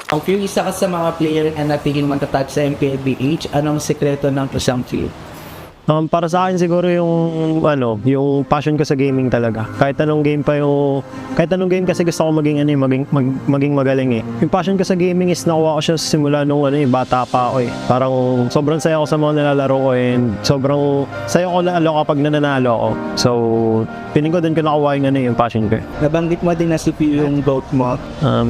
Kung isa ka sa mga player na natigil matatag sa MPLPH, anong sekreto ng isang field? Para sa akin siguro yung yung passion ko sa gaming talaga. Kahit anong game kasi gusto ko maging maging magaling eh. Yung passion ko sa gaming is nakuha ko siya simula nung bata pa ako eh. Parang sobrang saya ko sa mga nilalaro ko and sobrang saya ko lalo kapag nananalo ako. So, piling ko din ko nakuha yung passion ko. Nabanggit mo din na si Pio yung GOAT mo.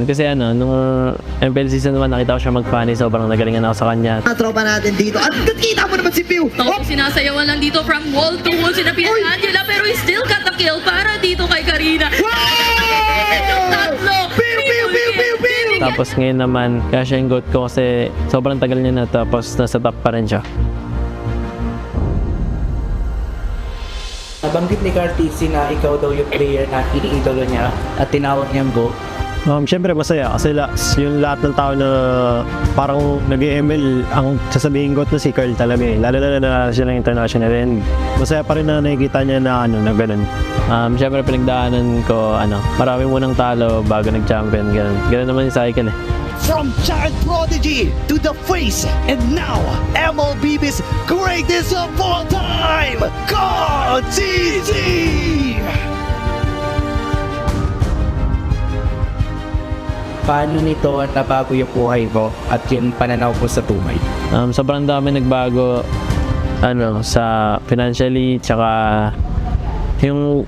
Kasi nung MPL season naman nakita ko siya mag-funny, sobrang nagalingan ako sa kanya. Ang tropa natin dito at nakita mo naman si Pew. Ako sinasayawan lang dito from wall to wall si Angela pero he still got the kill para dito kay Karina. Tatlo! Tapos ngayon naman, kaya siya yung GOAT ko kasi sobrang tagal niya na tapos nasa top pa rin siya. Nabanggit ni Cartesi na ikaw daw yung player na iniidolo niya at tinawag niyang GOAT. Siyempre masaya kasi yung lahat ng tao na parang nag-ML ang sasabihin ko na si Carl talaga eh. Lalo na siya ng international and masaya pa rin na nakikita niya na na ganun. Siyempre pinagdaanan ko marami munang talo bago nag-champion, ganun naman yung cycle eh. From child prodigy to the face and now MLB's greatest of all time, Cartesi! Paano nito at nabago yung buhay mo at yung pananaw mo sa tumay? Sobrang dami nagbago sa financially tsaka yung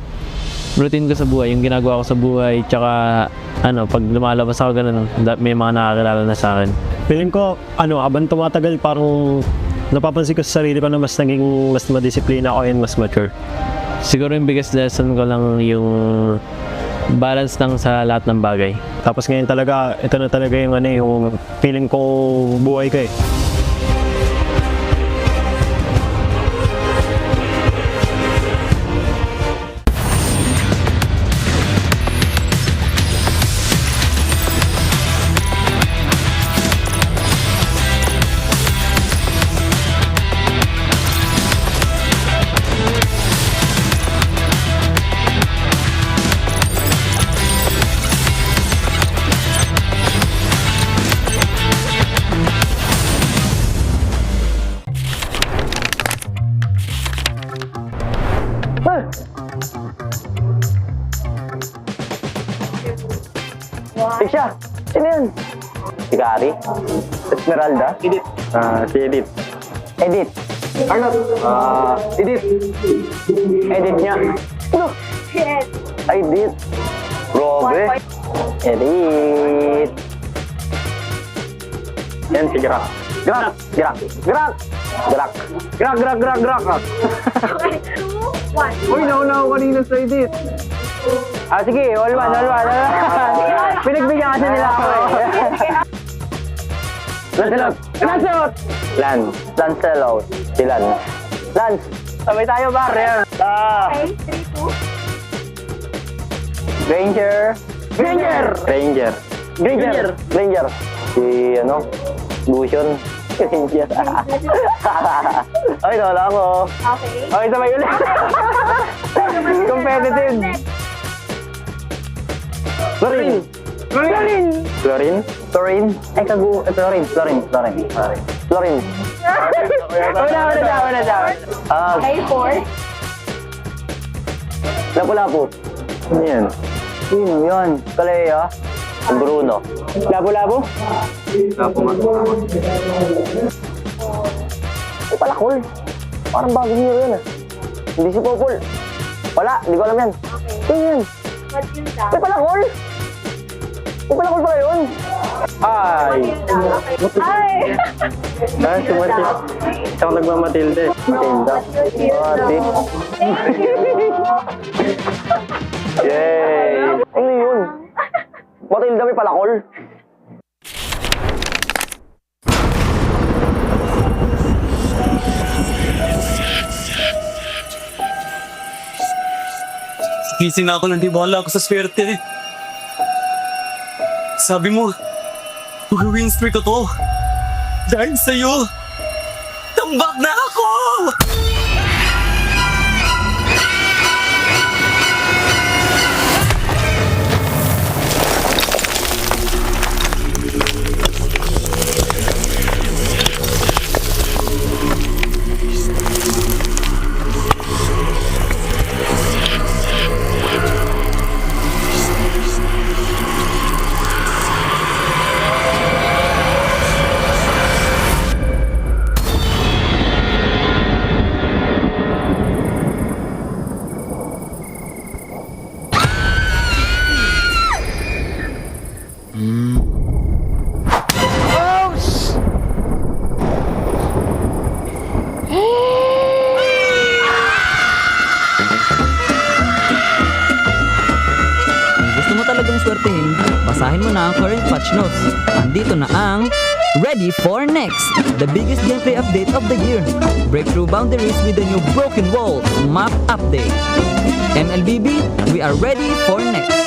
routine ko sa buhay, yung ginagawa ko sa buhay tsaka pag lumalabas ako ganun, may mga nakakilala na sa akin. Feeling ko habang tumatagal parang napapansin ko sa sarili ko na mas madisiplina ako and mas mature. Siguro yung biggest lesson ko lang yung balance lang sa lahat ng bagay. Tapos ngayon talaga, ito na talaga yung yung feeling ko buhay ko eh. Siya! Sino yun? Si Gary? Esmeralda? Edith. Si Edith. Edith. Arnold. Edith. Edith niya. Ano? Edith. Robe. Edith. Yan si Grak. Grak! Grak! Grak! Grak! Grak! Grak! Grak! Grak! Uy, naunaw kanina sa Edith. Sige, all one. Pinagbigyan kasi nila ako eh. Lancelot! Lancelot. Si Lance. Lance! Sabay tayo, bar. Okay, 3, 2. Ranger. Si Bution. Ranger. Ay, wala ako. Okay, sabay ulit. Competitive. Florin. Ay, Florin. Wala. Okay, 4. Lapu-lapu. Ano yan? Sino yan? Kalea. Bruno. Lapu-lapu? Lapu nga. Ay, Palakol. Parang bagong hero yan ah. Hindi si Popol. Wala, hindi ko alam yan. Sino yan? Ay, Palakol! Ay, Palakol pala yun! Ay! Sumatik. Siya ako nagmamatilde. Matilda. Mati. Yay! Ano yun? Matilda may Palakol? Gising na ako nang di wala ako sa swerte. Sabi mo, mag-win streak ko to. Dahil sa'yo, tambak na ako! swertehin, basahin mo na ang current patch notes. Andito na ang Ready for Next, the biggest gameplay update of the year. Break through boundaries with the new Broken Walls map update. MLBB, we are ready for next.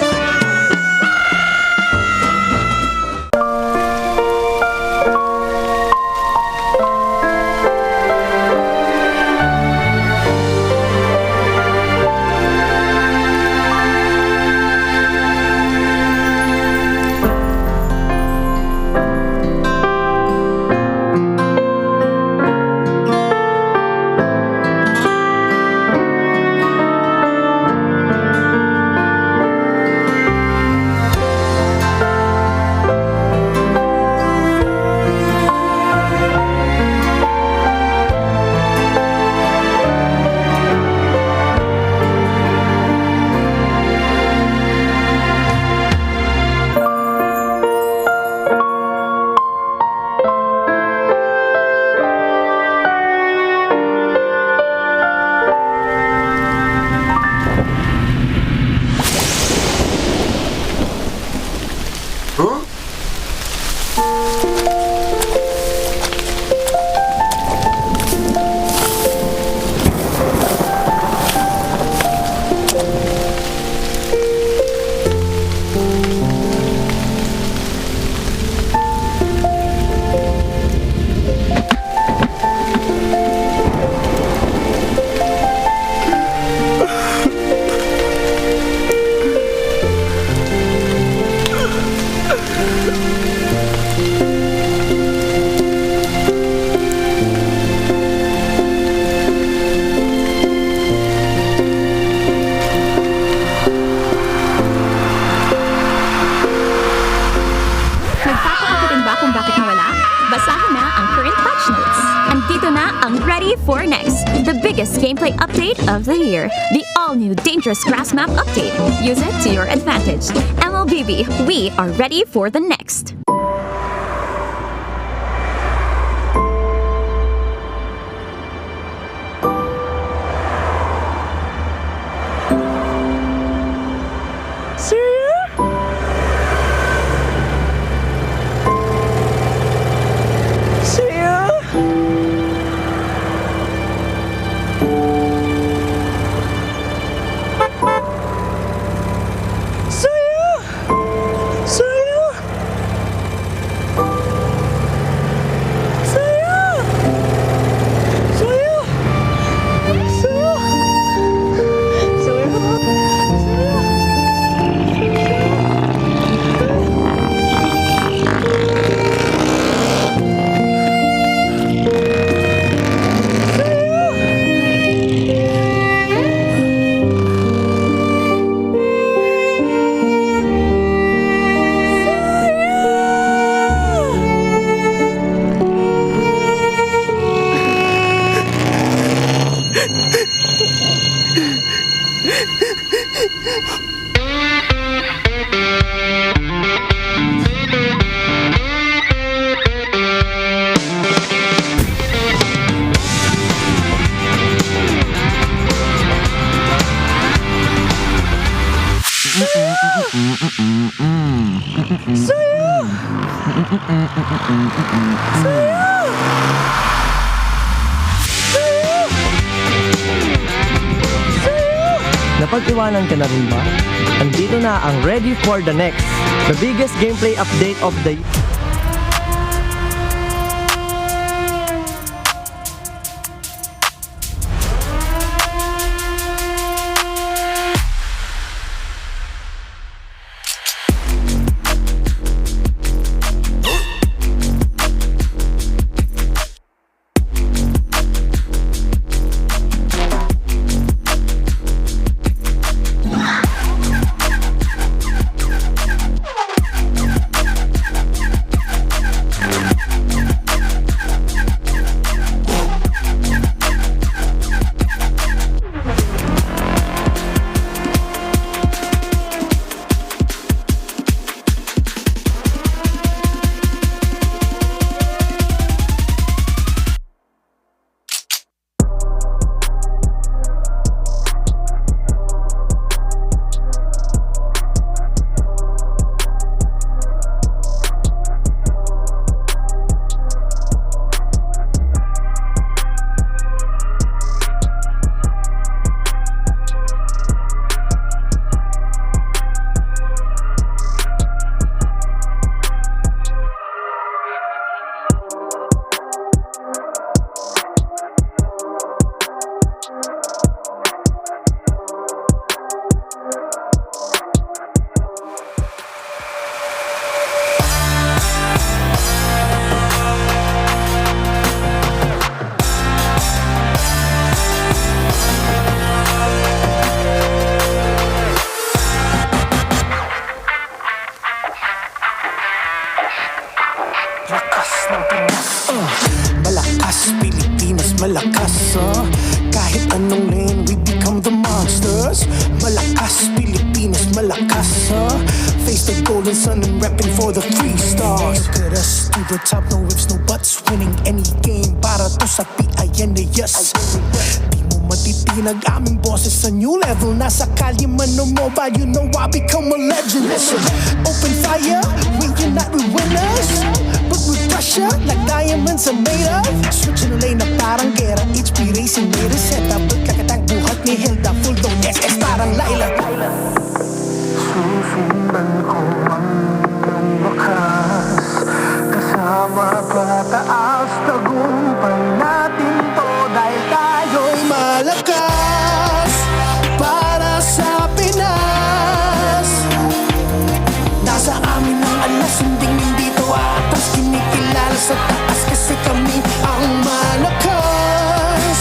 for next, the biggest gameplay update of the year, the all-new Dangerous Grass Map update. Use it to your advantage. MLBB, we are ready for the next. Napag-iwanan ka na rin ba? Andito na ang Ready for the Next, the biggest gameplay update of the year. golden sun and repping for the 3 stars. Look at us to the top, no ifs, no buts. Winning any game para to sa PINAS. Di mo matitinag aming boses sa new level. Nasa kalye man o mobile, you know I become a legend. Listen, open fire, we unite, we winners. But with pressure, like diamonds are made of. Switching the lane na parang gera. HP Racing made a setup. Kakatang buhat ni Hilda, full dome SS parang Laila. Susundan ko ang iyong bakas. Kasama pataas, tagumpay natin to. Dahil tayo'y malakas para sa Pinas. Nasa amin ang alas, hindi to atas. Kinikilala sa taas kasi kami ang malakas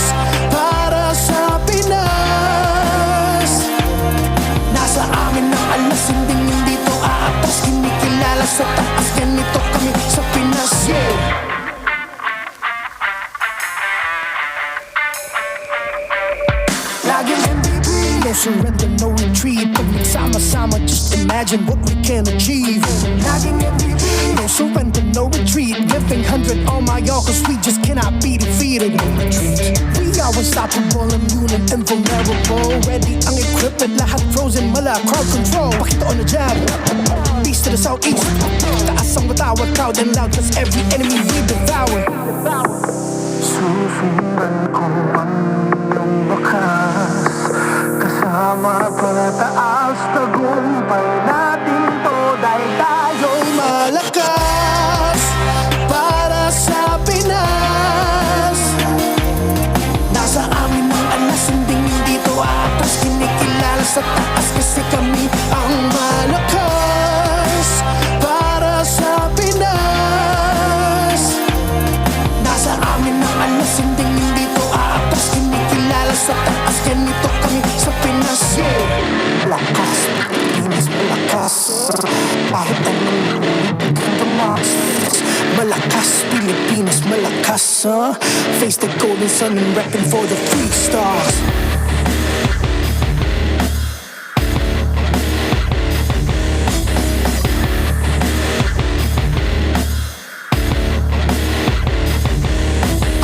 para sa Pinas. Nasa amin ang alas, hindi to atas. Kinikilala sa taas, ganito kami sa Pinas. Yeah. Laging MVP, no surrender, no retreat. Pag nagsama-sama, just imagine what we can achieve. Laging MVP, no surrender, no retreat. Giving 100 on my all, cause we just cannot be defeated. No retreat. We are unstoppable, immune and invulnerable. Ready ang equipment, lahat frozen, mala, crowd control. Pakita on the jab, east to the southeast. Taas ang watawat, proud and loud, cause every enemy we devour. Susundan ko ang iyong bakas. Kasama pataas, tagumpay natin to. Dahil tayo'y malakas para sa Pinas. Nasa amin ang alas, hindi to atas. Kinikilala sa taas kasi kami ang malakas para sa Pinas. Nasa amin ang alas, hindi to atas. Kinikilala sa taas, ganito kami sa Pinas. Yeah. Malakas, Pinas, malakas. Kahit anong tumas. Malakas, Pilipinas, malakas, face the golden sun and repping for the 3 stars.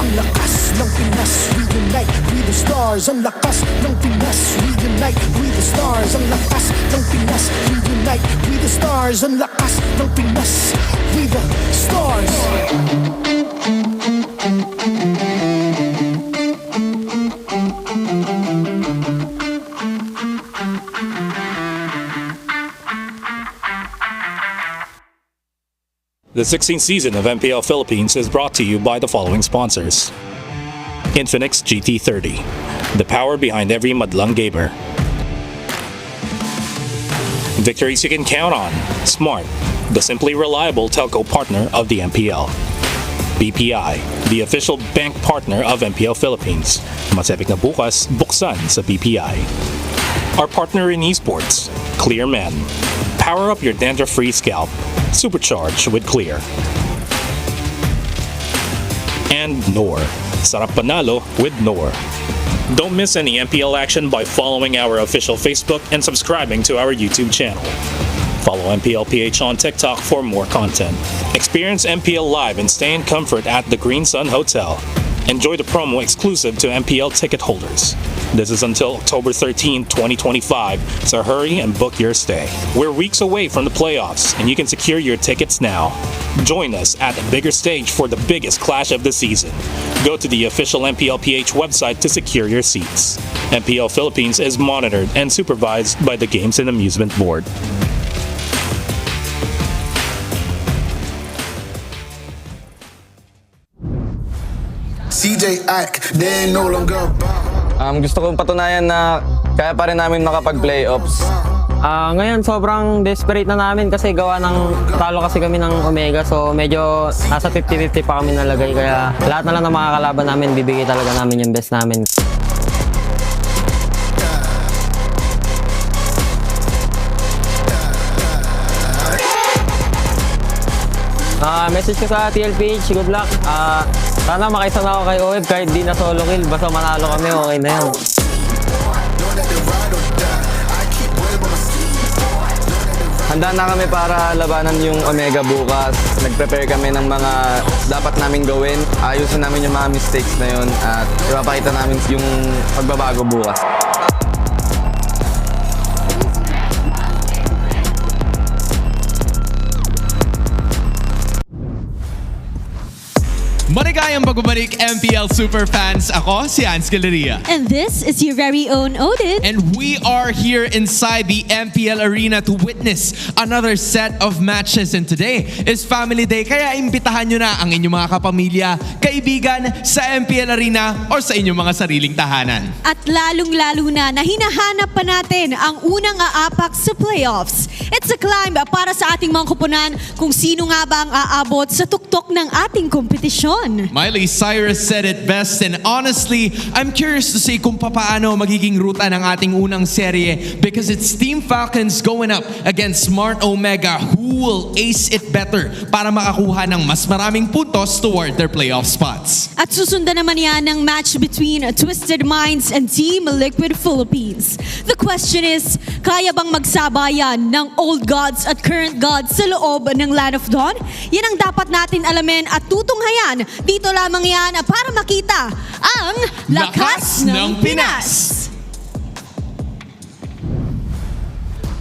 Ang lakas ng Pinas, we unite, we the stars. Ang lakas ng Pinas, we unite, we the stars. Ang lakas ng Pinas, we unite, we the stars. Ang lakas ng Pinas, we the stars. The 16th season of MPL Philippines is brought to you by the following sponsors. Infinix GT30, the power behind every madlang gamer. Victories you can count on. Smart, the simply reliable telco partner of the MPL. BPI, the official bank partner of MPL Philippines. Mas epic na bukas, buksan sa BPI. Our partner in esports, Clear Men. Power up your dandruff-free scalp. Supercharged with Clear. And Nor. Sarap panalo with Nor. Don't miss any MPL action by following our official Facebook and subscribing to our YouTube channel. Follow MPLPH on TikTok for more content. Experience MPL live and stay in comfort at the Green Sun Hotel. Enjoy the promo exclusive to MPL ticket holders. This is until October 13, 2025, so hurry and book your stay. We're weeks away from the playoffs, and you can secure your tickets now. Join us at the bigger stage for the biggest clash of the season. Go to the official MPLPH website to secure your seats. MPL Philippines is monitored and supervised by the Games and Amusement Board. CJ Ike, they no longer bound. Gusto kong patunayan na kaya pa rin namin makapag-playoffs. Ngayon sobrang desperate na namin kasi gawa ng talo kasi kami ng Omega, so medyo nasa 50-50 pa kami nalagay, kaya lahat na lang ng mga kalaban namin bibigay talaga namin yung best namin. Message ko sa TLPH, good luck. Sana makaisa na ako kay OF kahit di na solo kill, basta manalo kami, okay na yan. Handa na kami para labanan yung Omega bukas. Nag-prepare kami ng mga dapat namin gawin. Ayusin namin yung mga mistakes na yun at ipapakita namin yung pagbabago bukas. Maligayang pagbabalik MPL Superfans. Ako si Hans Galeria. And this is your very own Odin. And we are here inside the MPL arena to witness another set of matches. And today is Family Day, kaya imbitahan nyo na ang inyong mga kapamilya, kaibigan sa MPL arena o sa inyong mga sariling tahanan. At lalong-lalo na hinahanap pa natin ang unang aapak sa playoffs. It's a climb para sa ating mga kupunan kung sino nga ba ang aabot sa tuktok ng ating kompetisyon. Miley Cyrus said it best, and honestly, I'm curious to see kung paano magiging ruta ng ating unang serye, because it's Team Falcons going up against Smart Omega, who will ace it better para makakuha ng mas maraming puntos toward their playoff spots. At susundan naman yan ng match between Twisted Minds and Team Liquid Philippines. The question is, kaya bang magsabayan ng old gods at current gods sa loob ng Land of Dawn? Yan ang dapat natin alamin at tutunghayan. Dito lamang yan para makita ang Lakas ng Pinas.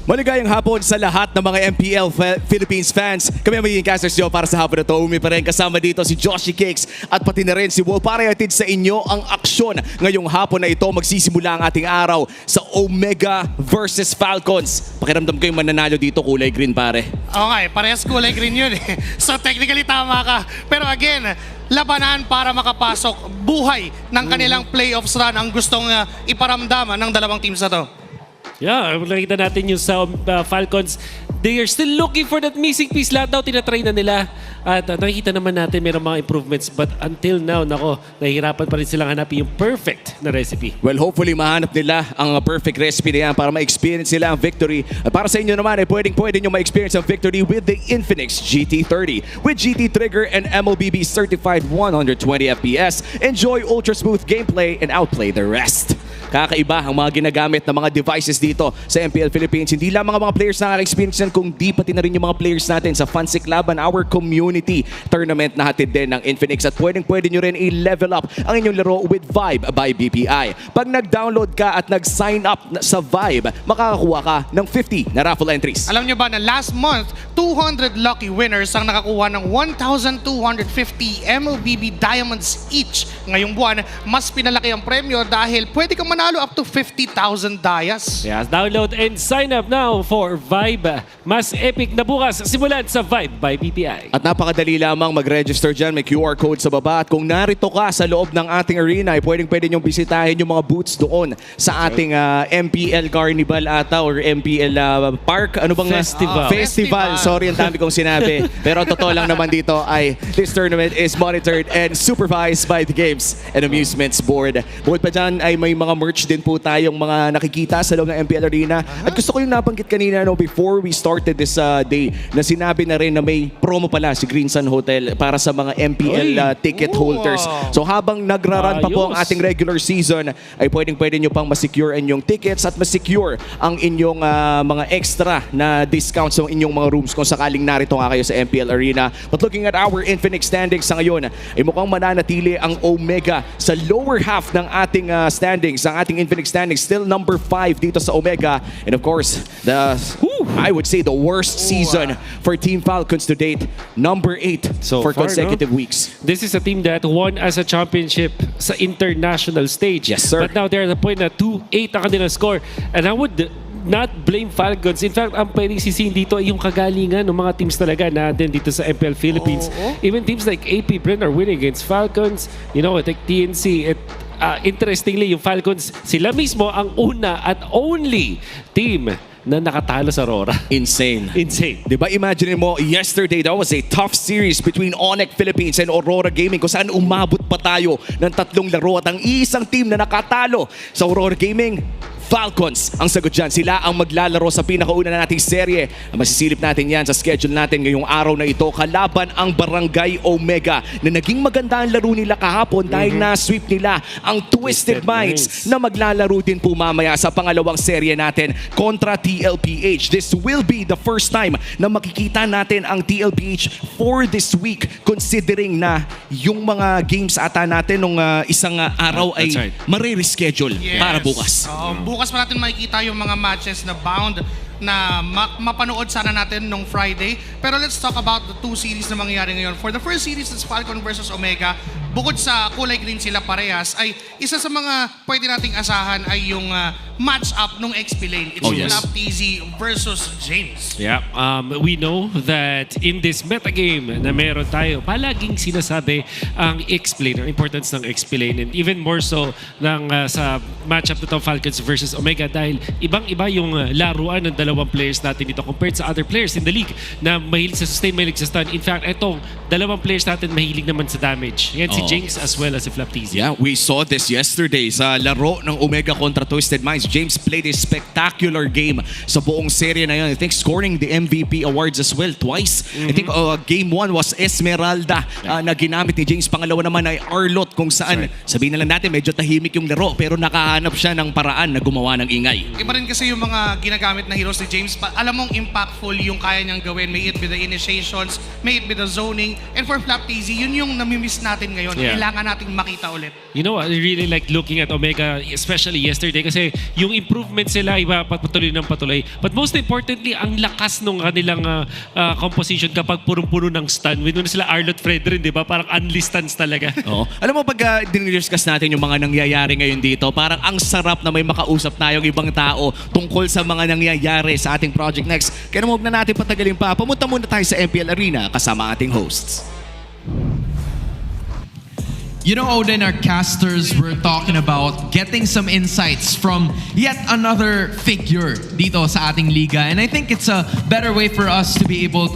Maligayang hapon sa lahat ng mga MPL Philippines fans. Kami ang magiging casters nyo para sa hapon na to. Umi pa rin kasama dito si Joshi Cakes at pati na rin si Wolf para ihatid sa inyo ang aksyon. Ngayong hapon na ito, magsisimula ang ating araw sa Omega versus Falcons. Pakiramdam ko yung mananalo dito, kulay green pare. Oo nga parehas kulay green yun eh. So technically tama ka. Pero again, labanan para makapasok buhay ng kanilang playoffs run ang gustong iparamdam ng dalawang teams na to. Yeah, nakita natin yung sa Falcons. They are still looking for that missing piece. Lahat daw tinatry na nila. At nakikita naman natin mayroong mga improvements. But until now, nahihirapan pa rin silang hanapin yung perfect na recipe. Well, hopefully mahanap nila ang perfect recipe na yan para ma-experience nila ang victory. At para sa inyo naman, pwede nyo ma-experience ang victory with the Infinix GT30. With GT Trigger and MLBB certified 120 FPS, enjoy ultra-smooth gameplay and outplay the rest. Kakaiba ang mga ginagamit na mga devices dito sa MPL Philippines. Hindi lang mga players na nakaka-experience yan, kundi pati na rin yung mga players natin sa Fansik Laban, our community tournament na hatid din ng Infinix. At pwede nyo rin i-level up ang inyong laro with Vibe by BPI. Pag nag-download ka at nag-sign up sa Vibe, makakakuha ka ng 50 na raffle entries. Alam nyo ba na last month, 200 lucky winners ang nakakuha ng 1,250 MLBB Diamonds each. Ngayong buwan, mas pinalaki ang premyo dahil pwede kang manalo up to 50,000 dayas. Yes, download and sign up now for Vibe. Mas epic na bukas simulan sa Vibe by BPI. At napakadali lamang mag-register dyan. May QR code sa baba. At kung narito ka sa loob ng ating arena, pwede nyong bisitahin yung mga booths doon sa ating MPL Carnival ata or MPL Park. Ano bang? Festival. Sorry, ang dami kong sinabi. Pero ang totoo lang naman dito ay this tournament is monitored and supervised by the Games and Amusements Board. Bukod pa dyan ay may mga merch din po tayong mga nakikita sa loob ng MPL Arena. At gusto ko yung nabanggit kanina before we started this day na sinabi na rin na may promo pala si Green Sun Hotel para sa mga MPL ticket holders. So habang nagraran pa po ang ating regular season ay pwede nyo pang masecure inyong tickets at masecure ang inyong mga extra na discounts sa inyong mga rooms kung sakaling narito nga kayo sa MPL Arena. But looking at our Infinix standings sa ngayon ay mukhang mananatili ang Omega sa lower half ng ating standings. Ang ating Infinix standings still number 5 dito sa Omega. And of course, I would say the worst season for Team Falcons to date. Number 8 for consecutive weeks. This is a team that won as a championship sa international stage. Yes, sir. But now they're at the point na 2-8 ang kanilang score. And I would not blame Falcons. In fact, ang pwedeng sisihin dito ay yung kagalingan ng mga teams talaga natin dito sa MPL Philippines. Even teams like AP Bren are winning against Falcons. You know, like TNC. Interestingly, yung Falcons, sila mismo ang una at only team na nakatalo sa Aurora. Insane. Diba? Imagine mo, yesterday, that was a tough series between Onyx Philippines and Aurora Gaming kung saan umabot pa tayo ng 3 laro at ang isang team na nakatalo sa Aurora Gaming, Falcons. Ang sagot dyan, sila ang maglalaro sa pinakauna na nating serye. Masisilip natin yan sa schedule natin ngayong araw na ito kalaban ang Barangay Omega na naging maganda ang laro nila kahapon dahil na-sweep nila ang Twisted Minds na maglalaro din po mamaya sa pangalawang serye natin kontra TLPH. This will be the first time na makikita natin ang TLPH for this week considering na yung mga games ata natin nung isang araw ay marireschedule para bukas. Bukas pa natin makikita yung mga matches na bound na mapanood sana natin nung Friday. Pero let's talk about the two series na mangyayari ngayon. For the first series, that's Falcon versus Omega. Bukod sa kulay green sila parehas, ay isa sa mga pwede nating asahan ay yung match-up nung XP lane. It's FLCN versus James. Yeah, we know that in this metagame na meron tayo, palaging sinasabi ang XP lane, ang importance ng XP lane, and even more so ng, sa matchup na to Falcons versus Omega dahil ibang-iba yung laruan ng dalawang players natin dito compared sa other players in the league na mahilig sa sustain, mahilig sa stun. In fact, etong dalawang players natin mahilig naman sa damage. Yan si James as well as si Flaptizi. Yeah, we saw this yesterday sa laro ng Omega kontra Twisted Minds. James played a spectacular game sa buong serye na yun. I think scoring the MVP awards as well twice. I think game 1 was Esmeralda na ginamit ni James. Pangalawa naman ay Arlot kung saan sabihin na lang natin medyo tahimik yung laro pero nakahanap siya ng paraan na gumawa ng ingay. Iba rin kasi yung mga ginagamit na heroes ni James. Alam mong impactful yung kaya niyang gawin. May it be the initiations, may it be the zoning. And for Flaptizi, yun yung namimiss natin ngayon. Kailangan nating makita ulit. You know, I really like looking at Omega, especially yesterday kasi yung improvements sila iba patuloy ng patuloy. But most importantly, ang lakas ng kanilang composition kapag purong-puro ng stun. Wino na sila Arlot Fredrin, di ba? Parang unleashed stuns talaga. Alam mo, pag dinidiscuss natin yung mga nangyayari ngayon dito, parang ang sarap na may makausap tayong ibang tao tungkol sa mga nangyayari sa ating Project Next. Kaya huwag na natin patagalin pa. Pumunta muna tayo sa MPL Arena kasama ating hosts. You know, Odin, our casters were talking about getting some insights from yet another figure dito sa ating liga, and I think it's a better way for us to be able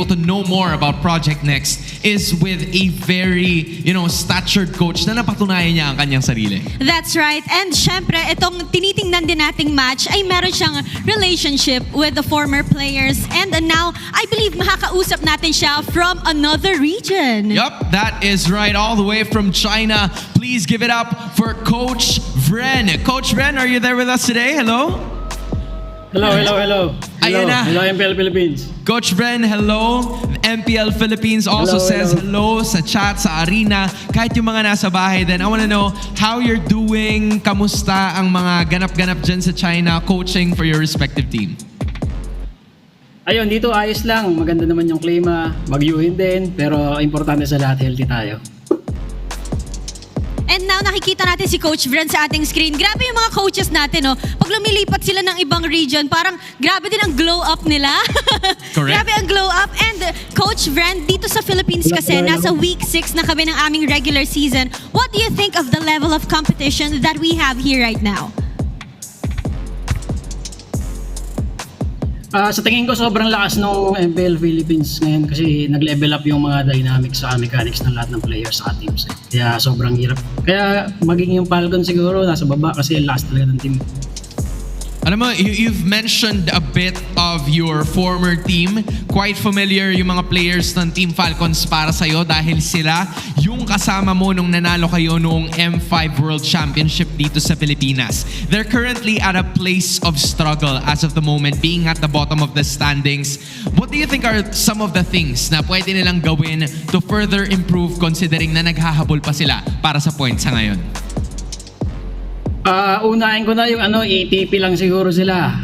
to know more about Project Next is with a very, statured coach na napatunayan niya ang kanyang sarili. That's right. And syempre, itong tinitingnan din nating match ay meron siyang relationship with the former players, and now I believe makakausap natin siya from another region. Yup, that is right. All the way from China. Please give it up for Coach Vren. Coach Vren, are you there with us today? Hello? Hello. Ayan na. Hello, MPL Philippines. Coach Vren, hello. MPL Philippines also says hello sa chat, sa arena. Kahit yung mga nasa bahay din, I want to know how you're doing. Kamusta ang mga ganap-ganap dyan sa China coaching for your respective team? Ayun, dito ayos lang. Maganda naman yung klima. Bagyuhin din. Pero importante sa lahat, healthy tayo. And now, nakikita natin si Coach Vren sa ating screen. Grabe yung mga coaches natin, no? Pag lumilipat sila ng ibang region, parang grabe din ang glow up nila. Correct. Grabe ang glow up. And Coach Vren, dito sa Philippines kasi, nasa week 6 na kami ng aming regular season. What do you think of the level of competition that we have here right now? Sa tingin ko, sobrang lakas ng MPL Philippines ngayon kasi nag-level up yung mga dynamics sa mechanics ng lahat ng players sa teams. Kaya sobrang hirap. Kaya maging yung Falcon siguro nasa baba kasi lakas talaga ng team. Alam mo, you've mentioned a bit of your former team. Quite familiar yung mga players ng Team Falcons para sa'yo dahil sila yung kasama mo nung nanalo kayo noong M5 World Championship dito sa Pilipinas. They're currently at a place of struggle as of the moment, being at the bottom of the standings. What do you think are some of the things na pwede nilang gawin to further improve considering na naghahabol pa sila para sa points sa ngayon? Unahin ko na yung ATP lang siguro sila.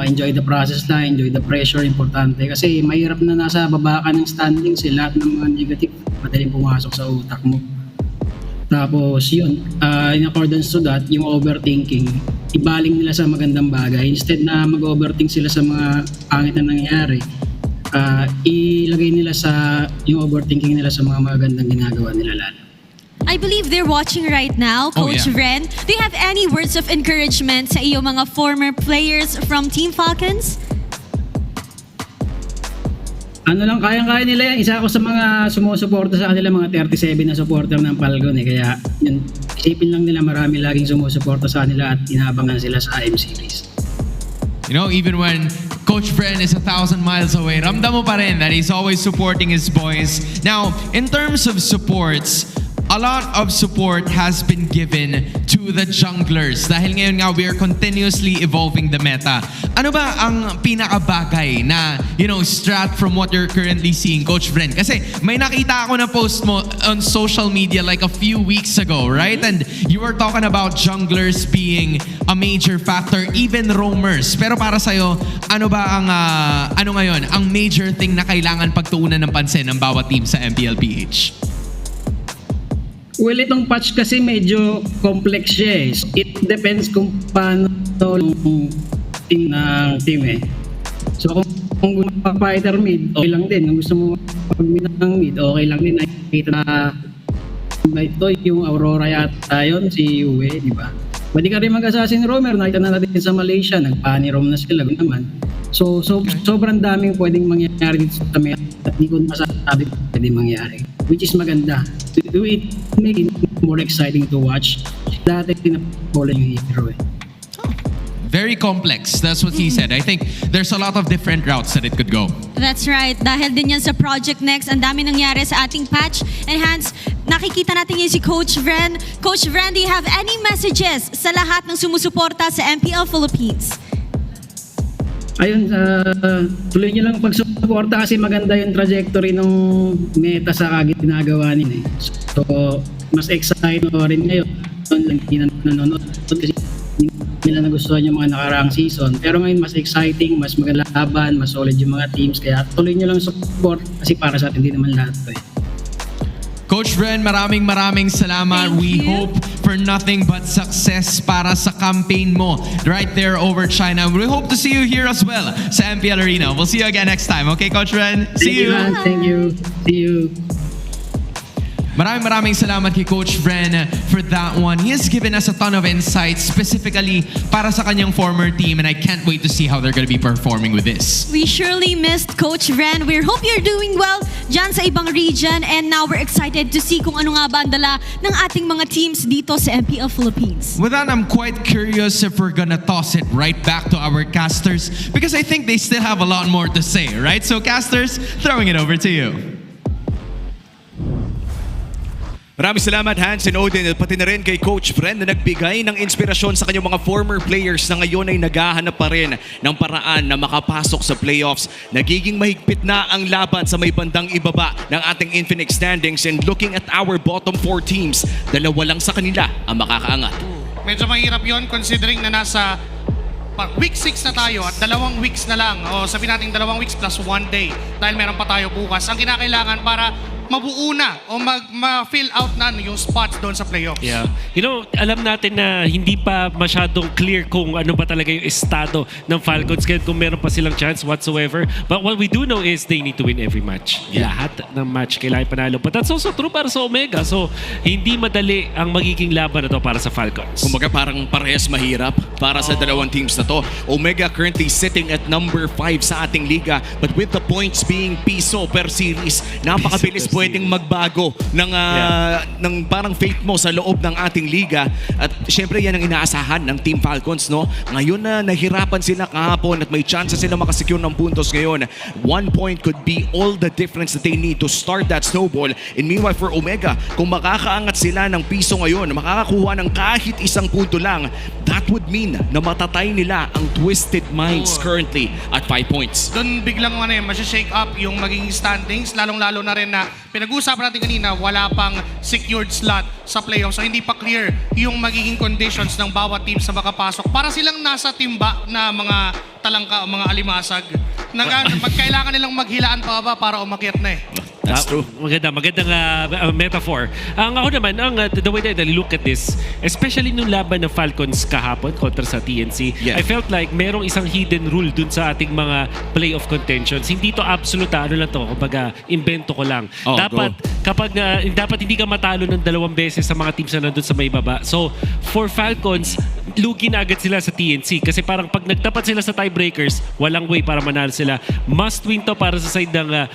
Enjoy the process lang, enjoy the pressure, importante. Kasi mahirap na nasa baba ka ng standing sila lahat ng mga negative. Madaling pumasok sa utak mo. Tapos yun, in accordance to that, yung overthinking, ibaling nila sa magandang bagay. Instead na mag-overthink sila sa mga pangit na nangyayari, ilagay nila yung overthinking nila sa mga magandang ginagawa nila lalo. I believe they're watching right now, Coach Vren. Do you have any words of encouragement sa iyo mga former players from Team Falcons? Kayang-kaya nila yan. Isa ako sa mga sumusuporta sa kanila, mga 37 na supporter ng Falcon. Kaya yun, Isipin lang nila marami laging sumusuporta sa kanila at inaabangan sila sa IM series. You know, even when Coach Bren is 1,000 miles away, ramdam mo pa rin that he's always supporting his boys. Now, in terms of supports, a lot of support has been given to the junglers dahil ngayon nga we are continuously evolving the meta. Ano ba ang pinakabagay na, strat from what you're currently seeing, Coach Bren? Kasi may nakita ako na post mo on social media like a few weeks ago, right? And you were talking about junglers being a major factor, even roamers. Pero para sa'yo, ano ba ang, ngayon, ang major thing na kailangan pagtuunan ng pansin ng bawat team sa MPLPH? Well, itong patch kasi medyo complex siya eh. So, it depends kung paano yung team ng team eh. So kung magpa-fighter mid, okay lang din. Kung gusto mo pag-mid ng mid, okay lang din. Nakikita na ito yung Aurora yata yun, si Uwe, di ba? Pwede ka rin mag-assassin roamer, nakita na natin sa Malaysia, nagpani-roam na sila, gano'n naman. So sobrang daming pwedeng mangyayari dito sa meta at di ko masasabi pwede mangyari. Which is maganda. It make it more exciting to watch. Dati pinapolo yung hero eh. Very complex. That's what he said. I think there's a lot of different routes that it could go. That's right. Dahil din yan sa Project Next, ang dami nangyari sa ating patch. And Hans, nakikita natin yun si Coach Vren. Coach Vren, do you have any messages sa lahat ng sumusuporta sa MPL Philippines? Ayun, tuloy nyo lang pagsuporta kasi maganda yung trajectory ng meta sa ginagawa nila eh. So, mas excited rin ngayon. Hindi na nanonood kasi hindi nila nagustuhan yung mga nakaraang season. Pero ngayon mas exciting, mas magalaban, mas solid yung mga teams. Kaya tuloy nyo lang support kasi para sa atin din naman lahat to eh. Coach Bren, maraming salamat. We hope for nothing but success para sa campaign mo right there over China. We hope to see you here as well sa MPL Arena. We'll see you again next time. Okay, Coach Bren? See you. Thank you. See you. Maraming salamat kay Coach Bren for that one. He has given us a ton of insights specifically para sa kanyang former team and I can't wait to see how they're going to be performing with this. We surely missed Coach Vren. We hope you're doing well dyan sa ibang region and now we're excited to see kung ano nga ba ang dala ng ating mga teams dito sa MPL Philippines. With that, I'm quite curious if we're gonna toss it right back to our casters because I think they still have a lot more to say, right? So casters, throwing it over to you. Maraming salamat Hans and Odin at pati na rin kay Coach Bren na nagbigay ng inspirasyon sa kanyang mga former players na ngayon ay naghahanap pa rin ng paraan na makapasok sa playoffs. Nagiging mahigpit na ang laban sa may bandang ibaba ng ating Infinix standings and looking at our bottom 4 teams, dalawa lang sa kanila ang makakaangat. Medyo mahirap yon considering na nasa week 6 na tayo at 2 weeks na lang. O sabihin natin 2 weeks plus 1 day dahil meron pa tayo bukas. Ang kinakailangan para mabuo na o ma-fill out na yung spots doon sa playoffs. Yeah. Alam natin na hindi pa masyadong clear kung ano ba talaga yung estado ng Falcons kaya kung meron pa silang chance whatsoever. But what we do know is they need to win every match. Yeah. Lahat ng match kailangan panalo. But that's also true para sa Omega. So, hindi madali ang magiging laban na to para sa Falcons. Kumbaga parang parehas mahirap para sa dalawang teams na to. Omega currently sitting at number 5 sa ating liga but with the points being piso per series, napakabilis pwedeng magbago ng parang fate mo sa loob ng ating liga at syempre yan ang inaasahan ng Team Falcons, no? Ngayon na nahirapan sila kahapon at may chance sila makasecure ng puntos ngayon. 1 point could be all the difference that they need to start that snowball. And meanwhile for Omega, kung makakaangat sila ng piso ngayon, makakakuha ng kahit 1 punto lang, that would mean na matatay nila ang Twisted Minds currently at 5 points. Doon biglang masya-shake up yung magiging standings, lalong-lalo na rin na pinag-uusapan natin kanina, wala pang secured slot sa playoffs. So hindi pa clear yung magiging conditions ng bawat team sa makapasok. Para silang nasa timba na mga talangka o mga alimasag. Kailangan nilang maghilaan pa ba para umakyat na eh. That's true. Magandang metaphor. Ako naman, the way that I look at this, especially nung laban ng Falcons kahapon kontra sa TNC, I felt like merong isang hidden rule dun sa ating mga playoff contentions. Hindi to absolute, lang to, kumbaga, invento ko lang. Dapat hindi ka matalo ng 2 beses sa mga teams na nandun sa may baba. So, for Falcons, lugi na agad sila sa TNC. Kasi parang pag nagtapat sila sa tiebreakers, walang way para manalo sila. Must win to para sa side ng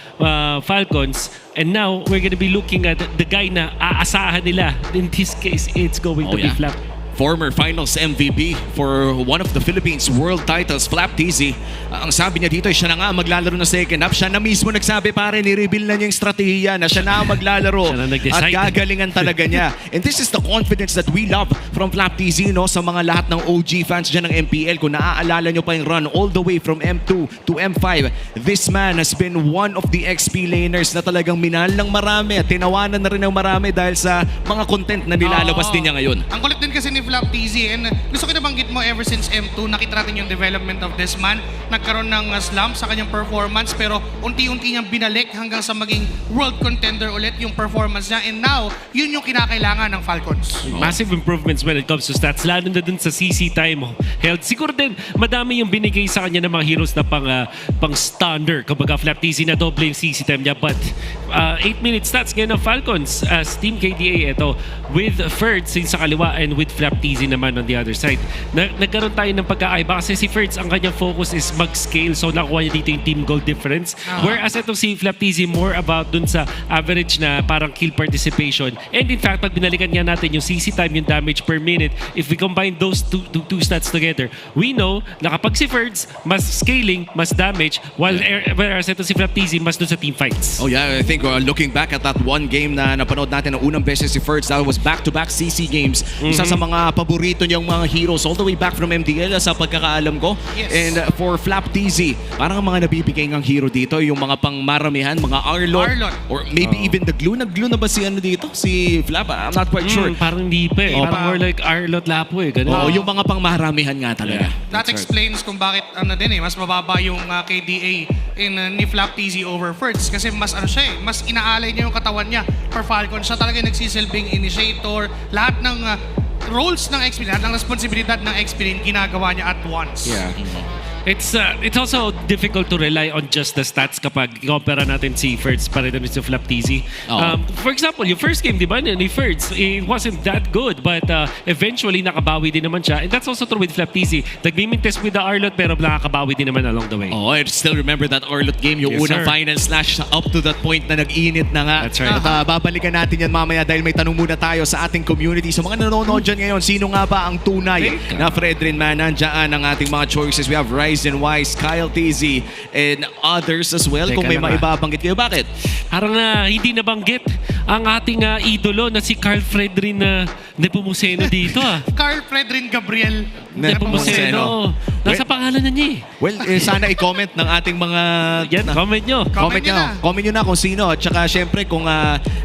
Falcons. And now, we're gonna be looking at the guy na aasahan nila. In this case, it's going to be Flap. Former finals MVP for one of the Philippines world titles, Flap TZ. Ang sabi niya dito, siya na nga maglalaro ng second half. Siya na mismo nagsabi, pare, ni-reveal na niya yung strategiya na siya na maglalaro. At gagalingan talaga niya. And this is the confidence that we love from Flap TZ, no? Sa mga lahat ng OG fans dyan ng MPL. Kung naaalala nyo pa yung run all the way from M2 to M5, this man has been one of the XP laners na talagang minahal ng marami at tinawanan na rin ng marami dahil sa mga content na nilalabas din niya ngayon. Ang kulit din kasi ni Flap TZ, and gusto ko nabanggit mo ever since M2, nakita natin yung development of this man. Nagkaroon ng slump sa kanyang performance pero unti-unti niyang binalik hanggang sa maging world contender ulit yung performance niya, and now yun yung kinakailangan ng Falcons. Massive improvements when it comes to stats, lalo na dun sa CC time held. Siguro din madami yung binigay sa kanya ng mga heroes na pang standard. Kumbaga Flap TZ na doble yung CC time niya, but 8-minute stats ngayon ng Falcons as Team KDA ito with Ferds sa kaliwa and with Flap TZ naman on the other side. Nagkaroon tayo ng pagkakaiba kasi si Ferds ang kanyang focus is mag-scale, so nakuha niya dito yung team goal difference. Whereas ito si Flap TZ more about dun sa average na parang kill participation. And in fact, pag binalikan nga natin yung CC time, yung damage per minute, if we combine those two stats together, we know na kapag si Ferds mas scaling, mas damage, whereas ito si Flap TZ mas dun sa team fights. Oh yeah, I think looking back at that one game na napanood natin ng unang beses si Ferds, that was back-to-back CC games. Isa sa mga paborito niyang mga heroes all the way back from MDL sa pagkakaalam ko. Yes. And for Flap TZ, parang mga nabibigay ng hero dito, yung mga pangmaramihan, mga Arlot. Or maybe even the glue. Nag-glue na ba si ano dito? Si Flap? I'm not quite sure. Parang hindi pa eh. Parang more like Arlot Lapo eh. Oo, yung mga pangmaramihan nga talaga. That explains kung bakit mas mababa yung KDA ni Flap TZ over Ferds, kasi mas mas inaalay niya yung katawan niya for Falcon. Siya talaga nagsisilbing initiator, lahat ng roles ng XP, lahat ng responsibilidad ng XP ginagawa niya at once. Yeah. It's also difficult to rely on just the stats kapag i-compare natin si Ferds pa rin si Flap TZ. For example, yung first game, di ba, ni Ferds, it wasn't that good, but eventually nakabawi din naman siya. And that's also true with Flap TZ. Nag-gaming test with the Arlot pero nakakabawi din naman along the way. Oh, I still remember that Arlot game, yung unang final slash up to that point na nag-init na nga. That's right. At babalikan natin yan mamaya dahil may tanong muna tayo sa ating community. Sa mga nanonood dyan ngayon, sino nga ba ang tunay na Fredrin man? Nandiyan ang ating mga choices. We have Ryzen Wise, Kyle TZ, and others as well. Kung may maibabanggit kayo, bakit? Parang hindi nabanggit ang ating idolo na si Carl Fredrin Nepomuceno dito Carl Fredrin Gabriel Nepomuceno. Nasa pangalan na niya eh. Well, sana i-comment ng ating mga... comment nyo. Comment nyo na kung sino. At saka syempre kung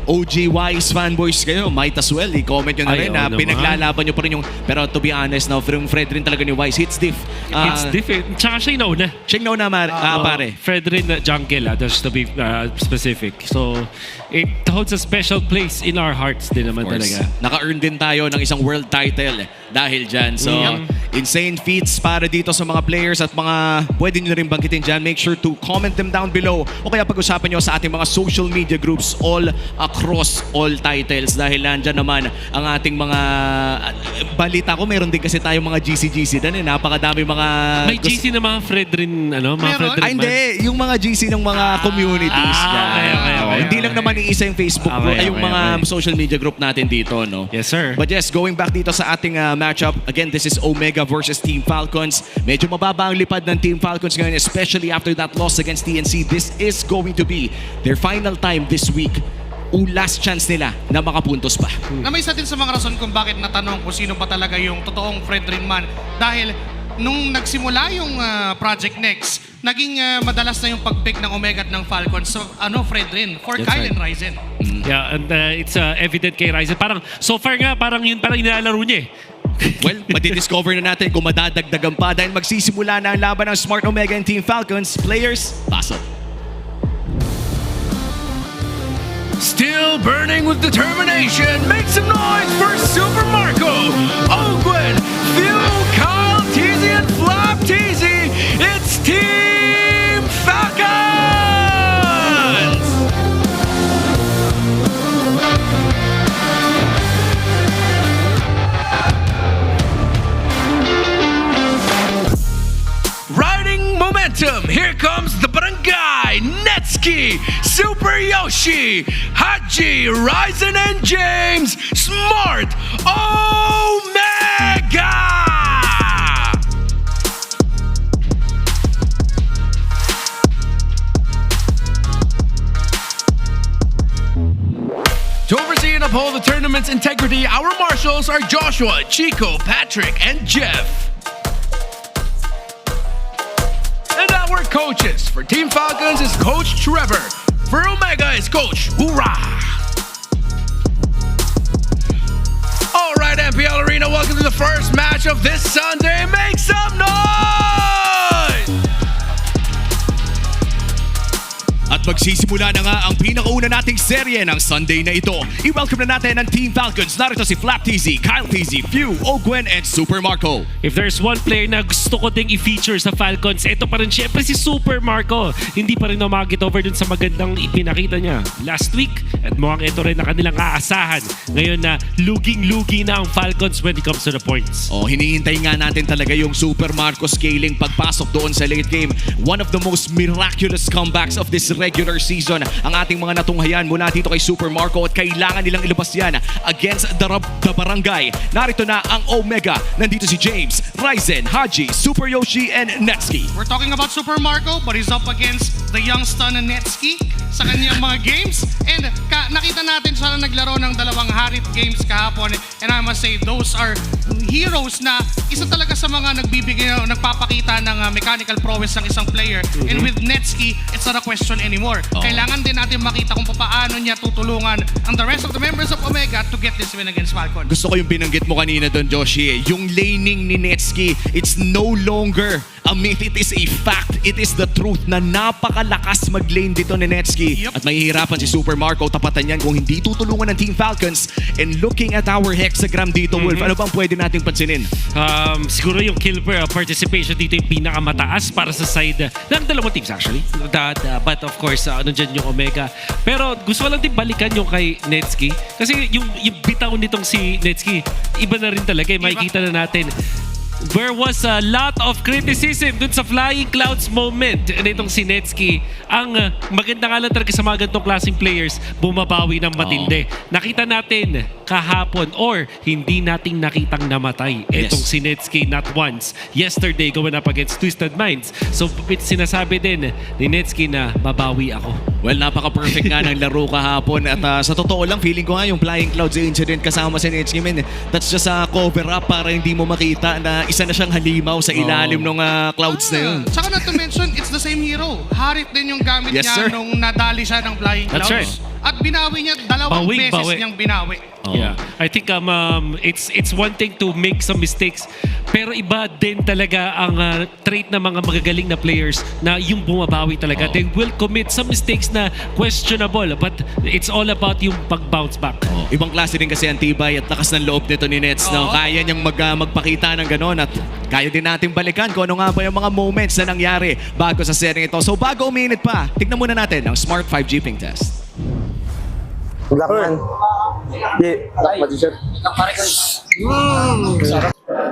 OG Wise fanboys kayo, might as well i-comment nyo na rin na pinaglalaban nyo pa rin yung... Pero to be honest, Fred rin talaga ni Wise, hits diff. Hits diff eh. Tsaka siya yung nauna. Siya yung nauna, pare. Fred rin jungle, just to be specific. So, it holds a special place in our hearts din naman talaga. Naka-earn din tayo ng isang world title dahil dyan. So, insane feats para dito sa mga players at mga pwede nyo rin banggitin dyan. Make sure to comment them down below o kaya pag-usapan nyo sa ating mga social media groups all across all titles dahil nandyan naman ang ating mga balita ko. Meron din kasi tayong mga GC doon eh. Napakadami mga... May GC na mga Fredrin, mga Fredrin hindi. Yung mga GC ng mga communities dyan. Hindi lang naman iisa yung Facebook group, ay yung mga social media group natin dito, no? Yes, sir. But yes, going back dito sa ating matchup, again, this is Omega versus Team Falcons. Medyo mababa ang lipad ng Team Falcons ngayon, especially after that loss against TNC. This is going to be their final time this week. Last chance nila na makapuntos pa. Na may isa din sa mga rason kung bakit natanong kung sino ba talaga yung totoong Fredrin man. Dahil nung nagsimula yung Project Next, naging madalas na yung pag-pick ng Omega at ng Falcons. So, Fredrin for Kyle and Ryzen. Yeah, and it's evident kay Ryzen. Parang, so far nga, parang nilalaro niya eh. Well, madidiscover na natin kung madadagdagan pa dahil magsisimula na ang laban ng Smart Omega and Team Falcons. Players, pasok. Still burning with determination, make some noise for Super Marco, Ogwen, Phil, Kyle, TZ, and Flap TZ. It's Team Falcons! Yoshi, Super Yoshi, Haji, Ryzen and James, Smart Omega! To oversee and uphold the tournament's integrity, our marshals are Joshua, Chico, Patrick, and Jeff. And our coaches, for Team Falcons is Coach Trevor. For Omega is Coach Hoorah. All right, MPL Arena, welcome to the first match of this Sunday. Make some noise! At magsisimula na nga ang pinakauna nating serye ng Sunday na ito. I-welcome na natin ang Team Falcons. Narito si Flap TZ, Kyle TZ, Few, Ogwen, and Super Marco. If there's one player na gusto ko ding i-feature sa Falcons, ito pa rin syempre si Super Marco. Hindi pa rin na-get over dun sa magandang ipinakita niya last week. At mukhang ito rin na kanilang aasahan ngayon na luging-lugi na ang Falcons when it comes to the points. Oh, hinihintay nga natin talaga yung Super Marco scaling pagpasok doon sa late game. One of the most miraculous comebacks of this regular season ang ating mga natunghayan mula dito kay Super Marco at kailangan nilang ilabas yan against the Barangay. Narito na ang Omega. Nandito si James, Ryzen, Haji, Super Yoshi, and Netski. We're talking about Super Marco, but he's up against the young star na Netski sa kanyang mga games. And nakita natin siya na naglaro ng dalawang Harit games kahapon. And I must say, those are heroes na isa talaga sa mga nagbibigay, nagpapakita ng mechanical prowess ng isang player. And with Netski, it's not a question anymore. Kailangan din natin makita kung paano niya tutulungan ang the rest of the members of Omega to get this win against Falcon. Gusto ko yung binanggit mo kanina doon, Joshi. Yung laning ni Netski, it's no longer a myth, it is a fact. It is the truth na napakalakas mag-lane dito ni Netski. At mahihirapan si Super Marco tapatan yan kung hindi tutulungan ng Team Falcons. And looking at our hexagram dito, Wolf, ano bang pwede nating pansinin? Siguro yung kill per participation dito yung pinakamataas para sa side ng dalawang teams actually. But of course, dyan yung Omega. Pero gusto ko lang din balikan yung kay Netski. Kasi yung bitaw nitong si Netski, iba na rin talaga. Makikita na natin. There was a lot of criticism dun sa Flying Clouds moment nitong si Netski. Ang maganda nga lang talaga sa mga ganitong klaseng players, bumabawi ng matindi. Nakita natin kahapon or hindi nating nakitang namatay itong si Netski not once. Yesterday, going up against Twisted Minds. So, sinasabi din ni Netski na babawi ako. Well, napaka-perfect nga ng laro kahapon. At sa totoo lang, feeling ko nga yung Flying Clouds incident kasama si Netski, man, that's just a cover-up para hindi mo makita na isa na siyang halimaw sa ilalim ng clouds na yun. Saka not to mention, it's the same hero. Harit din yung gamit niya nung nadali siya ng Flying Clouds. That's right. At binawi niya, dalawang beses niyang binawi. Yeah, I think it's one thing to make some mistakes, pero iba din talaga ang trait ng mga magagaling na players na yung bumabawi talaga. They will commit some mistakes na questionable, but it's all about yung pag-bounce back. Ibang klase din kasi ang tibay at lakas ng loob nito ni Nets. No? Kaya niyang magpakita ng ganon at kaya din natin balikan kung ano nga ba yung mga moments na nangyari bago sa series ito. So bago uminit pa, tignan muna natin ang Smart 5G ping test. Good luck, man.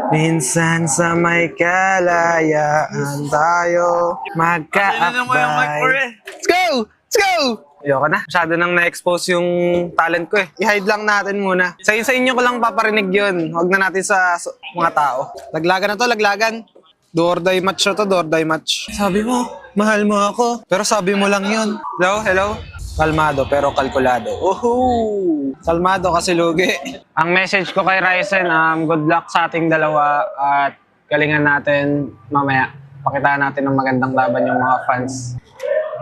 Minsan sa may kalayaan tayo magkaakbay. Let's go! Let's go! Ayoko na. Masyado nang na-expose yung talent ko eh. I-hide lang natin muna. Sa inyo ko lang paparinig yun. Huwag na natin sa mga tao. Laglagan na to, laglagan. Do or die match na to, do or die match. Sabi mo, mahal mo ako. Pero sabi mo lang yun. Hello? Hello? Kalmado pero kalkulado. Uhuu! Kalmado kasi lugi. Ang message ko kay Ryzen, good luck sa ating dalawa at galingan natin mamaya. Pakitaan natin ng magandang laban yung mga fans.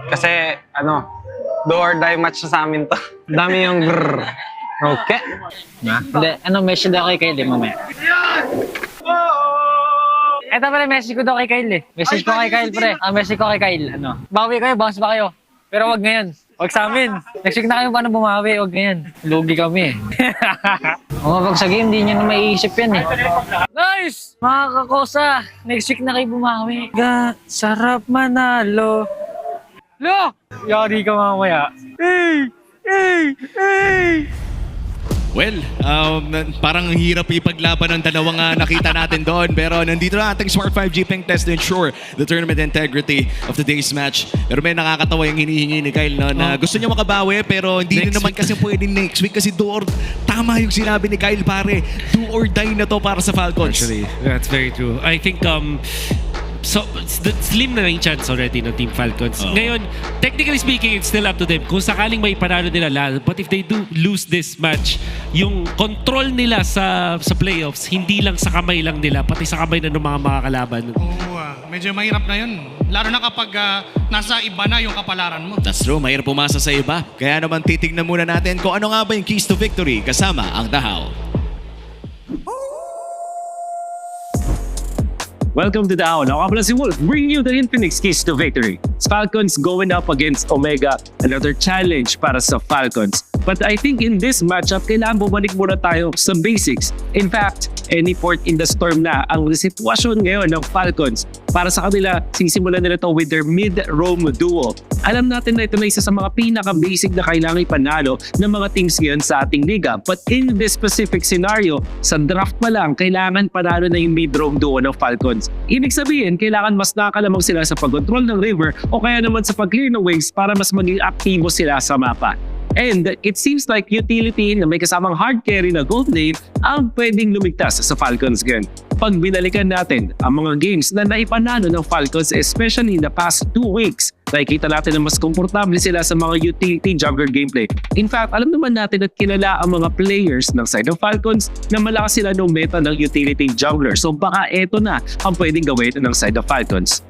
Kasi, do or die match sa amin to. Dami yung grrr. Okay? Hindi, message daw kay Kyle mamaya. Ito pala, message ko daw kay Kyle eh. Message ko kay Kyle, pre. Message ko kay Kyle, bawi kayo, bounce ba kayo? Pero wag ngayon. Wag sa amin. Next week na kayo paano bumawi. Wag ngayon. Lugi kami eh. Pag sa game, di nyo na maiisip yan eh. Nice! Mga kakosa, next week na kayo bumawi. Sarap manalo. Lo! Yari ka mamaya. Hey! Hey! Hey! Well, parang hirap ipaglaban ng dalawang nakita natin doon. Pero nandito na ating Smart 5G ping test to ensure the tournament integrity of today's match. Pero may nakakatawa yung hinihingi ni Kyle na gusto niya makabawi pero hindi na naman kasi pwedeng next week kasi tama yung sinabi ni Kyle pare. Do or die na to para sa Falcons. Actually, that's very true. I think so slim na yung chance already ng Team Falcons. Ngayon, technically speaking, it's still up to them. Kung sakaling may panalo nila, but if they do lose this match, yung control nila sa playoffs, hindi lang sa kamay lang nila, pati sa kamay na ng mga makakalaban. Medyo mahirap na yun. Lalo na kapag nasa iba na yung kapalaran mo. That's true, mahirap pumasa sa iba. Kaya naman titignan muna natin kung ano nga ba yung keys to victory kasama ang Dahaw. Welcome to the Hour. Ako pala si Wolf, bringing you the Infinix keys to victory. Falcons going up against Omega, another challenge para sa Falcons. But I think in this matchup, kailangan bumalik muna tayo sa basics. In fact, any port in the storm na ang sitwasyon ngayon ng Falcons. Para sa kanila, sisimulan nila ito with their mid-roam duo. Alam natin na ito na isa sa mga pinaka-basic na kailangan ipanalo ng mga teams ngayon sa ating liga. But in this specific scenario, sa draft pa lang, kailangan panalo na yung mid-roam duo ng Falcons. Ibig sabihin, kailangan mas nakakalamang sila sa pag-control ng river o kaya naman sa pag-clear ng waves para mas maging aktibo sila sa mapa. And it seems like utility na may kasamang hard carry na gold lane ang pwedeng lumigtas sa Falcons ngayon. Pag binalikan natin ang mga games na naipanalo ng Falcons, especially in the past 2 weeks, nakikita natin na mas komportable sila sa mga utility jungler gameplay. In fact, alam naman natin at kilala ang mga players ng side ng Falcons na malakas sila ng meta ng utility jungler. So baka eto na ang pwedeng gawin ng side of Falcons.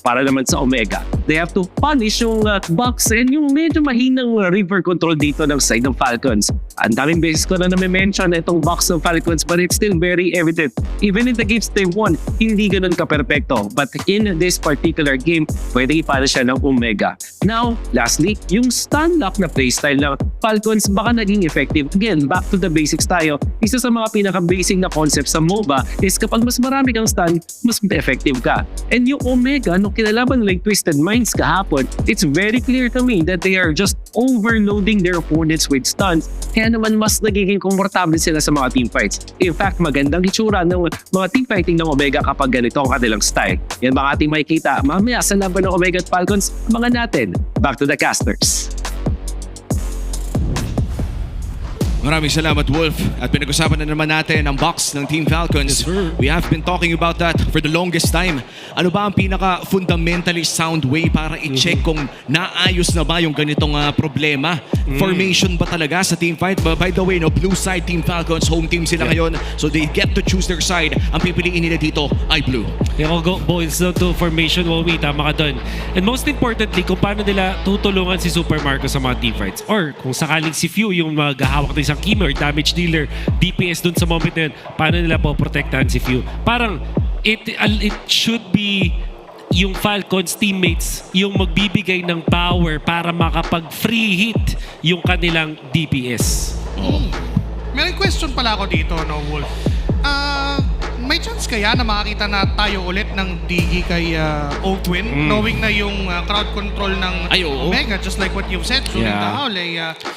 Para naman sa Omega, they have to punish yung Bucks and yung medyo mahinang river control dito ng side ng Falcons. Ang daming beses ko na mention itong Bucks ng Falcons but it's still very evident. Even in the games they won, hindi ganun ka-perfecto. But in this particular game, pwede ipunish siya ng Omega. Now, lastly, yung stun lock na playstyle ng Falcons baka naging effective. Again, back to the basics tayo. Isa sa mga pinaka-basic na concept sa MOBA is kapag mas marami kang stun, mas effective ka. And yung Omega, nung kinalaban like Twisted Minds kahapon, it's very clear to me that they are just overloading their opponents with stuns. Kaya naman mas nagiging komportable sila sa mga teamfights. In fact, magandang itsura ng mga teamfighting ng Omega kapag ganito ang kanilang style. Yan mga ating makikita mamaya sa laban ng Omega at Falcons. Mga natin, back to the casters. Maraming salamat, Wolf. At pinag-usapan na naman natin ang box ng Team Falcons. We have been talking about that for the longest time. Ano ba ang pinaka-fundamentally sound way para i-check kung naayos na ba yung ganitong problema? Formation ba talaga sa team fight? By the way, blue side Team Falcons, home team sila ngayon. So they get to choose their side. Ang pipiliin nila dito ay blue. Boils down to formation, Womi, tama ka doon. And most importantly, kung paano nila tutulungan si Super Marco sa mga team fights. Or kung sakaling si Few yung maghahawak ng isang keeper, damage dealer, DPS dun sa moment na yun, paano nila po protektahan si Few? Parang it should be yung Falcons teammates yung magbibigay ng power para makapag-free hit yung kanilang DPS. May question pala ako dito, no, Wolf. May chance kaya na makakita na tayo ulit ng Digi kay O-Twin, knowing na yung crowd control ng Omega, just like what you've said, through the Howl,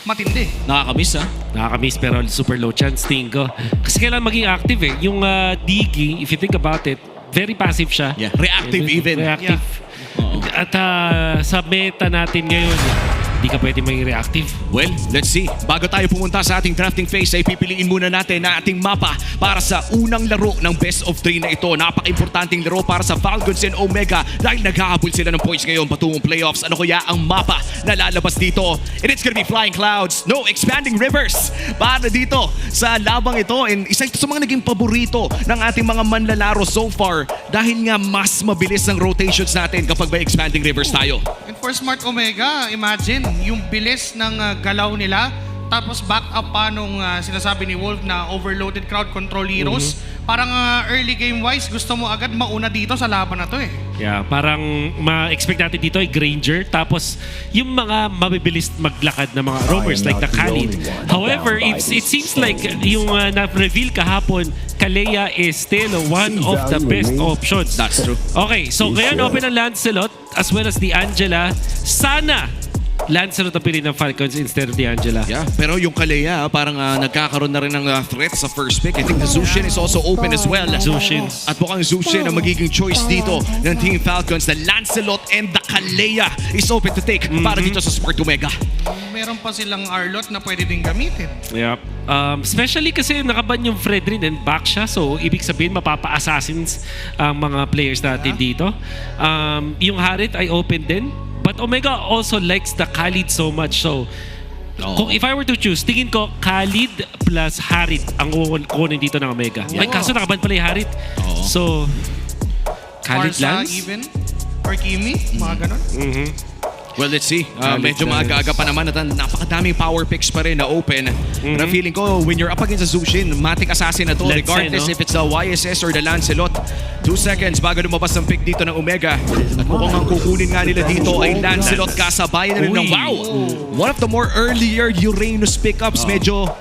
matindi. Nakakamiss, ha? Nakakamiss, pero super low chance, tingin ko. Kasi kailangan maging active eh. Yung Digi, if you think about it, very passive siya. Yeah. Reactive even. Reactive. At sa meta natin ngayon, hindi ka pwede maging reactive. Well, let's see. Bago tayo pumunta sa ating drafting phase, ay pipiliin muna natin na ating mapa para sa unang laro ng best of 3 na ito. Napaka-importanting laro para sa Falcons and Omega dahil naghahabol sila ng points ngayon patungong playoffs. Ano kaya ang mapa na lalabas dito? And it's gonna be Flying Clouds, no Expanding Rivers para dito sa labang ito. And isa ito sa mga naging paborito ng ating mga manlalaro so far dahil nga mas mabilis ang rotations natin kapag may Expanding Rivers tayo. And for Smart Omega, imagine yung bilis ng galaw nila, tapos back up pa nung sinasabi ni Wolf na overloaded crowd control heroes. Parang early game wise, gusto mo agad mauna dito sa laban na to eh. Yeah, parang ma-expect natin dito ay Granger, tapos yung mga mabibilis maglakad na mga roamers like the Khalid. However, it seems like yung na-reveal kahapon, Kalea is still one of the best options. That's true. Okay, so ngayon open ang Lancelot as well as the Angela. Sana Lancelot ang pili ng Falcons instead of D'Angela. Yeah, pero yung Kalea, parang nagkakaroon na rin ng threat sa first pick. I think the Zushin is also open as well. Zushin. At mukhang Zushin ang magiging choice dito ng Team Falcons. The Lancelot and the Kalea is open to take para dito sa Sport Omega. Meron pa silang Arlot na pwede din gamitin. Yep. Especially kasi nakaban yung Fredrin and back siya. So, ibig sabihin, mapapa-assassins ang mga players natin dito. Yung Harit ay open din. But Omega also likes the Khalid so much. So, kung if I were to choose, tingin ko Khalid plus Harit ang kukunin dito ng Omega. Ay, kaso nakaban pala yung Harit. So, Khalid Marsa, lands? even? Or Kimi? Mga ganon? Well, let's see. Medyo maaga-aga pa naman at napakadaming power picks pa rin na open. Pero feeling ko, when you're up against a Zushin, matic assassin na to, regardless if it's the YSS or the Lancelot. 2 seconds bago lumabas ang pick dito ng Omega. At mukhang ang kukunin nga nila dito ay Lancelot kasabay na rin ng wow! One of the more earlier Uranus pickups. Medyo,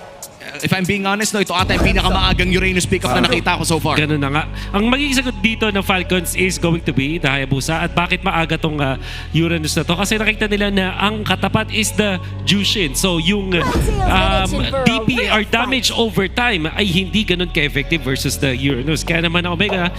if I'm being honest, ito ata yung pinakamaagang Uranus pickup na nakita ko so far. Ganun na nga. Ang magiging sagot dito ng Falcons is going to be the Hayabusa. At bakit maaga tong Uranus na to? Kasi nakita nila na ang katapat is the Jushin. So yung DP or damage over time ay hindi ganun ka-effective versus the Uranus. Kaya naman ang Omega,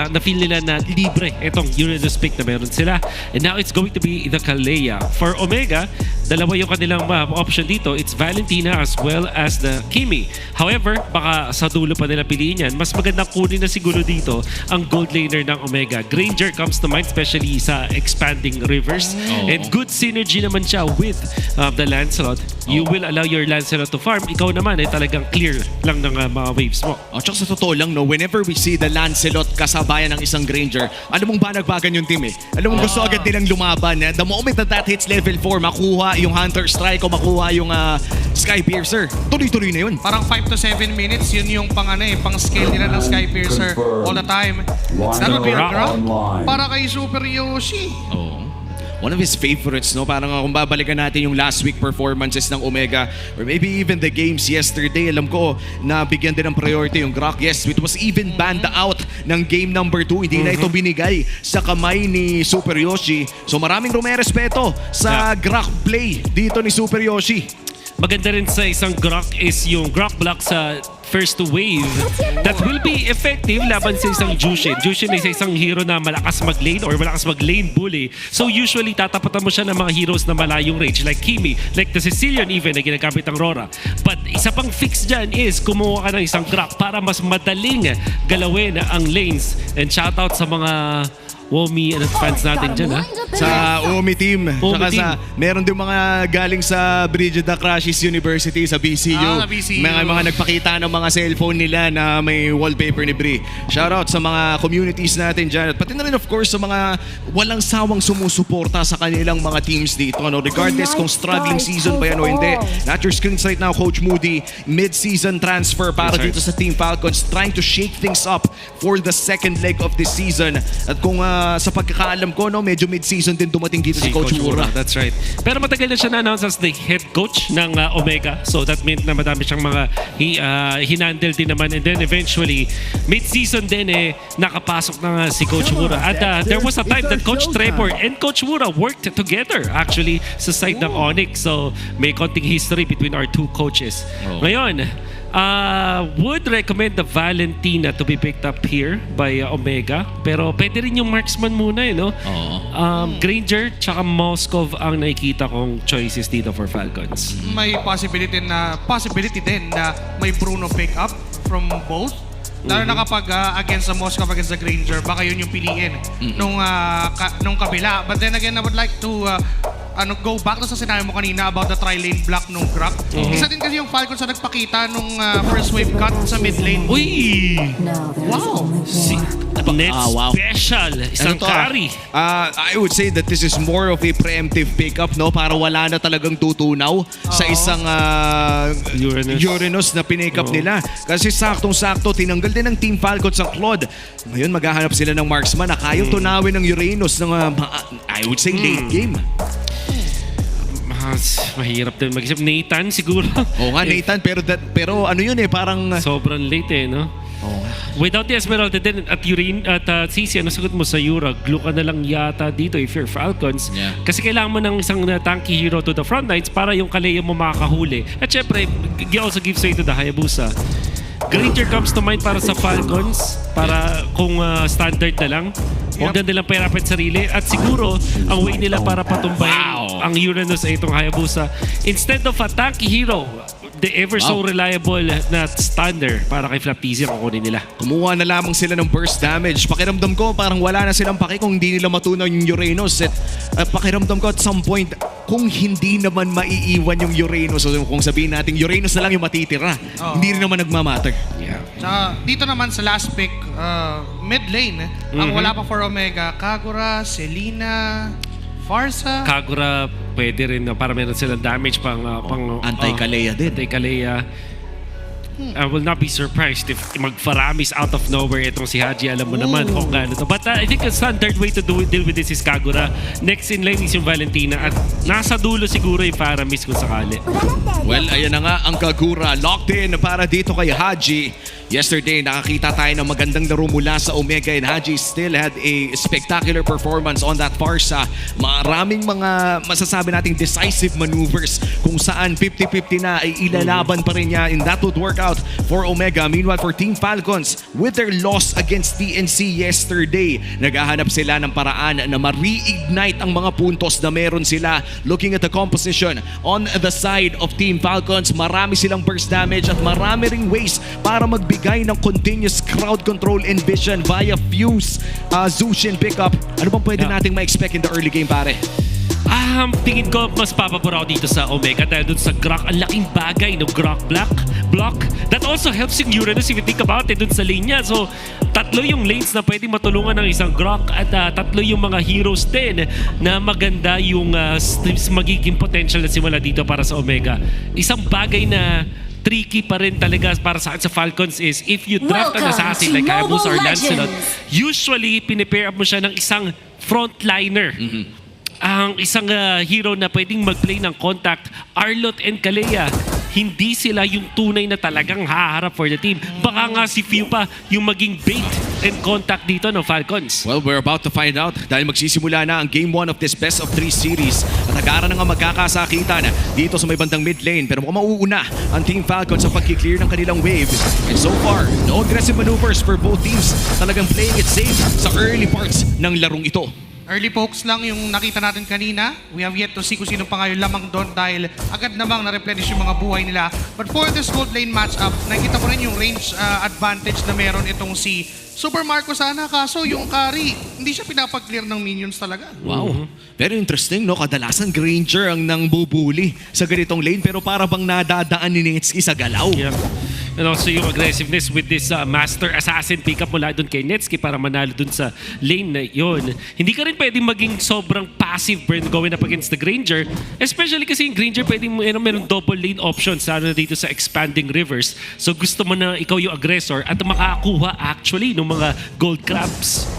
na-feel nila na libre itong Uranus pick na meron sila. And now it's going to be the Kalea. For Omega, dalawa yung kanilang option dito. It's Valentina as well as the Kimi. However, baka sa dulo pa nila piliin yan. Mas magandang kunin na siguro dito ang gold laner ng Omega. Granger comes to mind, especially sa expanding rivers. And good synergy naman siya with the Lancelot. You will allow your Lancelot to farm. Ikaw naman ay talagang clear lang ng mga waves mo. Tsaka sa totoo lang, no, whenever we see the Lancelot kasabayan ng isang Granger, alam mong banag-bagan yung team eh. Alam mong gusto agad nilang lumaban. The moment that hits level 4, makuha yung Hunter Strike o makuha yung Sky Piercer, tuloy-tuloy na yun. Parang 5 to 7 minutes, yun yung pang scale nila ng Sky Piercer all the time. That would be a drop para kay Super Yoshi. One of his favorites, no? Parang kung babalikan natin yung last week performances ng Omega or maybe even the games yesterday, alam ko na bigyan din ng priority yung Grok. Yes, it was even banned out ng game number 2. Hindi na ito binigay sa kamay ni Super Yoshi. So maraming rumerespeto sa Grok play dito ni Super Yoshi. Maganda rin sa isang Grok is yung Grok block sa first wave that will be effective laban sa isang Jushin. Jushin ay isang hero na malakas mag-lane or malakas mag-lane bully. So usually tatapatan mo siya ng mga heroes na malayong range like Kimi, like the Sicilian even na ginagamit ng Rora. But isa pang fix dyan is kumuha ka ng isang Grok para mas madaling galawin ang lanes. And shoutout sa mga Womi and fans natin dyan, ha? Sa Womi team. Saka sa, meron din mga galing sa Brigida Crashes University sa BCU. Mga nagpakita ng mga cellphone nila na may wallpaper ni Bri. Shoutout sa mga communities natin dyan. At pati na rin of course sa mga walang sawang sumusuporta sa kanilang mga teams dito. No? Regardless kung struggling season ba yan o hindi. At your screens right now, Coach Moody, mid-season transfer para dito sa Team Falcons, trying to shake things up for the second leg of this season. At kung sa pagkakaalam ko, no, medyo mid-season din dumating dito si Coach Ura. That's right. Pero matagal na siya na-announce as the head coach ng Omega. So that meant na madami siyang mga hinandle din naman. And then eventually, mid-season din nakapasok na si Coach Ura. At there was a time that Coach Trevor and Coach Ura worked together actually sa side ng Onyx. So may konting history between our two coaches. Ngayon, would recommend the Valentina to be picked up here by Omega. Pero pwede rin yung marksman muna no? Granger tsaka Moskov ang nakikita kong choices dito for Falcons. May possibility din na may Bruno pick up from both. Lalo na kapag against the Moskov, against the Granger, baka yun yung piliin nung kabila. But then again, I would like to go back to sa sinabi mo kanina about the tri-lane block nung Grok. Isa din kasi yung Falcons na nagpakita nung first wave cut sa mid lane. Uy! Wow! Net special. Isang carry. I would say that this is more of a preemptive pickup, no? Para wala na talagang tutunaw sa isang Uranus na pinick up nila. Kasi saktong-sakto, tinanggal din ng Team Falcons ang Claude. Ngayon maghahanap sila ng marksman na kayang tunawin ng Uranus ng, I would say, late game. Mahirap din mag-isip. Nathan siguro. Oo nga, Nathan. Pero ano yun parang... Sobrang late no? Without the Esmeralda din at CC, ano sagot mo sa Yura? Glue ka na lang yata dito if you're Falcons. Kasi kailangan mo ng isang tanky hero to the front lines para yung Kalea mo makakahuli. At syempre, he also gives way to the Hayabusa. Granger comes to mind para sa Falcons, para kung standard na lang. Huwag na nilang pahirapan sarili. At siguro, ang way nila para patumbayin ang Uranus ay itong Hayabusa. Instead of a tanky hero, the ever so reliable na Thunder para kay Flap TZ ang kukunin nila. Kumuha na lamang sila ng burst damage. Pakiramdam ko parang wala na silang paki kung hindi nila matunaw yung Uranus. At pakiramdam ko at some point, kung hindi naman maiiwan yung Uranus, o kung sabihin natin Uranus na lang yung matitira, hindi rin naman nagmamatter. Tsaka dito naman sa last pick, mid lane, ang wala pa for Omega, Kagura, Selena, Farsa. Kagura, pwede rin para meron silang damage pang anti-Kalea din. Anti-Kalea. I will not be surprised if magfaramis out of nowhere itong si Haji. Alam mo naman kung gaano to. But I think a standard way to deal with this is Kagura. Next in line is yung Valentina. At nasa dulo siguro yung Faramis kung sakali. Well, ayan na nga ang Kagura. Locked in para dito kay Haji. Yesterday, nakakita tayo ng magandang laro mula sa Omega, and Haji still had a spectacular performance on that Farsa. Maraming mga masasabi nating decisive maneuvers kung saan 50-50 na ay ilalaban pa rin niya, and that would work out for Omega. Meanwhile, for Team Falcons, with their loss against TNC yesterday, naghahanap sila ng paraan na ma-reignite ang mga puntos na meron sila. Looking at the composition on the side of Team Falcons, marami silang burst damage at marami ring ways para magbigay ng continuous crowd control and vision via Fuse, Zushin pickup. Ano bang pwede nating ma-expect in the early game, pare? Tingin ko mas papabor ako dito sa Omega dahil dun sa Grok. Ang laking bagay ng Grok block. That also helps yung Uranus if you think about it dun sa lane niya. So, tatlo yung lanes na pwedeng matulungan ng isang Grok at tatlo yung mga heroes din na maganda yung magiging potential na simula dito para sa Omega. Isang bagay na tricky pa rin talaga para sa akin sa Falcons is if you draft an assassin like Hayabusa or Lancelot, usually pinipare up mo siya ng isang frontliner. Ang isang hero na pwedeng mag-play ng contact, Arlot and Kalea, hindi sila yung tunay na talagang haharap for the team. Baka nga si Few pa yung maging bait and contact dito ng Falcons. Well, we're about to find out dahil magsisimula na ang Game 1 of this Best of 3 series. At agara na nga magkakasakitan dito sa may bandang mid lane. Pero mukhang mauuna ang Team Falcons sa pagkiklear ng kanilang wave. And so far, no aggressive maneuvers for both teams. Talagang playing it safe sa early parts ng larong ito. Early pokes lang yung nakita natin kanina. We have yet to see kung sino pa nga yung lamang doon dahil agad namang na-replenish yung mga buhay nila. But for this gold lane matchup, nakita ko rin yung range advantage na meron itong si Super Marco sana. Kaso yung carry, hindi siya pinapag-clear ng minions talaga. Wow. Very interesting, no? Kadalasan Granger ang nang bubuli sa ganitong lane pero para bang nadadaan ni Netsky sa galaw. And also yung aggressiveness with this Master Assassin pick-up mula doon kay Netsky para manalo doon sa lane na yun. Hindi ka rin pwedeng maging sobrang passive burn going up against the Granger. Especially kasi yung Granger pwedeng meron double lane options lalo na dito sa expanding rivers. So gusto mo na ikaw yung aggressor at makakuha actually ng mga gold crabs.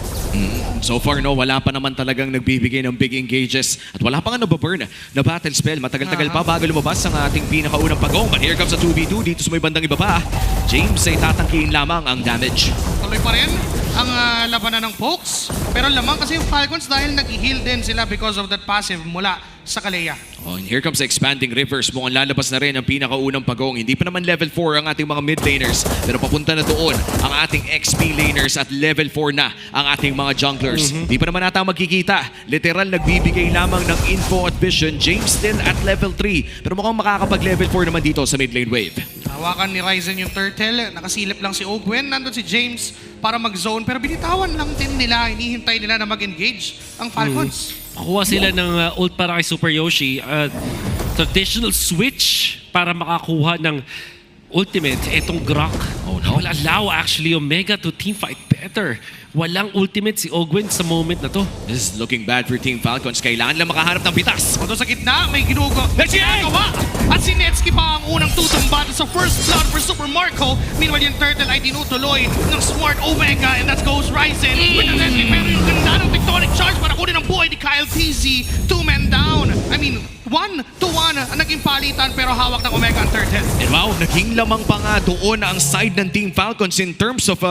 So far, no, wala pa naman talagang nagbibigay ng big engages at wala pa nga nababurn na battle spell. Matagal-tagal pa bago lumabas ang ating pinakaunang pagong. But here comes a 2v2 dito sa may bandang ibaba. James ay tatangkihin lamang ang damage. Tuloy pa rin ang labanan ng pokes. Pero lamang kasi yung Falcons dahil nag-heal din sila because of that passive mula sa Kalea. Oh, and here comes the expanding rivers. Mukhang lalabas na rin ang pinakaunang pagong. Hindi pa naman level 4 ang ating mga mid laners. Pero papunta na doon ang ating XP laners at level 4 na ang ating mga junglers. Di pa naman natin magkikita. Literal nagbibigay lamang ng info at vision. James din at level 3. Pero mukhang makakapag-level 4 naman dito sa mid lane wave. Hawakan ni Ryzen yung turtle. Nakasilip lang si Ogwen. Nandun si James para mag-zone. Pero binitawan lang din nila. Hinihintay nila na mag-engage ang Falcons. Makuha sila ng ult para kay Super Yoshi. Traditional switch para makakuha ng ultimate. Itong Grok. Will allow actually Omega to teamfight better. Walang ultimate si Ogwen sa moment na to. This is looking bad for Team Falcons. Kailangan lang makahanap ng pitas. Ito sa gitna, may ginagawa. At si Netsky pa ang unang tutumba sa first blood for Super Marco. Meanwhile, yung turtle ay tinutuloy ng smart Omega and that goes Ryzen with the Netsky. Pero yung ganda ng tectonic charge para kunin ang buhay ni Kyle TZ. 2 men down. I mean, 1-1 ang naging palitan pero hawak ng Omega ang turtle. And wow, naging lamang pa nga doon ang side ng Team Falcons in terms of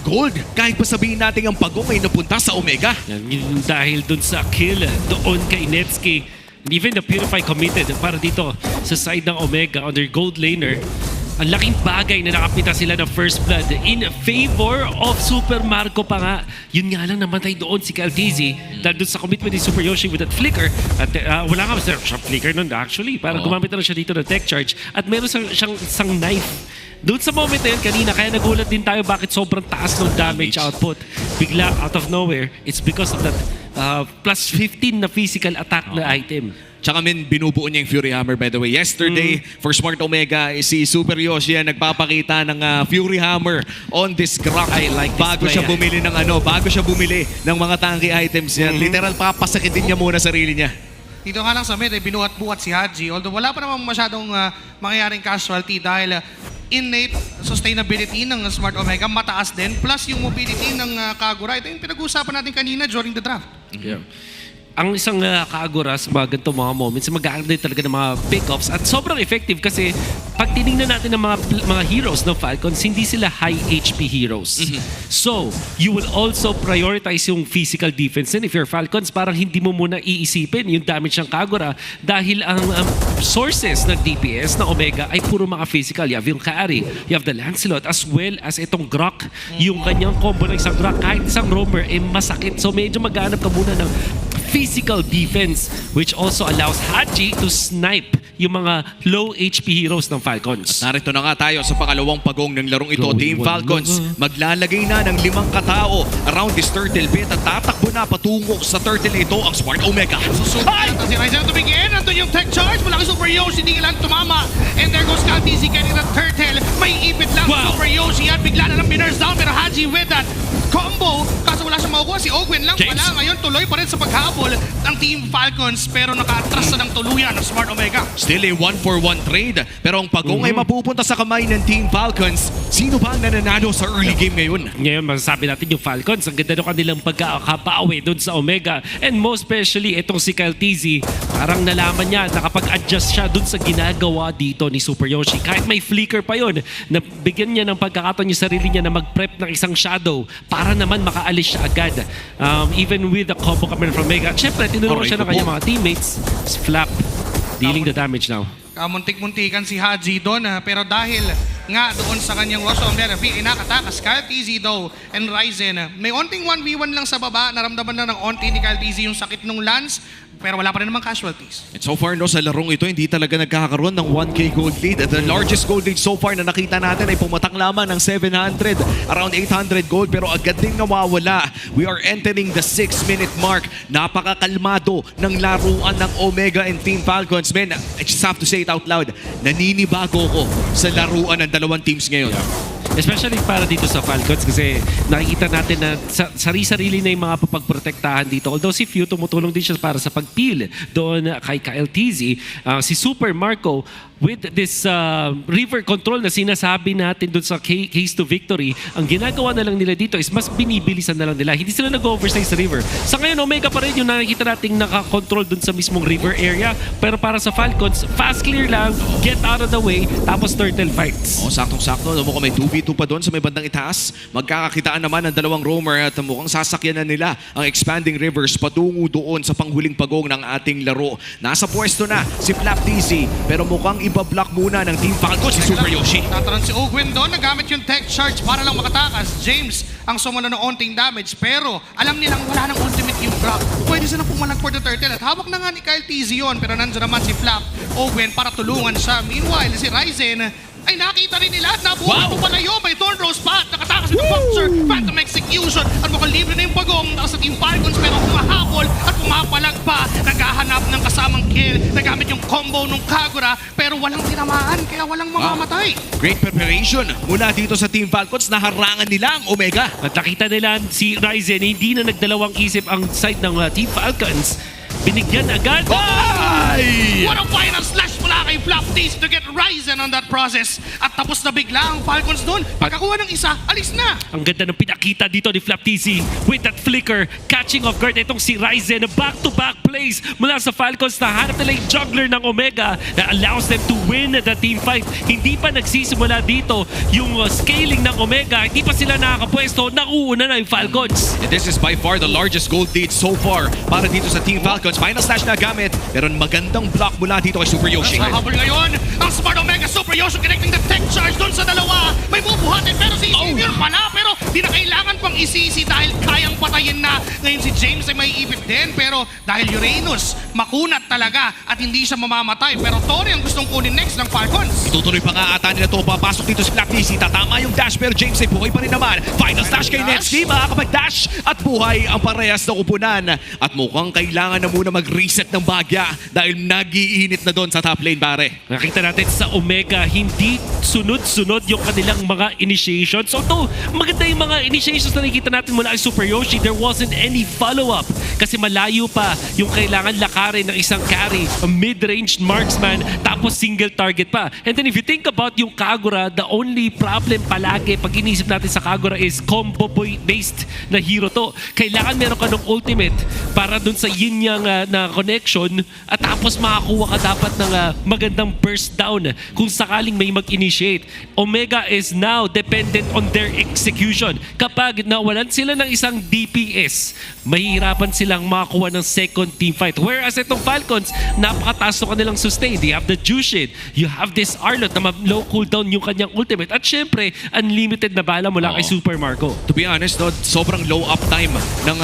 gold. Kahit pa sabihin natin ang pagong ay napunta sa Omega. Yan, dahil dun sa kill doon kay Netsky. Even the Purify committed para dito sa side ng Omega on their gold laner. Ang laking bagay na nakapita sila ng first blood in favor of Super Marco pa nga. Yun nga lang namatay doon si Caltizi dahil doon sa commitment ni Super Yoshi with that flicker. At wala nga siya flicker nun actually. Parang gumamit na siya dito ng tech charge. At meron siyang isang knife. Doon sa moment na yun kanina, kaya nagulat din tayo bakit sobrang taas ng damage output. Bigla out of nowhere, it's because of that plus 15 na physical attack na item. Tsaka binubuo niya yung Fury Hammer by the way. Yesterday, for Smart Omega, si Super Yoshi nagpapakita ng Fury Hammer on this Grok. I like this bago play, siya bumili ng mga tanky items niya. Literal, papasakitin niya muna sarili niya. Dito nga lang sa mid, binuhat-buhat si Haji. Although wala pa naman masyadong mangyayaring casualty dahil innate sustainability ng Smart Omega mataas din. Plus yung mobility ng Kagura. Ito yung pinag-uusapan natin kanina during the draft. Yeah. Ang isang Kagura sa mga ganitong mga moments, mag-aagday talaga ng mga pick-ups at sobrang effective kasi pag tinignan natin ng mga heroes ng Falcons, hindi sila high HP heroes. So, you will also prioritize yung physical defense. And if you're Falcons, parang hindi mo muna iisipin yung damage ng Kagura dahil ang sources ng DPS na Omega ay puro mga physical. You have yung carry, you have the Lancelot, as well as itong Grok. Yung kanyang combo ng isang Grok, kahit isang roamer, masakit. So, medyo maghanap ka muna ng physical defense, which also allows Haji to snipe yung mga low HP heroes ng Falcons. At narito na nga tayo sa pangalawang pagong ng larong ito. Team Falcons maglalagay na ng 5 katao around this turtle pit at tatakbo na patungo sa turtle ito ang Smart Omega. Susunod si Ryzen to begin. Nandun yung tech charge. Malaki Super Yoshi. Hindi lang tumama. And there goes Caltizi getting the turtle. May ipit lang Super Yoshi at bigla na lang binurse down. Pero Haji with that combo. Kaso wala siyang makukuha. Si Ogwen lang pala. Ngayon tuloy pa rin sa paghabol ng Team Falcons pero naka-atras na ng tuluyan ng Smart Omega. Still a 1-for-1 trade pero ang pagong ay mapupunta sa kamay ng Team Falcons. Sino ba ang nananalo sa early game ngayon? Ngayon masasabi natin yung Falcons. Ang ganda ng kanilang pagkakabawi doon sa Omega. And most especially itong si Caltizi. Parang nalaman niya, nakapag-adjust siya doon sa ginagawa dito ni Super Yoshi. Kahit may flicker pa yun, nabigyan niya ng pagkakataon yung sarili niya na mag-prep ng isang shadow para naman makaalis siya agad. Even with the combo coming from Omega. Siyempre, tinulungan siya ng kanyang mga teammates. Flap, dealing the damage now. Muntik-muntikan si Haji doon pero dahil nga doon sa kanyang Rosso Omega, inakatakas Caltizi though and Ryzen. May onting 1v1 lang sa baba, naramdaman na ng onti ni Caltizi yung sakit ng Lance pero wala pa rin namang casualties. And so far sa larong ito, hindi talaga nagkakaroon ng 1K gold lead. The largest gold lead so far na nakita natin ay pumatak lamang ng 700, around 800 gold pero agad ding nawawala. We are entering the 6-minute mark. Napakakalmado ng laruan ng Omega and Team Falcons. Man, I just have to say it out loud. Naninibago ko sa laruan ng dalawang teams ngayon. Especially para dito sa Falcons kasi nakikita natin na sarili-sarili na yung mga papagprotektahan dito. Although si Few tumutulong din siya para sa pag-peel doon kay Kyle Tizzy. Si Super Marco with this river control na sinasabi natin doon sa case to victory, ang ginagawa na lang nila dito is mas binibilisan na lang nila. Hindi sila nag-oversize sa river. Sa ngayon, Omega pa rin yung nakikita nating nakakontrol doon sa mismong river area. Pero para sa Falcons, fast clear lang, get out of the way, tapos turtle fights. Saktong-sakto. Mukhang may 2v2 pa doon sa may bandang itaas. Magkakakitaan naman ng dalawang roamer at mukhang sasakyan na nila ang expanding rivers patungo doon sa panghuling pagong ng ating laro. Nasa pwesto na si Flap TC pero mukhang ibablock muna ng Team Falcons si Super Yoshi. Tataran si Ogwen doon, nagamit yung tech charge para lang makatakas. James ang sumala ng onting damage pero alam nilang wala ng ultimate yung Grok. Pwede sila pumalag for the turtle at hawak na nga ni Kyle TZ yun pero nandiyan naman si Flap Ogwen para tulungan siya. Meanwhile, si Ryzen ay nakita rin nila at nabuhay mo pala yun. May Thorn Rose pa at nakatakas ng Boxer, Phantom Execution at mukhang libre na yung bagong sa Team Falcons pero humahabol at pumapalag pa. Naghahanap ng kasamang kill. Nagamit yung combo ng Kagura pero walang tinamaan kaya walang mamamatay. Great preparation mula dito sa Team Falcons. Naharangan nila ang Omega. At nakita nila si Ryzen, hindi na nagdalawang isip ang side ng Team Falcons. Binigyan agad. What a final slash mula kay Flap Flapties to get Ryzen on that process. At tapos na bigla ang Falcons doon. Pagkakuha ng isa, alis na. Ang ganda ng pinakita dito ni Flaptizi with that flicker, catching off guard itong si Ryzen. Back-to-back plays mula sa Falcons na hanap nila yung juggler ng Omega that allows them to win the team fight. Hindi pa nagsisimula dito yung scaling ng Omega. Hindi pa sila nakakapwesto. Nauuna na yung Falcons. And this is by far the largest gold lead so far para dito sa Team Falcons. Final slash na gamit. Pero magandang block mula dito kay Super Yoshi. Nahabol ngayon ang Smart Omega Super Yoshi connecting the tech charge doon sa dalawa. May bubuhatin pero si Xavier pala. Pero di na kailangan pang isisi dahil kayang patayin na. Ngayon si James ay may ipit din. Pero dahil Uranus, makunat talaga at hindi siya mamamatay. Pero Tori ang gustong kunin next ng Falcons. Itutuloy pa nga ata nila to. Papasok dito si Flaptizi. Tatama yung dash pero James ay buhay pa rin naman. Final slash kay Nevsky. Makakapag-dash at buhay ang parehas na kupunan. At mukhang kailangan na muna mag-reset ng bagya dahil nag-iinit na doon sa top lane, pare. Nakita natin sa Omega, hindi sunod-sunod yung kanilang mga initiations. So to, maganda yung mga initiations na nakikita natin mula kay Super Yoshi. There wasn't any follow-up kasi malayo pa yung kailangan lakarin ng isang carry, a mid-range marksman, tapos single target pa. And then if you think about yung Kagura, the only problem palagi pag inisip natin sa Kagura is combo-based na hero to. Kailangan meron ka ng ultimate para dun sa yin-yang na connection at tapos makakuha ka dapat ng magandang burst down kung sakaling may mag-initiate. Omega is now dependent on their execution. Kapag nawalan sila ng isang DPS, mahihirapan silang makakuha ng second team fight. Whereas itong Falcons, napakataas ng kanilang sustain. They have the Jushin. You have this Arlot na low cooldown yung kanyang ultimate. At syempre, unlimited na bala mula kay Super Marco. To be honest, no, sobrang low uptime ng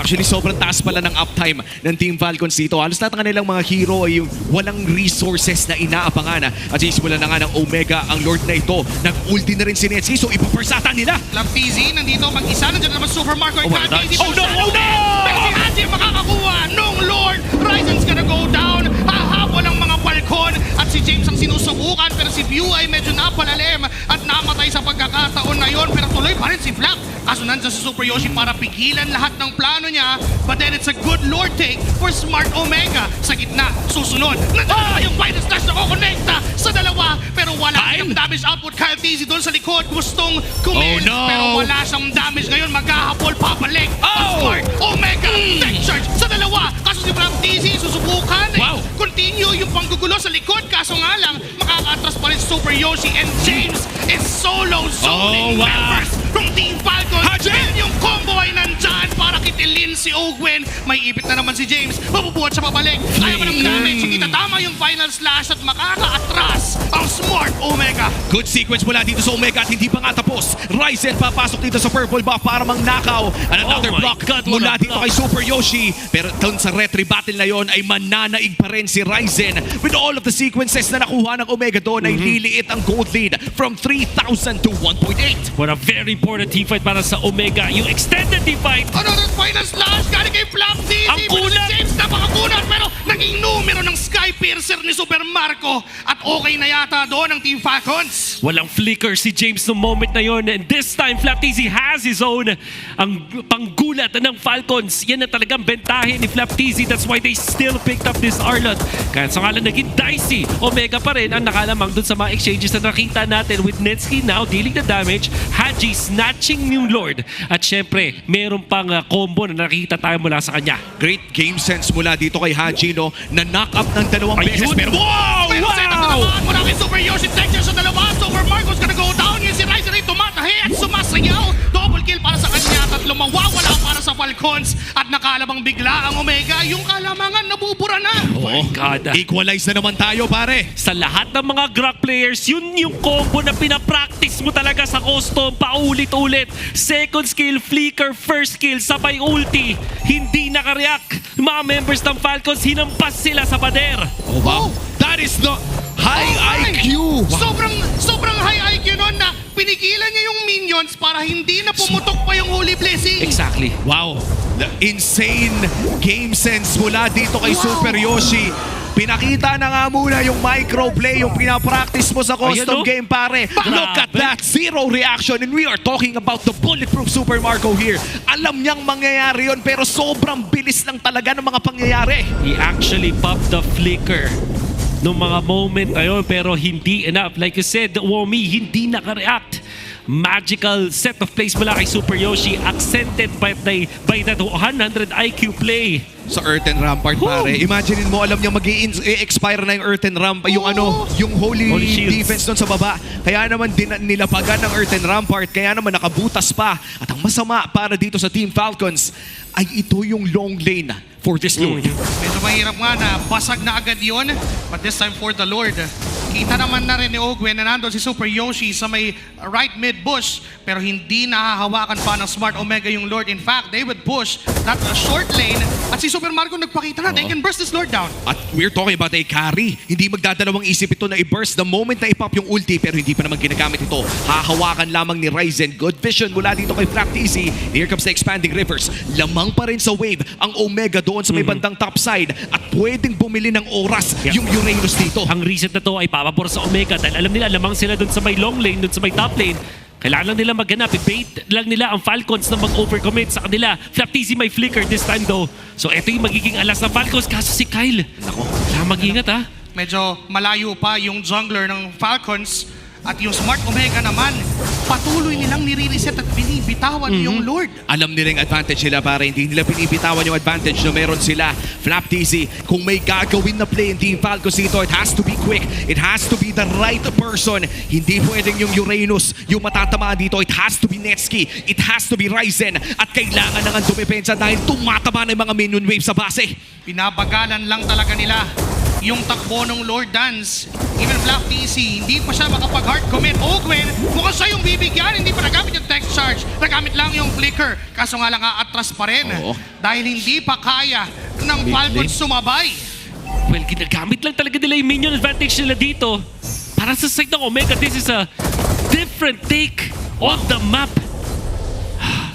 actually sobrang taas pala ng uptime ng Team Falcons dito. Halos lahat ng kanilang mga hero ay yung walang resources na inaapangan. At sisimula na nga ng Omega ang Lord na ito. Nag-ulti na rin si Netsuki, so ipapersata nila. Flaptizi nandito mag-isa. Nandiyan naman Super Marco. Oh my God. Oh no! Oh no! Pero si Haji makakakuha nung Lord. Ryzen's gonna go down. Hahabol ang mga Falcon. At si James ang sinusubukan. Pero si View ay medyo napalalim. At namatay sa pagkakataon na yon. Pero tuloy pa rin si Flap. Kaso nandiyan si Super Yoshi para pigilan lahat ng plano niya. But then it's a good Lord take for Smart Omega. Sa gitna, susunod. Nandiyan yung final slash na kukonekta sa dalawa. Pero wala yung damage output. Kyle TZ doon sa likod. Gustong kumin. Pero wala siyang damage ngayon. Magkahapol, papalik. Smart Omega. Tech charge sa dalawa. Kaso si Flap TZ susubukan. Continue yung panggugulo sa likod. Kaso nga lang, makaka-atras pa rin Super Yoshi. And James is solo zoning members from Team Falcons. And yung combo ay nandyan para kitilin si Ogwen. May ipit na naman si James. Mabubuhat siya pabalik. Ayaw mo ng damage. Hindi tatama yung final slash at makaka-atras ang Smart Omega. Good sequence mula dito sa Omega at hindi pa nga tapos. Ryzen papasok dito sa purple buff para mangnakaw. And another block mula dito kay Super Yoshi. Pero doon sa retry battle na yon ay mananaig pa rin si Ryzen. With all of the sequences na nakuha ng Omega doon ay liliit ang gold lead from 3,000 to 1.8. What a very important team fight para sa Omega. Yung extended team fight. Another final slash galing kay Flap TZ. Ang kulat! James napakakunat pero naging numero ng Sky Piercer ni Super Marco. At okay na yata doon ang Team Falcons. Walang flicker si James no moment na yon. And this time, Flaptizi has his own. Ang panggulat ng Falcons. Yan na talagang bentahe ni Flaptizi. That's why they still picked up this Arlot. Kaya sa ngalan naging dicey. Omega pa rin ang nakalamang dun sa mga exchanges na nakita natin with Netsuki now dealing the damage. Haji snatching yung Lord. At syempre, meron pang combo na nakikita tayo mula sa kanya. Great game sense mula dito kay Haji, no? Na knock up ng dalawang beses. Pero Pero set ang dalamaan mula kay Super Yoshi. Texture sa dalawa. Super Marco's gonna go down. Yung si Ryzen ay tumatahi at sumasayaw. Double kill para sa kanya. Tatlong mawawala para sa Falcons. At nakalabang bigla ang Omega. Yung kalamangan nabubura na. Oh my God. Equalize na naman tayo, pare. Sa lahat ng mga Grok players, yun yung combo na pinapractice mo talaga sa custom paulit-ulit. Second skill, flicker, first skill, sabay ulti. Hindi nakareact. Mga members ng Falcons, hinampas sila sa pader. Oh, wow. That is the high IQ. Sobrang high IQ nun na pinigilan niya yung minions para hindi na pumutok pa yung Holy Blessing. Exactly. Wow. The insane game sense mula dito kay Super Yoshi. Pinakita na nga muna yung microplay, yung pinapractice mo sa custom game, pare. Look at that, zero reaction. And we are talking about the bulletproof Super Marco here. Alam niyang mangyayari yun, pero sobrang bilis lang talaga ng mga pangyayari. He actually popped the flicker nung mga moment na yun, pero hindi enough. Like you said, Womi, hindi naka-react. Magical set of plays mula kay Super Yoshi, accented by that 100 IQ play. Sa Earthen Rampart, pare. Imagine mo, alam niya mag-i-expire na yung Earthen Ramp, yung yung Holy Defense doon sa baba. Kaya naman nilapagan ng Earthen Rampart, kaya naman nakabutas pa. At ang masama para dito sa Team Falcons ay ito yung long lane for this Lord. Medyo mahirap nga na basag na agad yun, but this time for the Lord. Kita naman na rin ni Ogwen na nandun si Super Yoshi sa may right mid bush, pero hindi nahahawakan pa ng Smart Omega yung Lord. In fact, they would push that short lane at si Super Marco nagpakita na they can burst this Lord down. At we're talking about a carry. Hindi magdadalawang isip ito na i-burst the moment na ipop yung ulti, pero hindi pa naman ginagamit ito. Hahawakan lamang ni Ryzen. Good vision mula dito kay Flap TC. Here comes the expanding rivers. Lamang pa rin sa wave ang Omega doon sa may bandang top side at pwedeng bumili ng oras yung Uranus dito. Ang reset na to ay papabor sa Omega dahil alam nila, lamang sila doon sa may long lane, doon sa may top lane. Kailangan lang nila maghanap. I-bait lang nila ang Falcons na mag-overcommit sa kanila. Flap TC may flicker this time though. So ito yung magiging alas ng Falcons. Kaso si Kyle, nako, kailangan mag-ingat ha. Medyo malayo pa yung jungler ng Falcons. At yung Smart Omega naman, patuloy nilang nire-reset at binibitawan yung Lord. Alam nila yung advantage nila, para hindi nila binibitawan yung advantage na meron sila. Flap TC, kung may gagawin na play in Team Falcons dito, it has to be quick. It has to be the right person. Hindi pwedeng yung Uranus yung matatamaan dito. It has to be Netski. It has to be Ryzen. At kailangan nang dumepensa dahil tumataba na yung mga minion wave sa base. Pinabagalan lang talaga nila yung takbo ng Lord Dance. Even Flap TC, hindi pa siya makapag-hard commit. Ogwen, mukhang siya yung bibigyan. Hindi pa nagamit yung text charge. Nagamit lang yung flicker. Kaso nga lang atras pa rin. Dahil hindi pa kaya ng Falcons sumabay. Well, ginagamit lang talaga nila yung minion advantage nila dito. Para sa side ng Omega, this is a different take on the map.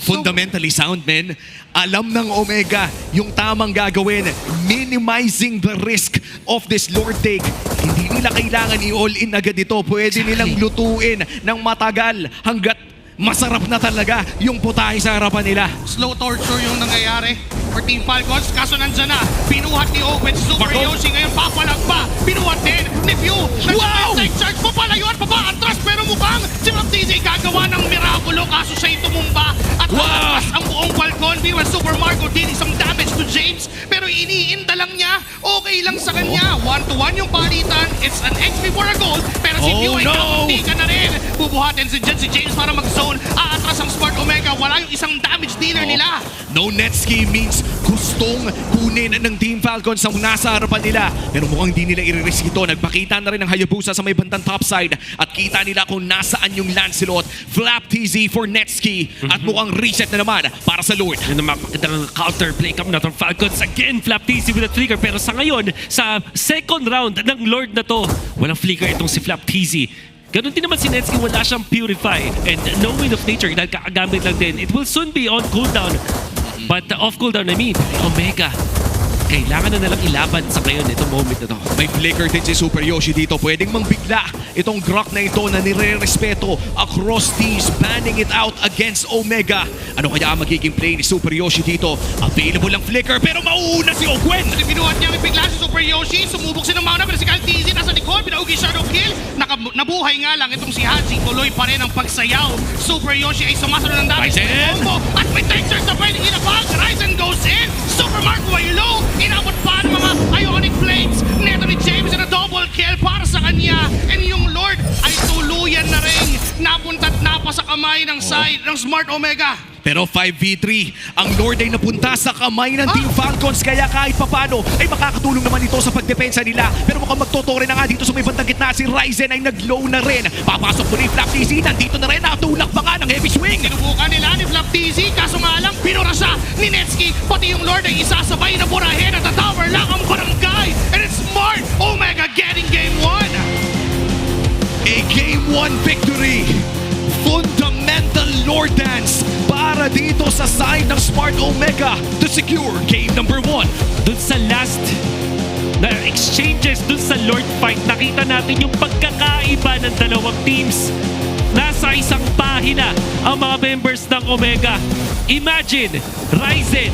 Fundamentally sound, men. Alam ng Omega yung tamang gagawin. Minimizing the risk of this Lord take. Hindi nila kailangan i-all in agad ito. Pwede nilang lutuin ng matagal hanggat masarap na talaga yung putahe sa harapan nila. Slow torture yung nangyayari for Team Falcons. Kaso nandyan na, pinuhat ni Ogwen si Super Yoshi. Ngayon papalag pa, pinuhat din ni Pew. Wow! Charge pa pala yun, papaatras. Pero mukhang si Baptiste gagawa ng mirakulo. Kaso siya'y tumumba at atras ang buong balkon. When Super Marco did some damage to James, pero iniinda lang niya, okay lang sa kanya. 1-to-1 yung palitan. It's an XP for a goal. Pero si Pew ay kamuntikan na rin. Bubuhatin si James para mag-zone. Aatras ang Smart Omega. Wala yung isang damage dealer nila. No Netski means gustong kunin ng Team Falcons ang nasa harapan nila. Pero mukhang hindi nila i-risk ito. Nagpakita na rin ng Hayabusa sa may bandang top side at kita nila kung nasaan yung Lancelot. Flap TZ for Netski at mukhang reset na naman para sa Lord. Yan ang makakitang counterplay kami na ng Falcons. Again, Flap TZ with a flicker. Pero sa ngayon, sa second round ng Lord na to, walang flicker itong si Flap TZ. Ganun din naman si Netski, wala siyang Purify. And no Wind of Nature, dahil kakagamit lang din. It will soon be on cooldown. But off cooldown, I mean, Omega. Kailangan na nalang ilaban sa ngayon itong moment na to. May flicker din si Super Yoshi dito. Pwedeng mangbigla itong Grok na ito na nire-respeto across teams, banning it out against Omega. Ano kaya ang magiging play ni Super Yoshi dito? Available ang flicker pero mauuna si Ogwen. Binuhat niya bigla si Super Yoshi. Sumubok si ng Mauna pero si Kyle TZ nasa likod. Pinaugi shadow kill. Nabuhay nga lang itong si Haji. Tuloy pa rin ang pagsayaw. Super Yoshi ay sumasunod ng damage. At may textures na pwedeng inapag. Ryzen goes in. Super Marco ay low. Inabot pa ng mga Ionic Blades. Neto ni James na double kill para sa kanya. And yung Lord ay tuluyan na rin. Napunta at napa sa kamay ng side ng Smart Omega. Pero 5v3, ang Lord ay napunta sa kamay ng Team Falcons, kaya kahit papano ay makakatulong naman ito sa pagdepensa nila. Pero mukhang magtotore na nga dito sa may bandang gitna, si Ryzen ay nag-low na rin. Papasok mo ni Flap TZ, nandito na rin, natulak pa nga ng heavy swing. Sinubukan nila ni Flap TZ, kaso nga lang pinura siya ni Netski. Pati yung Lord ay isasabay na burahin at tower lang ang barangay. And it's Smart Omega getting game 1. A game 1 victory. Fundamental Lord Dance para dito sa side ng Smart Omega to secure game number 1. Dun sa last na exchanges, dun sa Lord fight, nakita natin yung pagkakaiba ng dalawang teams. Nasa isang pahina ang mga members ng Omega. Imagine, Ryzen,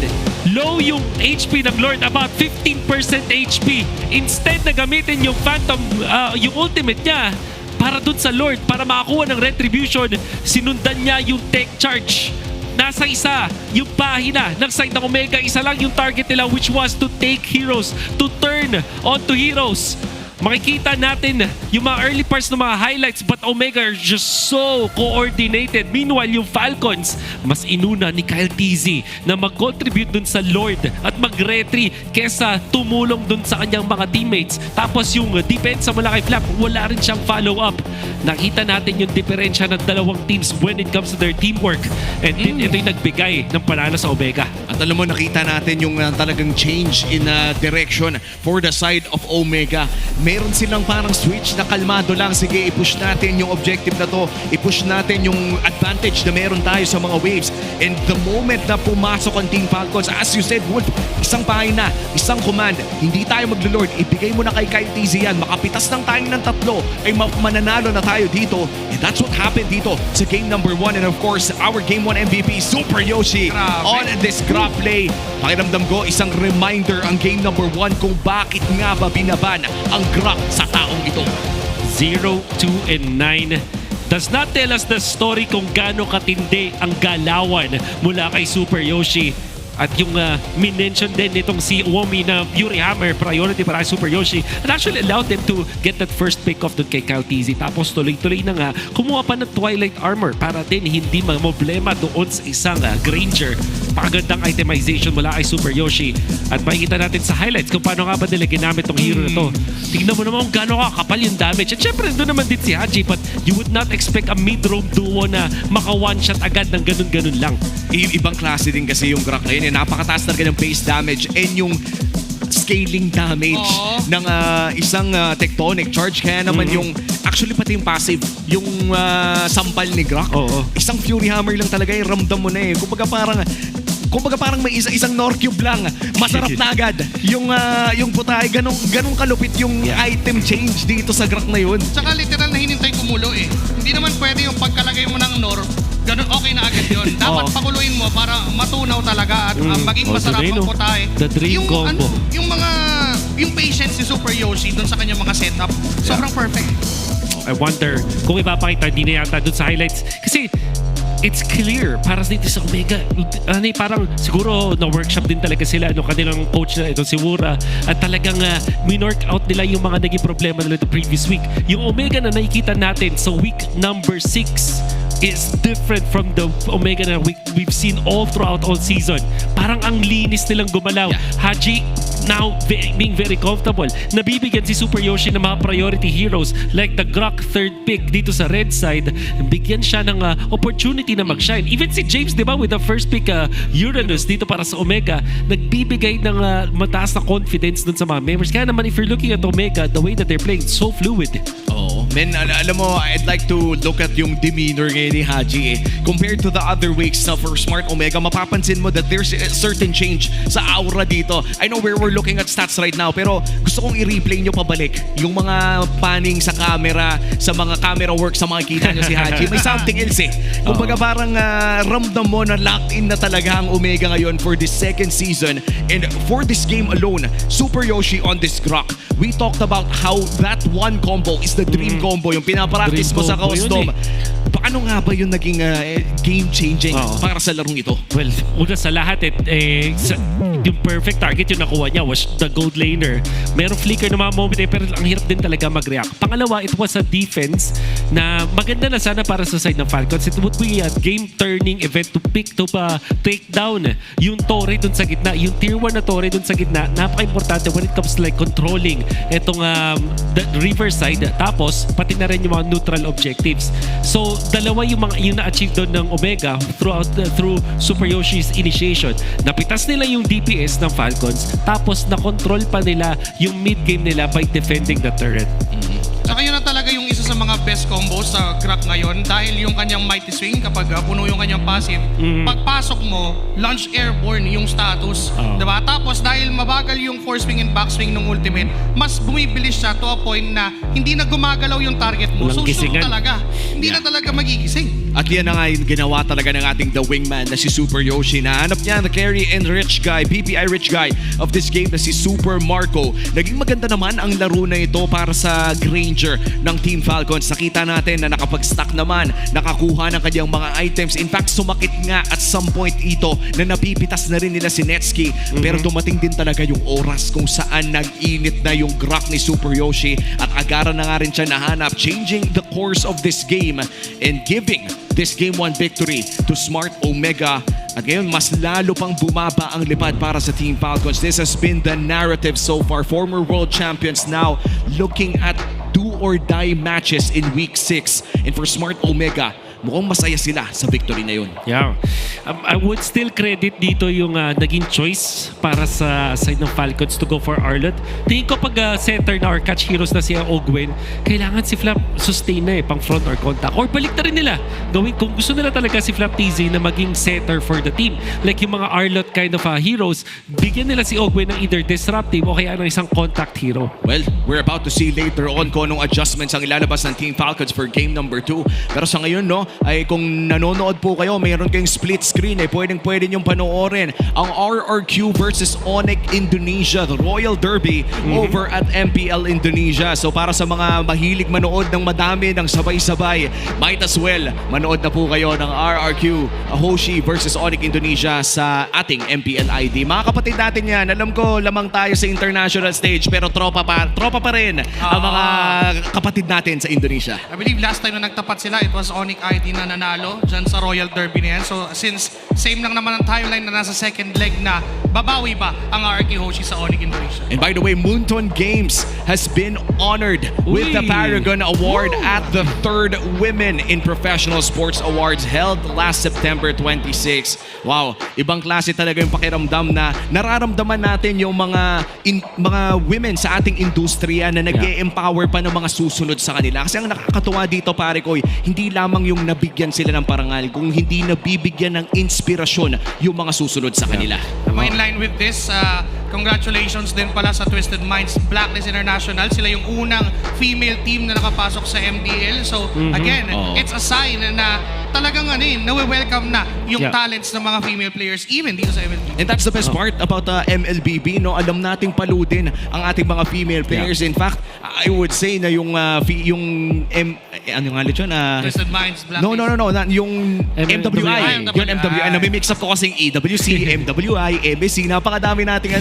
low yung HP ng Lord, about 15% HP. Instead na gamitin yung Phantom, yung ultimate niya, para dun sa Lord, para makakuha ng retribution, sinundan niya yung tech charge. Nasa isa, yung pahina ng side ng Omega, isa lang yung target nila, which was to take heroes, to turn onto heroes. Makikita natin yung mga early parts ng mga highlights, but Omega are just so coordinated. Meanwhile, yung Falcons, mas inuna ni Kyle TZ na mag-contribute dun sa Lord at mag-retry kesa tumulong dun sa kanyang mga teammates. Tapos yung defense mula kay Flap, wala rin siyang follow-up. Nakita natin yung diferensya ng dalawang teams when it comes to their teamwork. And ito yung nagbigay ng panalo sa Omega. At alam mo, nakita natin yung talagang change in direction for the side of Omega. Meron silang parang switch na kalmado lang. Sige, i-push natin yung objective na to. I-push natin yung advantage na meron tayo sa mga waves. And the moment na pumasok ang Team Falcons, as you said, Wolf, isang pahina, isang command. Hindi tayo maglo-lord. Ibigay mo na kay Kyle TZ yan. Makapitas lang tayo ng tatlo. Ay mananalo na tayo dito. And that's what happened dito sa game number 1. And of course, our game 1 MVP, Super Yoshi, on this grab play. Pakiramdam ko, isang reminder ang game number 1 kung bakit nga ba binaban ang grab sa taong ito. 0, 2, and 9 does not tell us the story kung gaano katindi ang galawan mula kay Super Yoshi. At yung minention din nitong si Uomi na Fury Hammer, priority para kay Super Yoshi, and actually allowed them to get that first pick off doon kay Kyle TZ. Tapos tuloy-tuloy na nga, kumuha pa ng Twilight Armor para din hindi problema doon sa isang Granger. Pagandang itemization mula kay Super Yoshi. At makikita natin sa highlights kung paano nga ba nila ginamit tong hero na to. Tingnan mo naman kung gaano kapal yung damage. At syempre, doon naman din si Haji, but you would not expect a mid-roam duo na maka-one-shot agad ng ganun-ganun lang. Ibang klase din kasi yung Grak ngayon. Napakataas talaga ng base damage and yung scaling damage ng isang tectonic charge. Kaya naman yung, actually pati yung passive, yung sampal ni Grak, isang Fury Hammer lang talaga yung ramdam mo na eh. Kumbaga parang may isang Norcube lang, masarap na agad. Yung putay, ganong kalupit yung item change dito sa Grak na yun. Tsaka literal na hinintay kumulo eh. Hindi naman pwede yung pagkalagay mo ng Nor, ganun okay na agad yun. Dapat pakuluin mo para matunaw talaga at maging masarap ang putay. The dream combo. Yung patience ni Super Yoshi dun sa kanyang mga setup, sobrang perfect. I wonder kung ipapakita din na yata dun sa highlights. Kasi it's clear para dito sa Omega. Parang siguro na-workshop din talaga sila kanilang coach na ito si Wura, at talagang minork out nila yung mga naging problema nila the previous week. Yung Omega na nakikita natin sa week number 6 is different from the Omega na we've seen all throughout all season. Parang ang linis nilang gumalaw. Haji now being very comfortable. Nabibigyan si Super Yoshi ng mga priority heroes like the Grak third pick dito sa red side. Bigyan siya ng opportunity na mag-shine. Even si James, di ba, with the first pick Uranus dito para sa Omega, nagbibigay ng mataas na confidence dun sa mga members. Kaya naman, if you're looking at Omega, the way that they're playing, so fluid. Men, alam mo, I'd like to look at yung demeanor ngayon ni Haji eh. Compared to the other weeks na for Smart Omega, mapapansin mo that there's a certain change sa aura dito. I know we're looking at stats right now, pero gusto kong i-replay nyo pabalik yung mga panning sa camera, sa mga camera work, sa mga kita nyo si Haji. May something else eh. Kumbaga parang ramdam mo na locked in na talaga ang Omega ngayon for this second season. And for this game alone, Super Yoshi on this Grak, we talked about how that one combo is the dream combo, yung pinapractice mo sa custom. Paano nga ba yung naging game-changing para sa larong ito? Well, una sa lahat, yung perfect target yung nakuha niya was the gold laner. Merong flicker na mga moment pero ang hirap din talaga mag-react. Pangalawa, it was a defense na maganda na sana para sa side ng Falcons. It would be a game-turning event to take down yung torre dun sa gitna. Yung tier 1 na torre dun sa gitna, napaka-importante when it comes to like controlling itong the river side. Tapos, pati na rin yung mga neutral objectives. So, dalawa yung na-achieve doon ng Omega through Super Yoshi's initiation. Napitas nila yung DPS ng Falcons, tapos na-control pa nila yung mid-game nila by defending the turret. Saka yun na talaga yung isa sa mga best combos sa Grak ngayon dahil yung kanyang Mighty Swing kapag puno yung kanyang passive, pagpasok mo, launch airborne yung status. Diba? Tapos dahil mabagal yung force swing and backswing ng ultimate, mas bumibilis siya to a point na hindi na gumagalaw yung target mo. So talaga, hindi na talaga magigising. At yan na nga yung ginawa talaga ng ating The Wingman na si Super Yoshi. Nahanap niya the carry and rich guy, PPI rich guy of this game na si Super Marco. Naging maganda naman ang laro na ito para sa Granger ng Team Falcons. Nakita natin na nakapag-stack naman, nakakuha ng kanyang mga items. In fact, sumakit nga at some point ito na napipitas na rin nila si Netsky. Pero dumating din talaga yung oras kung saan nag-init na yung grok ni Super Yoshi at agaran na nga rin siya nahanap, changing the course of this game and giving this Game 1 victory to Smart Omega. At ngayon, mas lalo pang bumaba ang lipad para sa Team Falcons. This has been the narrative so far. Former world champions now looking at do-or-die matches in Week 6. And for Smart Omega, mukhang masaya sila sa victory na yun. Yeah. I would still credit dito yung naging choice para sa side ng Falcons to go for Arlott. Tingin ko pag center na or catch heroes na si Ogwen, kailangan si Flap sustain na pang front or contact. Or balik na rin nila. Gawin, kung gusto nila talaga si Flap TZ na maging center for the team. Like yung mga Arlott kind of heroes, bigyan nila si Ogwen ng either disruptive o kaya ng isang contact hero. Well, we're about to see later on kung anong adjustments ang ilalabas ng Team Falcons for game number 2. Pero sa ngayon, no, ay kung nanonood po kayo, mayroon kayong split screen, pwede niyong panoorin ang RRQ versus Onyx Indonesia, the Royal Derby over at MPL Indonesia. So para sa mga mahilig manood ng madami ng sabay-sabay, might as well manood na po kayo ng RRQ Hoshi versus Onyx Indonesia sa ating MPL ID. Mga kapatid natin yan, alam ko lamang tayo sa international stage pero tropa pa rin ang mga kapatid natin sa Indonesia. I believe last time na nagtapat sila, it was Onyx ID na nanalo dyan sa Royal Derby na yan. So since same lang naman ang timeline na nasa second leg na, babawi ba ang RRQ Hoshi sa Onyx Indonesia? And by the way, Moonton Games has been honored with the Paragon Award at the 3rd Women in Professional Sports Awards held last September 26. Wow, ibang klase talaga yung pakiramdam na nararamdaman natin yung mga women sa ating industriya na nag-e-empower pa ng mga susunod sa kanila. Kasi ang nakakatuwa dito, pare ko, hindi lamang yung nabigyan sila ng parangal, kung hindi nabibigyan ng inspirasyon yung mga susunod sa kanila. In line with this, congratulations din pala sa Twisted Minds Blacklist International. Sila yung unang female team na nakapasok sa MPL. So again, it's a sign na talagang nawe-welcome na yung talents ng mga female players even dito sa MLBB. And that's the best part about MLBB, no? Alam nating paludin ang ating mga female players. In fact, I would say na yung ano nga ulit yun? Twisted Minds Blacklist. No. Yung MWI. Yung MWI. Nami-mix up ko kasing EWC, MWI, MSC. Napakadami nating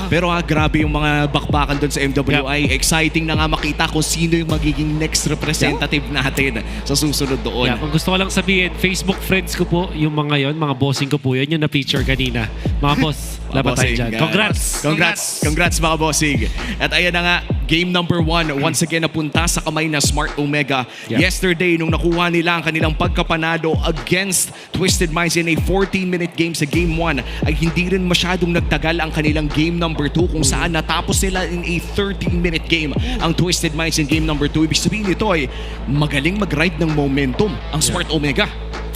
Pero grabe yung mga bakbakan doon sa MWI. Exciting na nga makita kung sino yung magiging next representative natin sa susunod doon. Kung gusto ko lang sabihin, Facebook friends ko po yung mga yon, mga bossing ko po yun, yung na-feature kanina. Mga boss, laban tayo dyan. Congrats mga bossing. At ayan na nga, game number 1 once again napunta sa kamay na Smart Omega. Yesterday, nung nakuha nila ang kanilang pagkapanalo against Twisted Minds in a 14-minute game sa game 1, ay hindi rin masyadong nagtagal ang kanilang game number 2 kung saan natapos nila in a 13-minute game ang Twisted Minds in game number 2. Ibig sabihin nito ay magaling mag-ride ng momentum ang Smart Omega.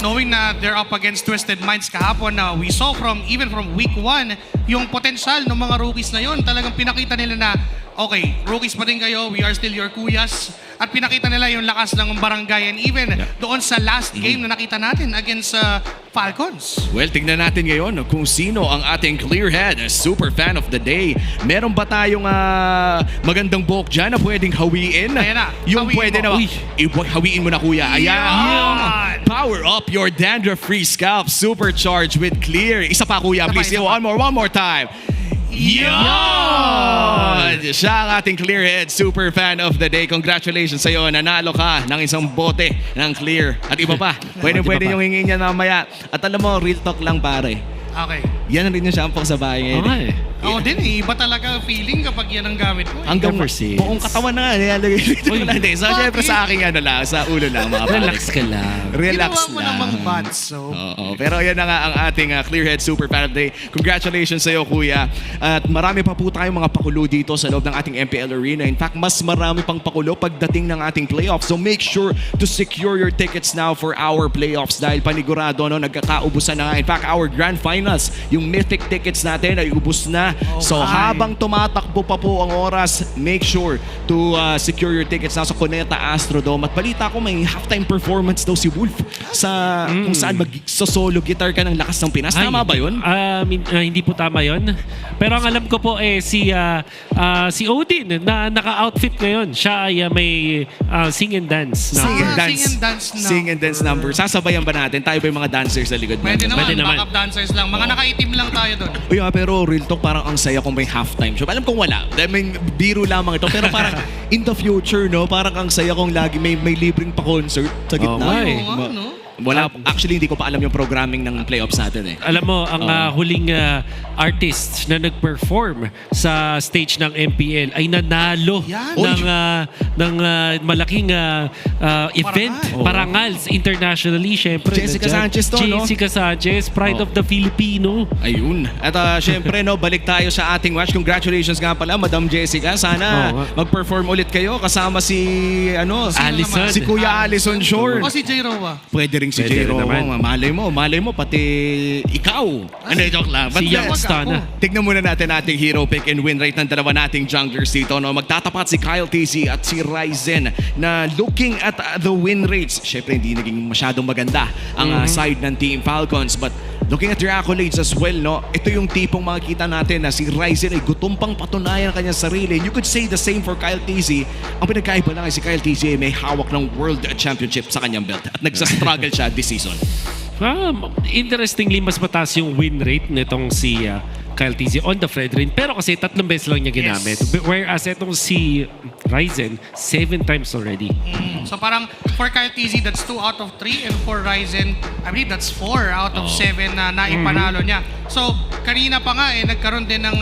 Knowing na they're up against Twisted Minds kahapon na we saw even from week 1, yung potential ng mga rookies na yun, talagang pinakita nila na okay, rookies pa din kayo, we are still your kuyas. At pinakita nila yung lakas ng barangay and even doon sa last game na nakita natin against Falcons. Well, tignan natin ngayon kung sino ang ating Clearhead Super Fan of the Day. Meron ba tayong magandang buhok dyan na pwedeng hawiin? Ayan na, yung pwede na hawiin mo na, kuya. Ayan. Power up your dandruff-free scalp. Supercharged with Clear. Isa pa, kuya. Please, one more time. Yan! Siya ang ating Clearhead Super Fan of the Day. Congratulations sa'yo. Nanalo ka ng isang bote ng Clear. At iba pa. Pwede yung hingin niya mamaya. At alam mo, real talk lang pare. Okay. Yan rin yung shampoo sa bahay ngayon. Ako din iba talaga feeling kapag yan ang gamit mo. Hanggang buong katawan na nga. So, syempre sa aking sa ulo lang mga pare. Relax ka lang. Relax lang. Ginawa mo namang buds, so. Pero yan na nga ang ating Clearhead Super Fan of the Day. Congratulations sa'yo, kuya. At marami pa po tayong mga pakulo dito sa loob ng ating MPL Arena. In fact, mas marami pang pakulo pagdating ng ating playoffs. So make sure to secure your tickets now for our playoffs dahil panigurado nagkakaubusan na nga. In fact, our grand finals, yung mythic tickets natin ay ubus na na. So habang tumatakbo pa po ang oras, make sure to secure your tickets na sa Cuneta Astrodome. At balita ko may halftime performance daw si Wolf sa kung saan mag-solo guitar ka ng Lakas ng Pinas. Tama ba yun? Hindi po tama yun. Pero ang alam ko po si Odin na naka-outfit ngayon. Siya ay may sing and dance. Sing and dance number. Sasabayan ba natin? Tayo ba yung mga dancers sa likod? Pwede naman, backup dancers lang. Mga nakaitim lang tayo doon. Uy, pero real talk, parang ang saya kung may halftime show. Alam kong wala. I mean, biro lamang ito. Pero parang in the future, no? Parang ang saya kong lagi may libreng pa-concert sa gitna. Wala, actually hindi ko pa alam yung programming ng playoffs natin eh. Alam mo, ang huling artist na nag-perform sa stage ng MPL ay nanalo ng malaking event, Parangals internationally, syempre. Jessica Sanchez to, no? Jessica Sanchez, Pride of the Filipino. Ayun. At syempre, no, balik tayo sa ating watch. Congratulations nga pala, Madam Jessica. Sana mag-perform ulit kayo kasama si Allison. Si Kuya Allison Shore. O si J. Roa. Pwede rin si J. Roa. Malay mo, pati ikaw. Joke lang. Si Youngstana. Tignan muna natin ating hero pick and win rate ng dalawa nating junglers dito. No? Magtatapat si Kyle TZ at si Ryzen na looking at the win rates. Syempre, hindi naging masyadong maganda ang side ng Team Falcons. But looking at their accolades as well, no? Ito yung tipong makikita natin na si Ryzen ay gutom pang patunayan ang kanyang sarili. You could say the same for Kyle TZ. Ang pinagkaiba lang ay si Kyle TZ ay may hawak ng World Championship sa kanyang belt at nagsastruggle siya this season. Interestingly, mas mataas yung win rate nitong si Kyle TZ on the Fredrin. Pero kasi 3 beses lang niya ginamit. Whereas itong si Ryzen, 7 times already. So parang for Kyle TZ, that's 2 out of 3. And for Ryzen, I believe that's 4 out of 7 na naipanalo niya. So kanina pa nga nagkaroon din ng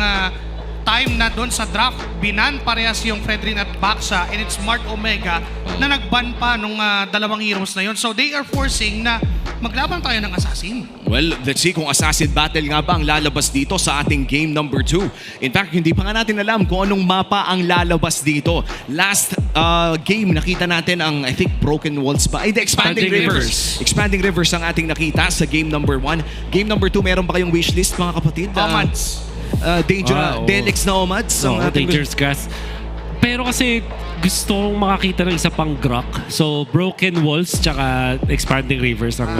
time na doon sa draft, binan parehas yung Fredrin at Baxa, and it's Smart Omega na nagban pa nung dalawang heroes na yun. So they are forcing na maglaban tayo ng assassin. Well, let's see kung assassin battle nga ba ang lalabas dito sa ating game number 2. In fact, hindi pa nga natin alam kung anong mapa ang lalabas dito. Last game, nakita natin ang, I think, Broken Walls pa. Ay, the Expanding Rivers. Expanding Rivers ang ating nakita sa game number 1. Game number 2, meron ba kayong wishlist, mga kapatid? Omads. Delix na Omads. Dangerous Gas. Pero kasi gusto kong makakita ng isa pang Grok. So, Broken Walls tsaka Expanding Rivers ang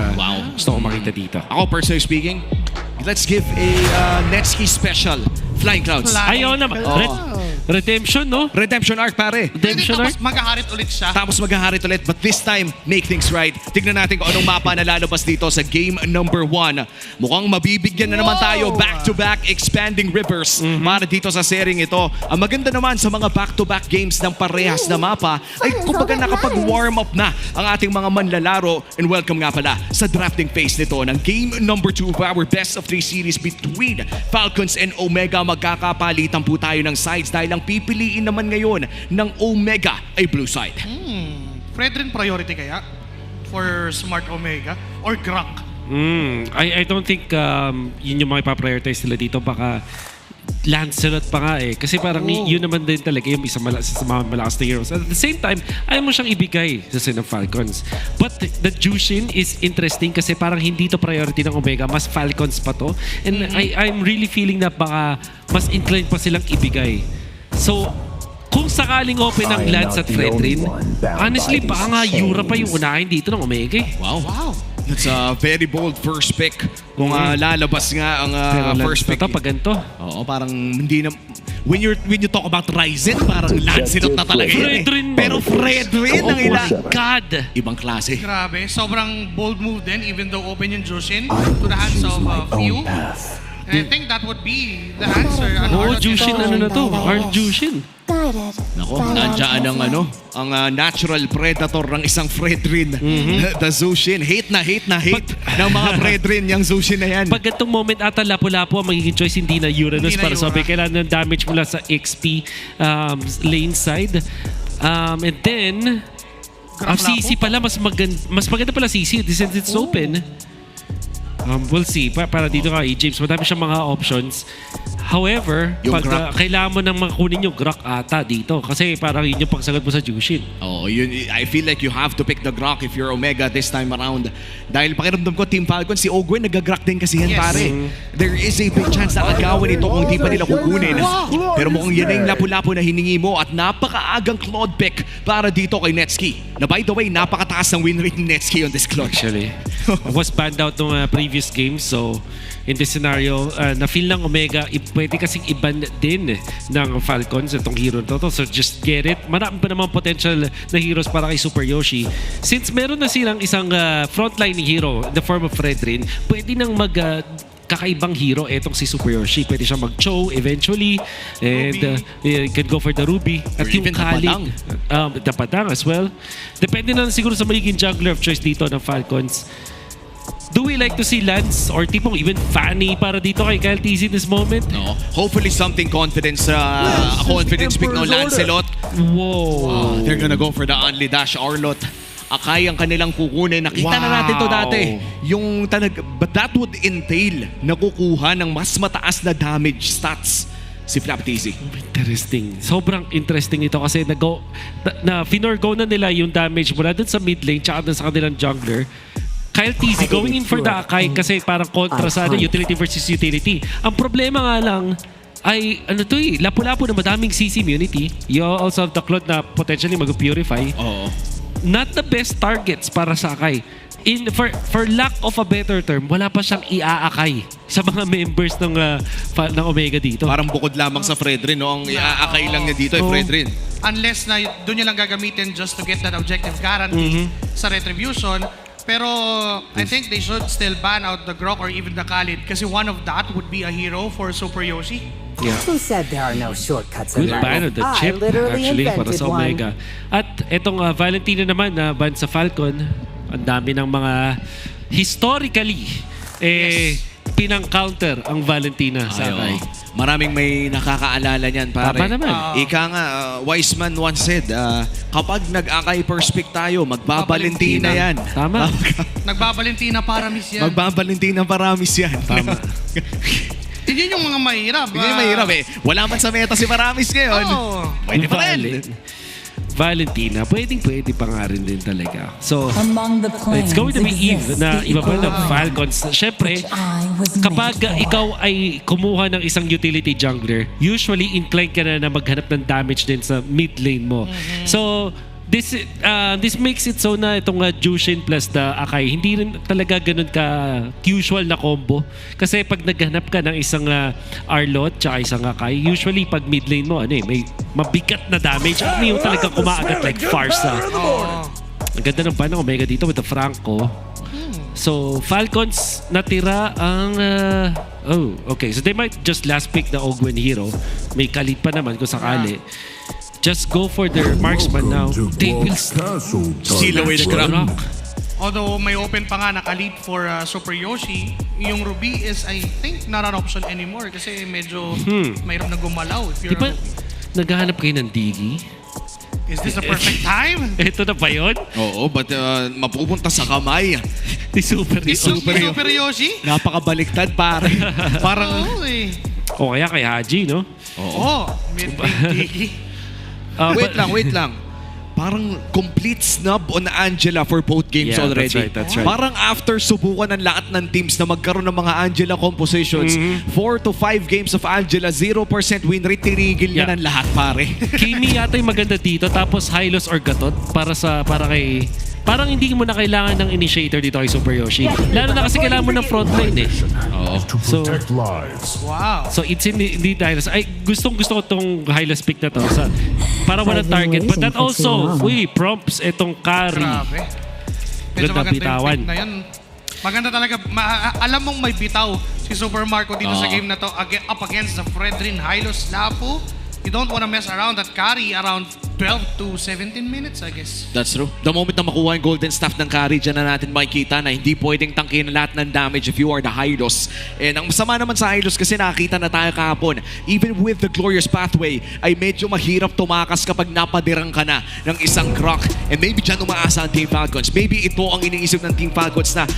gusto kong makita dito. Ako, personally speaking, let's give a Netski special. Flying Clouds. Ayaw na. Redemption, no? Redemption arc, pare. Redemption arc. Tapos maghaharit ulit siya. Tapos maghaharit ulit, but this time, make things right. Tignan natin kung anong mapa na lalabas dito sa game number 1. Mukhang mabibigyan na naman tayo back-to-back Expanding Rivers para dito sa sharing ito. Ang maganda naman sa mga back-to-back games ng parehas na mapa ay kumbaga nakapag-warm up na ang ating mga manlalaro. And welcome nga pala sa drafting phase nito ng game number 2 of our best of 3 series between Falcons and Omega. Magkakapalitan po tayo ng sides dahil ang pipiliin naman ngayon ng Omega ay blue side. Fredrin priority kaya for Smart Omega or Grok? I don't think yun yung mga ipaprioritize nila dito. Baka Lancelot pa nga kasi parang yun naman din talaga yung isa sa mga malakas na heroes. At the same time, ayaw mo siyang ibigay sa Sin of Falcons. But the Jushin is interesting kasi parang hindi to priority ng Omega, mas Falcons pa to. And I'm really feeling na baka mas inclined pa silang ibigay. So, kung sakaling open ang Lance at Fredrin, honestly, baka nga Yura pa yung unahin dito ng Omega. Wow. That's a very bold first pick. Kung lalabas nga ang first pick. Pag ganito. Oo, parang hindi na... When you talk about Ryzen, parang Lancelot na talaga yun. Pero Fredrin ang ila. God! Ibang klase. Grabe. Sobrang bold move din even though open yung Jushin to the hands of few. And I think that would be the answer. Jushin, ano na to? Arn Jushin. Nako, nandiyan ang natural predator ng isang Fredrin. The Zushin. Hate na hate ng mga Fredrin yung Zushin na yan. Pag itong moment ata lapu-lapu ang magiging choice, hindi na Uranus para sabi kailangan ng damage mula sa XP lane side. And then CC pala, mas maganda pala CC since it's open. We'll see. Para dito kay James, madami siyang mga options. However, Yung pag kailangan mo nang makunin yung Grok ata dito. Kasi parang yun yung pagsagot mo sa Jushin. Oh, I feel like you have to pick the Grok if you're Omega this time around. Dahil pakiramdam ko, Team Falcon, si Ogwen nag-Grok din kasi yan, pare. There is a big chance na agawin ito kung di pa nila kukunin. Pero mukhang yan na yung lapu-lapu na hiningi mo at napakaagang Claude pick para dito kay Netski. Na by the way, napakataas ng win rate ni Netski on this Claude. Actually, was banned out ng previous games. So, in this scenario, na-feel ng Omega, pwede kasing iban din ng Falcons itong hero to. So, just get it. Marami pa naman potential na heroes para kay Super Yoshi. Since meron na silang isang frontline hero in the form of Fredrin, pwede nang kakaibang hero etong si Super Yoshi. Pwede siya mag-Cho eventually and can go for the Ruby at yung Khalid the Padang as well. Depende na siguro sa magiging jungler of choice dito ng Falcons. Do we like to see Lance or tipong even Fanny para dito kay Kyle TZ in this moment? No. Hopefully something confidence pick no Lancelot. Whoa. They're gonna go for the only dash Arlot. Akay ang kanilang kukunin. Nakita na natin to dati. But that would entail na kukuha ng mas mataas na damage stats si Flap TZ. Interesting. Sobrang interesting ito kasi finorgo na nila yung damage mula dun sa mid lane tsaka dun sa kanilang jungler. Kyle TZ going in for the Akai kasi parang kontra sa utility versus utility. Ang problema nga lang ay lapu-lapu na madaming CC immunity. You also have the Claude na potentially mag-purify. Not the best targets para sa Akai. For lack of a better term, wala pa siyang iaakay sa mga members ng Omega dito. Parang bukod lamang sa Fredrin, no? Ang iaakay lang niya dito ay Fredrin. Unless na doon niya lang gagamitin just to get that objective guarantee sa Retribution. Pero I think they should still ban out the Grok or even the Khalid kasi one of that would be a hero for Super Yoshi. Yeah. Who said there are no shortcuts in Good ban of the chip actually para sa Omega. At etong Valentina naman na ban sa Falcon, ang dami ng mga historically pinang-counter ang Valentina sa Akai. Maraming may nakakaalala niyan, pare. Tama naman. Ika nga, wise man once said, kapag nag-Akai first pick tayo, magbabalentina yan. Tama. Nagbabalentina paramis yan. Magbabalentina paramis yan. Tama. Yun yung mga mahirap. Yun yung mahirap eh. Wala man sa meta si Paramis ngayon. Pwede pa rin. Valentina, pwede pa nga rin din talaga. So, it's going to be Eve na ibaba ng Falcons. Siyempre, kapag ikaw ay kumuha ng isang utility jungler, usually inclined ka na maghanap ng damage din sa mid lane mo. So, this makes it so na itong Jushin plus the Akai, hindi rin talaga ganun ka usual na combo. Kasi pag naghanap ka ng isang Arlot tsaka isang Akai, usually pag mid lane mo, may mabigat na damage. Hindi yung talaga kumaagat like Farsa. Ang ganda ng ban ng Omega dito with the Franco. So, Falcons natira ang... okay. So, they might just last pick the Ogwen hero. May Khalid pa naman kung sakali. Just go for their marksman now. They will steal away the Grok. Although may open pa nga na Khalid for Super Yoshi, yung Ruby is I think not an option anymore kasi medyo mayroon na gumalaw. Di ba naghahanap kayo ng Digi? Is this the perfect time? Ito na ba yun? Oo, but mapupunta sa kamay. Ni Super Yoshi? Napakabaliktad, pare. Parang... O kaya kay Haji, no? Oo. Mid-lane Digi. Wait lang. Parang complete snub on Angela for both games already. That's right. Parang after subukan ng lahat ng teams na magkaroon ng mga Angela compositions, 4 to 5 games of Angela, 0% win rate, tinigil niya ng lahat, pare. Kimi yata yung maganda dito, tapos Hylos or Gatot para kay... Parang hindi mo na kailangan ng initiator dito kay Super Yoshi. Lalo na kasi kailangan mo ng frontline eh. So, wow. So it's hindi dahil ay gusto ko tong Hylos pick na to para walang target. But that also prompts itong carry. Grabe. Medyo maganda bitawan. Yung pick na yan. Maganda talaga. Alam mong may bitaw si Super Marco dito sa game na to up against the Fredrin Hylos Lapu. You don't want to mess around that carry around 12 to 17 minutes, I guess. That's true. The moment na makuha yung golden staff ng carry, dyan na natin makikita na hindi pwedeng tangkin lahat ng damage if you are the Hylos. And ang masama naman sa Hylos kasi nakakita na tayo kahapon, even with the glorious pathway, ay medyo mahirap tumakas kapag napadirang ka na ng isang Grok. And maybe dyan umaasa ang Team Falcons. Maybe ito ang iniisip ng Team Falcons na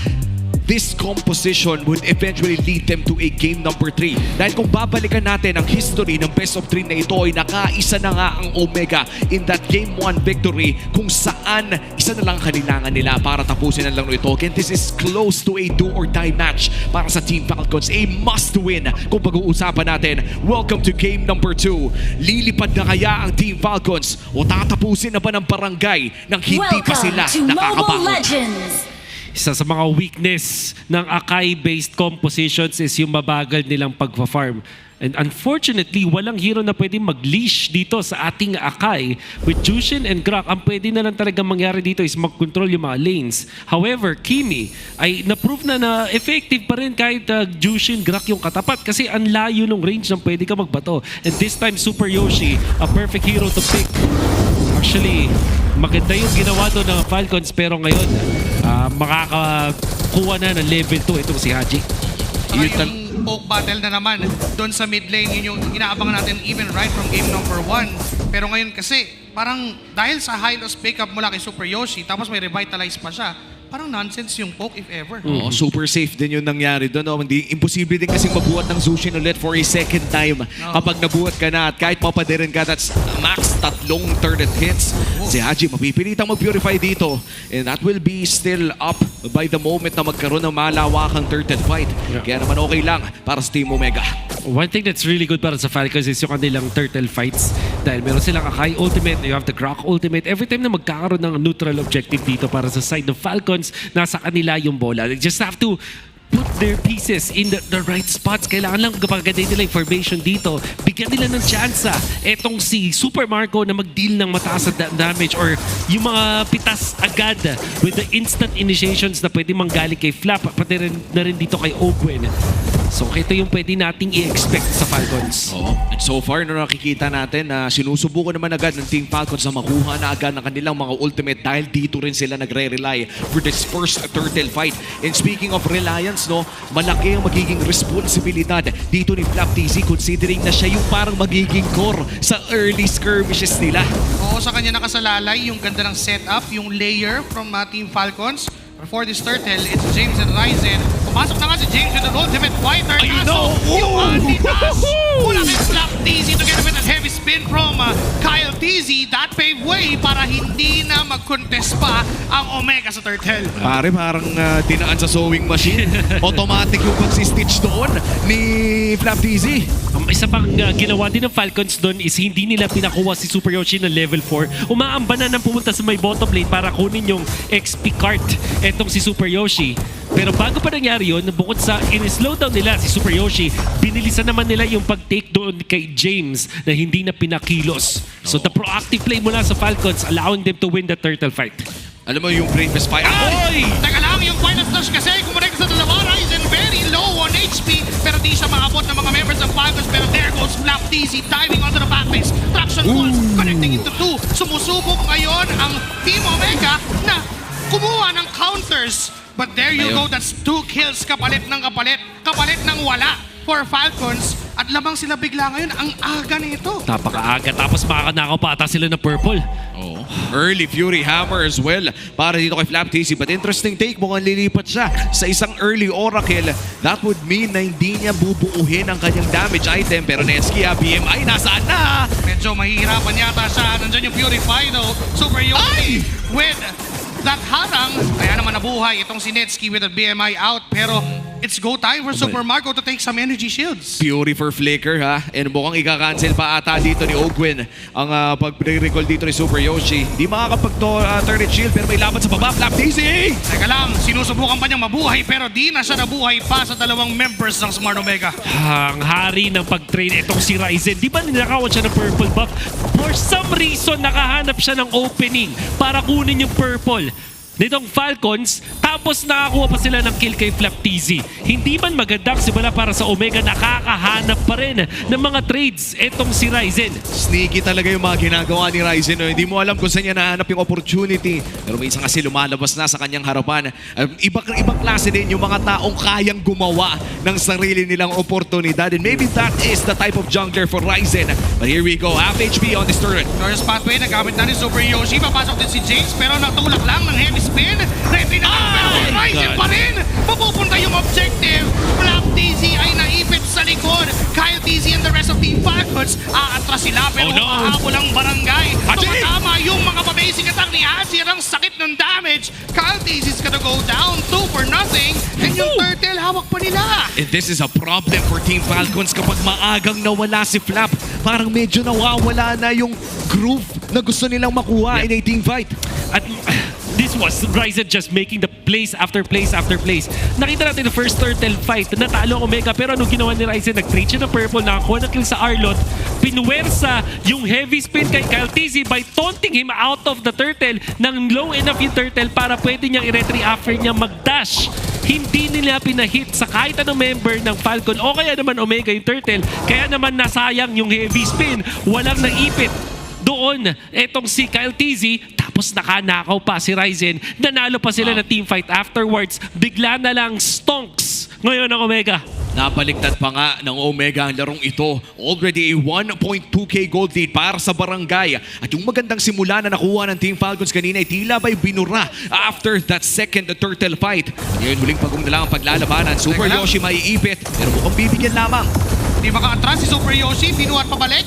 this composition would eventually lead them to a game number 3. Dahil kung babalikan natin ang history ng best of 3 na ito ay nakaisa na nga ang Omega in that game 1 victory kung saan isa na lang kailangan nila para tapusin ang laro ito. Again, this is close to a do or die match para sa Team Falcons. A must win kung pag-uusapan natin. Welcome to game number 2. Lilipad na kaya ang Team Falcons o tatapusin na ba ng barangay nang hindi pa sila nakakabangon? Isa sa mga weakness ng Akai-based compositions is yung mabagal nilang pagpa-farm. And unfortunately, walang hero na pwede mag-leash dito sa ating Akai. With Jushin and Grak, ang pwede na lang talaga mangyari dito is mag-control yung mga lanes. However, Kimi ay na-prove na effective pa rin kahit Jushin, Grak yung katapat kasi ang layo ng range ng pwede ka magbato. And this time, Super Yoshi, a perfect hero to pick. Actually, maganda yung ginawa doon ng Falcons pero ngayon, makakakuha na ng level 2 itong si Haji. Yung poke battle na naman doon sa mid lane, yun yung inaabangan natin even right from game number 1. Pero ngayon kasi, parang dahil sa high loss pickup mula kay Super Yoshi, tapos may revitalize pa siya, parang nonsense yung poke if ever. Oo, super safe din yung nangyari doon. No? Hindi, imposible din kasi mabuhat ng Zushin ulit for a second time. Kapag nabuhat ka na at kahit mapadirin ka, that's max 3 turret hits. Si Haji mapipilitang mag-purify dito. And that will be still up by the moment na magkaroon ng malawakang turret fight. Kaya naman okay lang para sa Team Omega. One thing that's really good para sa Falcons is yung kanilang turtle fights. Dahil meron silang Akai ultimate, you have the Grak ultimate. Every time na magkakaroon ng neutral objective dito para sa side ng Falcons, nasa kanila yung bola. They just have to put their pieces in the right spots. Kailangan lang kapag nila information dito, bigyan nila ng tsansa. Etong si Super Marco na mag-deal ng mataas na damage or yung mga pitas agad with the instant initiations na pwede manggaling kay Flap, pati na rin dito kay Ogwen. So ito yung pwede nating i-expect sa Falcons. And so far, nakikita natin na sinusubukan naman agad ng Team Falcons na makuha na agad ng kanilang mga ultimate dahil dito rin sila nagre-rely for this first turtle fight. And speaking of reliance, malaki ang magiging responsibilidad dito ni Flap TZ considering na siya yung parang magiging core sa early skirmishes nila. Oo, sa kanya nakasalalay yung ganda ng setup, yung layer from Team Falcons. For this turtle, it's James and Ryzen. Pumasok na nga si James with the ultimate fighter. Yung anti-dash! Mula kay Flap TZ together with a heavy spin from Kyle TZ. That paved way para hindi na mag-contest pa ang Omega sa turtle. Pare, parang dinaan sa sewing machine. Automatic yung pag-stitch doon ni Flap TZ. Isa pang ginawa din ng Falcons doon is hindi nila pinakuha si Super Yoshi ng level 4. Umaamba na ng pumunta sa may bottom lane para kunin yung XP cart etong si Super Yoshi. Pero bago pa nangyari yun, bukod sa in-slowdown nila si Super Yoshi, binilisan naman nila yung pag-take doon kay James na hindi na pinakilos. So the proactive play mula sa Falcons allowing them to win the turtle fight. Alam mo yung bravest fight. Ay! Teka lang, yung point of touch kasi kumonect sa dalawa, Ryzen very low on HP pero di siya maabot ng mga members ng Falcons. Pero there goes Flap TZ diving onto the backbase. Traction pulls, connecting into 2. Sumusubok ngayon ang Team Omega na kumuha ng counters. But there you go, that's 2 kills kapalit ng wala for Falcons. At lamang sila bigla ngayon, ang aga nito. Napaka-aga, tapos makakanakaw pa ata sila ng purple. Early Fury Hammer as well para dito kay Flap TZ. But interesting take, mukhang lilipat siya sa isang early Oracle. That would mean na hindi niya bubuuhin ang kanyang damage item. Pero Netsky, BMI, nasaan na? Medyo mahihirapan yata siya. Nandiyan yung Purify though. Super Yoshi with that harang. Kaya naman nabuhay itong si Netsky with the BMI out. Pero it's go time for Super Marco to take some energy shields. Fury for Flicker ha. And mukhang ika-cancel pa ata dito ni Ogwen ang pag-recall dito ni Super Yoshi. Di makakapag-turret shield pero may laban sa baba. Flap TZ! Teka lang, sinusubukan pa niyang mabuhay pero di na siya nabuhay pa sa dalawang members ng Smart Omega. Ang hari ng pag-train itong si Ryzen. Di ba ninakawan siya ng purple buff? For some reason, nakahanap siya ng opening para kunin yung purple nitong Falcons, tapos nakakuha pa sila ng kill kay Flap TZ. Hindi man magandang simula para sa Omega, nakakahanap pa rin ng mga trades etong si Ryzen. Sneaky talaga yung mga ginagawa ni Ryzen. Hindi mo alam kung saan niya nahanap yung opportunity. Pero may isang kasi lumalabas na sa kanyang harapan. Ibang klase din yung mga taong kayang gumawa ng sarili nilang oportunidad. And maybe that is the type of jungler for Ryzen. But here we go, half HP on this turret. First pathway, nagamit na ni Super Yoshi. Papasok din si James pero natulak lang ng heavy spin. Ready na lang, pero Ryzen pa rin. Mapupunta yung objective. Black TZ ay naipit sa likod. Kyle TZ and the rest of Team Falcons, aatras sila pero hahabol ang barangay. Tumatama yung mga pa-basic attack ni Haji at ang sakit ng damage. Kyle TZ is gonna go down 2 for nothing and yung turtle hawak pa nila. And this is a problem for Team Falcons kapag maagang nawala si Flap. Parang medyo nawawala na yung groove na gusto nilang makuha in a team fight. At this was Ryzen just making the plays after plays after plays. Nakita natin the first turtle fight, natalo ang Omega, pero anong ginawa ni Ryzen? Nag-trade siya ng purple, nakakuha ng kill sa Arlot, pinuwersa yung heavy spin kay Kyle TZ by taunting him out of the turtle nang low enough yung turtle para pwede niyang i-retry after niya mag-dash. Hindi nila pinahit sa kahit anong member ng Falcon o kaya naman Omega yung turtle, kaya naman nasayang yung heavy spin, walang naipit doon etong si Kyle TZ, tapos nakanakaw pa si Ryzen, nanalo pa sila na teamfight afterwards, bigla na lang stonks ngayon ang Omega. Napaliktad pa nga ng Omega ang larong ito. Already a 1.2k gold lead para sa barangay. At yung magandang simula na nakuha ng Team Falcons kanina ay tila ba'y binura after that second turtle fight. Ngayon muling pagong na lang ang paglalabanan. Super Yoshi maiipit pero mukhang bibigyan lamang. Di maka-atras si Super Yoshi, binuhat pabalik.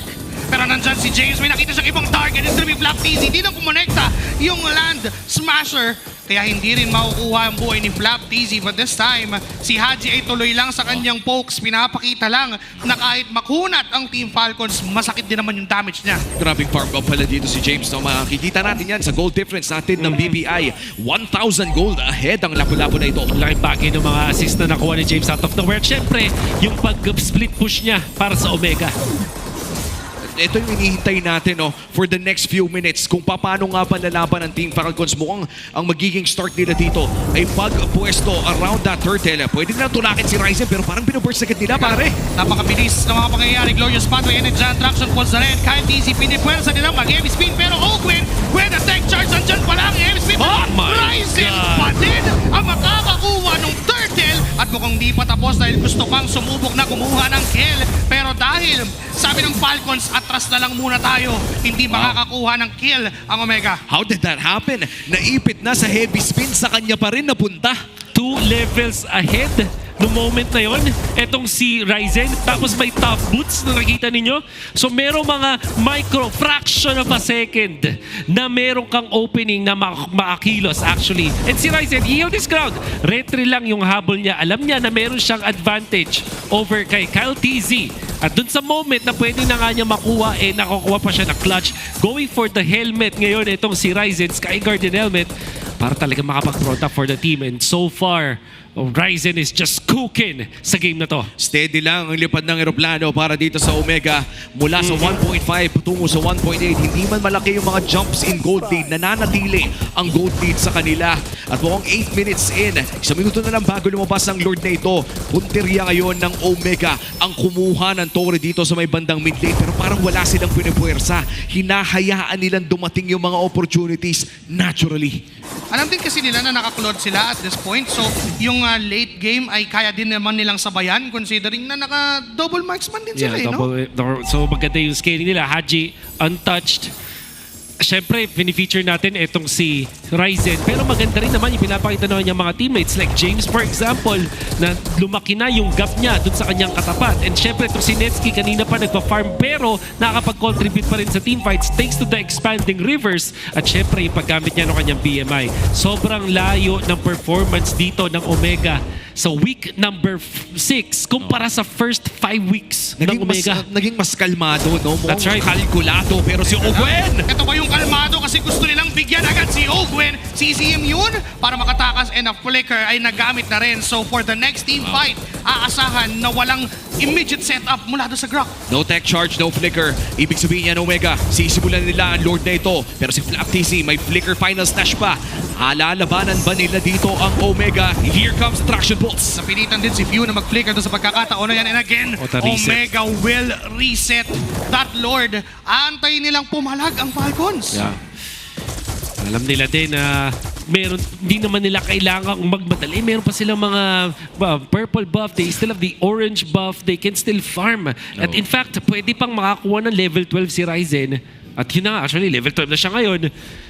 Pero nandyan si James, may nakita siyang ibang target. It's gonna be Black TZ. Hindi nang kumonekta yung Land Smasher. Kaya hindi rin makukuha ang buhay ni Flap TZ. But this time, si Haji ay tuloy lang sa kanyang pokes. Pinapakita lang na kahit makunat ang Team Falcons, masakit din naman yung damage niya. Grabing farm up pala dito si James. No? Makikita natin yan sa gold difference natin ng BPI. 1,000 gold ahead ang lapu-lapu na ito. Laking bagay ng mga assist na nakuha ni James out of nowhere. Siyempre, yung pag-split push niya para sa Omega. Ito yung inihintay natin for the next few minutes. Kung paano nga palalaban ng Team Falcons. Mukhang ang magiging start nila dito ay pagpuesto around that turtle. Pwede na tulakin si Ryzen pero parang binuburst agad nila pare. Napakabilis ng mga pangyayari. Glorious Pathway and Giant Traction pulls na rin. Kyle TZ pinipwersa nilang mag-heavy spin pero Ogwin with a tech charge. Andyan pa lang heavy spin. Ryzen pa din ang makakakuha ng turtle at mukhang di pa tapos dahil gusto pang sumubok na kumuha ng kill. Pero dahil sabi ng Falcons, atras na lang muna tayo. Hindi makakakuha ng kill ang Omega. How did that happen? Naipit na sa heavy spin, sa kanya pa rin napunta. 2 levels ahead no moment na yon, etong si Ryzen, tapos may top boots na nakita ninyo. So merong mga micro fraction of a second na merong kang opening na maakilos actually. And si Ryzen, he held his ground. Retry lang yung habol niya. Alam niya na meron siyang advantage over kay Kyle TZ. At dun sa moment na pwede na nga niya makuha, nakukuha pa siya ng clutch. Going for the helmet ngayon, itong si Ryzen, Sky Guardian helmet, para talaga makapag-front up for the team. And so far, Ryzen is just cooking sa game na to. Steady lang ang lipad ng eroplano para dito sa Omega. Mula sa 1.5 tungo sa 1.8. Hindi man malaki yung mga jumps in gold lead. Nananatili ang gold lead sa kanila. At mukhang 8 minutes in. 1 minuto na lang bago lumabas ang Lord na ito. Punteriya ngayon ng Omega ang kumuha ng tore dito sa may bandang mid lane. Pero parang wala silang pinipuwersa. Hinahayaan nilang dumating yung mga opportunities naturally. Alam din kasi nila na nakaklod sila at this point. So, yung late game ay kaya din naman nilang sabayan considering na naka-double marksman din sila, So, maganda yung scaling nila. Haji, untouched. Siyempre, pinifeature natin itong si Ryzen. Pero maganda rin naman yung pinapakita naman niya mga teammates. Like James, for example, na lumaki na yung gap niya dun sa kanyang katapat. And siyempre, itong si Netsky kanina pa nagpa-farm pero nakakapag-contribute pa rin sa teamfights thanks to the expanding rivers. At siyempre, yung paggamit niya ng kanyang BMI. Sobrang layo ng performance dito ng Omega sa week number 6 kumpara sa first 5 weeks ng Omega. Naging mas kalmado, no? That's right. Kalkulado. Pero si Ogwen! Ito ba yung kalmado kasi gusto nilang bigyan agad si Ogwen. CCM yun para makatakas and a flicker ay nagamit na rin. So for the next team fight, aasahan na walang immediate setup mula doon sa Grok. No tech charge, no flicker. Ibig sabihin yan, Omega, sisimulan nila ang Lord na ito. Pero si Flap TC, may flicker final stash pa. Alalabanan ba nila dito ang Omega? Here comes Traction Bolts. Napilitan din si Few na mag-flicker doon sa pagkakataon na yan. And again, Omega will reset that Lord. Antay nilang pumalag ang Falcons. Yeah. Alam nila din na hindi naman nila kailangang magmadali. Meron pa silang mga purple buff. They still have the orange buff. They can still farm. At in fact, pwede pang makakuha ng level 12 si Ryzen. At yun na, actually, level 12 na siya ngayon.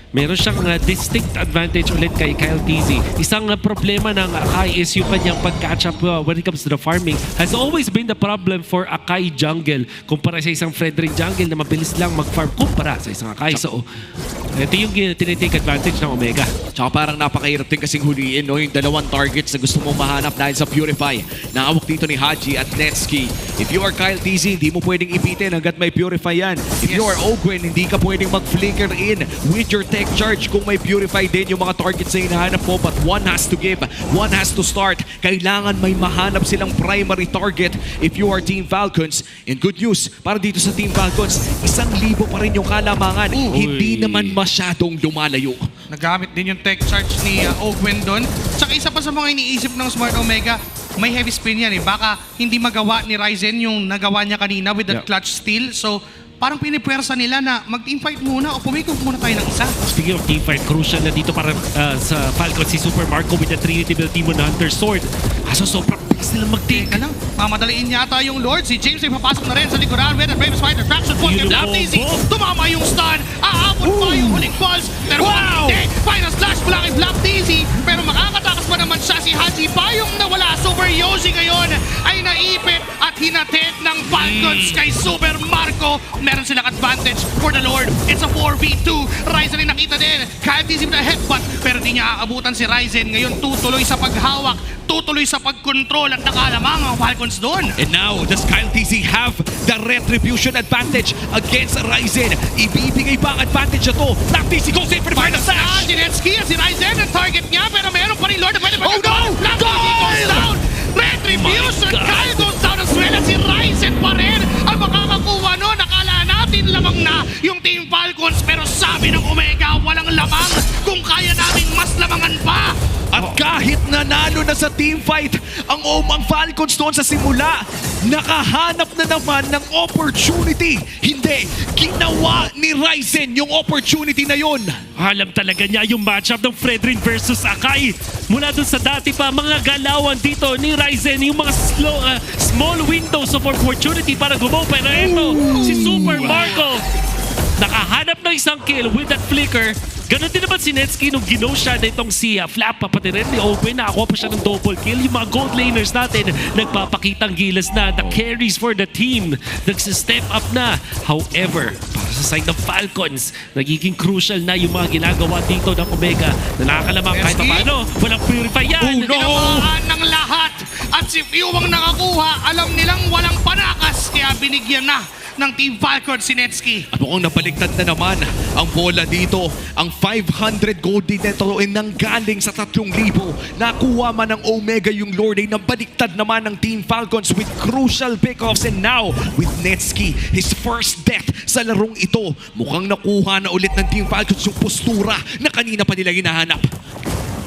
meron siyang distinct advantage ulit kay Kyle TZ. Isang problema ng Akai is yung kanyang pag-catch up when it comes to the farming. Has always been the problem for Akai jungle kumpara sa isang Fredrin jungle na mabilis lang mag-farm kumpara sa isang Akai. So, ito yung tinitake advantage ng Omega. Tsaka parang napakahirap din kasing huliin, no? Yung dalawang targets na gusto mong mahanap dahil sa Purify. Nakawak dito ni Haji at Netsky. If you are Kyle TZ, hindi mo pwedeng ipitin hanggat may Purify yan. If you are Ogwen, hindi ka pwedeng mag-flicker in with your tech charge kung may Purify din yung mga targets na hinahanap mo. But one has to give, one has to start. Kailangan may mahanap silang primary target if you are Team Falcons. And good news, para dito sa Team Falcons, 1,000 pa rin yung kalamangan. Hindi naman masyadong lumalayo. Nagamit din yung tech charge ni Ogwen doon. Tsaka isa pa sa mga iniisip ng Smart Omega, may heavy spin yan eh. Baka hindi magawa ni Ryzen yung nagawa niya kanina with that clutch steal. So, parang pinipwersa nila na mag-teamfight muna o pumikot muna tayo ng isa. Speaking of teamfight, crucial na dito para sa Falcons si Super Marco with the Trinity Build Demon Hunter Sword. Kaso sobrang bilis nilang mag-take. Teka lang, mamadaliin yata yung Lord. Si James ay papasok na rin sa likuran with a Brave Spider Traction Force. Kaya Black Daisy, tumama yung stun. Aabot pa yung huling balls. Pero final slash mula kay Black Daisy. Pero makakatakas pa naman siya si Haji Payong nawala. Super Yoshi ngayon ay naipit at hinatet ng Falcons kay Super Marco. Meron silang advantage for the Lord. It's a 4v2. Ryzen ay nakita din. Kyle TZ with a headbutt. Pero di niya aabutan si Ryzen. Ngayon tutuloy sa paghawak. Tutuloy sa pag-control at nakalamang ang Falcons doon. And now, does Kyle TZ have the retribution advantage against Ryzen? Ibibigay ba ang advantage na to? Black TZ goes in for the final slash! Jinetsky si Ryzen ang target niya pero meron pa rin Lord na pwede pa. Oh no! Black TZ goes down! Retribution! Kyle goes down as well at si Ryzen pa rin ang makakakuha no. Nakala natin lamang na yung Team Falcons pero sabi ng Omega walang lamang kung kaya naming mas lamangan pa. At kahit nanalo na sa team fight ang Omang Falcons doon sa simula, nakahanap na naman ng opportunity. Hindi, ginawa ni Ryzen yung opportunity na yon. Alam talaga niya yung matchup ng Fredrin versus Akai. Mula dun sa dati pa, mga galawan dito ni Ryzen, yung mga small windows of opportunity para gumawa. Pero ito, si Super Marco, nakahanap ng isang kill with that flicker. Ganon din naman si Netsky nung ginaw siya na itong si Flap, pati rin ni Open, nakakuha pa siya ng double kill. Yung mga gold laners natin, nagpapakitang gilas na, the carries for the team, nagsa-step up na. However, para sa side ng Falcons, nagiging crucial na yung mga ginagawa dito ng Omega na nakakalamang kahit paano. Walang purify yan. Tinamaan ng lahat at si Few ang nakakuha, alam nilang walang panakas kaya binigyan na ng Team Falcons si Netsky. At mukhang nabaliktad na naman ang bola dito. Ang 500 gold din nito ay nanggaling sa 3,000. Nakuha man ng Omega yung Lord ay nabaliktad naman ng Team Falcons with crucial pickoffs. And now with Netsky, his first death sa larong ito. Mukhang nakuha na ulit ng Team Falcons yung postura na kanina pa nila hinahanap.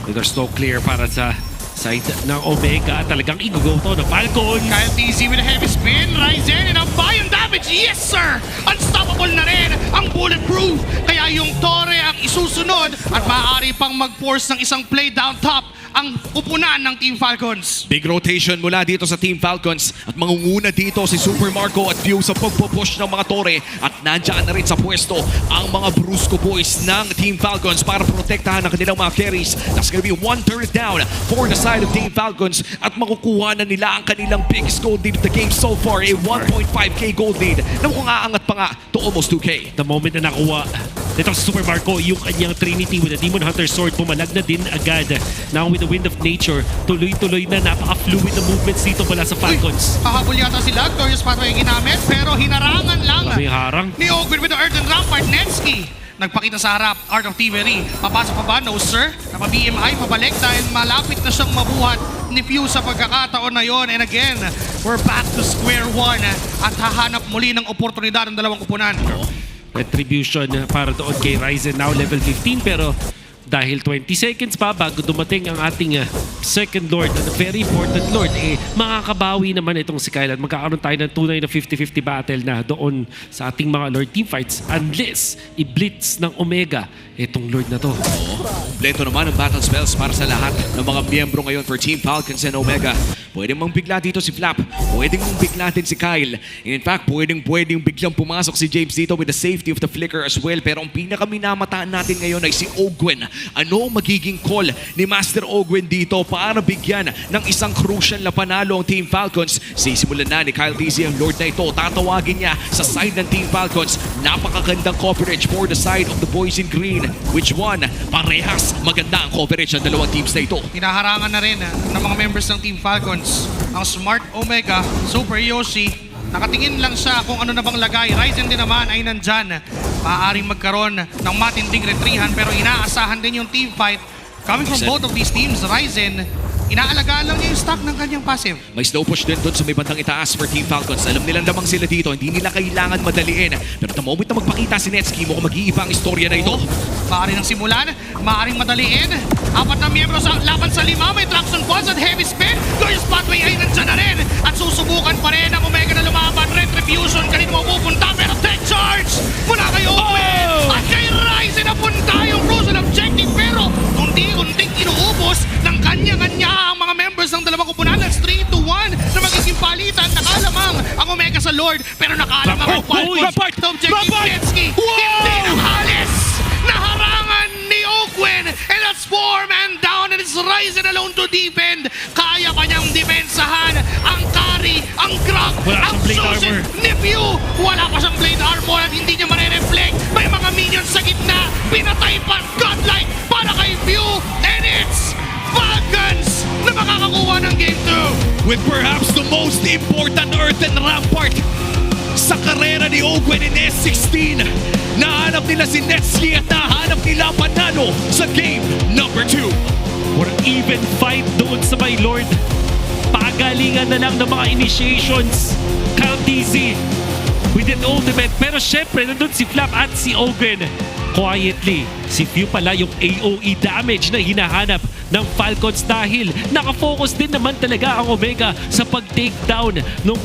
There's no clear para sa side ng Omega. Talagang igugo to ng Falcon. Kyle TZ with a heavy spin. Ryzen and ang bayang damage. Yes sir! Unstoppable na rin ang bulletproof. Kaya yung Torre ang isusunod at maaari pang mag-force ng isang play down top ang upunan ng Team Falcons. Big rotation mula dito sa Team Falcons at mangunguna dito si Super Marco at Few sa pagpupush ng mga Torre at nandiyan na rin sa pwesto ang mga Brusco boys ng Team Falcons para protektahan ang kanilang mga carries. That's gonna be 1 turret down for the side of Team Falcons at makukuha na nila ang kanilang biggest gold lead of the game so far, a 1.5k gold lead na mukhang aangat pa nga to almost 2k. The moment na nakuha itong Super Marco yung kanyang Trinity with a Demon Hunter Sword, pumalag na din agad. Now with the Wind of Nature, tuloy-tuloy na napaka-fluid na movements dito mula sa Falcons. Hahabol yata sila, Glorious Pathway ginamit, pero hinarangan lang harang ni Ogwen with the Earthen Rampart. Netsky nagpakita sa harap, Art of Thievery. Papasok pa ba? No sir. Napa-BMI, pabalik dahil malapit na siyang mabuhat ni Few sa pagkakataon na yon. And again, we're back to square one at hahanap muli ng oportunidad ng dalawang kupunan. Retribution para doon kay Ryzen, now level 15, pero dahil 20 seconds pa bago dumating ang ating second Lord, and a very important Lord, makakabawi naman itong si Kyle at magkakaroon tayo ng tunay na 50-50 battle na doon sa ating mga Lord teamfights unless i-blitz ng Omega itong Lord na to. Kompleto naman ang battle spells para sa lahat ng mga miyembro ngayon for Team Falcons and Omega. Pwedeng mang bigla dito si Flap, pwedeng mang bigla din si Kyle. In fact, pwedeng biglang pumasok si James dito with the safety of the flicker as well. Pero ang pinakaminamataan natin ngayon ay si Ogwen. Ano ang magiging call ni Master Ogwen dito para bigyan ng isang crucial na panalo ang Team Falcons? Sisimulan na ni Kyle Dizzy ang Lord na ito. Tatawagin niya sa side ng Team Falcons. Napakagandang coverage for the side of the boys in green. Which one? Parehas maganda ang coverage ng dalawang teams na ito. Hinaharangan na rin ng mga members ng Team Falcons ang Smart Omega, Super Yoshi. Nakatingin lang siya kung ano na bang lagay. Ryzen din naman ay nandyan. Maaaring magkaroon ng matinding retrihan pero inaasahan din yung team fight. Coming from both of these teams, Ryzen, inaalagaan lang niya yung stock ng kanyang passive. May slow push din doon sa may bandang itaas for Team Falcons. Alam nilang lamang sila dito, hindi nila kailangan madaliin. Pero the moment na magpakita si Netsuki, mukhang mag-iiba ang istorya na ito. Maaari ng simulan, maaaring madaliin. 4 na miyembro sa laban sa 5, may traction pods at heavy spin. Glorious pathway ay nandyan na rin. At susubukan pa rin ang Omega na lumaban. Retribution, kanino mapupunta pero tech charge mula kay Owen. At kay Ryzen napunta yung crucial objective pero unti-unting inuubos ng kanya-kanya ang mga members ng dalawang kupunan. That's 3-1 na magiging palitan. Nakalamang ang Omega sa Lord pero nakalamang ang Falcons. The objective Netsuki hindi nakalis. Naharangan ni Ogwen and that's 4-man down and it's Ryzen alone to defend. Kaya pa niyang depensahan ang carry, ang grab, ang Shoshin ni Pew. Wala pa siyang blade armor at hindi niya marereflect. May mga minions sa gitna. Pinatay pa godlike para kay Pew and it's Falcons na makakakuha ng Game 2. With perhaps the most important earthen rampart sa karera ni Ogwen in S16. Nahanap nila si Netsuki at nahanap nila panalo sa game number 2. For an even fight doon sa my Lord. Pagalingan na lang ng mga initiations. Kyle Dizzy with an ultimate. Pero syempre, nandun si Flap at si Ogwen. Quietly, si Few pala yung AOE damage na hinahanap ng Falcons dahil nakafocus din naman talaga ang Omega sa pag-takedown ng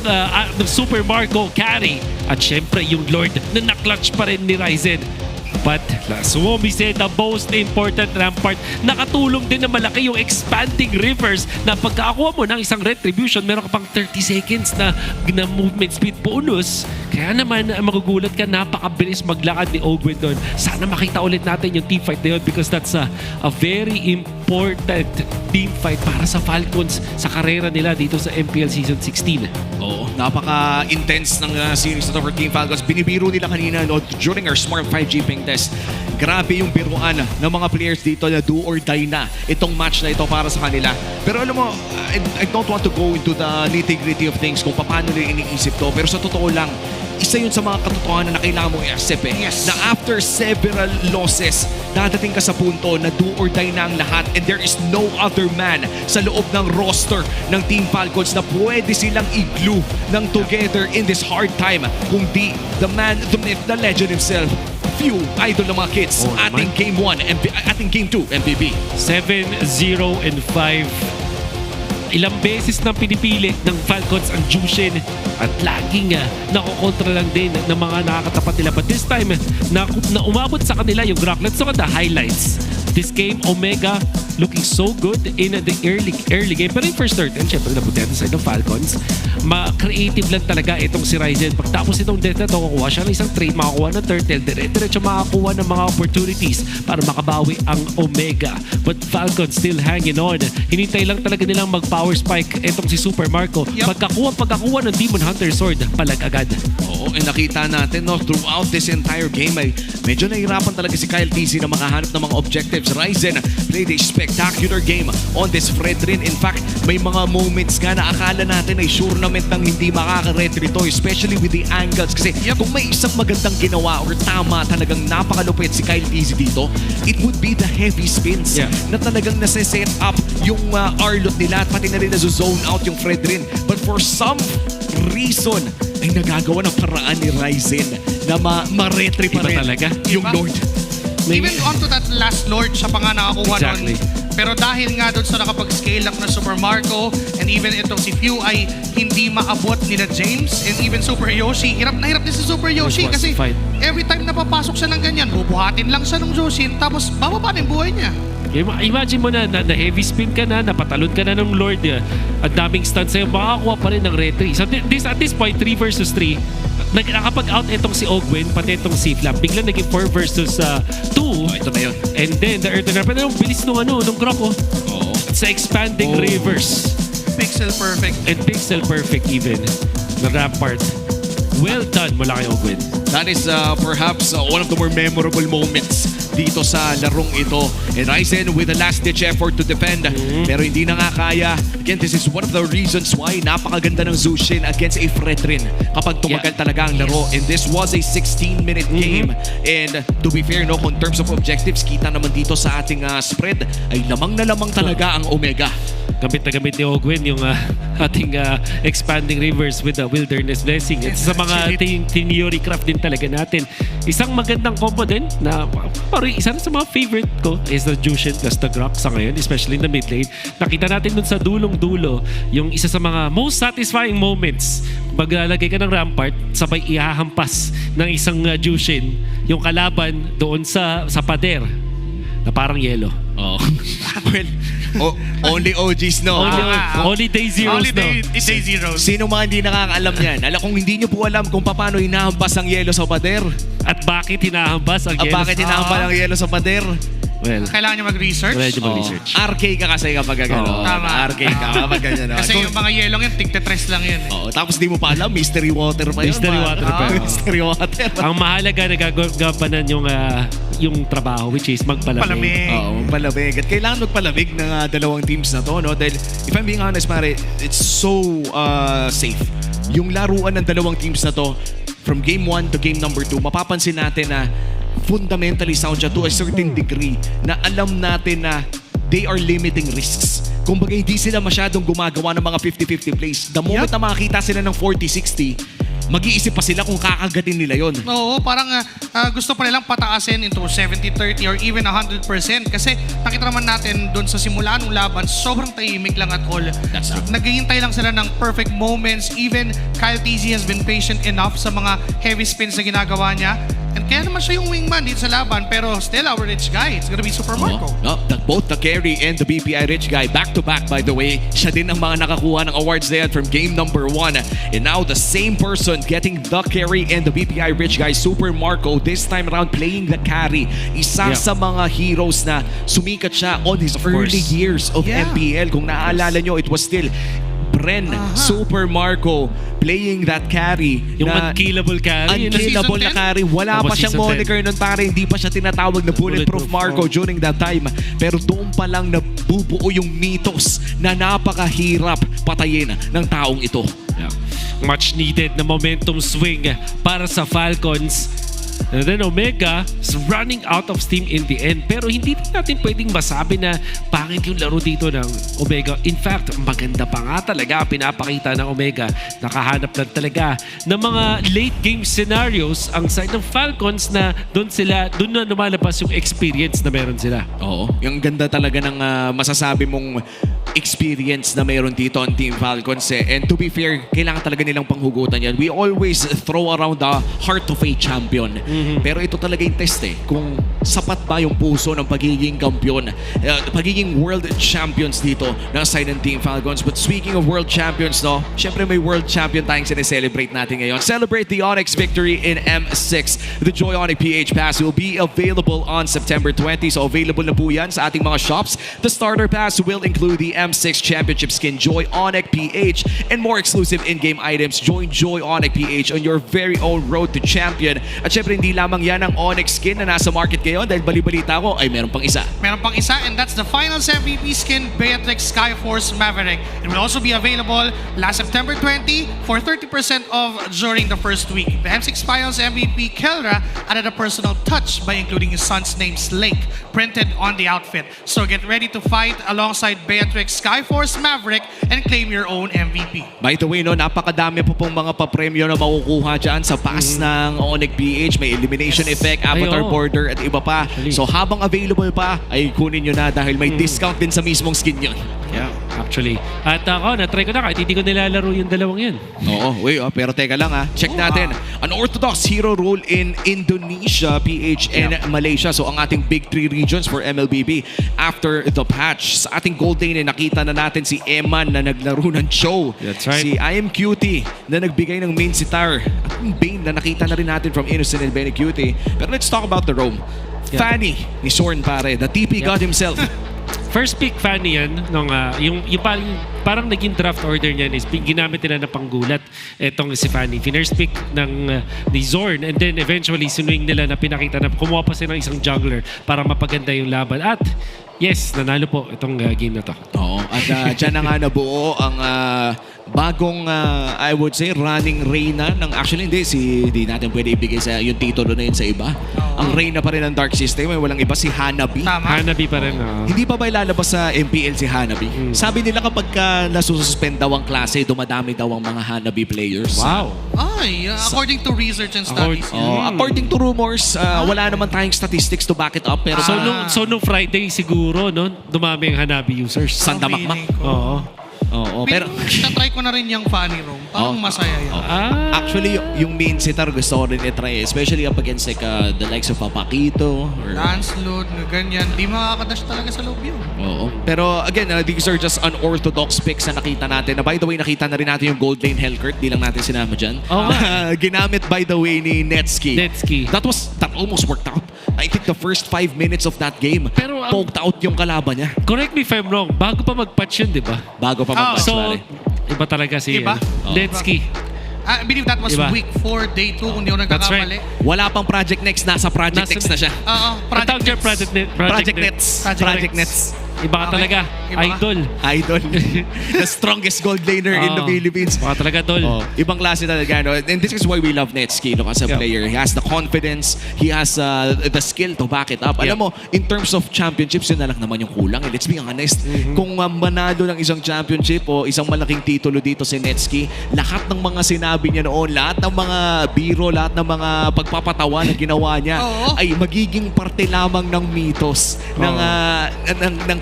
Super Marco carry. At syempre yung Lord na naklatch pa rin ni Ryzen. But Suomi said the most important rampart, nakatulong din na malaki yung expanding rivers na pagkakakuha mo ng isang retribution, meron ka pang 30 seconds na movement speed bonus. Kaya naman magugulat ka, napakabilis maglakad ni Ogwen doon. Sana makita ulit natin yung team fight na yun because that's a very important team fight para sa Falcons sa karera nila dito sa MPL Season 16. Oo, napaka-intense ng series na to for Team Falcons. Binibiro nila kanina during our Smart 5G ping test. Grabe yung biruan ng mga players dito na do or die na itong match na ito para sa kanila. Pero alam mo, I don't want to go into the nitty-gritty of things kung paano nila iniisip to. Pero sa totoo lang, isa yun sa mga katotohanan na kailangan mong i-accept na after several losses, dadating ka sa punto na do or die na ang lahat and there is no other man sa loob ng roster ng Team Falcons na pwede silang i-glue ng together in this hard time kundi the man, the myth, the legend himself. Few idol ng mga kids. Ating Game 1, ating Game 2, MPB. 7-0-5. Ilang beses nang pinipili ng Falcons ang Jushin at laging nakokontra lang din ng mga nakakatapat nila. But this time, na umabot sa kanila yung Grok. Let's look at the highlights. This game, Omega looking so good in the early game. Pero yung first third, and syempre nabuti side ng Falcons, ma-creative lang talaga itong si Ryzen. Pagtapos itong death na ito, kukuha siya ng isang trade, makakuha ng turtle, dire-diretso makakuha ng mga opportunities para makabawi ang Omega. But Falcons still hanging on. Hinintay lang talaga nilang mag-power spike itong si Super Marco. Pagkakuha ng Demon Hunter Sword, palag agad. Oo, nakita natin throughout this entire game ay medyo nahirapan talaga si Kyle Dizzy na makahanap ng mga objectives. Ryzen played a spectacular game on this Fredrin. In fact, may mga moments nga na akala natin ay tournament nang hindi makaka-retrito, especially with the angles. Kasi kung may isang magandang ginawa or tama, talagang napakalupit si Kyle Dizzy dito, it would be the heavy spins na talagang nasa-set up yung R-lot nila at pati na rin na-zone out yung Fredrin. But for some reason, ay nagagawa ng paraan ni Ryzen na ma-retry pa rin yung Lord. Even onto that last Lord, siya pa nga nakakuha Exactly. nun. Pero dahil nga doon sa nakapag-scale up na Super Marco and even itong si Few ay hindi maabot nila James and even Super Yoshi. Hirap na hirap din si Super Yoshi kasi every time na papasok siya ng ganyan, bubuhatin lang siya ng Joshin tapos bababa na yung buhay niya. Imagine mo na heavy spin ka na, napatalon ka na ng Lord. Ang daming stunts sa'yo, makakuha pa rin ng retry. So at this point, 3 versus 3, nakapag-out itong si Ogwen, pati itong si Flap. Biglang naging 4 versus 2. Ito na yun. And then, the Earth Pero yung bilis nung Grok, Oo. sa expanding rivers. Pixel perfect. And pixel perfect even. Na Rampart. Well done mula kay Ogwen. That is perhaps one of the more memorable moments dito sa larong ito. And Ryzen with a last-ditch effort to defend. Pero hindi na nga kaya. Again, this is one of the reasons why napakaganda ng Zushin against a Fredrin kapag tumagal talaga ang laro. And this was a 16-minute game. And to be fair, no, in terms of objectives, kita naman dito sa ating spread ay lamang na lamang talaga ang Omega. Gamit na gamit ni Ogwen yung ating expanding rivers with the wilderness blessing. At sa mga theory craft din talaga natin. Isang magandang combo din na parang isa na sa mga favorite ko is the Jushin plus the Grok sa ngayon, especially in the mid lane. Nakita natin dun sa dulong-dulo yung isa sa mga most satisfying moments. Maglalagay ka ng Rampart, sabay ihahampas ng isang Jushin yung kalaban doon sa pader na parang yelo. Oh. Well, only OGs no. Only day zeros no. Day zeros. Sino mga hindi nakakaalam yan? Kung hindi nyo po alam kung paano hinahampas ang yelo sa pader. At bakit hinahampas ang yelo? Bakit hinahampas ang yelo sa pader? Well, kailangan nyo mag-research. Arcade ka kasi kapag gano'n. Tama. Arcade ka kapag gano'n. Kasi yung mga yelong yan, tigte-tres lang yan. Tapos di mo pa alam, mystery water pa yun. Mystery water pa. Mystery water. Ang mahalaga nagagampanan yung trabaho, which is magpalamig. Magpalamig. At kailangan magpalamig ng dalawang teams na to, no? Dahil if I'm being honest, pare, it's so safe. Yung laruan ng dalawang teams na to, from game 1 to game number 2, mapapansin natin na fundamentally sound siya to a certain degree na alam natin na they are limiting risks. Kumbaga hindi sila masyadong gumagawa ng mga 50-50 plays. The moment na makakita sila ng 40-60, mag-iisip pa sila kung kakagatin nila yon. Oo, parang gusto pa nilang pataasin into 70-30 or even 100% kasi nakita naman natin doon sa simula ng laban, sobrang tahimik lang at all. Naghihintay lang sila ng perfect moments. Even Kyle TZ has been patient enough sa mga heavy spins na ginagawa niya. And kaya naman siya yung wingman dito sa laban, pero still our rich guy. It's gonna be Super Marco. Both the carry and the BPI rich guy back-to-back, by the way. Siya din ang mga nakakuha ng awards na yan from game number 1. And now the same person getting the carry and the BPI rich guy, Super Marco, this time around playing the carry. Isa sa mga heroes na sumikat siya on his early years of MPL. Kung naaalala nyo, it was still Bren, Super Marco playing that carry. Yung unkillable carry. Unkillable na carry. Wala pa siyang moniker nun, pare. Hindi pa siya tinatawag na Bulletproof Marco during that time. Pero doon pa lang nabubuo yung mythos na napakahirap patayin ng taong ito. Much needed na momentum swing para sa Falcons. And then Omega is running out of steam in the end. Pero hindi natin pwedeng masabi na pangit yung laro dito ng Omega. In fact, maganda pa nga talaga pinapakita ng Omega. Nakahanap lang talaga ng mga late game scenarios ang side ng Falcons na doon na lumalabas yung experience na meron sila. Oo. Yung ganda talaga ng masasabi mong experience na meron dito on Team Falcons. And to be fair, kailangan talaga nilang panghugutan yan. We always throw around the heart of a champion. Pero ito talaga yung test kung sapat ba yung puso ng pagiging kampiyon, pagiging world champions dito ng side ng Team Falcons. But speaking of world champions, no, syempre may world champion tayong sineselebrate natin ngayon. Celebrate the Onyx victory in M6. The Joy Onyx PH Pass will be available on September 20. So available na po yan sa ating mga shops. The starter pass will include the M6 Championship skin, Joy Onyx PH, and more exclusive in-game items. Join Joy Onyx PH on your very own road to champion. At syempre hindi lamang yan ang Onyx skin na nasa market ngayon dahil bali-balita ko ay meron pang isa. Meron pang isa, and that's the Finals MVP skin, Beatrix Skyforce Maverick. It will also be available last September 20 for 30% off during the first week. The M6 Finals MVP Kelra added a personal touch by including his son's name Slake printed on the outfit. So get ready to fight alongside Beatrix Skyforce Maverick and claim your own MVP. By the way, no, napakadami po pong mga papremyo na makukuha dyan sa pass ng Onyx PH. May elimination effect, avatar border, at iba iba pa. So habang available pa, ay kunin nyo na dahil may discount din sa mismong skin yun. Yeah, actually. At ako, na-try ko na kahit hindi ko nilalaro yung dalawang yun. Oo, wait, pero teka lang Check natin. Unorthodox hero role in Indonesia, PH, and Malaysia. So ang ating big 3 regions for MLBB after the patch. Sa ating gold lane, nakita na natin si Eman na naglaro ng show. That's right. Si I Am Cutie na nagbigay ng main sitar. At yung Bane na nakita na rin natin from Innocent and Benny Cutie. Pero let's talk about the roam. Fanny ni Sorn pare, the TP god himself. First pick Fanny yan, nung, yung parang naging draft order niyan is ginamit nila na panggulat etong si Fanny. First pick ng ni Zorn and then eventually sinuwing nila na pinakita na kumuha pa sila ng isang jungler para mapaganda yung laban. At yes, nanalo po itong game na to. Oo, at dyan na nga nabuo ang bagong, I would say, running Reyna ng actually hindi natin pwede ibigay sa yung titulo na yun sa iba. Ang Reyna pa rin ng Dark System, ay walang iba si Hanabi. Hanabi pa rin. Hindi pa ba ilalabas sa MPL si Hanabi? Sabi nila kapag nasususpend daw ang klase, dumadami daw ang mga Hanabi players. Wow. Ay, according to research and studies. According to rumors, wala naman tayong statistics to back it up. Pero so nung Friday siguro, no, dumami ang Hanabi users. Sandamakmak. Oo. Oo, pero try ko na rin yung Fanny room. Parang masaya yan. Actually, yung main sitar gusto ko rin i-try. Especially up against like, the likes of Papakito. Or Dance load, ganyan. Di makakadash talaga sa loob yun. Oo. Pero again, these are just unorthodox picks na nakita natin. Na by the way, nakita na rin natin yung gold lane Hellcurt. Di lang natin sinama dyan. Ginamit by the way ni Netsky. That almost worked out. I think the first 5 minutes of that game, pero poked out yung kalaban niya. Correct me if I'm wrong. Bago pa mag-patch yun, di ba? Bago pa mag-patch. So, iba talaga si Netsky. I believe that was week 4, day 2, kung di ako nagkakamali. Wala pang Project Next, nasa Project Next na siya. Project Nets. Iba ka talaga. Idol. The strongest gold laner in the Philippines. Iba talaga, tol. Ibang klase talaga. No? And this is why we love Netsky as a player. He has the confidence. He has the skill to back it up. Alam mo, in terms of championships, yun na lang naman yung kulang. And let's be honest, kung manalo ng isang championship o isang malaking titulo dito si Netsky, lahat ng mga sinabi niya noon, lahat ng mga biro, lahat ng mga pagpapatawa na ginawa niya, ay magiging parte lamang ng mitos ng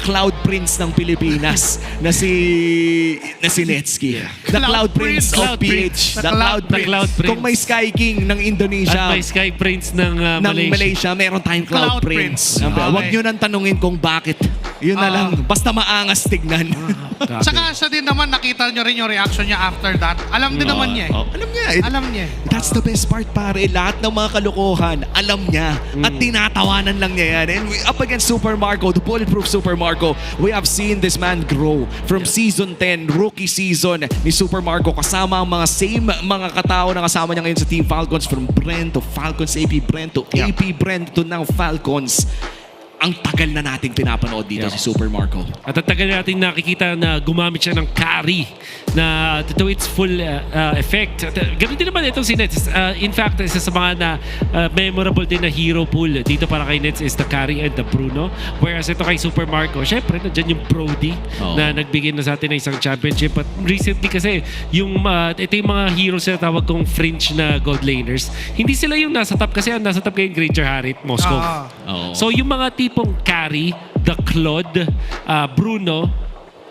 Cloud Prince ng Pilipinas na si Netsky. The Cloud Prince of PH. The Cloud Prince. Kung may Sky King ng Indonesia at may Sky Prince ng Malaysia, meron tayong Cloud Prince. Huwag nyo nang tanungin kung bakit. Yun na lang. Basta maangas tignan. Saka siya din naman, nakita nyo rin yung reaction niya after that. Alam din naman niya. Alam niya. That's the best part, pare. Lahat ng mga kalokohan, alam niya. At tinatawanan lang niya yan. And up against Super Marco, the bulletproof Super Marco, we have seen this man grow from season 10, rookie season ni Super Marco, kasama ang mga same mga katao na kasama niya ngayon sa Team Falcons, from Brent to Falcons AP Brent to AP Brent to now Falcons. Ang tagal na nating pinapanood dito si Super Marco. At ang tagal nating nakikita na gumamit siya ng carry na to its full effect. Ganun din naman itong si Nets. In fact, isa sa mga na memorable din na hero pool dito para kay Nets is the carry and the Bruno. Whereas ito kay Super Marco, syempre nandiyan yung Brody na nagbigay na sa atin ng isang championship. At recently kasi, ito yung mga heroes na tawag kong fringe na gold laners. Hindi sila yung nasa top kasi ang nasa top kay Granger Harrit, Moscow. So yung mga tipong carry, the Claude, Bruno,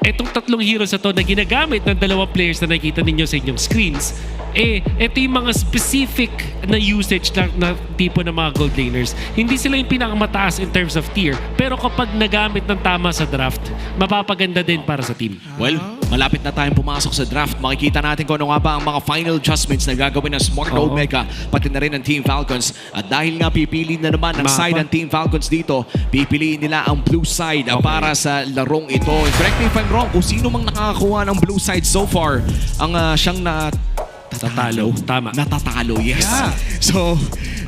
etong tatlong heroes na to na ginagamit ng dalawang players na nakikita ninyo sa inyong screens, ito yung mga specific na usage na tipo ng mga gold laners. Hindi sila yung pinakamataas in terms of tier, pero kapag nagamit ng tama sa draft, mapapaganda din para sa team. Well, malapit na tayong pumasok sa draft. Makikita natin kung ano nga ba ang mga final adjustments na gagawin ng Smart Omega, pati na rin ng Team Falcons. At dahil nga pipili na naman ng side ng Team Falcons dito, pipiliin nila ang blue side para sa larong ito. Correct me if I'm wrong, kung sino mang nakakakuha ng blue side so far, ang siyang natatalo. Tama. Natatalo, yes. Yeah. So,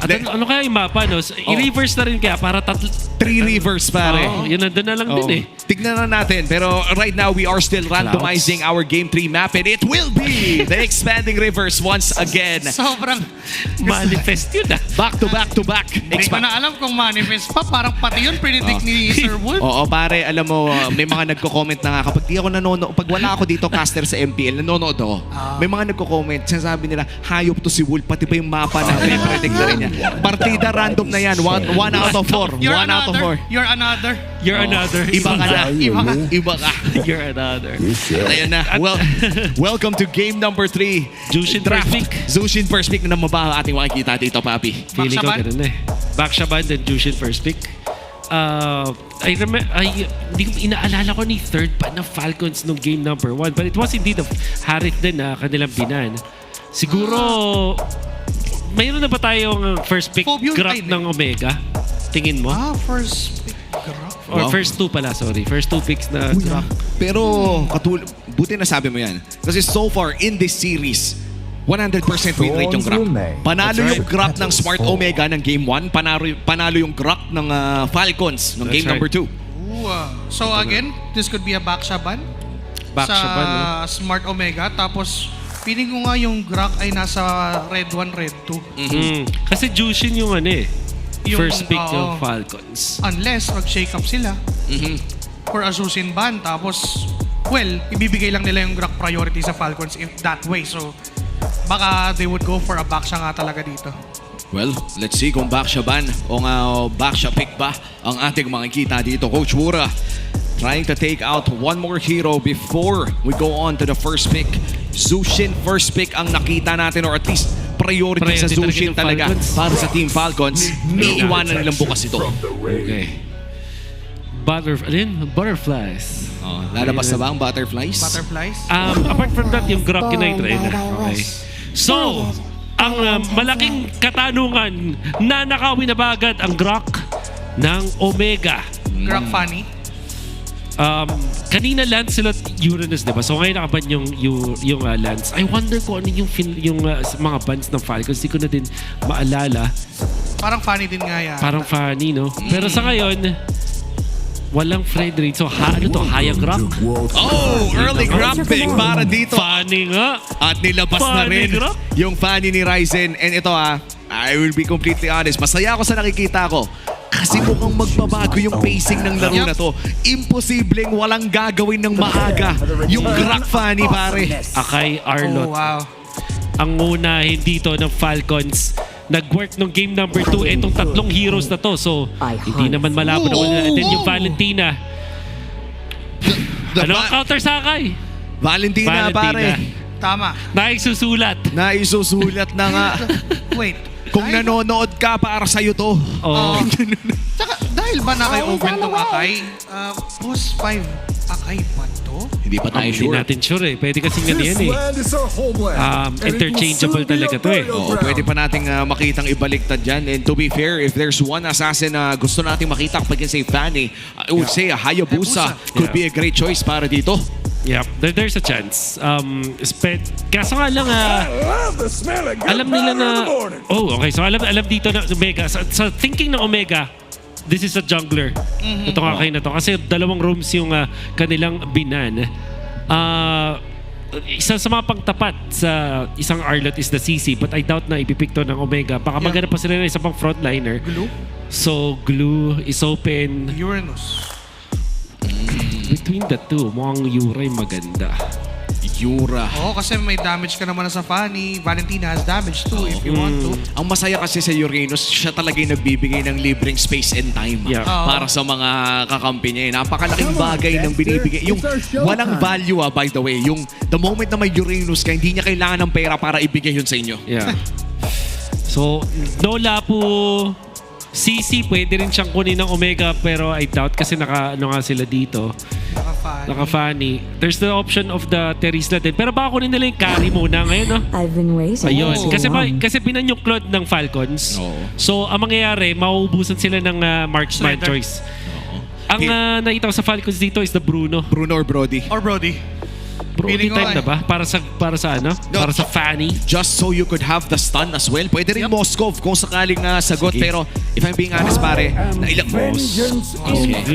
ano kaya yung mapa, no? I-reverse na rin kaya para 3 reverse, pare. Yun nandun na lang din Tignan na natin. Pero right now, we are still randomizing our Game 3 map and it will be the Expanding Rivers once again. Sobrang manifest yun ah. Back to back to back. Hindi ko na alam kung manifest pa. Parang pati yun predict ni Sir Wolf. Oo, pare, alam mo, may mga nagko-comment na nga kapag di ako nanonood, pag wala ako dito caster sa MPL, nanonood ako. May mga nagko-comment, sinasabi nila, hayop to si Wolf, pati pa yung mapa na predict na rin yan. Partida random na yan, 1 out of 4. 1 out of 4. You're another. You're another. Iba ka na. Iba ka. You're another. Ayan na. Well, welcome to game number 3. Jushin first pick. Jushin first pick na naman ba ating makikita dito, Papi? Feeling ko ganun eh. Bakshaban, then Jushin first pick. Hindi ko inaalala ko ni third pa na Falcons nung game number 1. But it was indeed of Harith din na kanilang binan. Siguro, mayroon na ba tayong first pick graph ng Omega? Tingin mo? First pick graph. Or first two pala, sorry. First two picks na graph. Pero, buti na sabi mo yan. Kasi so far, in this series, 100% win rate yung Grok. Panalo yung Grok ng Smart Omega ng Game 1. Panalo yung Grok ng Falcons ng Game number 2. So again, this could be a backshaban sa Smart Omega. Tapos, feeling ko nga yung Grok ay nasa Red 1, Red 2. Kasi Jushin yung first pick ng Falcons. Unless mag-shake up sila for Azusin ban. Tapos, well, ibibigay lang nila yung Grok priority sa Falcons in that way. So, baka they would go for a backsha nga talaga dito. Well, let's see kung backsha ban o backsha pick ba ang ating makikita dito. Coach Wura trying to take out one more hero before we go on to the first pick. Jushin first pick ang nakita natin, or at least priority sa Jushin talaga para sa Team Falcons. Iiwanan nilang bukas ito. Okay. Butterflies. Lalabas na ba ang butterflies? Butterflies? Apart from that, yung Grok kinay-try na. Okay. So, ang malaking katanungan, nanakawin na ba agad ang Grok ng Omega? Grok funny? Kanina Lancelot Uranus, diba? So ngayon nakaban yung Lance. I wonder kung ano yung mga bands ng Falcons. Hindi ko na din maalala. Parang funny din nga yan. Parang funny, no? Pero sa ngayon, walang Frederick. So, Hayang Grok? Oh, early Grok pick para dito. Funny nga. At nilabas na rin yung funny ni Ryzen. And ito I will be completely honest. Masaya ako sa nakikita ko. Kasi mukhang magbabago yung pacing ng laro na to. Imposibleng walang gagawin ng maaga. Yung Grok funny, pare. Akay Arlot. Oh, wow. Ang unahin dito ng Falcons. Nag-work nung game number 2 itong tatlong heroes na to. So, hindi naman malabo na wala. Then yung Valentina. Ano ang counter sa Akay? Valentina, pare. Tama. Naisusulat na nga. Wait. Kung nanonood ka, para sa'yo to. Tsaka, dahil ba na kay open tong Akay, boss 5 Akay ba to? Hindi pa tayo sure. Hindi natin sure eh. Pwede kasi nga yan eh. Interchangeable talaga to eh. Oo, pwede pa nating makitang ibaliktad dyan. And to be fair, if there's one assassin na gusto nating makita kapag say Fanny, I would say a Hayabusa could be a great choice para dito. Yeah, there's a chance. Kaso nga lang, alam nila na... Oh, okay. So alam dito na Omega. Sa thinking ng Omega, this is a jungler. Ito nga kayo na to. Kasi dalawang rooms yung kanilang binan. Isa sa mga pangtapat sa isang Arlot is the CC, but I doubt na ipipick to ng Omega. Baka maghanap pa sila ng isa pang frontliner. Glue? So, Glue is open. Uranus. Between the two, mukhang Yura maganda. Yura. Oo, kasi may damage ka naman sa Fanny. Valentina has damage too if you want to. Ang masaya kasi sa Uranus, siya talaga yung nagbibigay ng libreng space and time para sa mga kakampi niya. Napakalaking bagay ng binibigay. Yung walang value by the way. Yung the moment na may Uranus ka, hindi niya kailangan ng pera para ibigay yun sa inyo. Yeah. So, Nola po... CC, pwede rin siyang kunin ng Omega pero I doubt kasi nga sila dito. Naka-funny. There's the option of the Terisla din. Pero baka kunin nila yung carry muna ngayon, no? I've been waiting. Ayun. Kasi binan yung Claude ng Falcons. So, ang mangyayari, mauubusan sila ng marksman choice. Ang nakita ko sa Falcons dito is the Bruno. Bruno or Brody? Or Brody. only time na ba? Para sa ano? Para sa Fanny? Just so you could have the stun as well. Pwede rin Moskov kung sakaling sagot. Sige. Pero if I'm being honest pare, na ilang... Okay.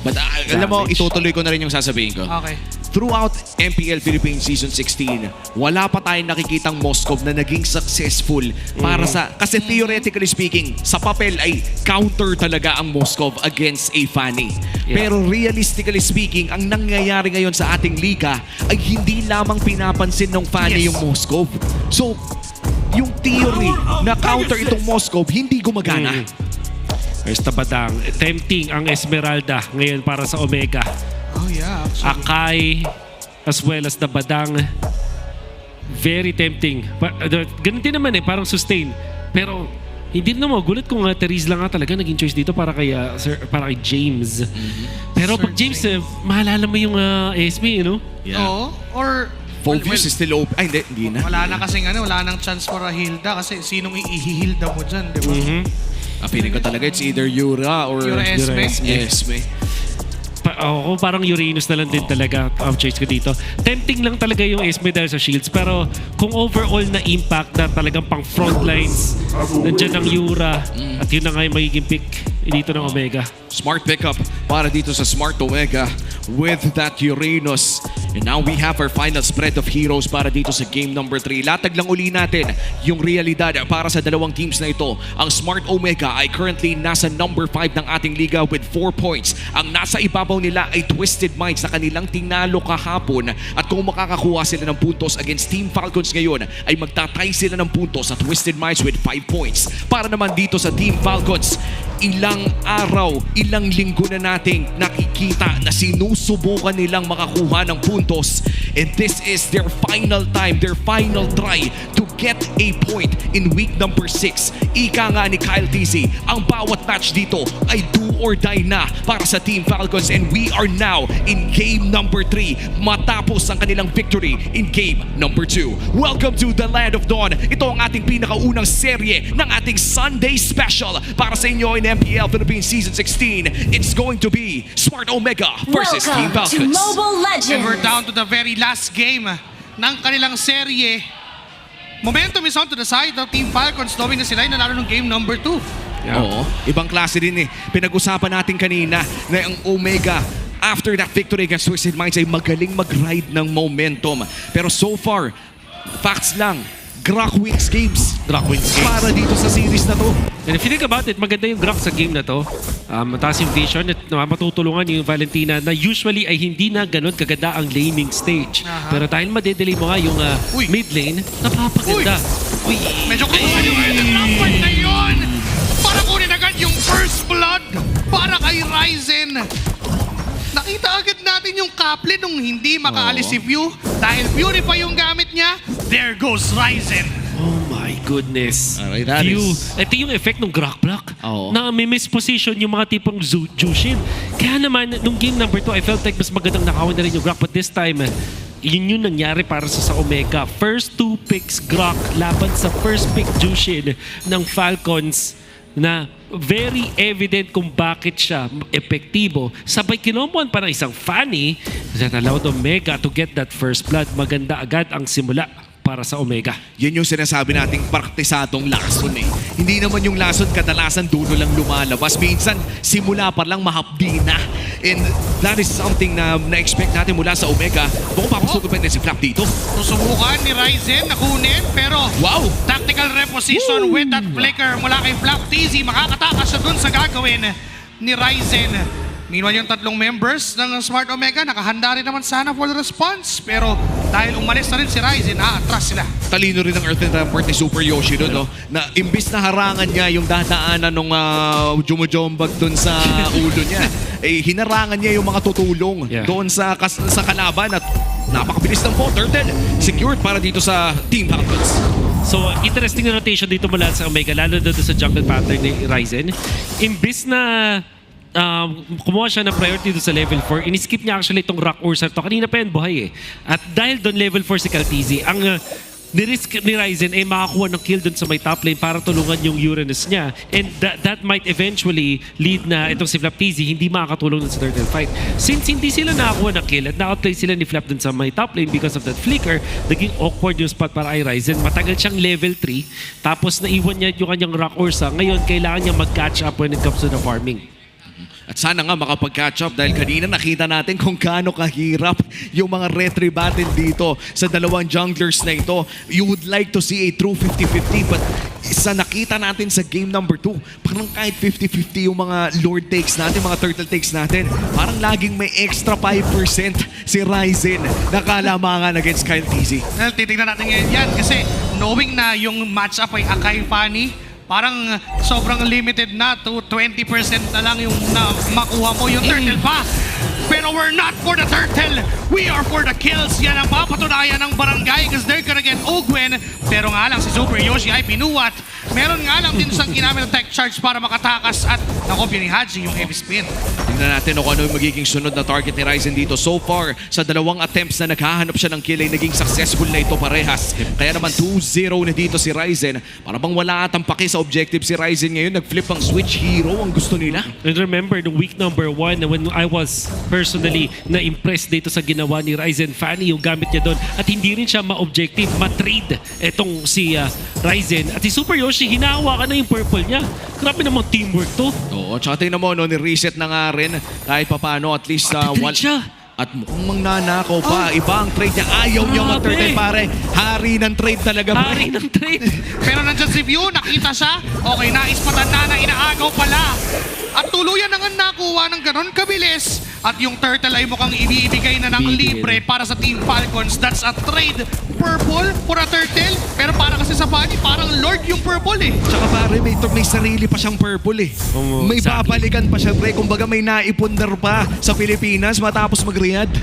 But alam mo, itutuloy ko na rin yung sasabihin ko. Okay. Throughout MPL Philippines Season 16, wala pa tayong nakikitang Moskov na naging successful para sa... Kasi theoretically speaking, sa papel ay counter talaga ang Moskov against a Fanny. Pero realistically speaking, ang nangyayari ngayon sa ating liga ay hindi lamang pinapansin ng Fanny yung Moskov. So, yung theory na counter itong Moskov, hindi gumagana. There's the Badang. Tempting ang Esmeralda ngayon para sa Omega. Oh yeah, actually. Akai as well as the Badang. Very tempting. Ganun din naman parang sustain. Pero hindi na magulat kung Therese lang nga talaga naging choice dito para kay James. Pero pag James, maalala mo yung SB, you know? Oo. Or Focus is still open. Ay, hindi na. wala na kasing wala nang chance for a Hilda kasi sinong ihihilda mo dyan, di ba? Feeling ko talaga it's either Yura or Yura Esme. Esme. Ako parang Uranus na lang din talaga ang choice ko dito. Tempting lang talaga yung Esme dahil sa shields. Pero kung overall na impact na talagang pang frontlines, nandiyan ang Yura at yun na nga yung magiging pick dito ng Omega. Smart pickup para dito sa Smart Omega with that Uranus. And now we have our final spread of heroes para dito sa game number 3. Latag lang uli natin yung realidad para sa dalawang teams na ito. Ang Smart Omega ay currently nasa number 5 ng ating liga with 4 points. Ang nasa ibabaw nila ay Twisted Minds na kanilang tinalo kahapon. At kung makakakuha sila ng puntos against Team Falcons ngayon, ay magtatay sila ng puntos sa Twisted Minds with 5 points. Para naman dito sa Team Falcons, ilang araw, ilang linggo na nating nakikita na sinusubukan nilang makakuha ng puntos. And this is their final time, their final try to get a point in week number 6. Ika nga ni Kyle TZ, ang bawat match dito ay do or die na para sa Team Falcons. And we are now in game number 3 matapos ang kanilang victory in game number 2. Welcome to the Land of Dawn. Ito ang ating pinakaunang serye ng ating Sunday Special para sa inyo in MPL Philippines Season 16. It's going to be Smart Omega versus Team Falcons. And we're down to the very last game ng kanilang serye. Momentum is on to the side of Team Falcons, knowing na sila ay nanalo ng game number 2. Oo, ibang klase din Pinag-usapan natin kanina na ang Omega after that victory against Twisted Minds ay magaling mag-ride ng momentum. Pero so far, facts lang, Grok wins games. Grok wins games. Para dito sa series na to. And if you think about it, maganda yung Grok sa game na to. Mataas yung vision at matutulungan yung Valentina na usually ay hindi na ganun kaganda ang laning stage. Pero dahil madedelay mo nga yung mid lane, napapaganda. Uy! Medyo kukuha yung Rampart na yun! Para kunin agad yung first blood para kay Ryzen. Nakita agad natin yung Kaplan nung hindi makaalis si View. Dahil Purify yung gamit niya, there goes Ryzen. Oh my goodness. That View. is... Ito yung effect ng Grok Block. Na may misposition yung mga tipong Jushin. Kaya naman, nung game number 2, I felt like mas magandang nakawan na rin yung Grok. But this time, yun yung nangyari para sa Omega. First 2 picks Grok laban sa first pick Jushin ng Falcons na very evident kung bakit siya epektibo. Sabay kinomboan pa ng isang Fanny that allowed Omega to get that first blood. Maganda agad ang simula para sa Omega. Yan yung sinasabi nating praktisadong lason Hindi naman yung lason kadalasan dulo lang lumalabas. Minsan, simula pa lang mahapdi na. And that is something na na-expect natin mula sa Omega. Kung papasukin pa si Flap dito. Susubukan ni Ryzen na kunin, pero tactical reposition with that flicker mula kay Flap TZ. Makakatakas siya dun sa gagawin ni Ryzen. Meanwhile, yung tatlong members ng Smart Omega nakahanda rin naman sana for the response. Pero dahil umalis na rin si Ryzen, atras sila. Talino rin ang Earthen Rampart ni Super Yoshi doon, na imbis na harangan niya yung dadaanan ng jumujombag doon sa ulo niya, hinarangan niya yung mga tutulong doon sa kalaban at napakabilis ng po. Turtle, secured para dito sa Team Falcons. So, interesting na rotation dito mula sa Omega, lalo na doon sa jungle pattern ni Ryzen. Imbis na kumuha siya ng priority doon sa level 4. In-skip niya actually itong Rock Ursa to. Kanina pa yan buhay At dahil doon level 4 si Kaltizi, ang nirisk ni Ryzen makakuha ng kill dun sa may top lane para tulungan yung Uranus niya. And that might eventually lead na itong si FLAPTZ hindi makakatulong dun sa turtle fight. Since hindi sila nakakuha ng kill at na-outplay sila ni Flap dun sa may top lane because of that flicker, naging awkward yung spot para kay Ryzen. Matagal siyang level 3, tapos naiwan niya yung kanyang Rock Ursa. Ngayon, kailangan niya mag-catch up when it comes to the farming. At sana nga makapag-catch up dahil kanina nakita natin kung gaano kahirap yung mga retry battle dito sa dalawang junglers na ito. You would like to see a true 50-50 but sa nakita natin sa game number 2, parang kahit 50-50 yung mga Lord takes natin, mga turtle takes natin, parang laging may extra 5% si Ryzen na kalamangan against Kyle TZ. Well, titignan natin ngayon yan kasi knowing na yung matchup ay Akai Fanny, parang sobrang limited na to 20% na lang yung makuha mo yung turtle pa. Pero we're not for the turtle. We are for the kills. Yan ang mapatunayan ng barangay because they're gonna get Ogwen. Pero nga lang si Super Yoshi ay pinuwat. Meron nga lang din siyang ginamit ng tech charge para makatakas at nakopya ni Haji yung heavy spin. Tingnan natin kung ano yung magiging sunod na target ni Ryzen dito. So far, sa dalawang attempts na naghahanap siya ng kill ay naging successful na ito parehas. Kaya naman 2-0 na dito si Ryzen. Para bang wala atang paki sa objective si Ryzen ngayon. Nag-flip ang switch hero ang gusto nila. And remember, the week number 1 when I was personally na-impressed dito sa ginawa ni Ryzen Fanny, yung gamit niya doon. At hindi rin siya ma-objective, ma-trade etong si Ryzen. At si Super Yoshi, hinahawakan na yung purple niya. Grabe namang teamwork to. Oo, tsaka tingnan mo, ni-reset na nga rin kahit papano at least siya. At mukhang mangnanakaw pa. Iba ang trade niya. Ayaw niya mag-turtle pare. Hari ng trade talaga. Hari ng trade. Pero nandyan si View, nakita siya. Okay, naispatan na inaagaw pala. At tuluyan na nga nakuha ng ganon kabilis. At yung turtle ay mukhang ibibigay na ng libre para sa Team Falcons. That's a trade. Purple for a turtle. Pero para kasi sa Fanny, parang Lord yung purple eh. Tsaka pare, may sarili pa siyang purple eh. May babalikan pa siya pre. Kumbaga may naipundar pa sa Pilipinas matapos mag-Riyadh.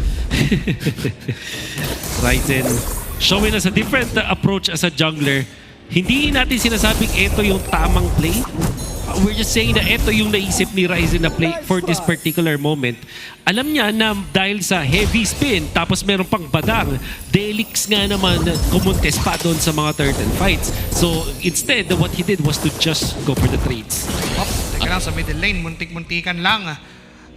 Ryzen showing us a different approach as a jungler. Hindi natin sinasabing ito yung tamang play. We're just saying na ito yung naisip ni Ryzen na play for this particular moment. Alam niya na dahil sa heavy spin, tapos meron pang badang, Delix nga naman kumontes pa doon sa mga turtle fights. So instead, what he did was to just go for the trades. Teka lang, sa middle lane, muntik-muntikan lang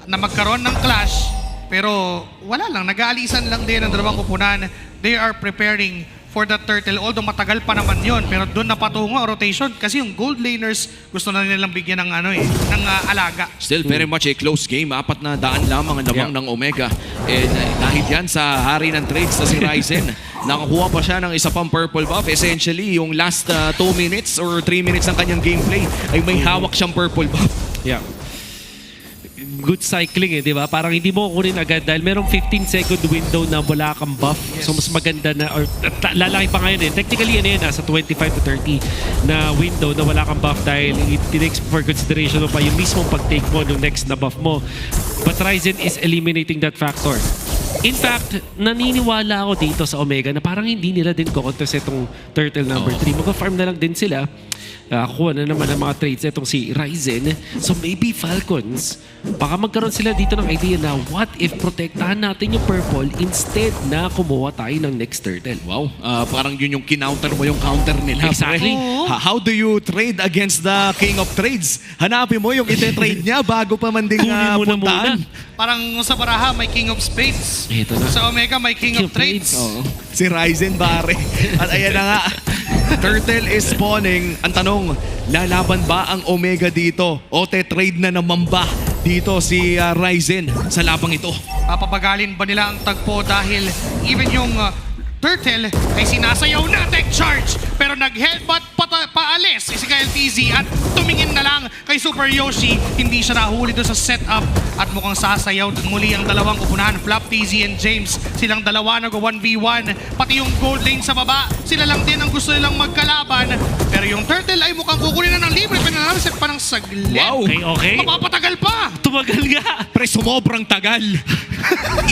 na magkaroon ng clash. Pero wala lang, nag-aalisan lang din ang dalawang kupunan. They are preparing for the turtle, although matagal pa naman yon, pero doon napatungo ang rotation kasi yung gold laners gusto na nilang bigyan ng ng alaga. Still very much a close game. 400 lamang ang lamang ng Omega. And dahil yan sa hari ng trades na si Ryzen, nakakuha pa siya ng isa pang purple buff. Essentially, yung last 2 minutes or 3 minutes ng kanyang gameplay ay may hawak siyang purple buff. Yeah. Good cycling di ba? Parang hindi mo kunin agad dahil merong 15-second window na wala kang buff. Yes. So mas maganda na, or lalaki pa ngayon Technically yan nasa 25 to 30 na window na wala kang buff dahil it takes for consideration mo pa yung mismong pag-take mo ng next na buff mo. But Ryzen is eliminating that factor. In fact, naniniwala ako dito sa Omega na parang hindi nila din kukontes itong turtle number 3. Mag-farm na lang din sila. Kuha na naman ang mga trades itong si Ryzen. So maybe Falcons, baka magkaroon sila dito ng idea na what if protektahan natin yung purple instead na kumuha tayo ng next turtle. Wow, parang yun yung kinounter mo yung counter nila. Exactly. How do you trade against the king of trades? Hanapin mo yung ite-trade niya bago pa man din puntaan. Parang sa baraha may king of spades. Ito na. Sa Omega may king of trades. Si Ryzen bare. At ayan na nga. Turtle is spawning. Ang tanong, lalaban ba ang Omega dito? O te-trade na naman ba dito si Ryzen sa labang ito? Papapagalin ba nila ang tagpo dahil even yung turtle ay sinasayaw na tech charge pero nag-headbutt paalis si Kyle TZ at tumingin na lang kay Super Yoshi. Hindi siya nahuli doon sa setup at mukhang sasayaw muli ang dalawang upunahan, Flap, TZ and James. Silang dalawa nag-1v1, pati yung gold lane sa baba sila lang din ang gusto nilang magkalaban, pero yung turtle ay mukhang kukunin na ng libre. Pinanariset pa ng saglit. Wow, okay. Mapapatagal pa. Tumagal nga. Pre, sumobrang tagal.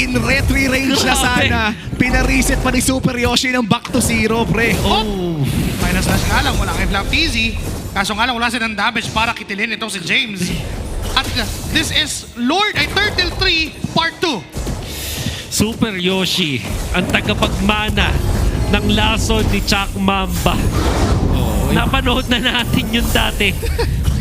In retry range na sana. Pinariset pa ni Super Yoshi ng back to 0, pre. Minus dash nga lang, wala kay Flap TZ. Kaso nga lang, wala silang damage para kitilin itong si James. At this is Lord ay Turtle 3 Part 2. Super Yoshi, ang tagapagmana ng lason ni Chuck Mamba. Napanood na natin yun dati.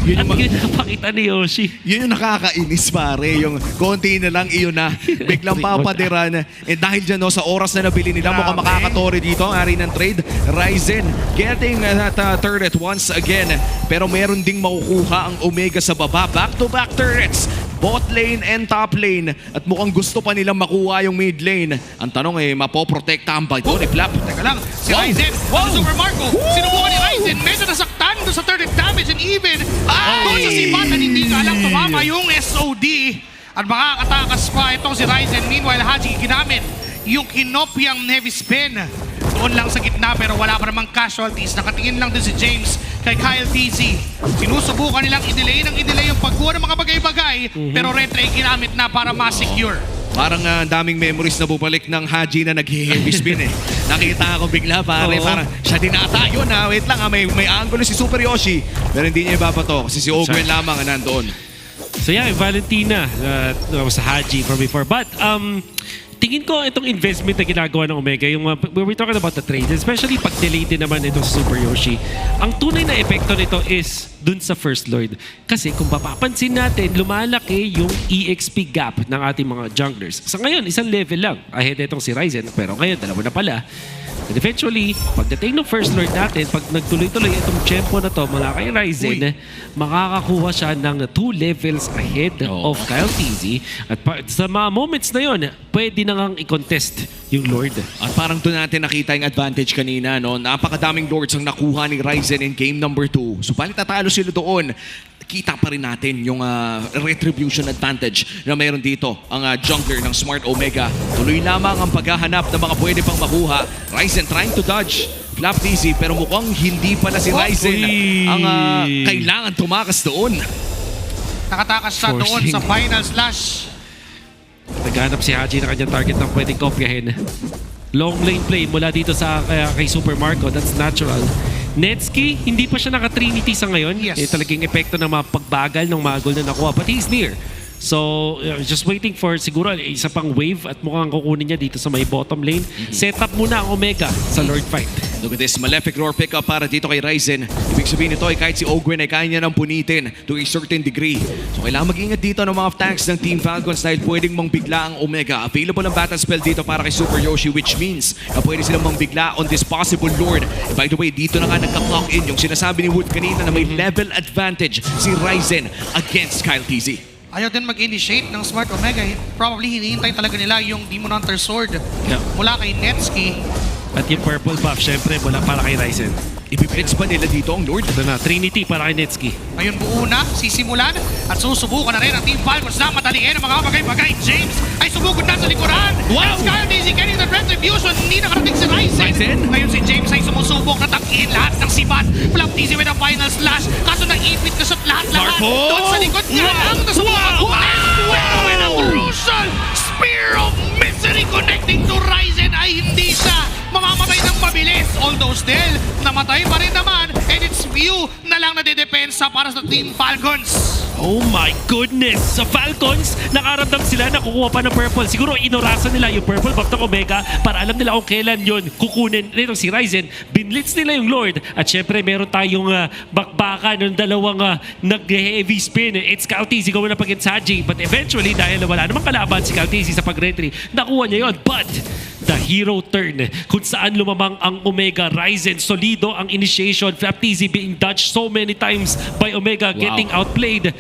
At pinapakita ni Yoshi. Yun yung nakakainis pare, yung konti na lang iyon na biglang papadiran. Dahil dyan sa oras na nabili nila, mukhang makakatori dito ang ari ng trade. Ryzen getting that turret once again. Pero meron ding makukuha ang Omega sa baba. Back-to-back turrets. Bot lane and top lane. At mukhang gusto pa nilang makuha yung mid lane. Ang tanong mapoprotektahan ba ito ni Flap? Teka lang, si Ryzen, Super Marco, sinubukan ni Ryzen, medyo nasaktan doon sa turret damage and even doon sa sipatan, hindi ka lang tumama yung SOD. At makakatakas pa itong si Ryzen. Meanwhile, Haji ginamit yung kinopyang heavy spin. Doon lang sa gitna pero wala pa namang casualties. Nakatingin lang din si James kay Kyle TZ. Sinusubukan nilang i-delay yung pagkuha ng mga bagay-bagay pero retry ginamit na para ma-secure. Parang daming memories na bubalik ng Haji na nag-heavy spin Nakita ko bigla pare, parang siya din ata yun Wait lang may angulo si Super Yoshi. Pero hindi niya ibabato kasi si Ogwen lamang nandoon. So yeah, Valentina sa Haji from before. But tingin ko itong investment na ginagawa ng Omega, yung we're talking about the trade, especially pag delay din naman itong Super Yoshi. Ang tunay na epekto nito is dun sa First Lord. Kasi kung papapansin natin, lumalaki yung EXP gap ng ating mga junglers. Sa ngayon, isang level lang. Ahead itong si Ryzen, pero ngayon, dalawa na pala. And eventually, pagdating ng First Lord natin, pag nagtuloy-tuloy itong tempo na to mula kay Ryzen, makakakuha siya ng 2 levels ahead of Kyle TZ. At sa mga moments na yon, pwede na ngang i-contest yung Lord. At parang doon natin nakita yung advantage kanina. Napakadaming Lords ang nakuha ni Ryzen in game number 2. Subalit tatalo sila doon. Kita pa rin natin yung retribution advantage na mayroon dito ang jungler ng Smart Omega. Tuloy lamang ang paghahanap ng mga pwede pang makuha. Ryzen trying to dodge Flap TZ pero mukhang hindi pala si Ryzen ang kailangan tumakas doon. Nakatakas siya doon sa final slash. Naghanap si Haji na kanyang target na pwedeng kopyahin. Long lane play mula dito sa kay Super Marco. That's natural. Netski, hindi pa siya naka-Trinity sa ngayon. Talagang epekto ng mga pagbagal ng mga goal na nakuha. But he's near. So, just waiting for siguro isa pang wave at mukhang kukunin niya dito sa may bottom lane. Set up muna ang Omega sa Lord fight. Look at this, malefic lore pickup para dito kay Ryzen. Ibig sabihin nito ay kahit si Ogwen ay kaya niya nang punitin to a certain degree. So kailangan mag-ingat dito ng mga tanks ng Team Falcons dahil pwedeng mangbigla ang Omega. Available ang battle spell dito para kay Super Yoshi which means na pwede silang mangbigla on this possible Lord. And by the way, dito na nga nagka-clock in yung sinasabi ni Wood kanina na may level advantage si Ryzen against Kyle TZ. Ayaw din mag-initiate ng Smart Omega. Probably hinihintay talaga nila yung Demon Hunter Sword mula kay Netski. At yung purple buff, syempre, mula para kay Ryzen. Ipiprits ba nila dito ang Lord? Ito na, Trinity para kay Netski. Ngayon buo na, sisimulan at susubukan na rin ang Team Falcons na mataliin ang mga bagay-bagay. James ay sumugod na sa likuran. Wow! Kyle TZ getting the retribution. Hindi nakarating si Ryzen. Ngayon si James ay sumusubok na tangkihin lahat ng sibat. Flap TZ with a final slash. Kaso nag-ipit na siya lahat-lahat. Doon sa likod niya lang nasubukan. Wow! And a crucial Spear of Misery connecting to Ryzen ay hindi siya mamamatay ng mabilis. Although still, namatay pa rin naman. And it's few na lang nadidepensa para sa Team Falcons. Oh my goodness! Sa Falcons, nakaramdam sila na kukuha pa ng purple. Siguro inorasan nila yung purple buff ng Omega para alam nila kung kailan yun kukunin. Nito si Ryzen, binlitz nila yung Lord. At syempre, meron tayong bakbakan ng dalawang nag-heavy spin. It's Kyle TZ going up against Haji. But eventually, dahil wala namang kalaban si Kyle TZ sa pag-retry, nakuha niya yun. But the hero turn, kung saan lumamang ang Omega. Ryzen, solido ang initiation. Flap TZ being dodged so many times by Omega, getting outplayed.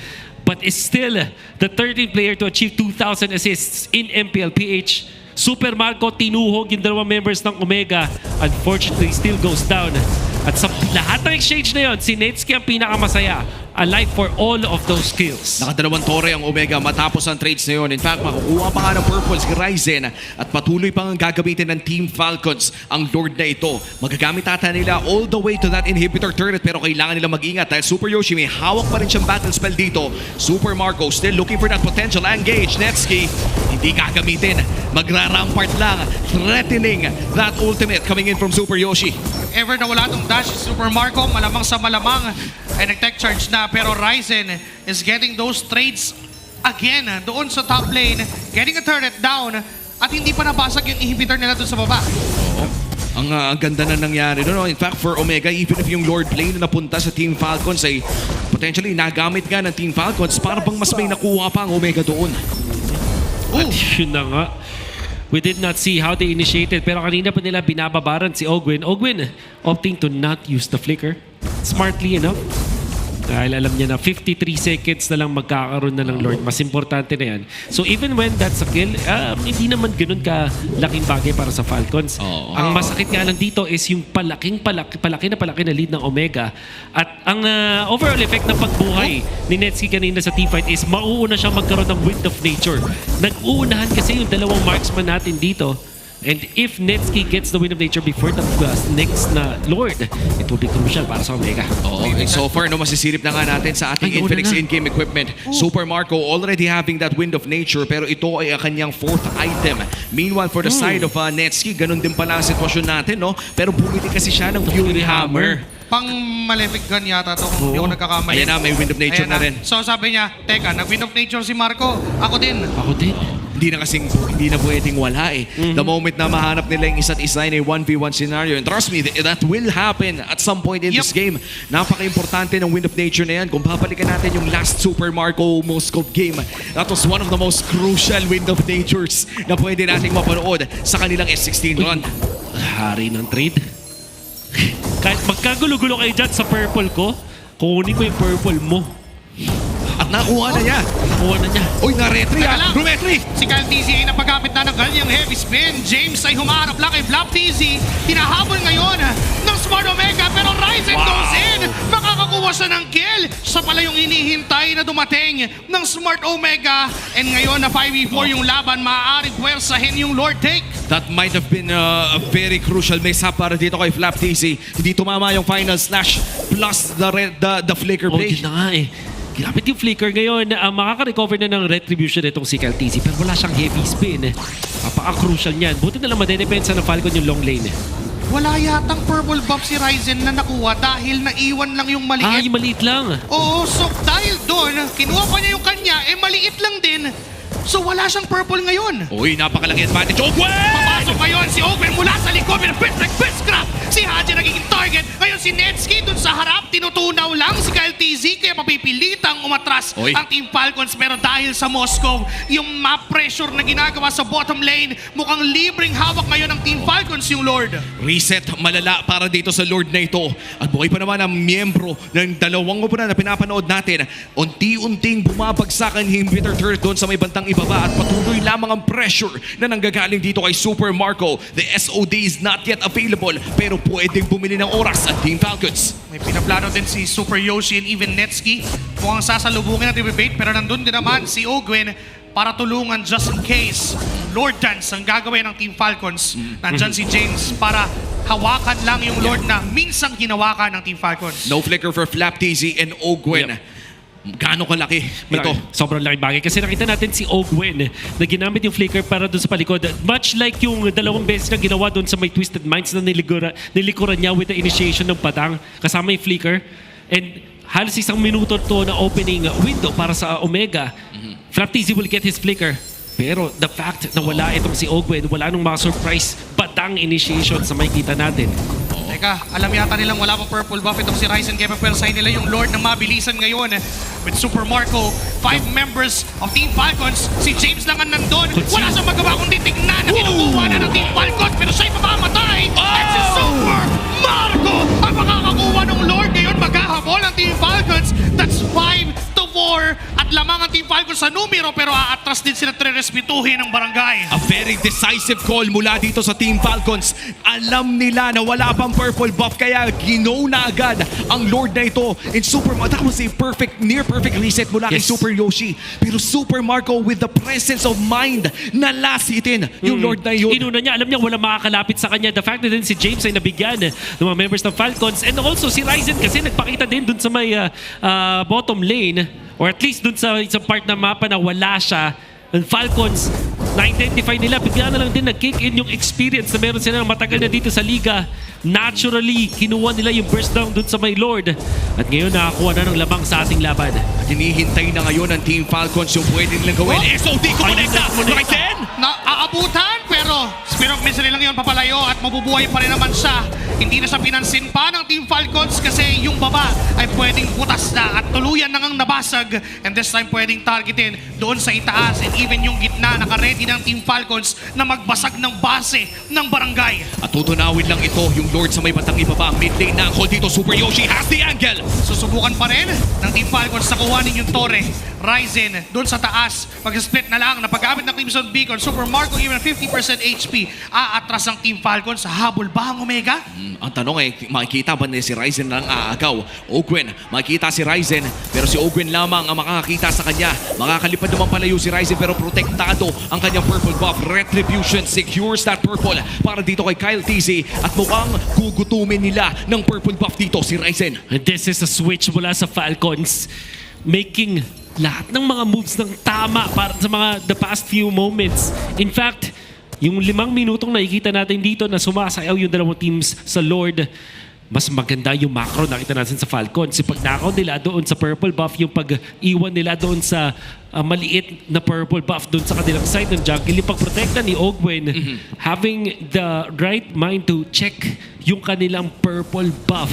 But is still the 13th player to achieve 2,000 assists in MPL PH. Super Marco tinuhog yung dalawang members ng Omega. Unfortunately, still goes down. At sa lahat ng exchange na yun, si Netski ang pinakamasaya. Alive for all of those kills. Nakadalawang tore ang Omega matapos ang trades na yun. In fact, makukuha pa nga ng purples si Ryzen at patuloy pang gagamitin ng Team Falcons ang Lord na ito. Magagamit ata nila all the way to that inhibitor turret pero kailangan nila mag-ingat dahil Super Yoshi may hawak pa rin siyang battle spell dito. Super Marco still looking for that potential engage. Netski hindi gagamitin. Magra-rampart lang. Threatening that ultimate coming in from Super Yoshi. Ever na wala itong dash, Super Marco, malamang sa malamang ay nag-tech charge na. Pero Ryzen is getting those trades again doon sa top lane, getting a turret down at hindi pa nabasag yung inhibitor nila doon sa baba. Ang ganda na nangyari doon. No? In fact, for Omega, even if yung Lord Lane na napunta sa Team Falcons ay potentially nagamit nga ng Team Falcons para bang mas may nakuha pa ang Omega doon. At yun na nga. We did not see how they initiated pero kanina pa nila binababaran si Ogwin. Ogwin opting to not use the flicker. Smartly enough. Dahil alam niya na 53 seconds na lang magkakaroon na ng Lord. Mas importante na yan. So even when that's a kill, hindi naman ganun ka laking bagay para sa Falcons. Ang masakit nga lang dito is yung palaki na lead ng Omega. At ang overall effect ng pagbuhay ni Netsky kanina sa teamfight is mauuna siya magkaroon ng Wind of Nature. Nag-uunahan kasi yung dalawang marksman natin dito. And if Netsky gets the Wind of Nature before the next na Lord, it will be crucial para sa Omega. And so far, no, masisilip na nga natin sa ating Infinix in-game equipment. Super Marco already having that Wind of Nature pero ito ay kanyang 4th item. Meanwhile, for the side of Netsky, ganun din pala ang sitwasyon natin, no? Pero bumili kasi siya ng Fury Hammer. Pang Malefic gun yata to kung hindi ako nagkakamali. Ayan na, may Wind of Nature na rin. So sabi niya, teka, nag-Wind of Nature si Marco. Ako din. Hindi na pwedeng wala eh. The moment na mahanap nila yung isa't isa ay 1v1 scenario. And trust me, that will happen at some point in this game. Napaka-importante ng Wind of Nature na yan. Kung babalikan natin yung last Super Marco Moscow game, that was one of the most crucial Wind of Natures na pwede nating mapanood sa kanilang S16 run. Hari ng trade. Kahit magkagulo-gulo kayo dyan sa purple ko, kunin ko yung purple mo. At nakuha na niya. Uy, na-retry ah. Rumetry. Si Kyle TZ ay napagamit na ng kanyang heavy spin. James ay humarap lang kay Flap TZ. Hinahabol ngayon ng Smart Omega pero Ryzen goes in. Makakakuha siya ng kill. Siya pala yung hinihintay na dumating ng Smart Omega. And ngayon na 5v4 yung laban, maaaring puwersahin yung Lord Take. That might have been a very crucial mishap para dito kay Flap TZ. Hindi tumama yung final slash plus the flicker play. Yun na nga eh. Grabe yung flicker ngayon. Makaka-recover na ng retribution itong si Kaltizi pero wala siyang heavy spin. Napaka-crucial niyan. Buti na lang madedepensa ng Falcon yung long lane. Wala yatang purple buff si Ryzen na nakuha dahil naiwan lang yung maliit. Yung maliit lang. Oo, so dahil doon, kinuha pa niya yung kanya, maliit lang din. So wala siyang purple ngayon. Uy, napakalaki advantage. Ogwen! Papasok ngayon si Ogwen mula sa likod. Bitcraft! Si Haji nagiging target. Ngayon si Netsky dun sa harap. Tinutunaw lang si Kyle TZ. Kaya mapipilitang umatras ang Team Falcons. Pero dahil sa Moscow, yung map pressure na ginagawa sa bottom lane, mukhang libreng hawak ngayon ng Team Falcons yung Lord. Reset malala para dito sa Lord na ito. At buhay pa naman ang miyembro ng dalawang operan na pinapanood natin. Unti-unting bumabagsak ang inhibitor turret doon sa may bantang ibaba at patuloy lamang ang pressure na nanggagaling dito kay Super Marco. The SOD is not yet available pero pwedeng bumili ng oras at Team Falcons. May pinaplano din si Super Yoshi and even Netsky. Mukhang sasalubungin at i-debate pero nandun din naman si Ogwen para tulungan just in case Lord Dance ang gagawin ng Team Falcons. Nandyan si James para hawakan lang yung Lord na minsang hinawakan ng Team Falcons. No flicker for Flap TZ and Ogwen. Gaano kalaki ito? Sobrang laki bagay. Kasi nakita natin si Ogwen na ginamit yung flicker para doon sa palikod. Much like yung dalawang beses na ginawa doon sa may Twisted Minds na nilikuran niya with the initiation ng padang kasama yung flicker. And halos 1 minuto to na opening window para sa Omega. Flap TZ will get his flicker. Pero the fact na wala itong si Ogwen, wala nung mga surprise batang initiation sa makikita natin. Teka, alam yata nilang wala pang purple buff itong si Ryzen kaya papwersahin nila yung Lord na mabilisan ngayon with Super Marco. 5 members of Team Falcons. Si James lang ang nandun. Wala siyang magawa kundi tignan na kinukuha na ng Team Falcons pero siya'y mamamatay. At si Super Marco ang makakakuha ng Lord ngayon. Maghahabol ang Team Falcons. That's 5-4 at lamang ang Team Falcons sa numero pero aatras din sila respetuhin ng barangay. A very decisive call mula dito sa Team Falcons. Alam nila na wala pang purple buff kaya gino na agad ang Lord na ito. In Super Marco, that was a near perfect reset mula kay Super Yoshi. Pero Super Marco with the presence of mind na last hitin yung Lord na yun. Inuna niya, alam niya wala makakalapit sa kanya. The fact na din si James ay nabigyan ng mga members ng Falcons and also si Ryzen kasi nagpakita din dun sa may bottom lane or at least dun sa part na mapa na wala siya. And Falcons, na-identify nila, bigla na lang din nag-kick in yung experience na meron sila matagal na dito sa liga. naturally, kinuha nila yung burst down dun sa may Lord. At ngayon nakakuha na ng lamang sa ating laban. Hinihintay na ngayon ng Team Falcons yung pwede nilang gawin. SOD kumonekta! Ryzen! Naaabutan pero Spirit of Misery lang yun papalayo at mabubuhay pa rin naman siya. Hindi na siya pinansin pa ng Team Falcons kasi yung baba ay pwedeng butas na at tuluyan na ngang nabasag. And this time pwedeng targetin doon sa itaas and even yung gitna naka-ready ng Team Falcons na magbasag ng base ng barangay. At tutunawin lang ito yung Lord sa may batang ibaba. Mid lane na ang hold dito. Super Yoshi has the angle. Susubukan pa rin ng Team Falcons na kuhanin yung Torre. Ryzen doon sa taas. Mag-split na lang na paggamit ng Crimson Beacon. Super Marco even 50% HP. Aatras ang Team Falcons. Habol ba ang Omega? Ang tanong ay, makikita ba na si Ryzen lang aagaw? Ogwen, makikita si Ryzen, pero si Ogwen lamang ang makakakita sa kanya. Makakalipad naman palayo si Ryzen, pero protektado ang kanyang purple buff. Retribution secures that purple para dito kay Kyle TZ at mukhang gugutumin nila ng purple buff dito si Ryzen. This is a switch mula sa Falcons, making lahat ng mga moves ng tama para sa mga the past few moments. In fact, yung 5 minutong nakikita natin dito na sumasayaw yung dalawang teams sa Lord, mas maganda yung macro nakita natin sa Falcons. Yung pagnakaw nila doon sa purple buff, yung pag-iwan nila doon sa maliit na purple buff doon sa kanilang side ng jungle, yung pagprotekta ni Ogwen, having the right mind to check yung kanilang purple buff.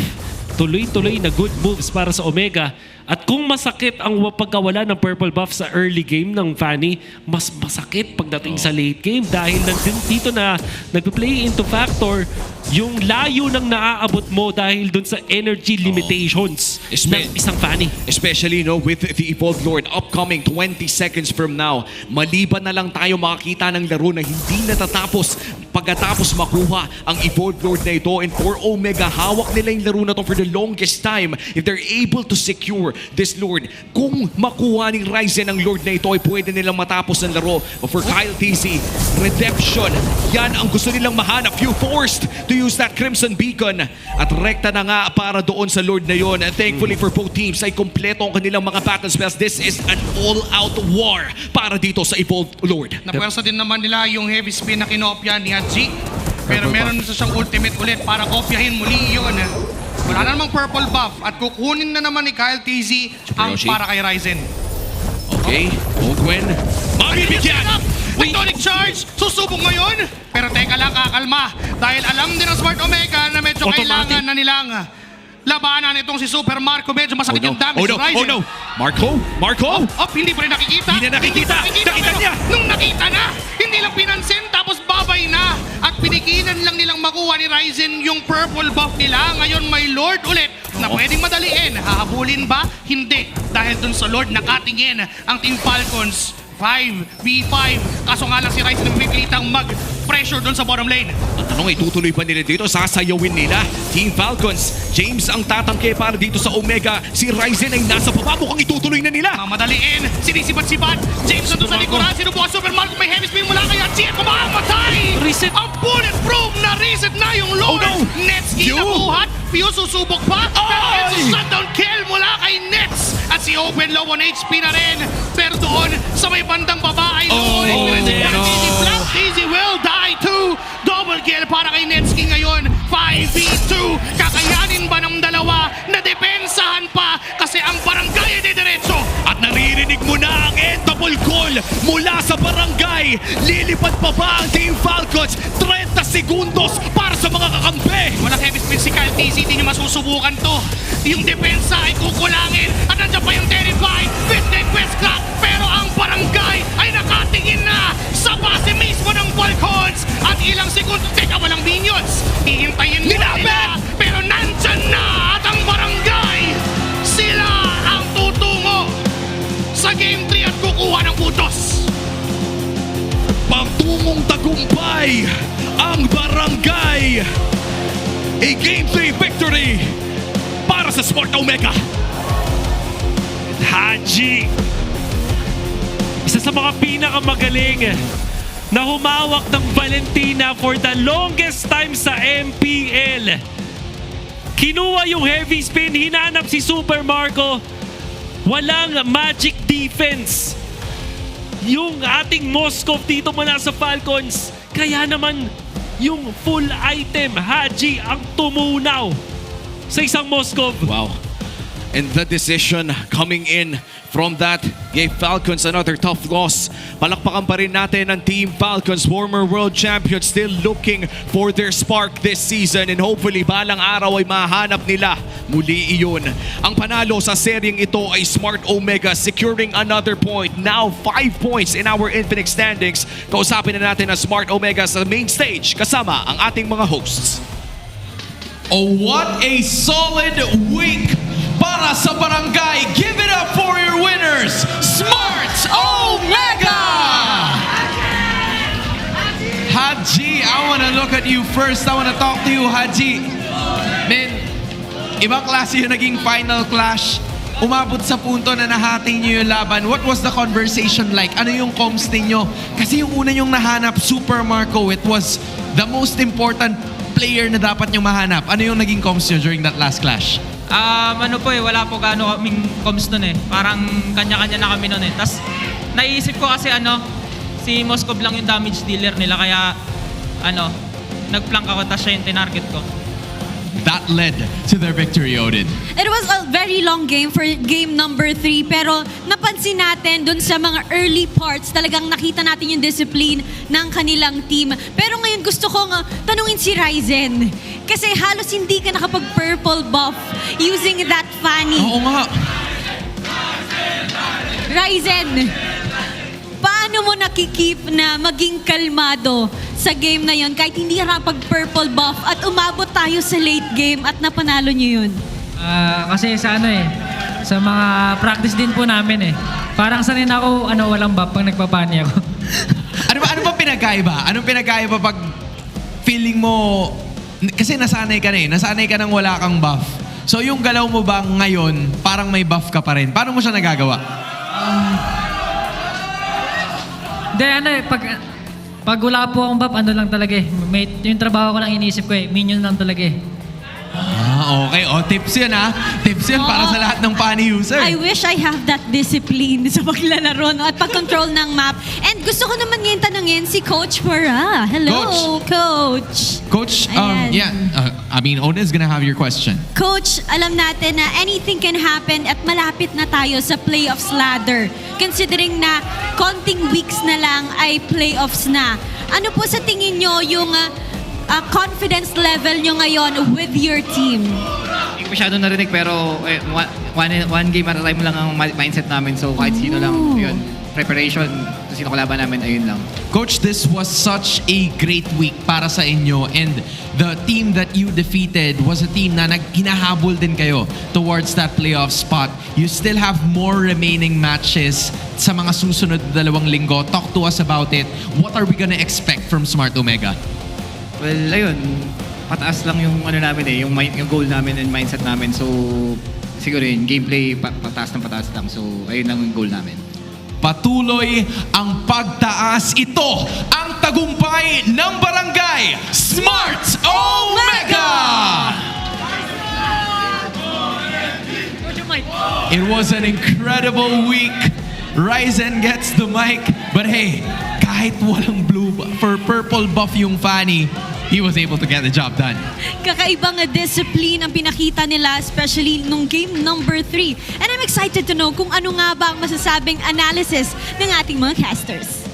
Tuloy-tuloy na good moves para sa Omega. At kung masakit ang pagkawala ng purple buff sa early game ng Fanny, mas masakit pagdating sa late game dahil dito na nagpe-play into factor yung layo ng naaabot mo dahil dun sa energy limitations ng isang Fanny. Especially with the Evolved Lord upcoming 20 seconds from now. Maliban na lang tayo makakita ng laro na hindi natatapos pagkatapos makuha ang Evolved Lord na ito. And for Omega, hawak nila yung laro na to for the longest time. If they're able to secure this Lord, kung makuha ni Ryzen ang Lord na ito, ay pwede nilang matapos ang laro. But for Kyle TZ, redemption, yan ang gusto nilang mahanap. You forced to use that Crimson Beacon. At rekta na nga para doon sa Lord na yon. And thankfully for both teams ay kompleto ang kanilang mga battle spells. This is an all-out war para dito sa Evolved Lord. Napwersa din naman nila yung heavy spin na kinopya ni Haji. Pero meron sa siyang ultimate ulit para kopyahin muli yun. Wala na namang purple buff at kukunin na naman ni Kyle TZ ang para kay Ryzen. Okay, Ogwen. Mabibigyan! Tectonic Charge! Susubok ngayon! Pero teka lang, kakalma. Dahil alam din ng Smart Omega na medyo kailangan na nilang labanan itong si Super Marco. Medyo masakit yung damage sa Ryzen. Oh no! Marco! Hindi pa rin nakikita. Hindi na nakikita niya! Nung nakita na, hindi lang pinansin tapos babay na. At pinigilan lang nilang makuha ni Ryzen yung purple buff nila. Ngayon may Lord ulit na pwedeng madaliin. Hahabulin ba? Hindi. Dahil dun sa Lord nakatingin ang Team Falcons. 5v5. Kaso nga lang si Ryzen nagpipilitang mag-pressure dun sa bottom lane. Ang tanong ay tutuloy pa nila dito, sasayawin nila. Team Falcons, James ang tatangke para dito sa Omega. Si Ryzen ay nasa baba, mukhang itutuloy na nila. Mamadaliin, sinisipat-sipat. James nandun sa likuran, sinubukan Super Marco, may heavy spin mula kay Haji. Kumamatay! Reset! Ang bulletproof na reset na yung Lord. Netski na buhat. Pio susubok pa. Pero it's a shutdown kill mula kay Nets. At si Open low on HP na rin. Pero doon sa may bandang baba ay Black Easy will die too. Double kill para kay Netski ngayon. 5v2. Kakayanin ba ng dalawa na depensahan pa kasi ang barangay ay diretso. At naririnig mo na ang double call mula sa barangay. Lilipad pa ba ang Team Falcons? 30 segundos para sa mga kakampi. Walang heavy spin si Kyle TZ, hindi nyo masusubukan to. Yung depensa ay kukulangin at nandiyan pa yung terrified with the quest clock. Pero ang barangay ay nakatingin na sa base mismo ng Falcons. At ilang segundo, teka, walang minions. Hihintayin nila. Pero nandyan na at ang barangay. Sila ang tutungo sa game 3 at kukuha ng putos. Pagtungong tagumpay ang barangay. A Game 3 victory para sa Smart Omega. Haji, isa sa mga pinakamagaling na humawak ng Valentina for the longest time sa MPL. Kinuha yung heavy spin, hinanap si Super Marco. Walang magic defense yung ating Moskov dito mula sa Falcons. Kaya naman yung full item. Haji ang tumunaw sa isang Moskov. Wow. And the decision coming in from that gave Falcons another tough loss. Palakpakan pa rin natin ang Team Falcons, former world champions, still looking for their spark this season, and hopefully balang araw ay mahanap nila muli iyon. Ang panalo sa seryeng ito ay Smart Omega, securing another point. Now 5 points in our Infinite standings. Kausapin na natin ang Smart Omega sa main stage kasama ang ating mga hosts. Oh, what a solid week para sa barangay. Give it up for your winners, Smart Omega! Haji, I want to look at you first. I want to talk to you, Haji. Man, ibang klase yung naging final clash. Umabot sa punto na nahati niyo yung laban. What was the conversation like? Ano yung comms ninyo? Kasi yung una yung nahanap, Super Marco, it was the most important player na dapat nyo mahanap. Ano yung naging comms nyo during that last clash? Ano po wala po gaano kaming comms nun eh. Parang kanya-kanya na kami nun eh. Tapos naisip ko kasi si Moskov lang yung damage dealer nila kaya nagplank ako tapos siya yung tinarget ko. That led to their victory, Odin. It was a very long game for game number 3 pero napansin natin dun sa mga early parts talagang nakita natin yung discipline ng kanilang team. Pero ngayon gusto kong tanungin si Ryzen kasi halos hindi ka nakapag-purple buff using that Fanny. Oo nga. Ryzen, paano mo nakikip na maging kalmado sa game na yon kahit hindi ka nakapag-purple buff at umabot tayo sa late game at napanalo nyo yun? Kasi sa sa mga practice din po namin parang sanay na ako walang buff pag nagpapani ako. ano ba pinagkaiba? Anong pinagkaiba pag feeling mo, kasi nasanay ka nasanay ka nang wala kang buff. So yung galaw mo ba ngayon, parang may buff ka pa rin? Paano mo siya nagagawa? Hindi, pag wala po akong buff, lang talaga yung trabaho ko lang inisip ko minion lang talaga Okay. Tips yun Tips yun para sa lahat ng Fanny user. I wish I have that discipline sa paglalaro at pag-control ng map. And gusto ko naman ngayon tanungin si Coach Farah. Hello, Coach. Coach, Odin is gonna have your question. Coach, alam natin na anything can happen at malapit na tayo sa playoffs ladder. Considering na konting weeks na lang ay playoffs na. Ano po sa tingin nyo yung confidence level nyo ngayon with your team? Hindi ko masyado narinig pero one game at a time lang ang mindset namin. So kahit sino lang yun, preparation, sino kalaban namin, ayun lang. Coach, this was such a great week para sa inyo, and the team that you defeated was a team na hinahabol din kayo towards that playoff spot. You still have more remaining matches sa mga susunod na 2 linggo. Talk to us about it. What are we gonna expect from Smart Omega? Well, ayun, pataas lang yung namin yung goal namin and mindset namin. So siguro yun, gameplay pataas lang. So ayun lang yung goal namin. Patuloy ang pagtaas. Ito ang tagumpay ng barangay Smart Omega! It was an incredible week. Ryzen gets the mic, but hey, kahit walang purple buff yung Fanny, he was able to get the job done. Kakaibang discipline ang pinakita nila, especially nung game number 3. And I'm excited to know kung ano nga ba ang masasabing analysis ng ating mga casters.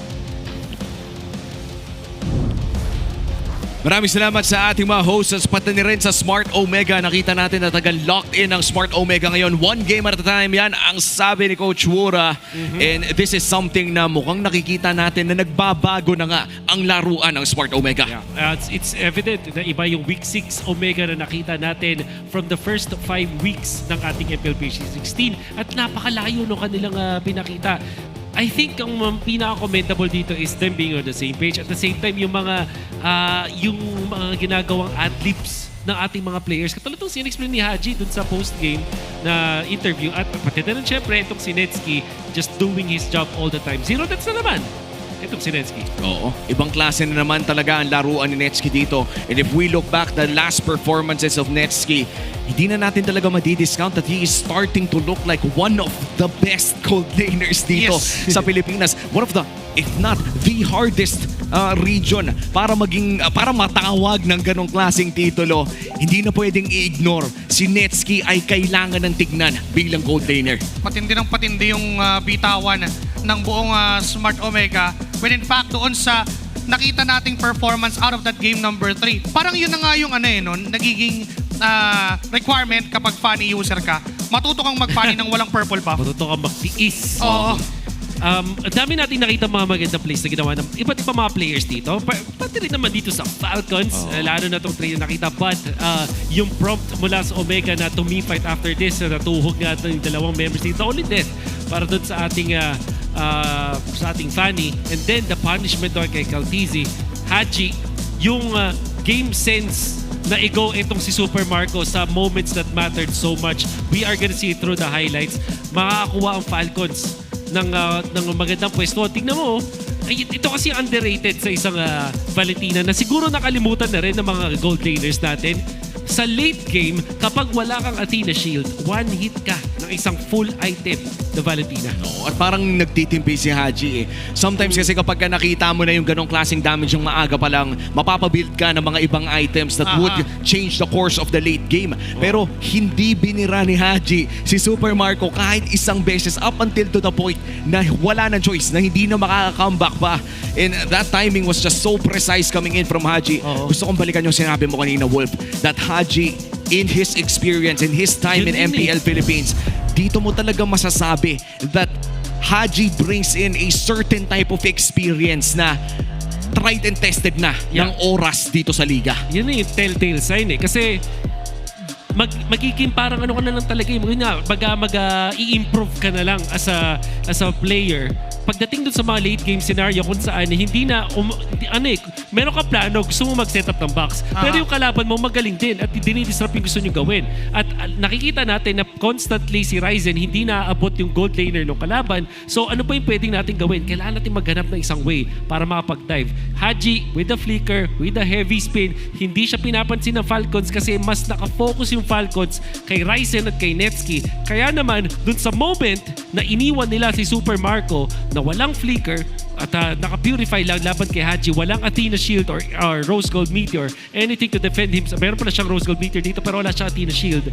Maraming salamat sa ating mga hosts, pati rin sa Smart Omega. Nakita natin na taga-locked in ang Smart Omega ngayon. 1 game at a time yan ang sabi ni Coach Wura. And this is something na mukhang nakikita natin na nagbabago na nga ang laruan ng Smart Omega. Yeah. It's evident na iba yung Week 6 Omega na nakita natin from the first 5 weeks ng ating FLPH 16 at napakalayo no kanilang pinakita. I think ang pinaka-commendable dito is them being on the same page. At the same time, yung mga ginagawang ad-libs ng ating mga players. Katulad itong sin-explain ni Haji dun sa post-game na interview. At pati na rin syempre itong si Netsky just doing his job all the time. 0 deaths na naman. itong si Netsky. Oo, ibang klase na naman talaga ang laruan ni Netsky dito. And if we look back the last performances of Netsky, hindi na natin talaga madi-discount that he is starting to look like one of the best gold laners dito sa Pilipinas. One of the, if not the hardest region para matawag ng ganong klaseng titulo. Hindi na pwedeng i-ignore. Si Netsky ay kailangan ng tignan bilang gold laner. Patindi ng patindi yung bitawan ng buong Smart Omega. When in fact, doon sa nakita nating performance out of that game number 3, parang yun na nga yung nagiging requirement kapag funny user ka. Matuto kang mag-funny ng walang purple buff. Matuto kang magtiis. Oo. Ang dami natin nakita mga magandang plays na ginawa ng iba't ibang mga players dito. Pati rin naman dito sa Falcons, lalo na itong trade na nakita. But yung prompt mula sa Omega na to me fight after this, natuhog nga yung dalawang members dito. Only death para doon sa ating Fanny. And then the punishment doon kay Caltizi, Haji, yung game sense na i-go itong si Super Marco sa moments that mattered so much. We are gonna see it through the highlights. Makakakuha ang Falcons ng magandang pwesto. Tingnan mo, ito kasi underrated sa isang Valentina na siguro nakalimutan na rin ng mga gold laners natin. Sa late game, kapag wala kang Athena Shield, one hit ka ng isang full item na Valentina. No, at parang nagtitimpi si Haji eh. Sometimes kasi kapag nakita mo na yung ganong klaseng damage yung maaga pa lang, mapapabuild ka ng mga ibang items that would change the course of the late game. Pero hindi binira ni Haji si Super Marco kahit isang beses up until to the point na wala ng choice, na hindi na makaka-comeback pa. And that timing was just so precise coming in from Haji. Gusto kong balikan yung sinabi mo kanina, Wolf, that Haji, in his experience, in his time in MPL Philippines, dito mo talaga masasabi that Haji brings in a certain type of experience na tried and tested na ng oras dito sa liga. Yun yung telltale sign eh. Kasi magiging parang ano ka na lang talaga i-improve ka na lang as a player. Pagdating dun sa mga late game scenario kung saan hindi na meron ka plano, gusto mo mag-set up ng box, pero yung kalaban mo magaling din at dinidisrupt yung gusto nyo gawin. At nakikita natin na constantly si Ryzen hindi naaabot yung gold laner ng kalaban. So ano pa yung pwedeng natin gawin? Kailangan natin maghanap ng isang way para makapag-dive. Haji with the flicker, with the heavy spin, hindi siya pinapansin ng Falcons kasi mas nakafocus yung Falcons kay Ryzen at kay Netsky. Kaya naman, dun sa moment na iniwan nila si Super Marco na walang flicker at naka-purify lang laban kay Haji, walang Athena Shield or Rose Gold Meteor, anything to defend him. Meron pala siyang Rose Gold Meteor dito pero wala siyang Athena Shield.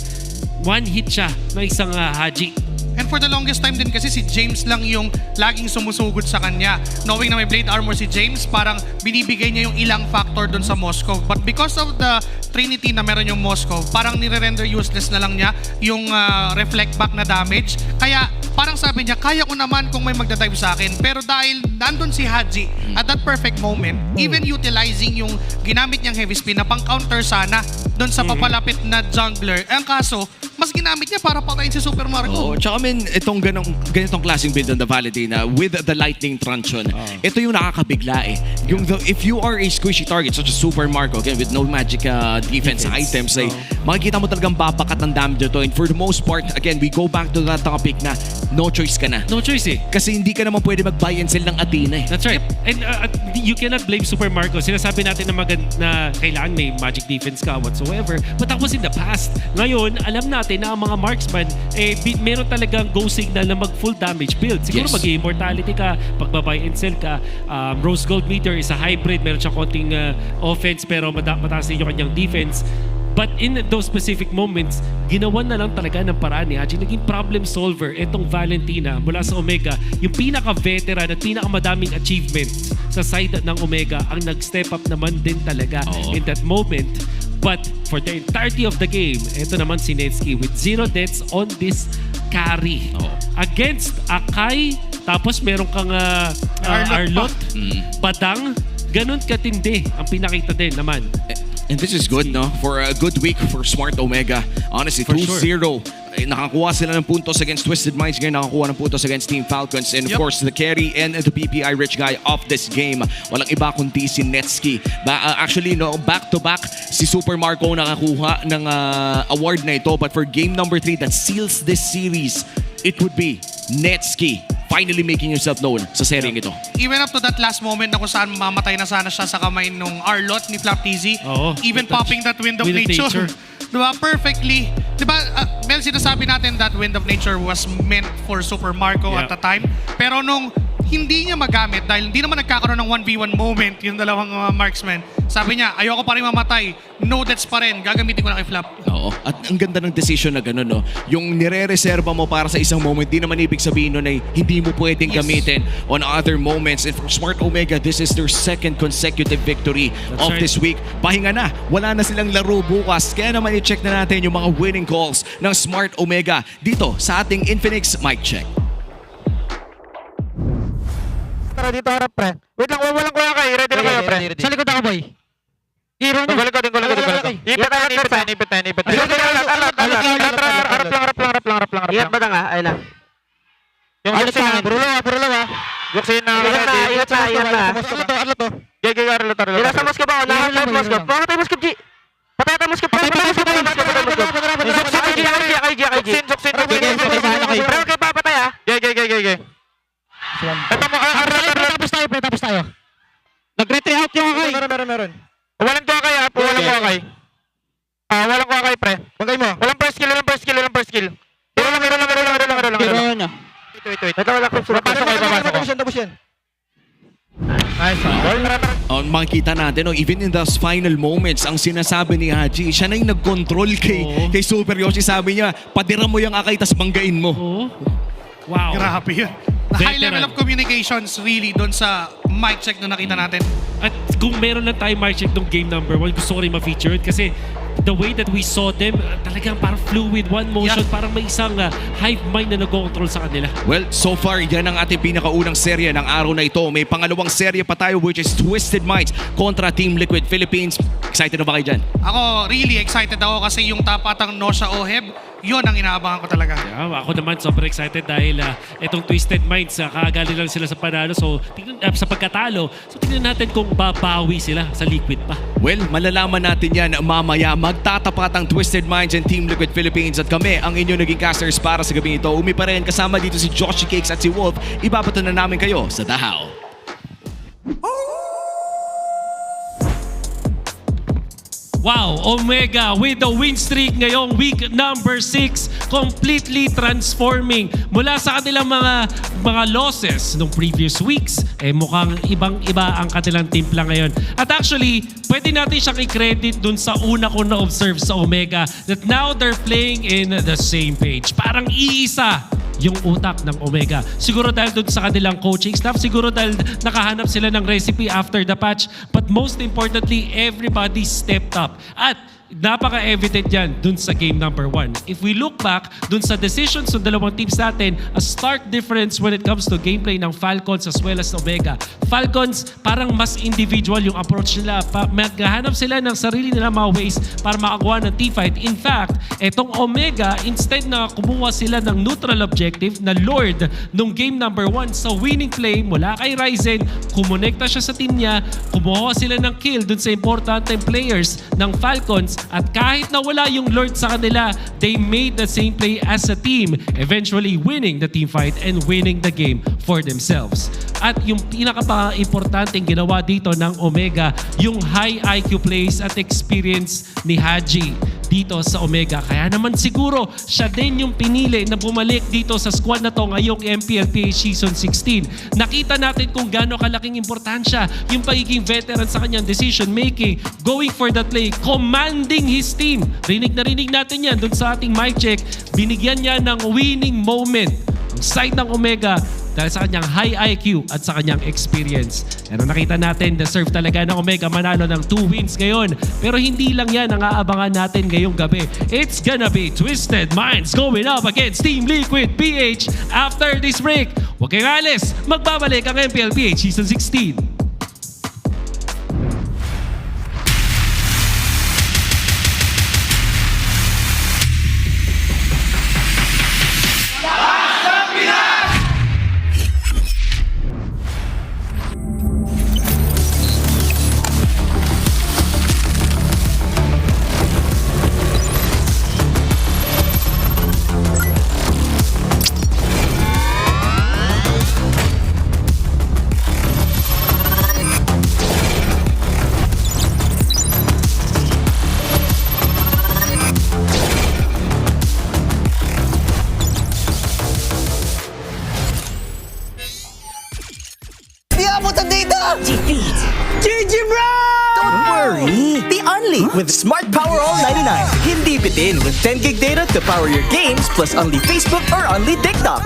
One hit siya ng isang Haji. And for the longest time din kasi si James lang yung laging sumusugod sa kanya. Knowing na may blade armor si James, parang binibigay niya yung ilang factor dun sa Moscow. But because of the Trinity na meron yung Moscow, parang nire-render useless na lang niya yung reflect back na damage. Kaya parang sabi niya, kaya ko naman kung may magdadive sa akin. Pero dahil nandun si Haji at that perfect moment, even utilizing yung ginamit niyang heavy spin na pang-counter sana dun sa papalapit na jungler. Ang kaso, mas ginamit niya para patayin si Super Marco. Tsaka itong ganitong klaseng build on the Valentina with the lightning truncheon, ito yung nakakabigla eh. If you are a squishy target such as Super Marco, again with no magic defense items, makikita mo talagang babakat ng damage ito. And for the most part, again, we go back to that topic na no choice ka na. No choice eh. Kasi hindi ka naman pwede mag-buy and sell ng Athena eh. That's right. And you cannot blame Super Marco. Sinasabi natin na kailangan may magic defense ka whatsoever. But that was in the past. Ngayon, alam natin na ang mga marksman, meron talagang go signal na mag-full damage build. Siguro mag-immortality ka, pagbabay and sell ka. Rose Gold Meteor is a hybrid. Meron siyang konting offense pero mataas din yung kanyang defense. But in those specific moments, ginawan na lang talaga ng paraan ni Haji. Naging problem solver itong Valentina mula sa Omega. Yung pinaka-veteran at pinaka-madaming achievements sa side ng Omega ang nag-step up naman din talaga in that moment. But for the entirety of the game, ito naman si Netsky with 0 deaths on this carry. Against Akai, tapos meron kang Arlot, Badang, ganun katindi ang pinakita din naman. And this is good, no? For a good week for Smart Omega. Honestly, 2-0. Nakakuha sila ng puntos against Twisted Minds. Ngayon nakakuha ng puntos against Team Falcons. And of course, the carry and the PPI rich guy of this game. Walang iba kundi si Netsky. Actually, no, back-to-back, si Super Marco nakakuha ng award na ito. But for game number 3 that seals this series, it would be Netsky finally making yourself known sa seryeng ito. Even up to that last moment na kung saan mamatay na sana siya sa kamay nung Arlot ni Flap TZ. Even popping that wind of nature. Diba? Perfectly. Diba, Mel, sinasabi natin that wind of nature was meant for Super Marco at the time. Pero nung hindi niya magamit dahil hindi naman nagkakaroon ng 1v1 moment yung dalawang marksmen. Sabi niya, ayoko pa rin mamatay. No deaths pa rin. Gagamitin ko na kay Flap. Oo. At ang ganda ng decision na gano'n, no? Yung nire-reserva mo para sa isang moment, di naman ibig sabihin nun ay hindi mo pwedeng gamitin on other moments. And for Smart Omega, this is their second consecutive victory of this week. Pahinga na. Wala na silang laro bukas. Kaya naman i-check na natin yung mga winning calls ng Smart Omega dito sa ating Infinix Mic Check. Tara dito harap, pre. Wait lang, walang kuya kayo. Ready na kayo, pre. Sa likod ako, boy. Hero na. Tingko likod. Ipit tayo. Harap lang. Iyan ba na nga? Ayun na. Yung Juksin na. Puro lawa. Juksin na. Iyan na. Arlo to. Gigi, Arlo. Ilan sa Moskov ba? Lahat Moskov. Patay Moskov, G. Patay Moskov. Juksin. Pero kay papatay, ha? Gigi. Ito mo, tapos tayo. Nag-retry out yung akay. Meron. Walang ko akay, ha? Walang ko akay, pre. Bangay mo. Walang first skill. Hero lang. Wait. Ito wala ko. Tapos yan. Nice. Makikita natin, even in those final moments, ang sinasabi ni Haji, siya na yung nag-control kay Super Yoshi. Sabi niya, padira mo yung akay, tas banggain mo. Wow. Grabe yun. High level of communications really doon sa mic check na nakita natin. At kung meron lang tayo mic check ng game number 1, gusto ko rin ma-feature kasi the way that we saw them, talagang parang fluid, one motion, parang may isang hive mind na nag-control sa kanila. Well, so far, yan ang ating pinakaunang serye ng araw na ito. May pangalawang serye pa tayo which is Twisted Minds kontra Team Liquid Philippines. Excited na ba kayo dyan? Ako, really excited ako kasi yung tapatang Nosha Oheb, yun ang inaabangan ko talaga. Yeah, ako naman super excited dahil itong Twisted Minds, kaagali lang sila sa panalo. So, sa pagkatalo, tingnan natin kung babawi sila sa Liquid pa. Well, malalaman natin yan mamaya. Magtatapat ang Twisted Minds and Team Liquid Philippines at kami ang inyong naging casters para sa gabi ito. Umi pa rin kasama dito si Joshi Cakes at si Wolf. Ibabato na namin kayo sa Dahaw. Wow, Omega with the win streak ngayong week number 6, completely transforming mula sa kanilang mga losses nung previous weeks. Mukhang ibang-iba ang kanilang timpla ngayon. At actually, pwede natin siyang i-credit dun sa una ko na-observe sa Omega that now they're playing in the same page. Parang iisa yung utak ng Omega. Siguro dahil dun sa kanilang coaching staff, siguro dahil nakahanap sila ng recipe after the patch, but most importantly, everybody stepped up. At napaka-evident yan dun sa game number 1. If we look back dun sa decisions ng dalawang teams natin, a stark difference when it comes to gameplay ng Falcons as well as Omega. Falcons, parang mas individual yung approach nila. Maghahanap sila ng sarili nila mga ways para makakuha ng teamfight. In fact, etong Omega, instead na kumuha sila ng neutral objective na Lord nung game number 1 sa winning play mula kay Ryzen, kumonekta siya sa team niya, kumuha sila ng kill dun sa importanteng players ng Falcons. At kahit na wala yung Lord sa kanila, they made the same play as a team, eventually winning the team fight and winning the game for themselves. At yung pinaka-importanteng ginawa dito ng Omega, yung high IQ plays at experience ni Haji dito sa Omega. Kaya naman siguro siya din yung pinili na bumalik dito sa squad na to ngayong MPLPH Season 16. Nakita natin kung gaano kalaking importansya yung pagiging veteran sa kanyang decision making, going for that play, commanding his team. Rinig natin yan dun sa ating mic check. Binigyan niya ng winning moment ang side ng Omega dahil sa kanyang high IQ at sa kanyang experience. Pero nakita natin, deserve talaga ng Omega manalo ng 2 wins ngayon. Pero hindi lang yan ang aabangan natin ngayong gabi. It's gonna be Twisted Minds going up against Team Liquid PH after this break. Huwag kayong alis, magbabalik ang MPLPH Season 16. with Smart Power All 99. Hindi bitin with 10 gig data to power your games plus only Facebook or only TikTok.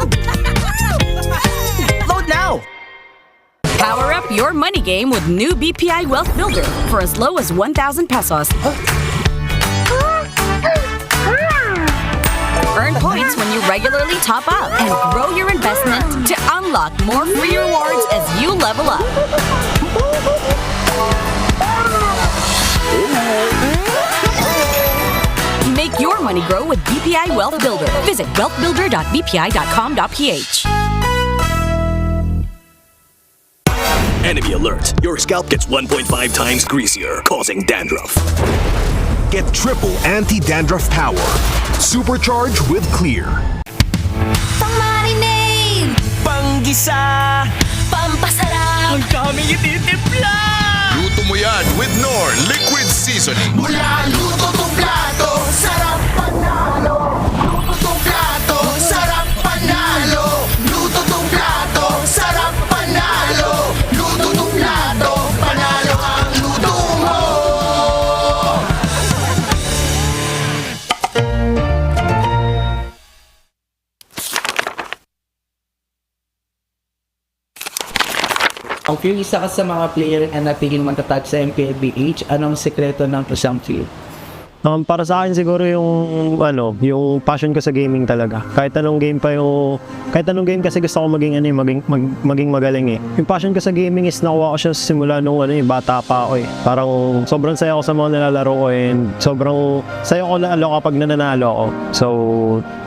Load now! Power up your money game with new BPI Wealth Builder for as low as 1,000 pesos. Earn points when you regularly top up and grow your investment to unlock more free rewards as you level up. Make your money grow with BPI Wealth Builder. Visit wealthbuilder.bpi.com.ph. Enemy alert. Your scalp gets 1.5 times greasier, causing dandruff. Get triple anti-dandruff power. Supercharged with Clear. Pang-marinade! Panggisa! Pampasarap! Ang daming ititimpla! Luto mo yan with Knorr Liquid Seasoning. Mula luto to plato, sarap panalo. Luto to plato, sarap panalo. Luto to plato, sarap panalo. Luto to plato, panalo ang luto mo. Kung isa ka sa mga player na natigil matatag sa MPLPH, anong sekreto ng isang field? Para sa akin siguro yung passion ko sa gaming talaga. Kahit anong game kasi gusto ko maging magaling eh. Yung passion ko sa gaming is nakuha ko siya simula nung bata pa ako eh. Parang sobrang saya ko sa mga nilalaro ko and sobrang saya ko lalo kapag nananalo ako. So,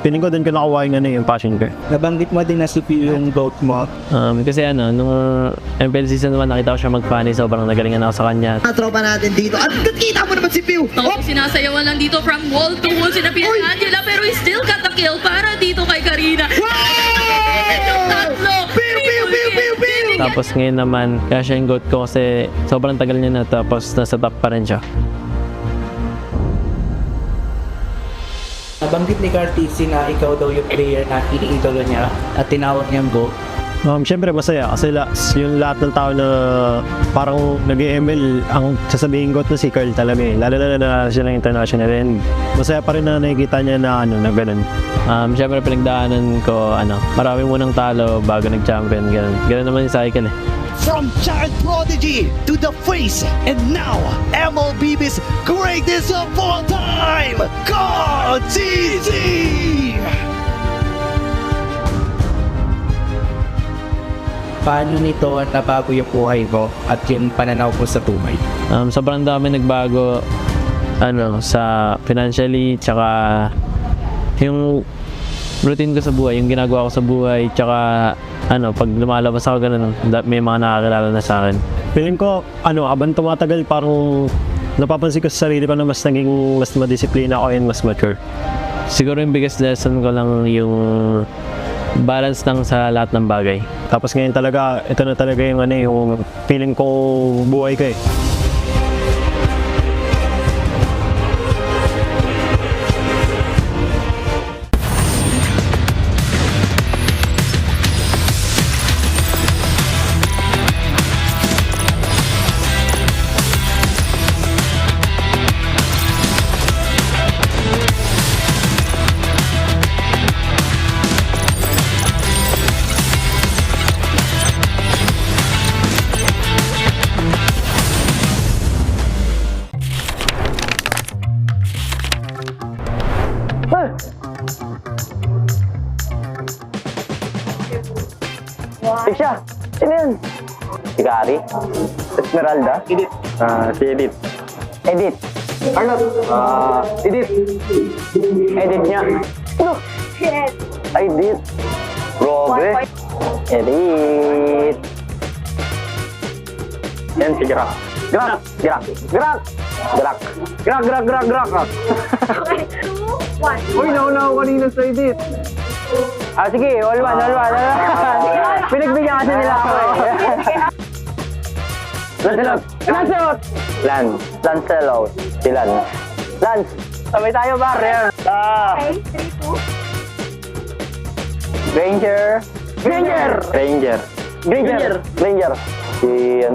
piling ko din ko nakuha yung passion ko. Nabanggit mo din na CPU yung GOAT mo. Kasi nung MPL season 1 nakita ko siya mag-funny, sobrang nagalingan ako sa kanya. Tropa natin dito at kita mo naman si Pew! Sinasayawan lang dito from wall to wall si Angela pero he still got the kill para dito kay Karina. Tapos ngayon naman, kaya siya yung GOAT ko kasi sobrang tagal niya na tapos nasa top pa rin siya. Nabanggit ni Cartesi na ikaw daw yung player na iniidolo niya at tinawag niyang GOAT. Siyempre masaya kasi yung lahat ng tao na parang nag-ML ang sasabihin ko na si Carl talaga eh. Lalo na siya ng international and masaya pa rin na nakikita niya na ganun. Siyempre pinagdaanan ko marami munang talo bago nag-champion, ganun naman yung cycle eh. From child prodigy to the face, and now MLBB's greatest of all time, Cartesi! Paano nito nabago yung buhay mo at yung pananaw ko sa tumay? Sobrang dami nagbago sa financially, tsaka yung routine ko sa buhay, yung ginagawa ko sa buhay, tsaka pag lumalabas ako ganun, may mga nakakilala na sa akin. Feeling ko, habang tumatagal, parang napapansin ko sa sarili ko na mas madisiplina ako and mas mature. Siguro yung biggest lesson ko lang yung balance lang sa lahat ng bagay. Tapos ngayon talaga, ito na talaga yung feeling ko buhay ko eh. Siya, sino yun? Si Kari? Esmeralda? Edith. Si Edith. Edith. Arnold. Edith. Edith niya. Ano? Edith. Grabe. Edith. Yan si Grak. Grak. Grak. Grak. Grak. Grak. Grak. Grak. Grak. Uy, naunaw kanina sa Edith. Sige, all one. Pinagbigyan kasi nila ako eh. Lancelot! Lancelot. Si Lance. Lance! Sabay tayo, bar. Okay, 3, 2. Ranger. Si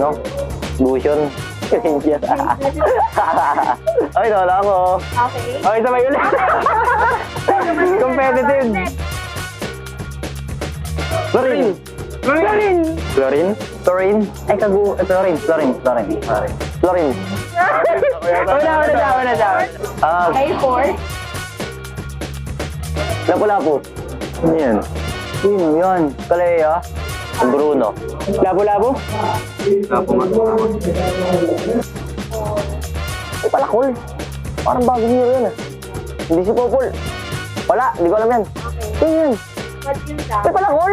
Lucian. Rangers. Ay, wala ako. Okay. Okay, sabay ulit. Competitive. Florin. Florin. Florin? Florin? Ay, Florin. Florin. Wala. Okay, 4. Lapu-lapu. Ano yan? Sino yan? Kalea. Bruno. Lapu-lapu? Lapu nga. Ay, palakol. Parang bagong hero yan ah. Hindi si Popol. Wala, hindi ko alam yan. Sino yan? Ay, palakol.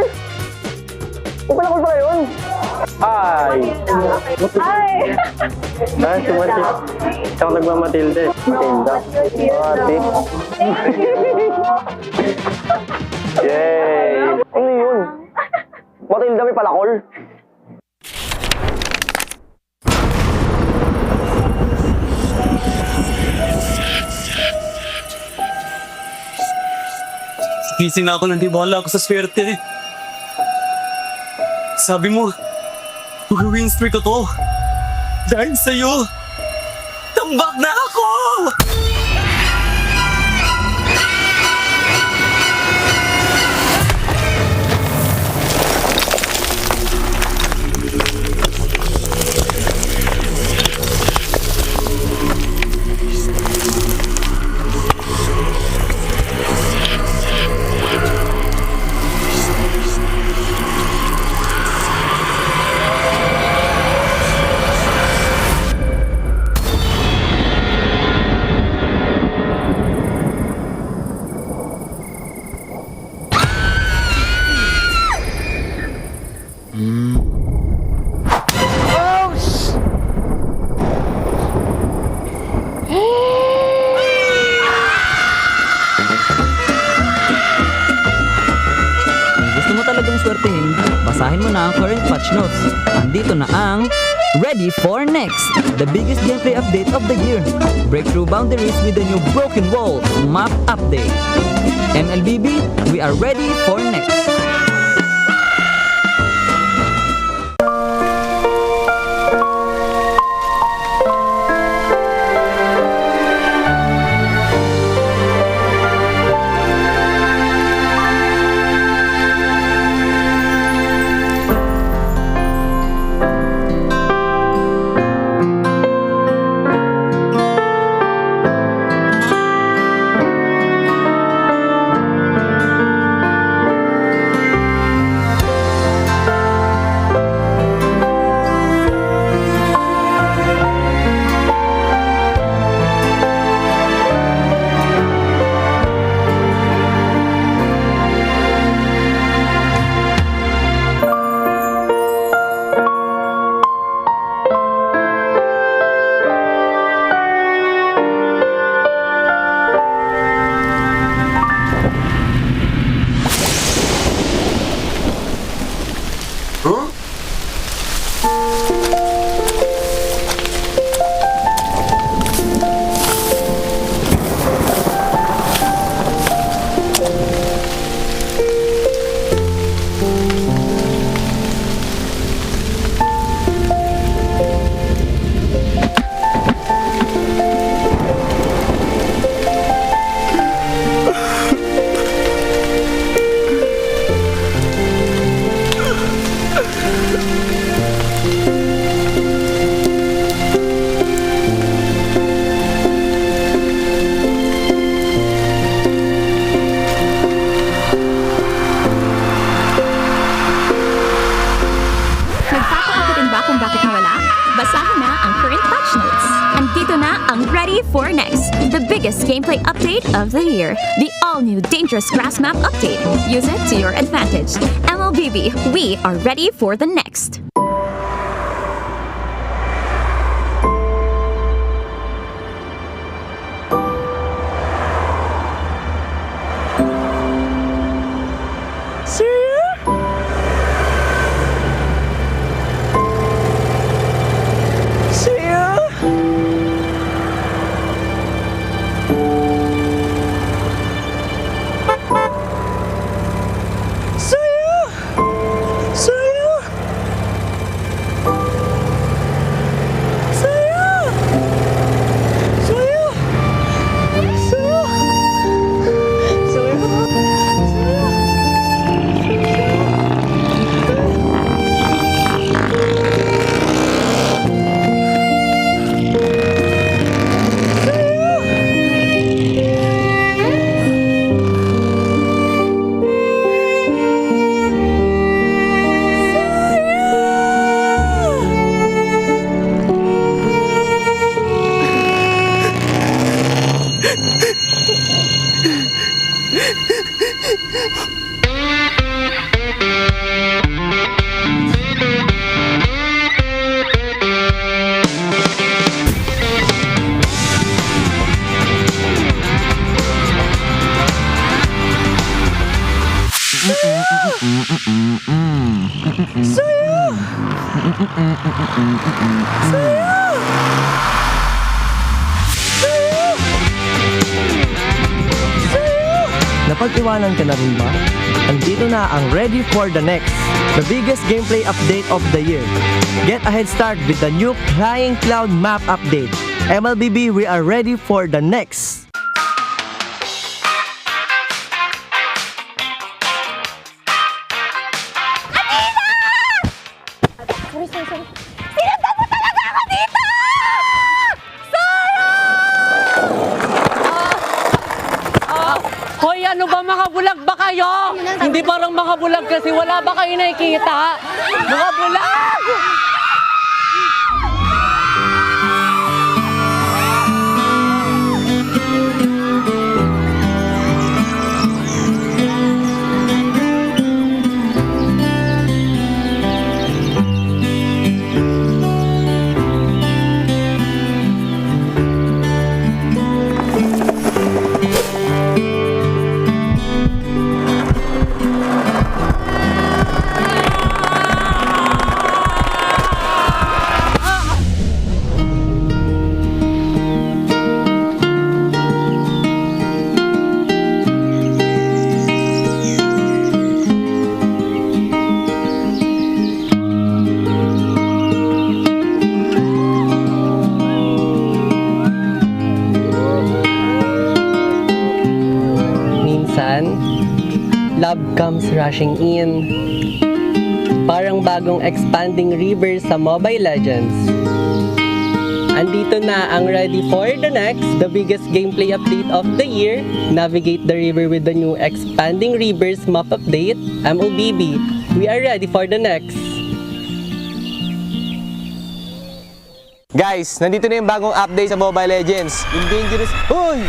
Ay, palakol pala yun. Ay. Ay! Ah, si Matilda. Siya ang nagmamatilda eh. Matilda. Mati. Yay! Ano yun? Matilda may palakol. Gising na ako nang di bahala ako sa swerte. Sabi mo, mag-win streak ko to. Dahil sa'yo, tambak na ako! Basahin mo na ang current patch notes. Andito na ang Ready for Next, the biggest gameplay update of the year. Break through boundaries with the new Broken Wall map update. MLBB, we are ready for next. for next, the biggest gameplay update of the year, the all-new Dangerous Grass Map update. Use it to your advantage. MLBB, we are ready for the next. Sayo! Sayo! Napag-iwanan ka na rin ba? Andito na ang Ready for the Next, the biggest gameplay update of the year. Get a head start with the new Flying Cloud map update. MLBB, we are ready for the next. Sorry. Sinundan mo talaga ako dito! Hoy, ano ba, makabulag ba kayo? Hindi parang makabulag kasi wala ba kayo nakikita? Makabulag! Love comes rushing in. Parang bagong expanding river sa Mobile Legends. Andito na ang Ready for the Next, the biggest gameplay update of the year. Navigate the river with the new expanding rivers map update. MOBB, we are ready for the next. Guys, nandito na yung bagong update sa Mobile Legends. Yung dangerous... Hoy!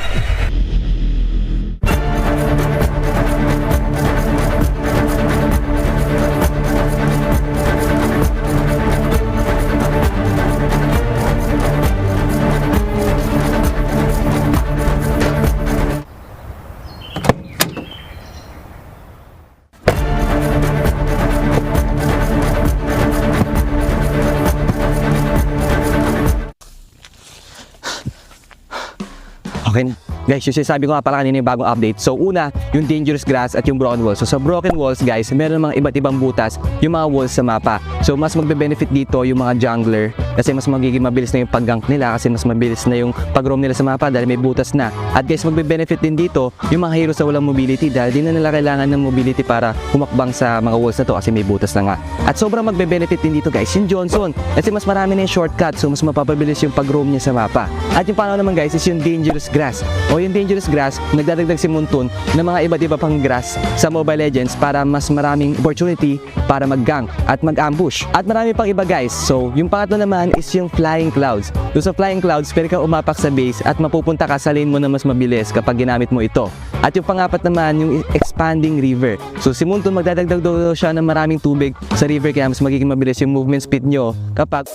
Okay, guys, yung sinasabi ko nga pala kanina yung bagong update. So una, yung dangerous grass at yung broken walls. So sa broken walls, guys, meron mga iba't ibang butas yung mga walls sa mapa. So mas magbe-benefit dito yung mga jungler kasi mas magiging mabilis na yung pag-gank nila kasi mas mabilis na yung pag-roam nila sa mapa dahil may butas na. At guys, magbe-benefit din dito yung mga heroes na walang mobility dahil di na nila kailangan ng mobility para humakbang sa mga walls na to kasi may butas na nga. At sobrang magbe-benefit din dito, guys, yung Johnson kasi mas marami na yung shortcut so mas mapapabilis yung pag-roam niya sa mapa. At yung pangalawa naman, guys, is yung dangerous grass. O yung dangerous grass, nagdadagdag si Muntun ng mga iba't iba pang grass sa Mobile Legends para mas maraming opportunity para mag-gank at mag-ambush. At marami pang iba, guys. So, yung pangatlo naman is yung flying clouds. So, sa flying clouds, pwede kang umapak sa base at mapupunta ka sa lane mo na mas mabilis kapag ginamit mo ito. At yung pangapat naman, yung expanding river. So, si Muntun magdadagdag daw siya ng maraming tubig sa river kaya mas magiging mabilis yung movement speed nyo kapag...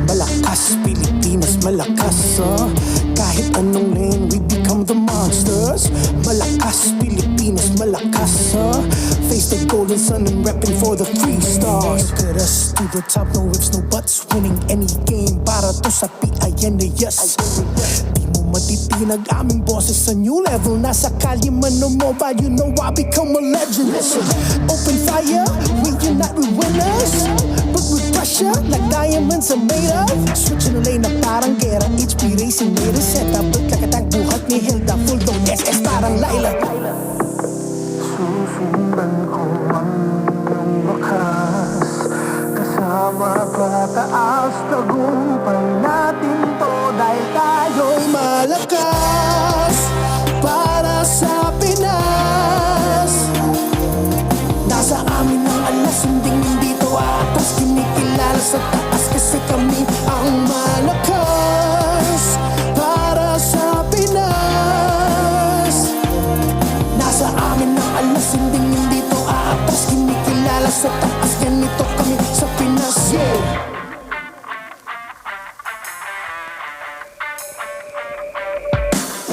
Malakas, Pilipinas, malakas, kahit anong lane, we become the monsters. Malakas, Pilipinas, malakas, face the golden sun and repping for the 3 stars. Look at us, to the top, no ifs, no buts, winning any game, para to sa PILIPINO. Di mo matitinag aming boses sa new level. Nasa kalye man o mobile, you know I become a legend. Listen, open fire, we unite, we winners. But with pressure, like diamonds are made of. Switching the lane na parang gera, HP racing made a setup. But like a tank buhat ni Hilda, full dome SS parang Laila. Susundan ko ang iyong wakas, kasama pataas, tagumpay natin to. Dahil tayo'y malakas, para sa Pinas. Nasa amin ang alas, hindi to atas. Kinikilala sa taas kasi kami ang malakas, para sa Pinas. Nasa amin ang alas, hindi to atas. Kinikilala sa taas, ganito kami sa Pinas, yeah.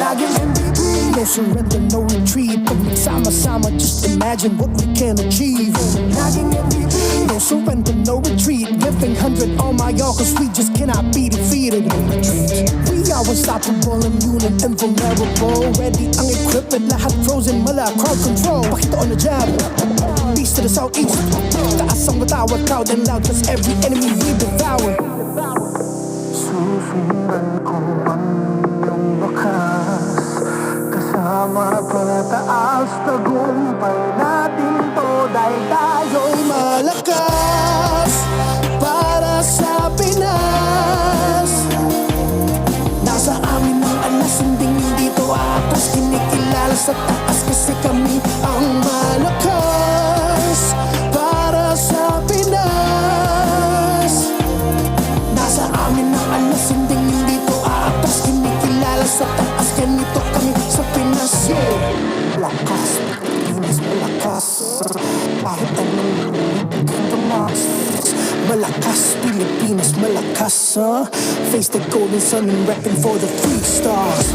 Laging MVP, no surrender, no retreat. Pag nagsama-sama, just imagine what we can achieve. Laging MVP, no surrender, no retreat. Giving 100 on my all, cause we just cannot be defeated. We are unstoppable, immune and invulnerable. Ready ang equipment, lahat frozen, mala crowd control. Pakita on the jab, east to the southeast. Taas ang matawag, proud and loud, cause every enemy we devour. Susundan ko ang iyong wakas, kasama pataas, tagumpay natin to. Dahil tayo'y malakas, para sa Pinas. Nasa amin ang alas, hindi to atas. Kinikilala sa taas kasi kami ang malakas, para sa Pinas. Nasa amin ang alas, hindi to atas. Kinikilala sa taas, ganito kami sa Pinas, yeah. Malakas, Pilipinas, malakas, kahit anong monsters. Malakas, Pilipinas, malakas, face the golden sun and repping for the 3 stars.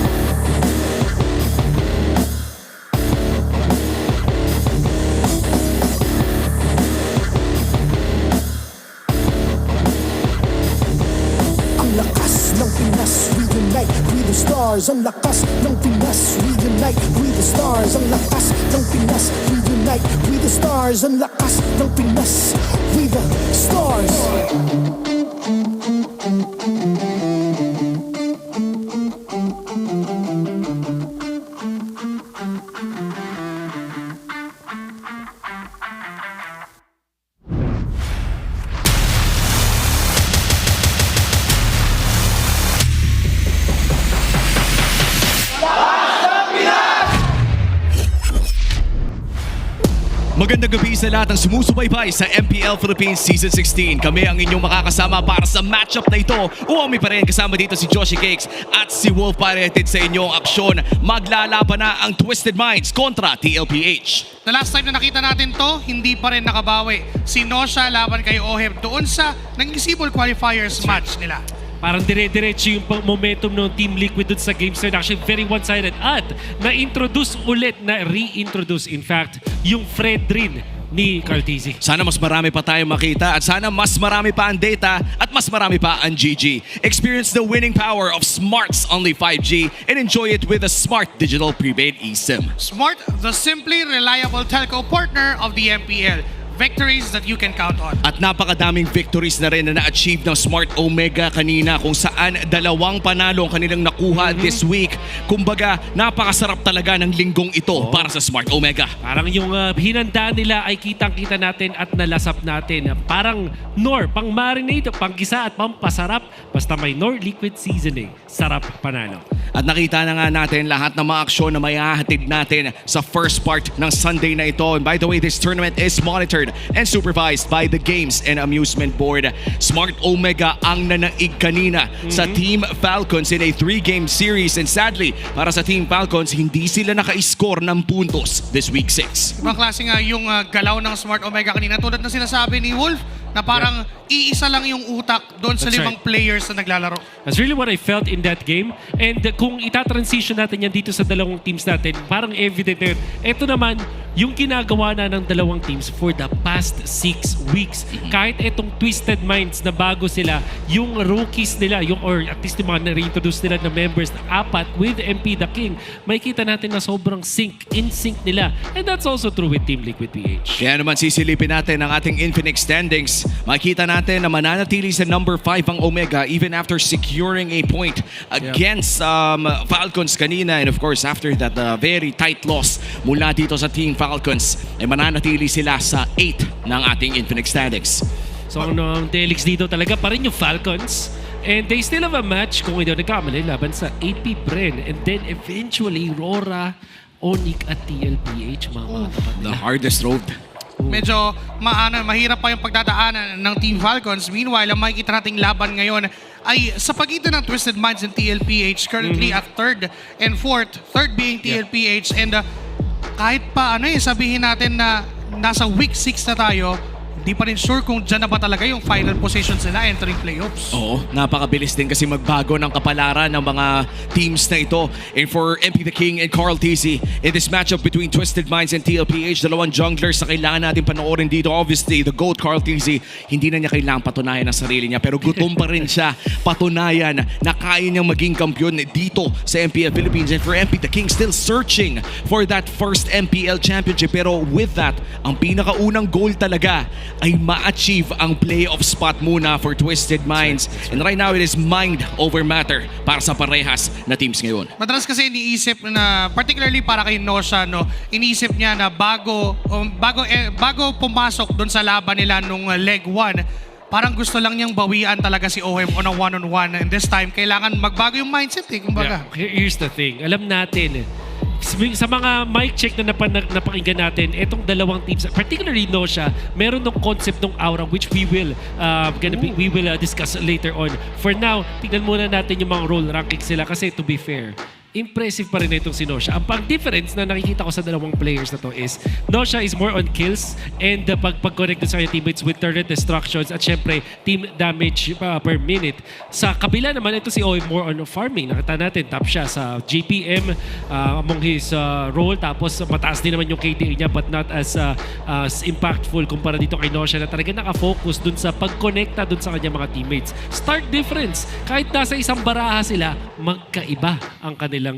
Ang lakas ng Pinas, we unite, we the stars. Ang lakas ng Pinas, we unite, we the stars. Ang lakas ng Pinas, we unite, we the stars. Ang lakas ng Pinas, we the stars. Magandang gabi sa lahat ng sumusubaybay sa MPL Philippines Season 16. Kami ang inyong makakasama para sa matchup na ito. Uwami pa rin kasama dito si Joshi Cakes at si Wolf Pareted sa inyong aksyon. Maglalaban na ang Twisted Minds kontra TLPH. The last time na nakita natin to, hindi pa rin nakabawi. Si Nosha laban kay Oheb doon sa nag-isibol qualifiers match nila. Parang dire-diretso yung momentum ng Team Liquid dun sa game start. Actually, very one-sided. At na-introduce ulit, na-reintroduce, in fact, yung Fred rin ni Cartesi. Sana mas marami pa tayong makita at sana mas marami pa ang data at mas marami pa ang GG. Experience the winning power of Smart's only 5G and enjoy it with a Smart Digital Prepaid eSIM. Smart, the simply reliable telco partner of the MPL. Victories that you can count on. At napakadaming victories na rin na na-achieve ng Smart Omega kanina kung saan 2 panalo ang kanilang nakuha this week. Kumbaga, napakasarap talaga ng linggong ito para sa Smart Omega. Parang yung hinanda nila ay kitang-kita natin at nalasap natin. Parang Nor, pang marinate, pang gisa at pang pasarap. Basta may Nor Liquid Seasoning. Sarap panalo. At nakita na nga natin lahat ng mga aksyon na may hahatid natin sa first part ng Sunday na ito. And by the way, this tournament is monitored sponsored and supervised by the Games and Amusement Board. Smart Omega ang nanaig kanina sa Team Falcons in a 3-game series, and sadly, para sa Team Falcons, hindi sila naka-score ng puntos this week 6. Ibang klase nga yung galaw ng Smart Omega kanina. Tulad na sinasabi ni Wolf, na parang iisa lang yung utak doon sa That's 5 players na naglalaro. That's really what I felt in that game. And kung itatransition natin yan dito sa dalawang teams natin, parang evident na yun. Ito naman, yung ginagawa na ng dalawang teams for the past 6 weeks. Kahit itong Twisted Minds na bago sila, yung rookies nila, yung, or at least yung mga na-reintroduce nila na members na 4 with MP The King, may kita natin na sobrang in sync nila. And that's also true with Team Liquid PH. Kaya naman sisilipin natin ang ating Infinix standings. Makita natin na mananatili sa number 5 ang Omega even after securing a point against Falcons kanina. And of course, after that very tight loss mula dito sa Team Falcons, ay mananatili sila sa 8 ng ating Infinix standings. So ang Delix dito talaga pa rin yung Falcons. And they still have a match, kung hindi nagkamali, laban sa AP Bren. And then eventually, Rora, Onic at TLPH, mga kapatid. The hardest road. Medyo mahirap pa yung pagdadaanan ng Team Falcons. Meanwhile, ang makikita nating laban ngayon ay sa pagitan ng Twisted Minds and TLPH, currently at 3rd and 4th. 3rd being TLPH, and kahit pa sabihin natin na nasa week 6 na tayo, di pa rin sure kung dyan na ba talaga yung final positions nila entering playoffs. Oo, napakabilis din kasi magbago ng kapalaran ng mga teams na ito. And for MP The King and Carl TZ, in this matchup between Twisted Minds and TLPH, dalawang junglers na kailangan natin panoorin dito. Obviously, the GOAT Carl TZ, hindi na niya kailangan patunayan ang sarili niya, pero gutom pa rin siya patunayan na kaya niyang maging kampiyon dito sa MPL Philippines. And for MP The King, still searching for that first MPL championship. Pero with that, ang pinakaunang goal talaga ay ma-achieve ang playoff spot muna for Twisted Minds. And right now, it is mind over matter para sa parehas na teams ngayon. Madalas kasi iniisip na, particularly para kay Nosha, iniisip niya na bago pumasok doon sa laban nila nung leg 1, parang gusto lang niyang bawian talaga si OM on a one-on-one. And this time, kailangan magbago yung mindset kumbaga. Yeah. Here's the thing. Alam natin, sa mga mic check na napakinggan natin, itong dalawang teams, particularly Nosha, meron ng concept ng aura which we will discuss later on. For now, tignan muna natin yung mga role rankings sila kasi to be fair, impressive pa rin itong si Nosha. Ang pag-difference na nakikita ko sa dalawang players na to is Nosha is more on kills and pag-connect sa kanyang teammates with turret destructions at syempre team damage per minute. Sa kabila naman, ito si OM more on farming. Nakita natin, top siya sa GPM among his role. Tapos mataas din naman yung KDA niya but not as impactful kumpara dito kay Nosha na talaga nakafocus dun sa pag-connecta dun sa kanyang mga teammates. Stark difference. Kahit nasa isang baraha sila, magkaiba ang kanilang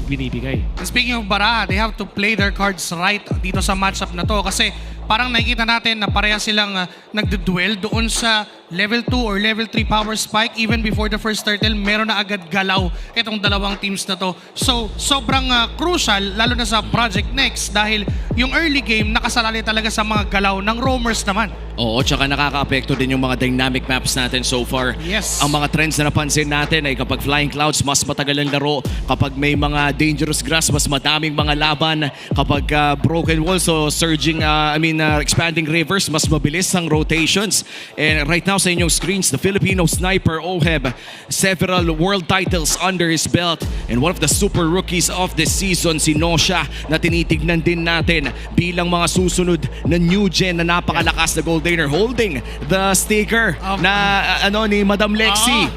binibigay. Speaking of baraha, they have to play their cards right dito sa matchup na to kasi parang nakikita natin na pareha silang nagduduel doon sa level 2 or level 3 power spike. Even before the first turtle, meron na agad galaw itong dalawang teams na to. So, sobrang crucial, lalo na sa Project Next dahil yung early game nakasalali talaga sa mga galaw ng roamers naman. Oo, tsaka nakaka-apekto din yung mga dynamic maps natin so far. Yes. Ang mga trends na napansin natin ay kapag Flying Clouds, mas matagal ang laro. Kapag may mga Dangerous Grass, mas madaming mga laban. Kapag Broken Walls, so surging, expanding rivers, mas mabilis ang rotations. And right now sa inyong screens, the Filipino sniper Oheb, several world titles under his belt. And one of the super rookies of this season, si Nosha, na tinitignan din natin bilang mga susunod na new gen na napakalakas na gold laner, holding the sticker ni Madam Lexi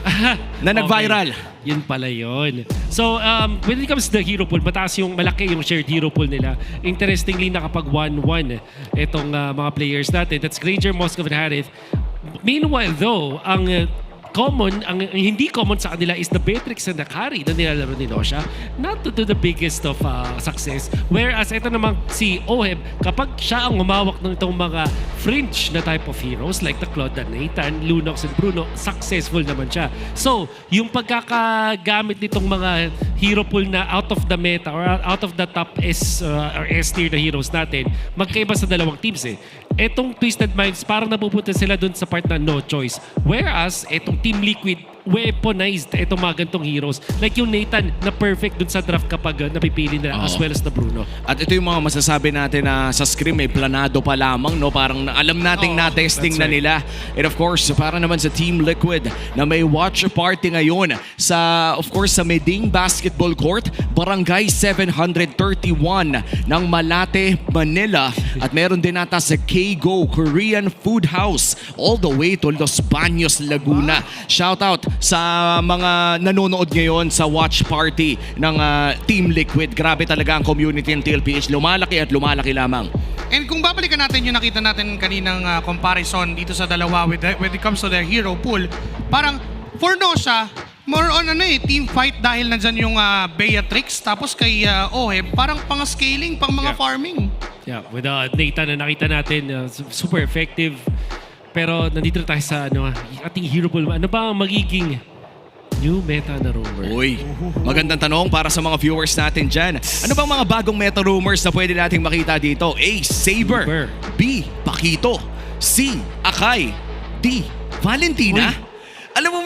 na nag-viral. Yun pala yun. So, when it comes to the hero pool, malaki yung shared hero pool nila. Interestingly, nakapag 1-1 itong mga players natin. That's Granger, Moscow, and Harith. Meanwhile though, ang hindi common sa kanila is the Beatrix and the carry na nilalaro ni Nosha. Not to the biggest of success. Whereas ito namang si Oheb, kapag siya ang humawak ng itong mga fringe na type of heroes like the Claude, the Nathan, Lunox, and Bruno, successful naman siya. So, yung pagkakagamit nitong mga hero pool na out of the meta or out of the top S or S tier na heroes natin, magkaiba sa dalawang teams eh. Etong Twisted Minds, parang napupunta sila dun sa part na no choice. Whereas, etong Team Liquid weaponized itong mga gantong heroes. Like yung Nathan na perfect dun sa draft kapag napipili nila as well as na Bruno. At ito yung mga masasabi natin na sa scrim may planado pa lamang, no? Parang alam nating na-testing na nila. And of course, para naman sa Team Liquid na may watch party ngayon sa, of course, sa Meding Basketball Court, Barangay 731 ng Malate, Manila. At meron din nata sa K-Go Korean Food House all the way to Los Baños, Laguna. Shout out sa mga nanonood ngayon sa watch party ng Team Liquid. Grabe talaga ang community ng TLPH. Lumalaki at lumalaki lamang. And kung babalikan natin yung nakita natin kaninang comparison dito sa dalawa when it comes to their hero pool, parang for Nosha, more on team fight dahil nandyan yung Beatrix, tapos kay Oheb, parang pang-scaling, pang mga farming. Yeah, with Nathan na nakita natin, super effective. Pero nandito na tayo sa ating hero pool. Ano ba ang magiging new meta na rumor? Uy, magandang tanong para sa mga viewers natin dyan. Ano bang mga bagong meta rumors na pwede nating makita dito? A. Saber. B. Pakito. C. Akai. D. Valentina. Alam mo,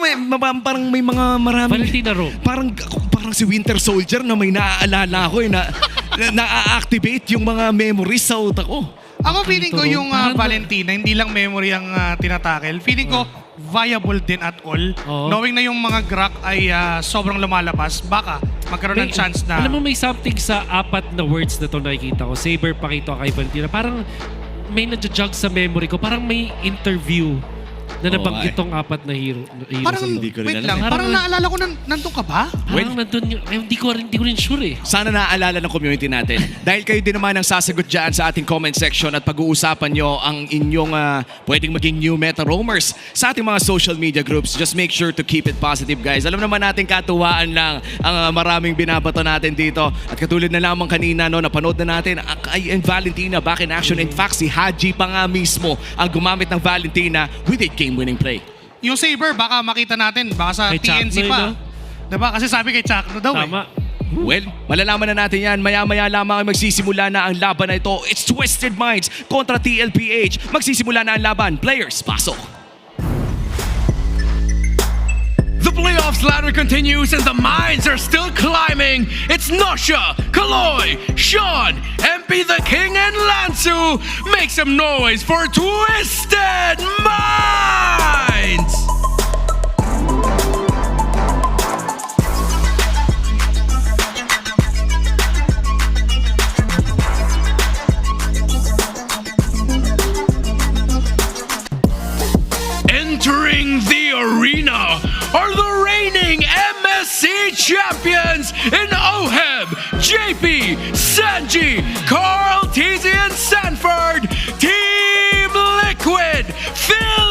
parang may mga marami. Valentina Ro. Parang si Winter Soldier na may naaalala ko na na-activate yung mga memories sa utak ko. Ako feeling ko yung Valentina, hindi lang memory ang tinatakel. Feeling ko viable din at all. Knowing na yung mga Grak ay sobrang lumalabas, baka magkaroon ng chance na... Alam mo, may something sa apat na words na ito nakikita ko. Saber, Pakito, Akai, Valentina. Parang may nadjajog sa memory ko. Parang may interview na nabanggit tong apat na hero. Parang, wait lang, parang naalala ko nandun ka ba? Parang nandun yung, hindi ko rin sure eh. Sana naaalala ng community natin. Dahil kayo din naman ang sasagot dyan sa ating comment section at pag-uusapan nyo ang inyong pwedeng maging new meta rumors sa ating mga social media groups. Just make sure to keep it positive, guys. Alam naman natin katuwaan lang ang maraming binabato natin dito. At katulad na lamang kanina, napanood na natin Akai and Valentina back in action. In fact, si Haji pa nga mismo ang gumamit ng Valentina with a game-winning play. Yung Saber, baka makita natin. Baka sa kay TNC Chakno, pa. Diba? Kasi sabi kay Chakno daw. Tama. Well, malalaman na natin yan. Maya-maya lamang ay magsisimula na ang laban na ito. It's Twisted Minds kontra TLPH. Magsisimula na ang laban. Players, pasok! The playoffs ladder continues and the minds are still climbing. It's Nosha, Kaloy, Sean, MP the King, and Lansu. Make some noise for Twisted Minds! Entering the arena are the reigning MSC champions in Oheb, JP, Sanji, Carl, Teasy, and Sanford, Team Liquid, Philippines!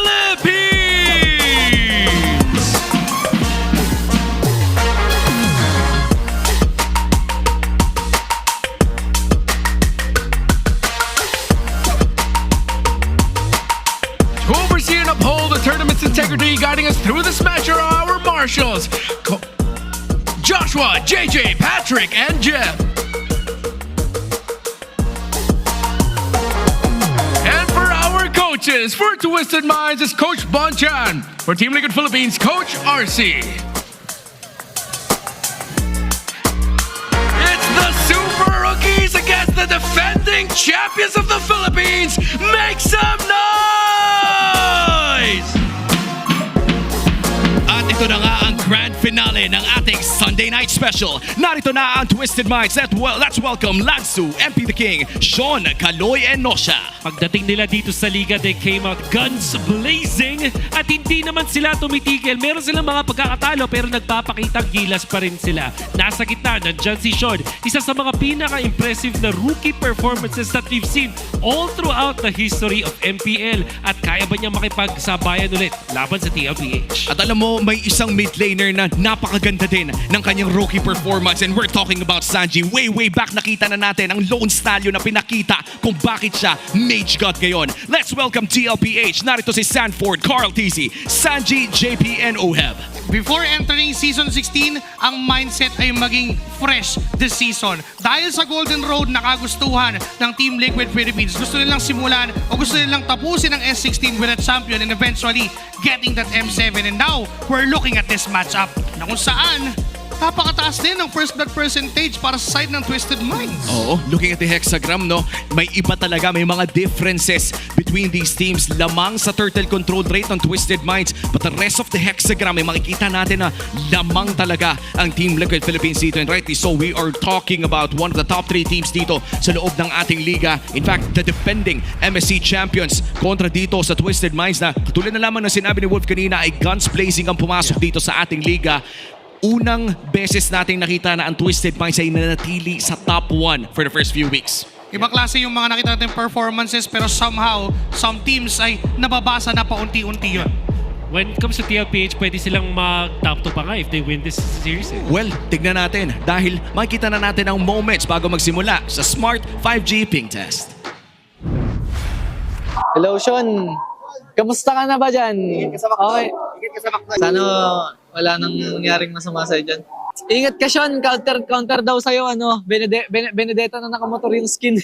To oversee and uphold the tournament's integrity, guiding us through this match are our marshals, Joshua, JJ, Patrick, and Jeff. And for our coaches, for Twisted Minds is Coach Bonchan. For Team Liquid Philippines, Coach RC. It's the Super Rookies against the defending champions of the Philippines. Make some noise! At ito na nga ang grand finale ng ating Sunday Night Special. Narito na ang Twisted Minds. Let's welcome Lansu, MP the King, Sean, Kaloy, and Nosha. Pagdating nila dito sa liga, they came out guns blazing at hindi naman sila tumitigil. Meron silang mga pagkakatalo pero nagpapakitang gilas pa rin sila. Nasa gitna, nandyan si Sean. Isa sa mga pinaka-impressive na rookie performances that we've seen all throughout the history of MPL. At kaya ba niya makipagsabayan ulit laban sa TLPH? At alam mo, may isang mid laner na napakaganda din ng kanyang rookie performance, and we're talking about Sanji. Way back nakita na natin ang Lone Stallion na pinakita kung bakit siya Mage God ngayon. Let's welcome TLPH. Narito si Sanford, Carl TZ, Sanji, JP, and Oheb. Before entering Season 16, ang mindset ay maging fresh this season. Dahil sa Golden Road na kagustuhan ng Team Liquid Philippines, gusto nilang simulan o gusto nilang tapusin ang S16 with a champion and eventually getting that M7. And now, we're looking at this matchup na kung saan napakataas din ang first blood percentage para sa side ng Twisted Minds. Oo, looking at the hexagram, no, may iba talaga, may mga differences between these teams. Lamang sa turtle control rate ng Twisted Minds, but the rest of the hexagram, may makikita natin na lamang talaga ang Team Liquid Philippines dito. And rightly so, we are talking about one of the top 3 teams dito sa loob ng ating liga. In fact, the defending MSC champions kontra dito sa Twisted Minds na katulad na lamang na sinabi ni Wolf kanina ay guns blazing ang pumasok dito sa ating liga. Unang beses nating nakita na ang Twisted Minds ay nanatili sa top 1 for the first few weeks. Ibang klase yung mga nakita natin performances pero somehow, some teams ay nababasa na paunti-unti yun. When it comes to TLPH, pwede silang mag-top 2 pa nga if they win this series. Well, tignan natin dahil makikita na natin ang moments bago magsimula sa Smart 5G Ping Test. Hello, Sean. Kamusta ka na ba dyan? Okay. Sana wala nang nangyaring masama sa'yo dyan. Ingat ka, Sean. Counter daw sa'yo. Benedetta na nakamotor yung skin.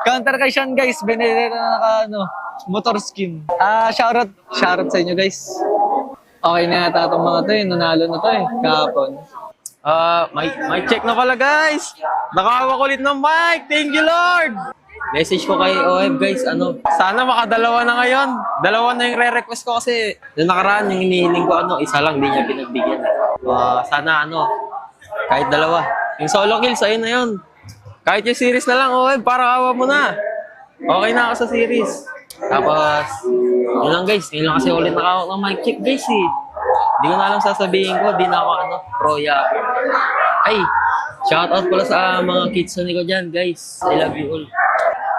Counter kay Sean, guys. Benedetta na motor skin. Shoutout sa inyo, guys. Okay na yata itong mga to eh. Nanalo na to eh. Kahapon. Mic check na pala, guys. Nakahawak ulit ng mic. Thank you, Lord. Message ko kay OF, guys, sana makadalawa na ngayon. Dalawa na yung re-request ko kasi yung nakaraan, yung hinihiling ko, isa lang, di niya pinagbigyan. Sana, kahit dalawa. Yung solo kills, ayun na yun. Kahit yung series na lang, OF, para awa mo na. Okay na ako sa series. Tapos, yun lang, guys. Ngayon lang kasi ulit nakawak ng mic check, guys, eh. Di ko na lang sasabihin ko, di na ako, pro-ya. Ay, shoutout pala sa mga kids na ko dyan, guys. I love you all.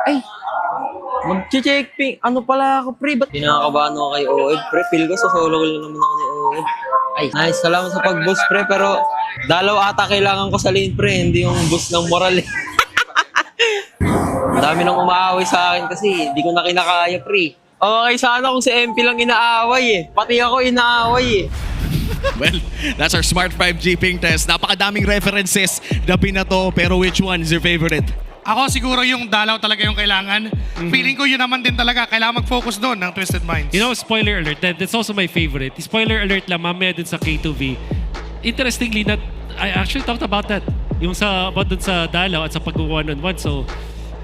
Ay, mag-check ping. Ano pala ako, pre? Ba't pinakakabahan ako kay OED, pre? Feel ko, solo lang naman ako ni OED. Ay, nice. Salamat sa pag-boost, pre. Pero, dalaw ata kailangan ko sa lane, pre. Hindi yung boost ng moral, eh. Madami nang umaaway sa akin kasi hindi ko na kinakaya, pre. Okay, sana kung si MP lang inaaway, eh. Pati ako inaaway, eh. Well, that's our Smart 5G Ping Test. Napakadaming references na pinato, pero which one is your favorite? Ako siguro yung dalaw talaga yung kailangan. Feeling ko yun naman din talaga. Kailangan mag-focus doon ng Twisted Minds. You know, spoiler alert. That's also my favorite. Spoiler alert lang, mamaya dun sa K2V. Interestingly, I actually talked about that. Yung about dun sa dalaw at sa pag-one-on-one. So,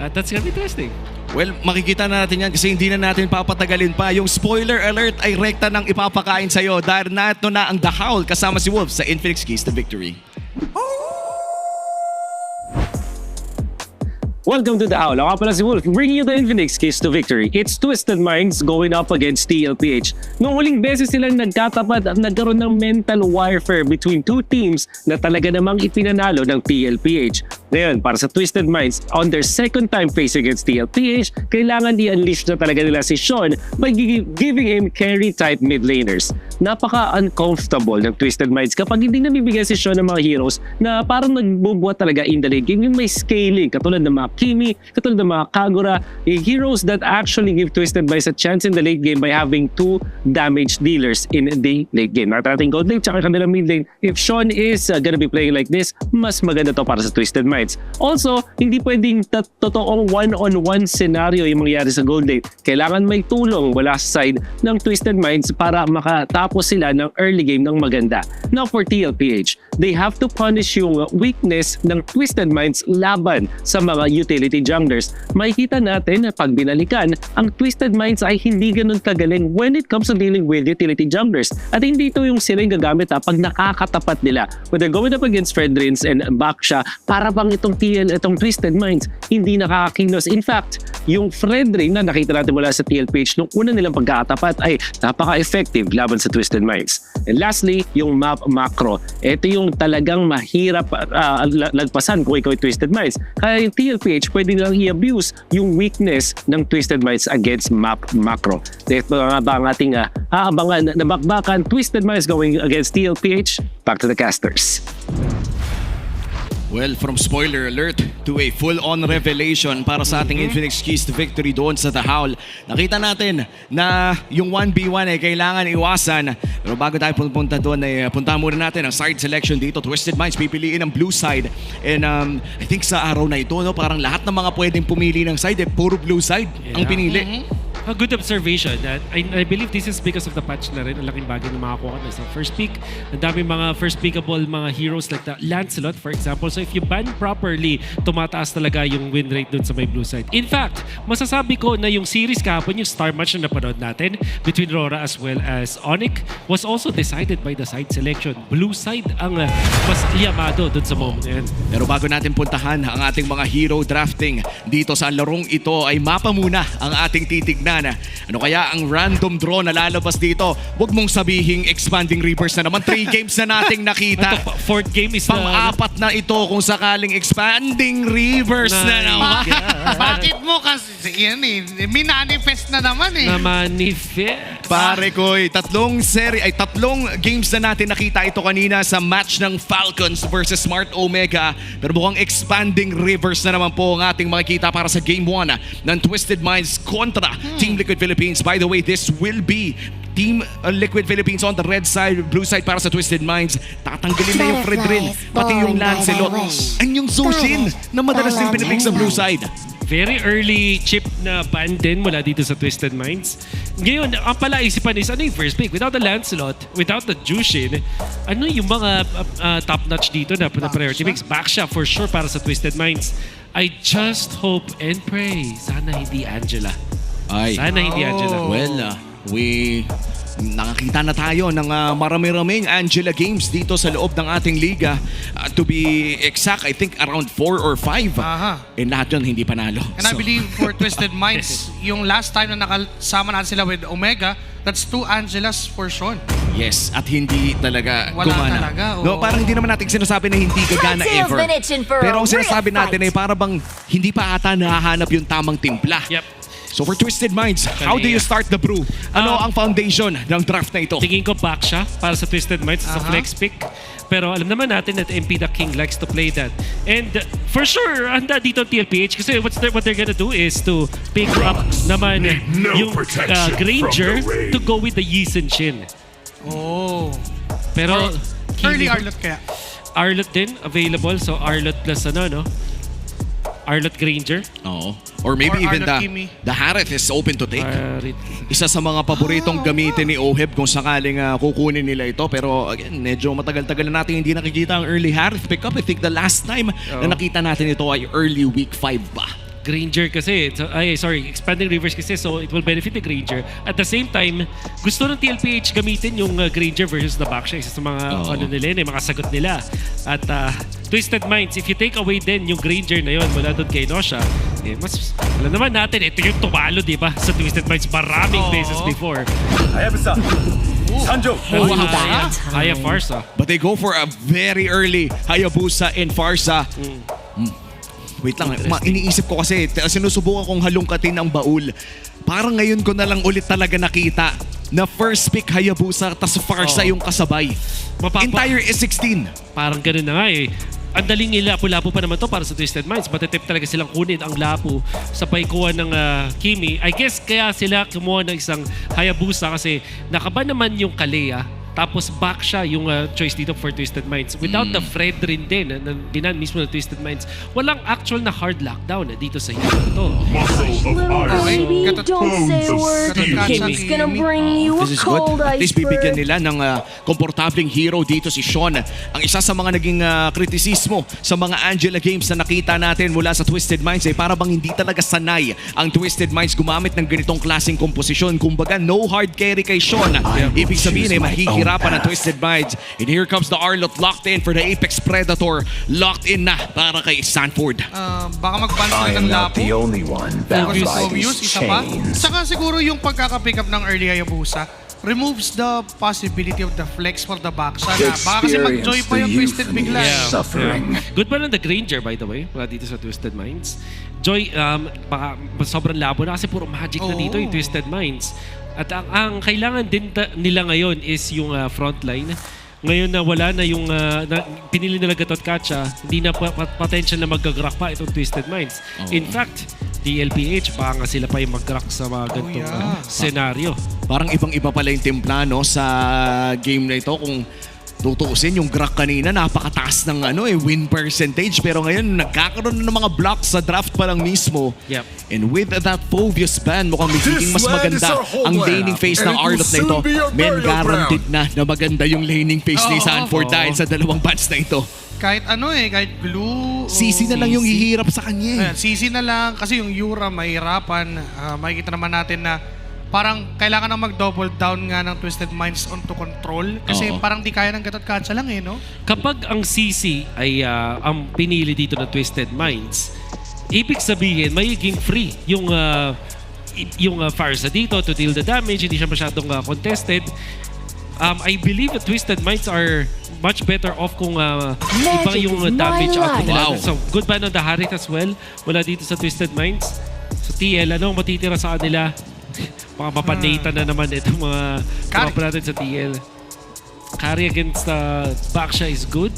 that's gonna be interesting. Well, makikita na natin yan kasi hindi na natin papatagalin pa. Yung spoiler alert ay rekta ng ipapakain sa'yo dahil nato na ang The Howl kasama si Wolf sa Infinix Keys to Victory. Welcome to the Howl. Ako pala si Wolf, bringing you the Infinix Keys to Victory. It's Twisted Minds going up against TLPH. Noong huling beses silang nagkatapat at nagkaroon ng mental warfare between two teams na talaga namang ipinanalo ng TLPH. Ngayon, para sa Twisted Minds, on their second time facing against TLPH, kailangan i-unleash na talaga nila si Sean by giving him carry-type mid laners. Napaka-uncomfortable ng Twisted Minds kapag hindi nabibigyan si Sean ng mga heroes na parang nagbubuhat talaga in the late game, yung may scaling, katulad ng mga Kimi, katulad ng mga Kagura, heroes that actually give Twisted Minds a chance in the late game by having 2 damage dealers in the late game. Nakita natin gold lane tsaka kanilang mid lane. If Sean is gonna be playing like this, mas maganda to para sa Twisted Minds. Also, hindi pwedeng totoong one-on-one scenario yung mangyayari sa gold lane. Kailangan may tulong mula sa side ng Twisted Minds para makatapos sila ng early game ng maganda. Now for TLPH, they have to punish yung weakness ng Twisted Minds laban sa mga utility junglers. Makikita natin na pag binalikan, ang Twisted Minds ay hindi ganun kagaling when it comes to dealing with utility junglers. At hindi ito yung sila yung gagamit pag nakakatapat nila. When they're going up against Fredrins and Baksha, para bang itong Twisted Minds hindi nakakakinos. In fact, yung Fredrin na nakita natin mula sa TLPH nung una nilang pagkakatapat ay napaka-effective laban sa Twisted Minds. And lastly, yung map macro. Ito yung talagang mahirap lagpasan kung ikaw ay Twisted Minds. Kaya yung TLPH pwede nilang i-abuse yung weakness ng Twisted Minds against map macro. Ito nga ba ang ating aabangan na bakbakan Twisted Minds going against TLPH? Back to the casters. Well, from spoiler alert to a full-on revelation para sa ating Infinix Keys to victory doon sa The Howl. Nakita natin na yung 1v1 ay kailangan iwasan. Pero bago tayo pumunta doon, ay puntahan muna natin ang side selection dito. Twisted Minds pipiliin ang blue side. And I think sa araw na ito, no, parang lahat ng mga pwedeng pumili ng side, puro blue side ang pinili. A good observation that I believe this is because of the patch na rin. Ang laking bagay na makakuha na sa first pick. Ang dami mga first pickable mga heroes like the Lancelot for example. So if you ban properly, tumataas talaga yung win rate dun sa may blue side. In fact, masasabi ko na yung series kahapon, yung star match na napanood natin between Rora as well as Onyx was also decided by the side selection. Blue side ang mas liyamado dun sa moment na yan. Pero bago natin puntahan ang ating mga hero drafting dito sa larong ito ay mapa muna ang ating titignan. Ano kaya ang random draw na lalabas dito? Huwag mong sabihing expanding reverse na naman. 3 games na nating nakita. Fourth game is pang-apat na ito kung sakaling expanding reverse na naman. Bakit mo kasi yan minanifest na naman Na-manifest. Pare ko'y tatlong games na natin nakita ito kanina sa match ng Falcons versus Smart Omega. Pero mukhang expanding reverse na naman po ang ating makikita para sa game 1 ng Twisted Minds kontra Team Liquid Philippines. By the way, this will be Team Liquid Philippines on the red side, blue side para sa Twisted Minds. Tatanggalin na yung Fredrin, pati yung Lancelot. Ang yung Sushin na madalas din pinipick sa blue side. Very early chip na ban din mula dito sa Twisted Minds. Ngayon, ang palaisipan is ano yung first pick? Without the Lancelot, without the Jushin, ano yung mga top-notch dito na priority picks? Backsha for sure para sa Twisted Minds. I just hope and pray. Sana hindi Angela. Sana hindi Angela. Well, nakakita na tayo ng marami-raming Angela games dito sa loob ng ating liga. To be exact, I think around 4 or 5. And lahat yun hindi panalo. And I believe for Twisted Minds, yung last time na nakasama natin sila with Omega, that's 2 Angelas for Sean. Yes, at hindi talaga Wala gumana. talaga, No, parang hindi naman natin sinasabi na hindi gagana ever. Pero ang sinasabi natin ay para bang hindi pa ata nahahanap yung tamang timpla. So for Twisted Minds, how do you start the brew? Ano ang foundation ng draft na ito? Tingin ko back siya para sa Twisted Minds sa flex pick. Pero alam naman natin that MP the King likes to play that. And for sure, handa dito TLPH kasi what they're gonna do is to pick up naman yung Granger to go with the Yi Sun Shin. Pero early Arlot kaya? Arlot din available, so Arlot plus Arlot Granger. Oo. Or maybe even the Harith is open to take. Isa sa mga paboritong gamitin ni Oheb kung sakaling kukunin nila ito. Pero again, medyo matagal-tagal na natin hindi nakikita ang early Harith pickup. I think the last time na nakita natin ito ay early week 5 pa. Granger kasi, expanding reverse kasi, so it will benefit the Granger. At the same time, gusto ng TLPH gamitin yung Granger versus the Backsha. Isa sa mga mga sagot nila. At Twisted Minds, if you take away din yung Granger na yon mula doon kay Nosha, mas alam naman natin, ito yung tumalo, di ba? Sa Twisted Minds maraming beses before. Hayabusa! Sanjo! Haya Farsa. But they go for a very early Hayabusa and Farsa. Wait lang, iniisip ko kasi sinusubukan kong halungkatin ang baul. Parang ngayon ko na lang ulit talaga nakita na first pick Hayabusa tas Farsa yung kasabay. Entire S16. Parang ganun na nga eh. Ang daling ilapo-lapo pa naman to para sa Twisted Minds. Matatip talaga silang kunin ang lapo sa paikuan ng Kimi. I guess kaya sila kumuha ng isang Hayabusa kasi nakaba naman yung Kalea. Tapos back siya yung choice dito for Twisted Minds. Without the Fred rin din, dinan mismo ng Twisted Minds, walang actual na hard lockdown dito sa hero to. Baby, don't say a word. It's gonna bring you a cold At least iceberg. bibigyan nila ng komportabling hero dito si Sean. Ang isa sa mga naging kritisismo sa mga Angela games na nakita natin mula sa Twisted Minds ay para bang hindi talaga sanay ang Twisted Minds gumamit ng ganitong klaseng komposisyon. Kumbaga, no hard carry kay Sean. Ibig sabihin ay mahihirapan ng Twisted Minds. And here comes the Arlot locked in for the Apex Predator. Locked in na para kay Sanford. Baka mag-ban sila ng lapo. the only one bound by these isa pa. chains. Saka siguro yung pagkaka-pick up ng early Hayabusa removes the possibility of the flex for the backsha. Baka kasi mag-joy pa yung Twisted bigla. Good pa lang the Granger, by the way, mula dito sa Twisted Minds. Joy, baka sobrang labo na kasi puro magic na dito yung Twisted Minds. At ang kailangan din nila ngayon is yung frontline. Ngayon na wala na yung pinili nila Gatot Kacha, hindi na potential na mag-rock pa itong Twisted Minds. In fact, TLPH, baka nga sila pa yung mag-rock sa mga ganitong senaryo. Parang ibang-iba pala yung timpla no, sa game na ito. Kung tutuusin, yung Grak kanina, napakataas ng win percentage. Pero ngayon, nagkakaroon ng mga blocks sa draft pa lang mismo. Yep. And with that Phobius ban, mukhang magiging mas maganda ang laning phase ng Arlott na ito. Men, guaranteed na maganda yung laning phase ni Sanford dahil sa dalawang bans na ito. Kahit kahit glue. CC na lang yung hihirap sa kanya. CC na lang kasi yung Yura mahirapan. Makikita naman natin na parang kailangan na mag-double down nga ng Twisted Minds onto control. Kasi parang di kaya ng Gatot Kacha lang no? Kapag ang CC ay ang pinili dito ng Twisted Minds, ibig sabihin, magiging free yung Farsa dito to deal the damage. Hindi siya masyadong contested. I believe the Twisted Minds are much better off kung iba yung damage output nila. So, good ban on the Harit as well. Wala dito sa Twisted Minds. So, TL, anong matitira sa kanila? Mga mapanata na naman itong mga kapapa natin sa TL. Carry against Baksha is good.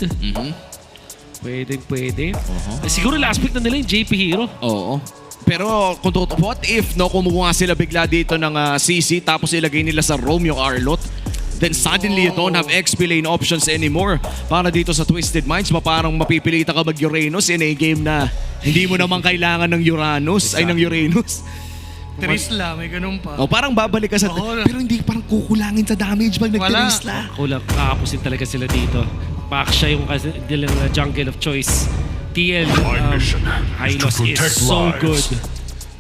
Pwede. Siguro last pick na nila yung JP Hero. Oo. Pero kung what if kumuha sila bigla dito ng CC tapos ilagay nila sa Roam yung Arlott? Then suddenly you don't have XP lane options anymore para dito sa Twisted Minds. Parang mapipilitan ka mag-Uranus in a game na hindi mo naman kailangan ng Uranus, ay ng Uranus. Trisla, may ganun pa. Parang babalik ka sa... Pero hindi parang kukulangin sa damage pag nag-Trisla. Kakapusin talaga sila dito. Baksha yung jungle of choice. TL, Hylos is so good.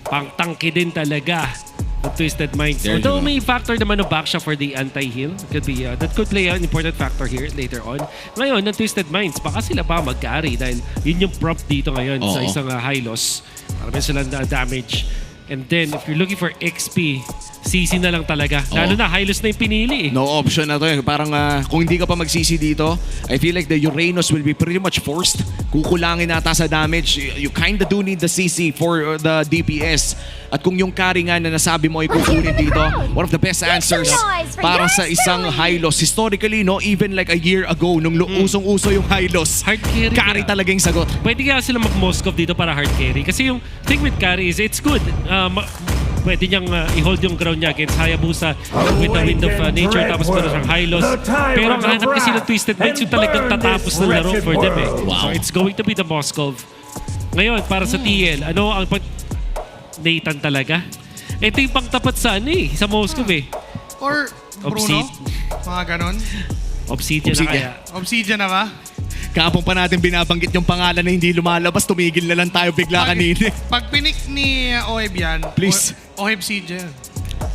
Pang-tangke din talaga ng Twisted Minds. Although may factor naman ng Baksha for the anti-heal. That could play an important factor here later on. Ngayon, ng Twisted Minds, baka sila pa mag-carry dahil yun yung prompt dito ngayon sa isang Hylos. Marami silang damage. And then, if you're looking for XP, CC na lang talaga. Lalo na, Hylos na yung pinili. No option na to. Parang kung hindi ka pa mag-CC dito, I feel like the Uranus will be pretty much forced. Kukulangin nata sa damage. You kinda do need the CC for the DPS. At kung yung carry nga na nasabi mo ay kukunin dito, one of the best answers para sa isang Hylos. Historically, even like a year ago, nung usong-uso yung Hylos, hard carry talaga yung sagot. Pwede kaya sila mag-Moskov dito para hard carry. Kasi yung thing with carry is it's good. Pwede niyang i-hold yung ground niya against Hayabusa with the Wind of Nature, tapos meron siyang Hylos. Pero ang hanap kasi ng Twisted Minds yung talagang tatapos ng laro for them So it's going to be the Moskov. Ngayon, para sa TL, ano ang Nathan talaga? Ito yung pangtapat sa sa Moskov Or Bruno, mga ganon. Obsidian na kaya. Obsidian na ba? Kapong pa natin binabanggit yung pangalan na hindi lumalabas, tumigil na lang tayo bigla kanina. Pag pinik ni Oheb yan, please. Oheb CJ.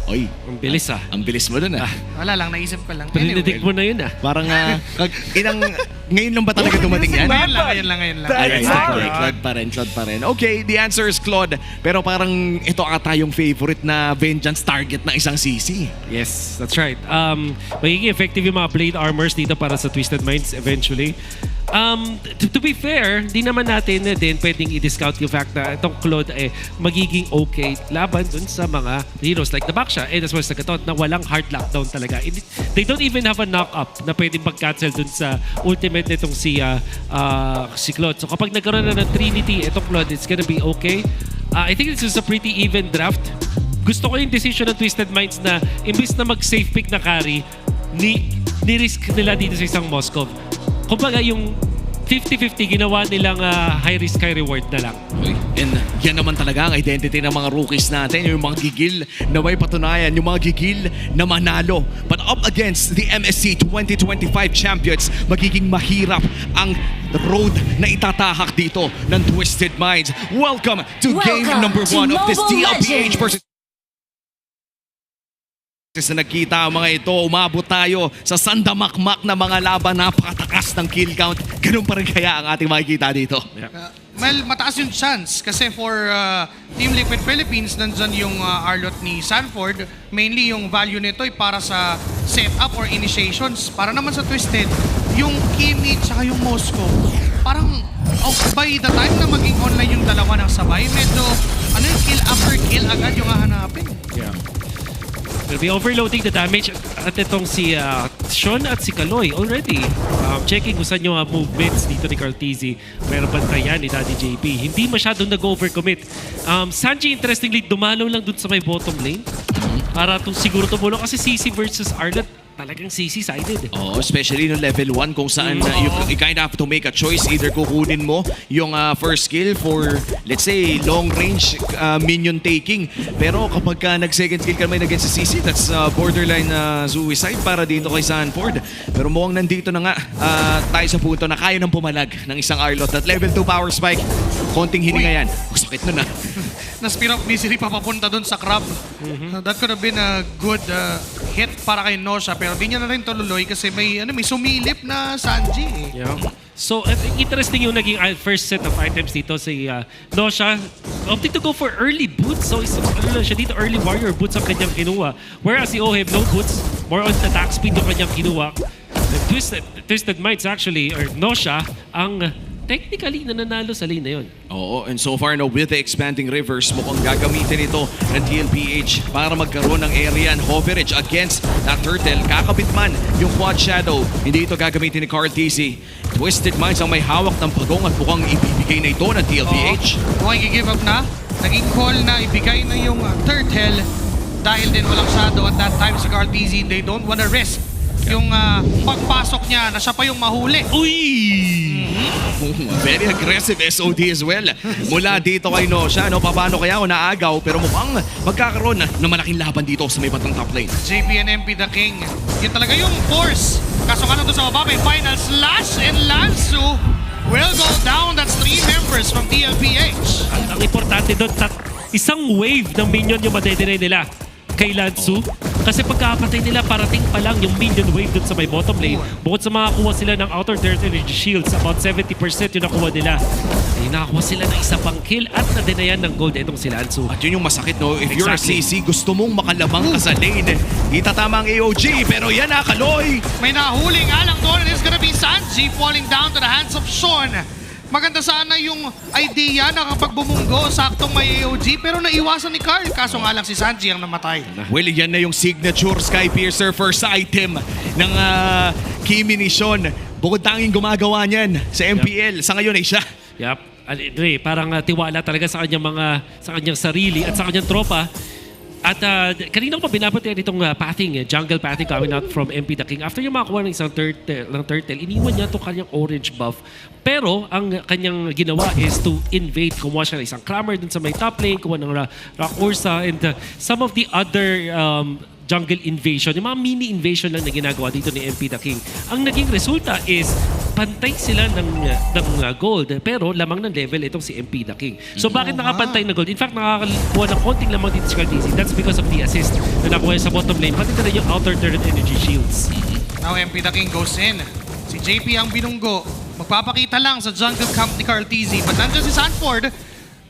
Oy, ang bilis Ang bilis mo dun Wala lang, naisip ko lang. Prinidig mo na yun Parang ngayon lang ba talaga dumating yan? Ngayon lang. Claude pa rin. Okay, the answer is Claude. Pero parang ito ata yung favorite na vengeance target ng isang CC. Yes, that's right. Magiging effective yung mga blade armors dito para sa Twisted Minds eventually. To be fair, di naman natin din pwedeng i-discount yung fact na itong Claude magiging okay laban dun sa mga heroes like the Baksha and as well as the Gatot na walang hard lockdown talaga. They don't even have a knock-up na pwedeng pag-cancel dun sa ultimate nitong si Claude. So kapag nagkaroon na ng Trinity, itong Claude, it's gonna be okay. I think this is a pretty even draft. Gusto ko yung decision ng Twisted Minds na imbis na mag-safe pick na carry, ni-risk nila dito sa isang Moskov. Kumbaga yung 50-50 ginawa nilang high risk, high reward na lang. And yan naman talaga ang identity ng mga rookies natin. Yung mga gigil na may patunayan. Yung mga gigil na manalo. But up against the MSC 2025 champions, magiging mahirap ang road na itatahak dito ng Twisted Minds. Welcome to game number 1 of this TLPH versus... Sa nagkita ang mga ito, umabot tayo sa sandamakmak na mga laban, napakatakas ng kill count. Ganun pa rin kaya ang ating makikita dito. Well, mataas yung chance kasi for Team Liquid Philippines, nandyan yung Arlott ni Sanford. Mainly yung value nito ay para sa setup or initiations. Para naman sa Twisted, yung Kimi tsaka yung Moscow. Parang by the time na maging online yung dalawa ng sabay, medyo yung kill after kill agad yung hahanapin. Yeah. Will be overloading the damage at itong si Sean at si Kaloy already. Checking kung saan yung movements dito ni Cartesi. Meron bantayan ni Daddy JP. Hindi masyadong nag-overcommit. Sanji, interestingly, dumalaw lang dun sa may bottom lane. Para siguro tumulong kasi CC versus Arlet. Talagang CC-sided. Oh, especially no level 1 kung saan you kind of have to make a choice. Either kukunin mo yung first skill for, let's say, long range minion taking. Pero kapag nag-second skill ka naman against si CC, that's borderline suicide para dito kay Sanford. Pero mukhang nandito na nga tayo sa punto na kaya nang pumalag ng isang Arlot. At level 2 power spike, konting hininga yan. Sakit nun na Spear of Misery papapunta dun sa crab. That could have been a good hit para kay Nosha, pero di niya na rin tululoy kasi may sumilip na Sanji. Yeah. So, interesting yung naging first set of items dito si Nosha. Opted to go for early boots. So, siya dito, early warrior boots ang kanyang kinuha. Whereas si Oheb, no boots, more on attack speed yung kanyang kinuha. Twisted Minds actually, or Nosha, ang technically nananalo sa lane na yun. Oo, and so far, no, with the expanding rivers, mukhang gagamitin ito ng TLPH para magkaroon ng area and coverage against that turtle. Kakabit man yung quad shadow, hindi ito gagamitin ni Cartesi. Twisted Minds ang may hawak ng pagong at mukhang ibibigay na ito ng TLPH. Mukhang i-give up na. Naging call na ibigay na yung turtle dahil din walang shadow at that time si Cartesi. They don't wanna risk yung pagpasok niya na siya pa yung mahuli. Uy! Very aggressive SOD as well. Mula dito kay Nosha, paano kaya ako naagaw pero mukhang magkakaroon ng malaking laban dito sa may batang top lane. JP and MP the King. Yun talaga yung force. Kaso ka doon sa baba, may final slash and Lansu will go down. That's 3 members from TLPH. Ang importante doon, isang wave ng minion yung madedinay nila kay Lansu. Kasi pagkapatay nila, parating pa lang yung minion wave dun sa may bottom lane. Bukod sa makakuha sila ng outer turret energy shields, about 70% yung nakuha nila. Ay, nakakuha sila ng isa pang kill at nadinayan ng gold itong si Lansu. At yun yung masakit, no? If you're a CC, gusto mong makalabang ka sa lane. Itatama ang AOG, pero yan na, Kaloy! May nahuling alang doon, and it's gonna be Sanji falling down to the hands of Sean. Maganda sana yung idea na kapag bumunggo, saktong may AOG, pero naiwasan ni Carl. Kaso nga lang si Sanji ang namatay. Well, yan na yung signature Sky Piercer first item ng Kimi ni Sean. Bukod tanging gumagawa niyan sa MPL. Sa ngayon ay siya. Yup. Parang tiwala talaga sa kanyang sarili at sa kanyang tropa. At kanina ko pa binabati itong pathing, jungle pathing coming out from MP the King. After yung makakuha ng isang turtle, iniwan niya itong kanyang orange buff. Pero ang kanyang ginawa is to invade. Kumuha siya ng isang clamor dun sa may top lane, kumuha ng Rock Ursa, and some of the other jungle invasion, yung mga mini invasion lang na ginagawa dito ni MP the King. Ang naging resulta is pantay sila ng gold, pero lamang ng level itong si MP the King. So bakit nakapantay na gold? In fact, nakakakuha ng konting lamang dito si Cartesi. That's because of the assist na nakuha sa bottom lane. Pati na rin yung outer turret energy shields. Now MP the King goes in. Si JP ang binunggo. Magpapakita lang sa jungle camp ni Cartesi. But nandiyan si Sanford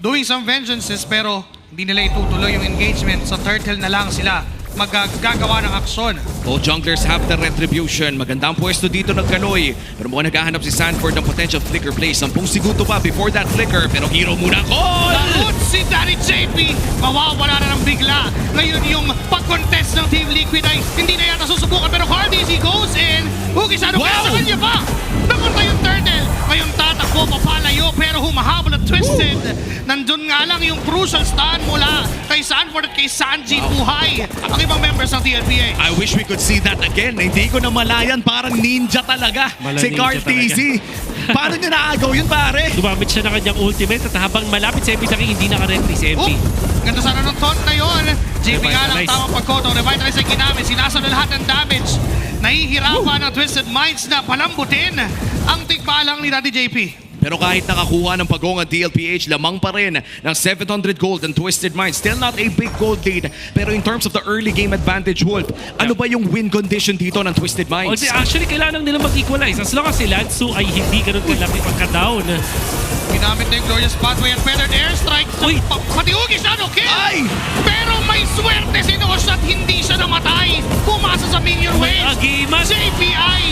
doing some vengeances, pero hindi nila itutuloy yung engagement. So turtle na lang sila magagawa ng aksyon. Oh, junglers have the retribution. Magandang pwesto dito ng Kaloy. Pero mukhang naghahanap si Sanford ng potential flicker play. 10 segundo pa before that flicker. Pero hero muna ko! Lagot si Daddy JP! Mawawala na ng bigla. Ngayon yung pag-contest ng Team Liquid ay hindi na yata susubukan. Pero Cartesi goes in. Hugis ano kaya sa kanya pa? Napunta yung turtle. Ngayon tatakbo, papalayo. Pero humahabol at Twisted. Nandun nga lang yung crucial stun mula kay Sanford at kay Sanji. Buhay ang ibang members ng TLPH. I wish we could see that again. Hindi ko na malayan. Parang ninja talaga. Si Cartesi. Paano niya naagaw yun, pare? Gumamit siya ng kanyang ultimate at habang malapit sa MP the King, hindi naka-retry si MP. Ganda sana ng taunt na yun. JP nga lang tamang pagkoto. Revitalize ang ginamit. Sinasalo lahat ng damage. Nahihirapan ng Twisted Minds na palambutin ang tigbalang ni Daddy JP. Pero kahit nakakuha ng pagong ang TLPH, lamang pa rin ng 700 gold and Twisted Minds. Still not a big gold lead. Pero in terms of the early game advantage, Wolf, ano ba yung win condition dito ng Twisted Minds? Actually, kailangan nila mag-equalize. As long as si Lansu ay hindi ganun kalaki pagka-down. Ginamit na yung Glorious Pathway at feathered airstrike. Pati Hugis na kill! Ay! Pero may swerte si Nosha at hindi siya namatay. Pumasa sa minion wave. JPI!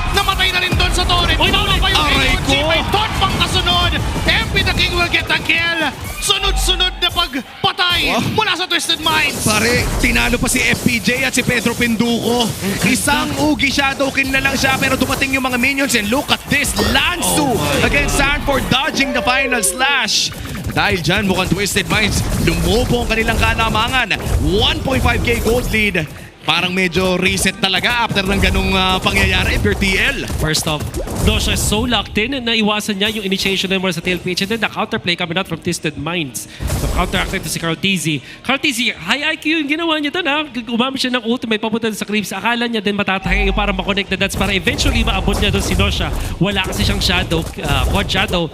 Namatay na rin doon sa turret. Tama pa yung AOG. May taunt pang kasunod. MP the King will get a kill. Sunod-sunod na pagpatay mula sa Twisted Minds. Pare, tinalo pa si FPJ at si Pedro Pinduco. Isang Ugi Shadow King na lang siya pero dumating yung mga minions and look at this. Lansu against Sanford dodging the final slash. Dahil dyan, mukhang Twisted Minds, lumubo ang kanilang kalamangan. 1.5k gold lead. Parang medyo reset talaga after ng ganung pangyayari if you're TL. First off, Nosha is so locked in na iwasan niya yung initiation number sa TLPH and then the counterplay coming out from Twisted Minds. So counteracting to si Carl TZ. Carl TZ, high IQ yung ginawa niya doon ha. Gumamit siya ng ultimate papunta sa creeps. Akala niya din matatay yung para makonect na dots para eventually maabot niya doon si Nosha. Wala kasi siyang shadow, quad shadow.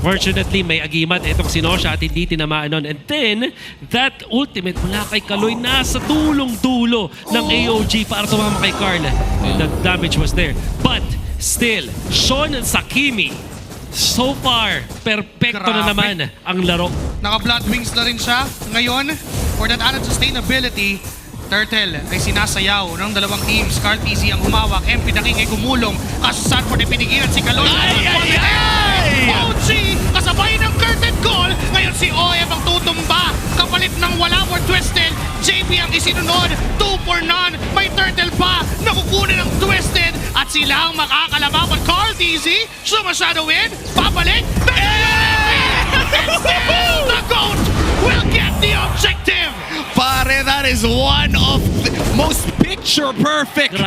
Fortunately, may agimat itong si Nosha at hindi tinamaan nun. And then, that ultimate mula kay Kaloy nasa tulong-dulo ng AOG para tumama kay Carl. And the damage was there. But, still, Sean Sakimi, so far, perfecto na naman ang laro. Naka-blood wings na rin siya. Ngayon, for that added sustainability, Turtle ay sinasayaw ng dalawang teams. Carl TZ ang humawak, MP the King ay gumulong. Kaso Sanford ay pinigilan si Kaloy. OG kasabay ng curtain call. Ngayon si OF ang tutumba. Kapalit ng wala for Twisted. JP ang isinunod. 2 for none. May Turtle pa. Nakukunin ng Twisted. At sila ang makakalaban. Carl TZ sumashadow in. Babalik. And still the GOAT will get the objective. Pare, that is one of the most picture-perfect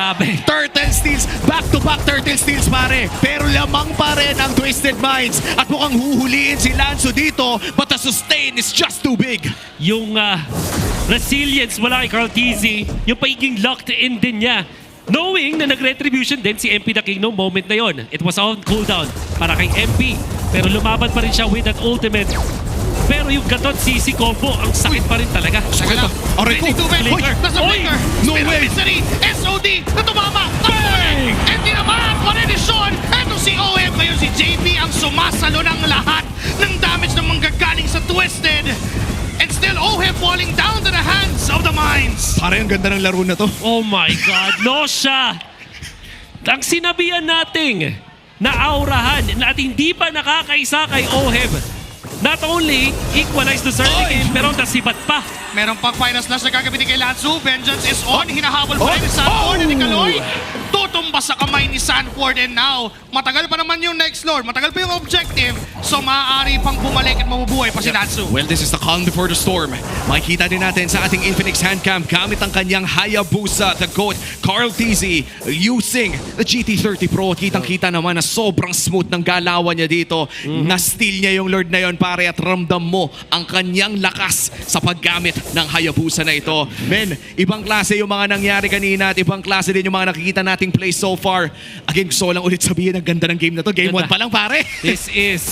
turtle steals. Back-to-back turtle steals, pare. Pero lamang pa rin ang Twisted Minds. At mukhang huhuliin si Lanzo dito, but the sustain is just too big. Yung resilience mula kay Carl TZ, yung pagiging locked in din niya. Knowing na nag-retribution din si MP the King noong moment na yon. It was on cooldown para kay MP. Pero lumaban pa rin siya with that ultimate. Pero yung gatot CC combo, ang sakit pa rin talaga. Sakit pa. Aray ko. Nasa flicker. No way. SOD na tumama. Bang! And tinamaan pa rin ni Sean. Eto si OM. Ngayon si JP ang sumasalo ng lahat ng damage na manggagaling sa Twisted. And still OM falling down to the hands of the Minds. Pare, ang ganda ng laro na to. Oh my God, Nosha! Ang sinabihan nating na aurahan na at hindi pa nakakaisa kay OHEB. Not only equalize the early game, pero nasibat pa. Meron pang final slash na gagamitin kay Lanzu. Vengeance is on. Hinahabol pa rin ni Sanford and ni Kaloy. Tutumba sa kamay ni Sanford and now, matagal pa naman yung next lord. Matagal pa yung objective. So maaari pang bumalik at mabubuhay pa si Lanzu. Well, this is the calm before the storm. Makikita din natin sa ating Infinix handcam gamit ang kanyang Hayabusa, the GOAT, Carl TZ, using the GT30 Pro. Kitang-kita naman na sobrang smooth ng galawan niya dito. Na-steal niya yung lord na yon, pare, at ramdam mo ang kanyang lakas sa paggamit ng Hayabusa na ito. Men, ibang klase yung mga nangyari kanina at ibang klase din yung mga nakikita nating play so far. Again, gusto ko lang ulit sabihin, ang ganda ng game na to. Game 1 pa lang, pare. This is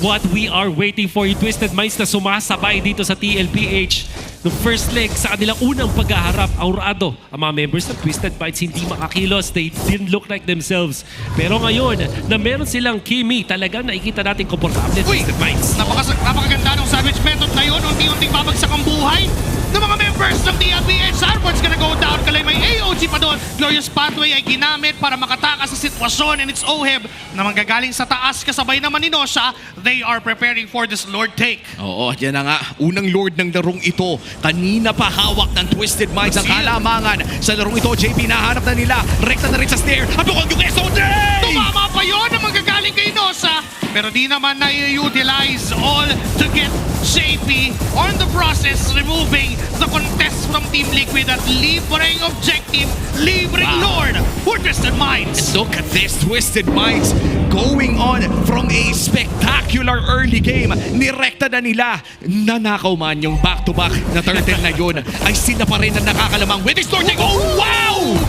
what we are waiting for. Yung Twisted Minds na sumasabay dito sa TLPH. No first leg sa kanilang unang paghaharap, aurado ang mga members ng Twisted Minds, hindi makakilos. They didn't look like themselves. Pero ngayon, na meron silang Kimi, talagang nakikita natin komportable Twisted Minds. Napakaganda ng savage method na yun. Unti-unting babagsak ang buhay ng mga members ng TLPH. Sanford's gonna go down. Kalay may AOG pa doon. Glorious Pathway ay ginamit para makatakas sa sitwasyon, and it's OHEB na manggagaling sa taas kasabay naman ni Nosha. They are preparing for this Lord take. Oo, yan na nga. Unang Lord ng larong ito. Kanina pa hawak ng Twisted Minds ang kalamangan. Sa larong ito, JP nahanap na nila. Rekta na rin sa stair. At bukang yung SOD! Tumama pa yun na manggagaling kay Nosha. Pero di naman na-utilize all to get JP on the process, removing the contest from Team Liquid at libreng objective, libreng Lord for Twisted Minds. And look at this, Twisted Minds going on from a spectacular early game. Nirekta na nila. Nanakaw man yung back-to-back na turtle na yun. Ay sila pa rin ang nakakalamang with this Lord. Oh, wow!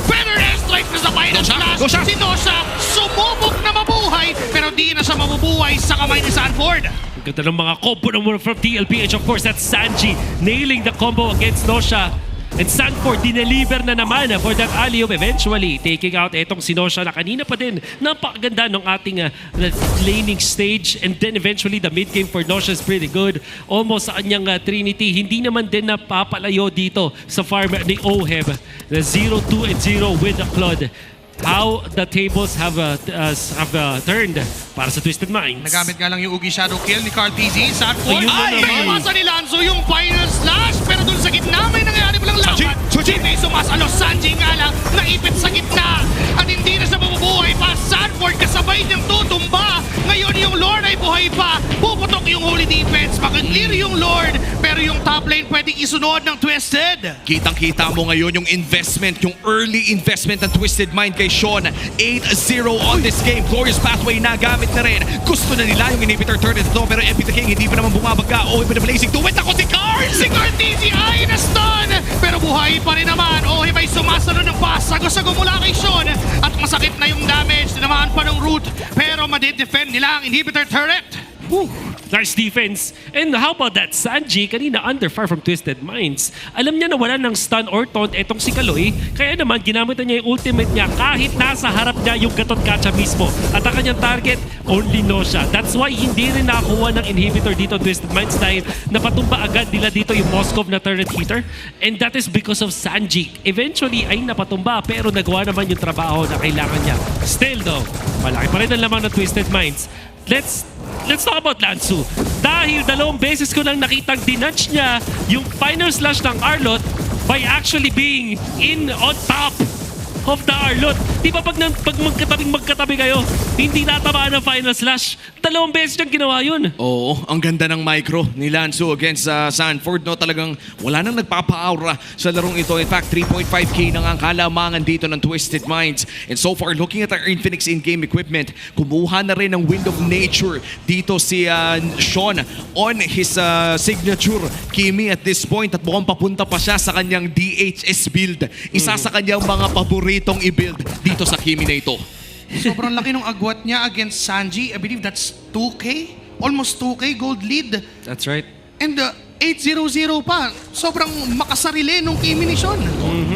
Better airstrike na sa final slash. Si Nosha sumubok na mabuhay, pero di na siya mabubuhay sa kamay ni Sanford. Ang ganda ng mga combo ng from TLPH. Of course, that's Sanji nailing the combo against Nosha. And Sanford dineliver na naman for that alley-oop, eventually taking out etong si Nosha na kanina pa din napakaganda ng ating laning stage. And then eventually the mid-game for Nosha is pretty good. Almost sa kanyang Trinity. Hindi naman din napapalayo dito sa farm ni OHEB. The 0-2-0 with the Claude. how the tables have turned para sa Twisted Minds. Nagamit nga lang yung Ugi Shadow Kill ni Carl TZ. Sadford. Ayun na Ay! naman. Iwasan ni Lanzo yung final slash. Pero dun sa gitna may nangyari palang laban. Hindi sumasalo. Sanji nga lang naipit sa gitna. At hindi na siya mabubuhay pa. Sadford kasabay niyang tutumba. Ngayon yung Lord ay buhay pa. Puputok yung Holy Defense. Makaklear yung Lord. Pero yung top lane pwedeng isunod ng Twisted. Kitang-kita mo ngayon yung investment, yung early investment ng Twisted Mind kay Sean. 8-0 on this game. Glorious Pathway na gamit na rin. Gusto na nila yung inhibitor turret ito, pero MP the King hindi pa naman bumabaga. Oh, iba na blazing duet. Ako si Carl! Si Carl TZ ay na-stun. Pero buhay pa rin naman. Oh, may sumasalo ng pasago-sago mula kay Sean. At masakit na yung damage. Tinamaan pa ng root. Pero madidefend nila ang inhibitor turret. Nice defense. And how about that? Sanji, kanina under fire from Twisted Minds. Alam niya na wala ng stun or taunt etong si Kaloy. Kaya naman, ginamit na niya yung ultimate niya kahit nasa harap niya yung Gatot Kacha mismo. At ang kanyang target, only Nosha. That's why hindi rin nakakuha ng inhibitor dito Twisted Minds dahil napatumba agad nila dito yung Moskov na turret hitter. And that is because of Sanji. Eventually ay napatumba pero nagawa naman yung trabaho na kailangan niya. Still though, malaki pa rin ang lamang ng Twisted Minds. Let's talk about Lansu. Dahil 2 beses ko nang nakitang dinudge niya yung final slash ng Arlot by actually being on top of the Arlot. Di ba pag magkatabi kayo, hindi natamaan ng final slash? 2 beses niyang ginawa yun. Oo, ang ganda ng micro ni Lanzo against Sanford. No? Talagang wala nang nagpapa-aura sa larong ito. In fact, 3.5k na nga ang kalamangan dito ng Twisted Minds. And so far, looking at our Infinix in-game equipment, kumuha na rin ng Wind of Nature dito si Sean on his signature Kimi at this point. At mukhang papunta pa siya sa kanyang DHS build. Isa sa kanyang mga paboritong i-build dito sa Kimi na ito. Sobrang laki ng agwat niya against Sanji. I believe that's 2K? Almost 2K gold lead. That's right. And 8-0-0 pa. Sobrang makasarili nung Kimi ni Sean.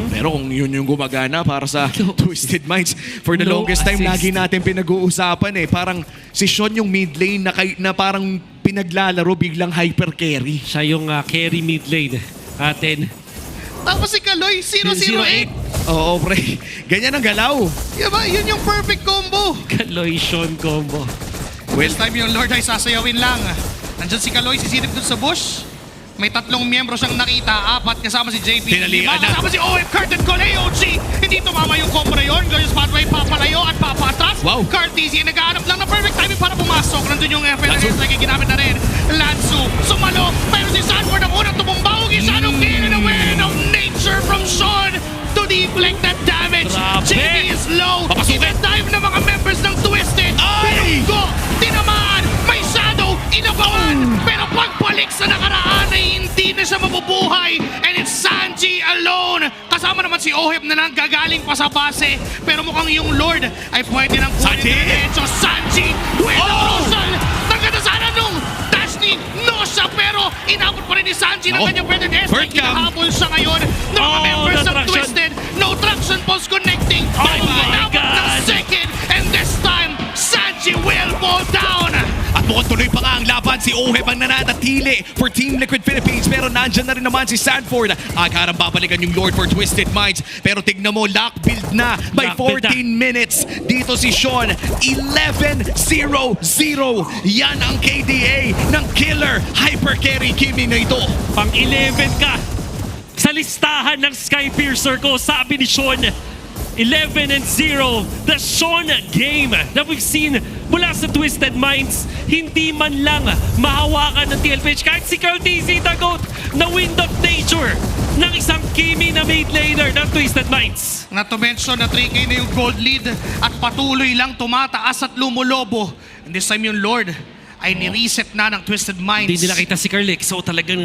Pero kung yun yung gumagana para sa Twisted Minds, for the longest time, lagi natin pinag-uusapan eh. Parang si Sean yung mid lane na parang pinaglalaro biglang hyper carry. Siya yung carry mid lane atin. Tapos si Kaloy, 008. Oo, pre. Ganyan ang galaw. Diba? Yun yung perfect combo. Kaloy Sean combo. This time yung Lord ay sasayawin lang. Nandyan si Kaloy, sisilip dun sa bush. May 3 miyembro siyang nakita, 4 kasama si JP, 5 kasama si OF, Kurt at Cole OG. Hindi tumama yung combo na yun. Glorious Pathway, papalayo at papatas. Kurt TZ, nag-aanap lang ng perfect timing para pumasok. Nandun yung FLCN na ginamit na rin. Lansu, sumalo, pero si Sanford ang unang tumumbaw. Shadow Kill and a win of nature from Sean to deflect that damage. JP is low. Dive ng mga members ng Twisted. Pinunggo, tinamaan, may shadow, inabangan. Pero pagbalik sa nakaraan ay hindi na siya mabubuhay. And it's Sanji alone. Kasama naman si Oheb na nanggagaling pa sa base. Pero mukhang yung Lord ay pwede nang kunin. So Sanji with the Rosal. Nagkata sana nung dash ni Nosha. Pero inabot pa rin ni Sanji ng kanyang Brother Destiny. Kinahabol siya ngayon ng mga members ng Twisted. No traction pulse connecting. Pero inabot ng second. And this time, Sanji will fall down. At mukhang tuloy pa nga ang laban. Si Oheb ang nananatili for Team Liquid Philippines. Pero nandyan na rin naman si Sanford. Akarang babalikan yung Lord for Twisted Minds. Pero tignan mo, lock build na by 14 minutes. Dito si Sean, 11-0-0. Yan ang KDA ng killer hyper carry Kimi na ito. Pang 11 ka sa listahan ng Skypiercer ko, sabi ni Sean. 11-0, the Sean game that we've seen mula sa Twisted Minds. Hindi man lang mahawakan ng TLPH kahit si Carl TZ the GOAT na Wind of Nature ng isang Kimi na mid laner ng Twisted Minds. Not to mention na 3K na yung gold lead at patuloy lang tumataas at lumulobo. And this time yung Lord ay ni-reset na ng Twisted Minds. Hindi nila kita si Carlix, so talagang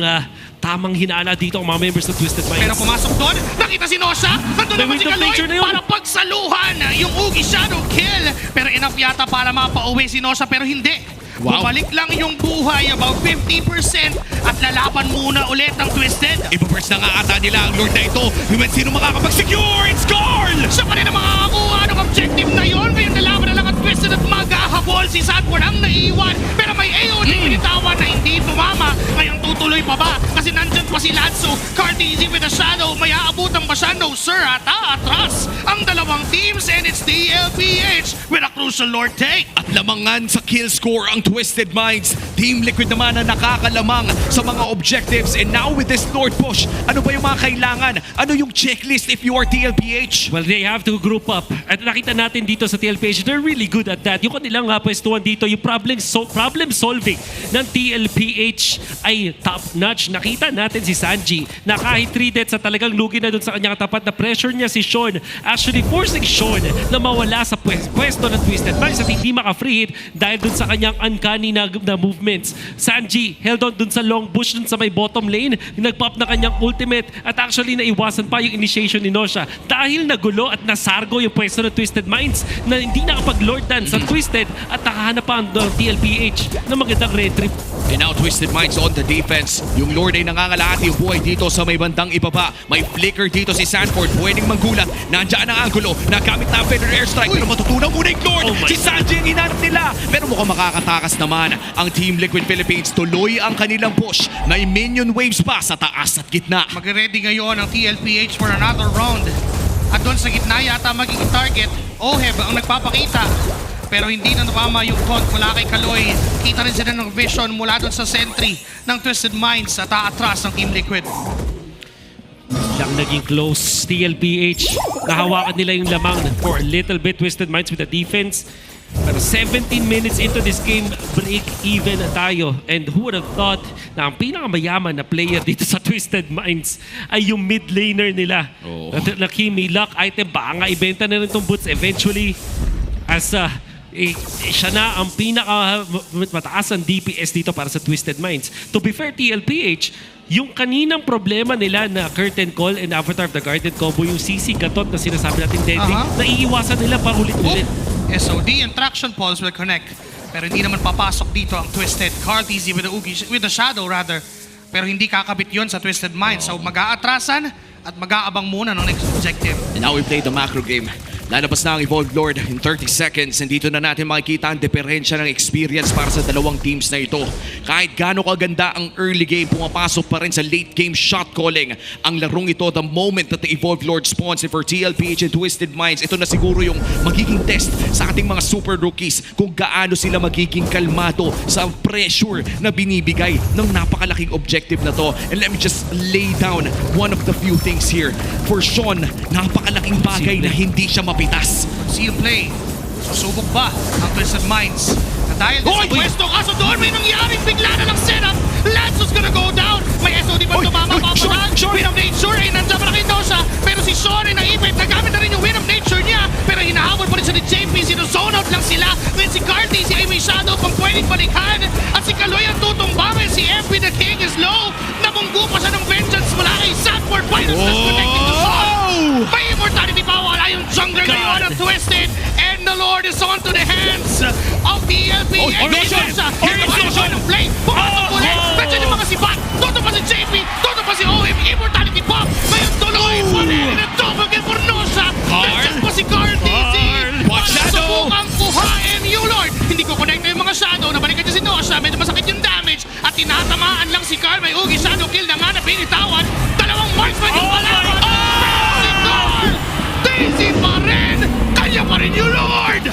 tamang hinala dito ang mga members ng Twisted Minds. Pero pumasok doon, nakita si Nosha, nandun naman si Kaloy para pagsaluhan yung Ugi Shadow Kill. Pero enough yata para mapauwi si Nosha, pero hindi. Bumalik lang yung buhay, about 50%, at lalaban muna ulit ng Twisted. Ipaburst na nga ata nila ang Lord na ito. Huwag sino makakapag-secure! It's Carl! Siya pa rin ang makakakuha ng objective na yun. Ngayon nalaban na lang ang Twisted at maghahabol. Si Sanford ang naiiwan. Pero may AOD binitawan na hindi tumama. Ngayon tutuloy pa ba? Kasi kasi nandyan pa si Lanzo. Carteasy with a shadow. May aabutan ba siya? No sir, atras ang dalawang teams and it's TLPH with a crucial Lord take. At lamangan sa kill score ang Twisted Minds. Team Liquid naman na nakakalamang sa mga objectives. And now with this Lord push, ano ba yung mga kailangan? Ano yung checklist if you are TLPH? Well, they have to group up. At nakita natin dito sa TLPH, they're really good at that. Yung kanilang pwestuhan dito, yung problem solving ng TLPH ay top-notch. Nakita natin si Sanji na kahit 3 deaths sa talagang lugi na dun sa kanyang tapat na pressure niya si Sean. Actually forcing Sean na mawala sa pwesto ng Twisted Minds at hindi maka-free hit dahil dun sa kanyang uncanny na movements. Sanji held on dun sa long bush dun sa may bottom lane. Nag-pop na kanyang ultimate at actually naiwasan pa yung initiation ni Nosha dahil nagulo at nasargo yung pwesto ng Twisted Minds na hindi nakapag-lordan sa Twisted at nakahanap pa ang TLPH na magandang retry. And now Twisted Minds on the defense. Yung Lord ay nangangalahati yung buhay dito sa may bandang ibaba. May flicker dito si Sanford. Pwedeng manggulat. Nandiyan ang angulo. Nagamit na ang Feather Airstrike. Pero matutunan muna yung Lord. Si Sanji ang hinanap nila. Pero mukhang makakatakas naman. Ang Team Liquid Philippines tuloy ang kanilang push. May minion waves pa sa taas at gitna. Mag-ready ngayon ang TLPH for another round. At doon sa gitna yata magiging target. Oheb ang nagpapakita. Pero hindi na napama yung taunt mula kay Kaloy. Kita rin sila ng vision mula doon sa sentry ng Twisted Minds at aatras ng Team Liquid. Lang naging close TLPH. Nahawakan nila yung lamang for a little bit. Twisted Minds with the defense. Pero 17 minutes into this game, break even na tayo. And who would have thought na ang pinakamayaman na player dito sa Twisted Minds ay yung mid laner nila. Na Kimi, luck item, baka nga ibenta na rin itong boots eventually. As siya na ang mataas ang DPS dito para sa Twisted Minds. To be fair, TLPH, yung kaninang problema nila na curtain call and avatar of the guarded combo, yung CC gatot na sinasabi natin deadly, naiiwasan nila pa ulit-ulit. SOD and traction pulse will connect. Pero hindi naman papasok dito ang Twisted. Carteasy with the shadow rather. Pero hindi kakabit yon sa Twisted Minds. So mag-aatrasan at mag-aabang muna ng next objective. And now we play the macro game. Lalabas na ang Evolved Lord in 30 seconds. And dito na natin makikita ang diferensya ng experience para sa dalawang teams na ito. Kahit gaano kaganda ang early game, pumapasok pa rin sa late game shot calling. Ang larong ito, the moment that the Evolved Lord spawns for TLPH and Twisted Minds, ito na siguro yung magiging test sa ating mga super rookies kung gaano sila magiging kalmado sa pressure na binibigay ng napakalaking objective na to. And let me just lay down one of the few things here. For Sean, napakalaking bagay na hindi siya mapitas. Seal play. Susubok ba ang Twisted Minds? At dahil sa pwesto, kaso doon may nangyaring bigla na lang setup. Lanzo's gonna go down. May SOD pa tumama pa pa. Win of Nature ay nandiyan pa na kay Nosha. Pero si Sean ay naipit. Nagamit na rin yung Win of Nature niya. Pero hinahabol pa rin siya ni JP. Sinuzone out lang sila. Ngayon si Carteasy ay may shadow pang pwedeng balikan. At si Kaloy ang tutumba. Ngayon si MP the King is low. Namunggo pa siya ng vengeance mula kay Sanford. Finals is connecting to Sean. May immortality pa. Wala yung jungler ngayon ang Twisted. And the Lord is on to the hands of TLPH. Here is Sean ng play. Pumasok ulit. Nandiyan yung mga sibat. Toto pa si JP. Toto pa si OM. Immortality pop. Ngayon tuloy pa rin. And a double kill for Nosha. Nandiyan pa si Carteasy. Subukang kuhain yung Lord. Hindi ko connect na yung mga shadow. Nabalikan niya si Nosha. Medyo masakit yung damage. At tinatamaan lang si Carl. May ugi shadow kill na nga na binitawan. Dalawang marksman yung kalaban. Si Carl. Daisy pa rin. Kanya pa rin yung Lord.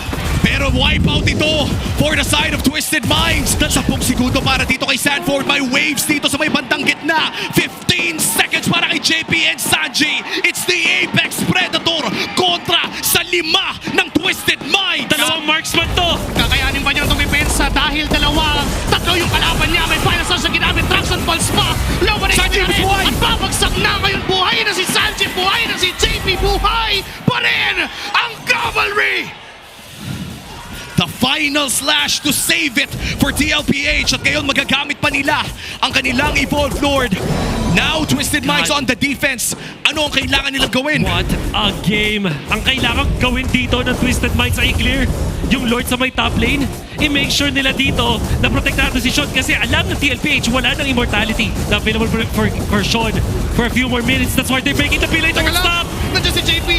Pero wipeout ito for the side of Twisted Minds. 10 segundo para dito kay Sanford. May waves dito sa may bandang gitna. 15 seconds para kay JP and Sanji. It's the Apex Predator kontra sa 5 ng Twisted Minds. Dalawang marksman to. Kakayanin ba niyang tumipensa dahil tatlo yung kalaban niya. May final source na ginamit. Traction pulse pa. Lower na Sanji buhay. At babagsak na ngayon. Buhay na si Sanji. Buhay na si JP. Buhay pa rin ang Cavalry. The final slash to save it for TLPH. At ngayon magagamit pa nila ang kanilang Evolved Lord. Now Twisted Minds on the defense. Ano ang kailangan nilang gawin? What a game. Ang kailangan gawin dito ng Twisted Minds ay clear yung Lord sa may top lane. I-make sure nila dito na protektado si Sean kasi alam ng TLPH wala ng immortality na available for Sean for a few more minutes. That's why they're breaking the pillar. Don't stop. Nandiyan si JP.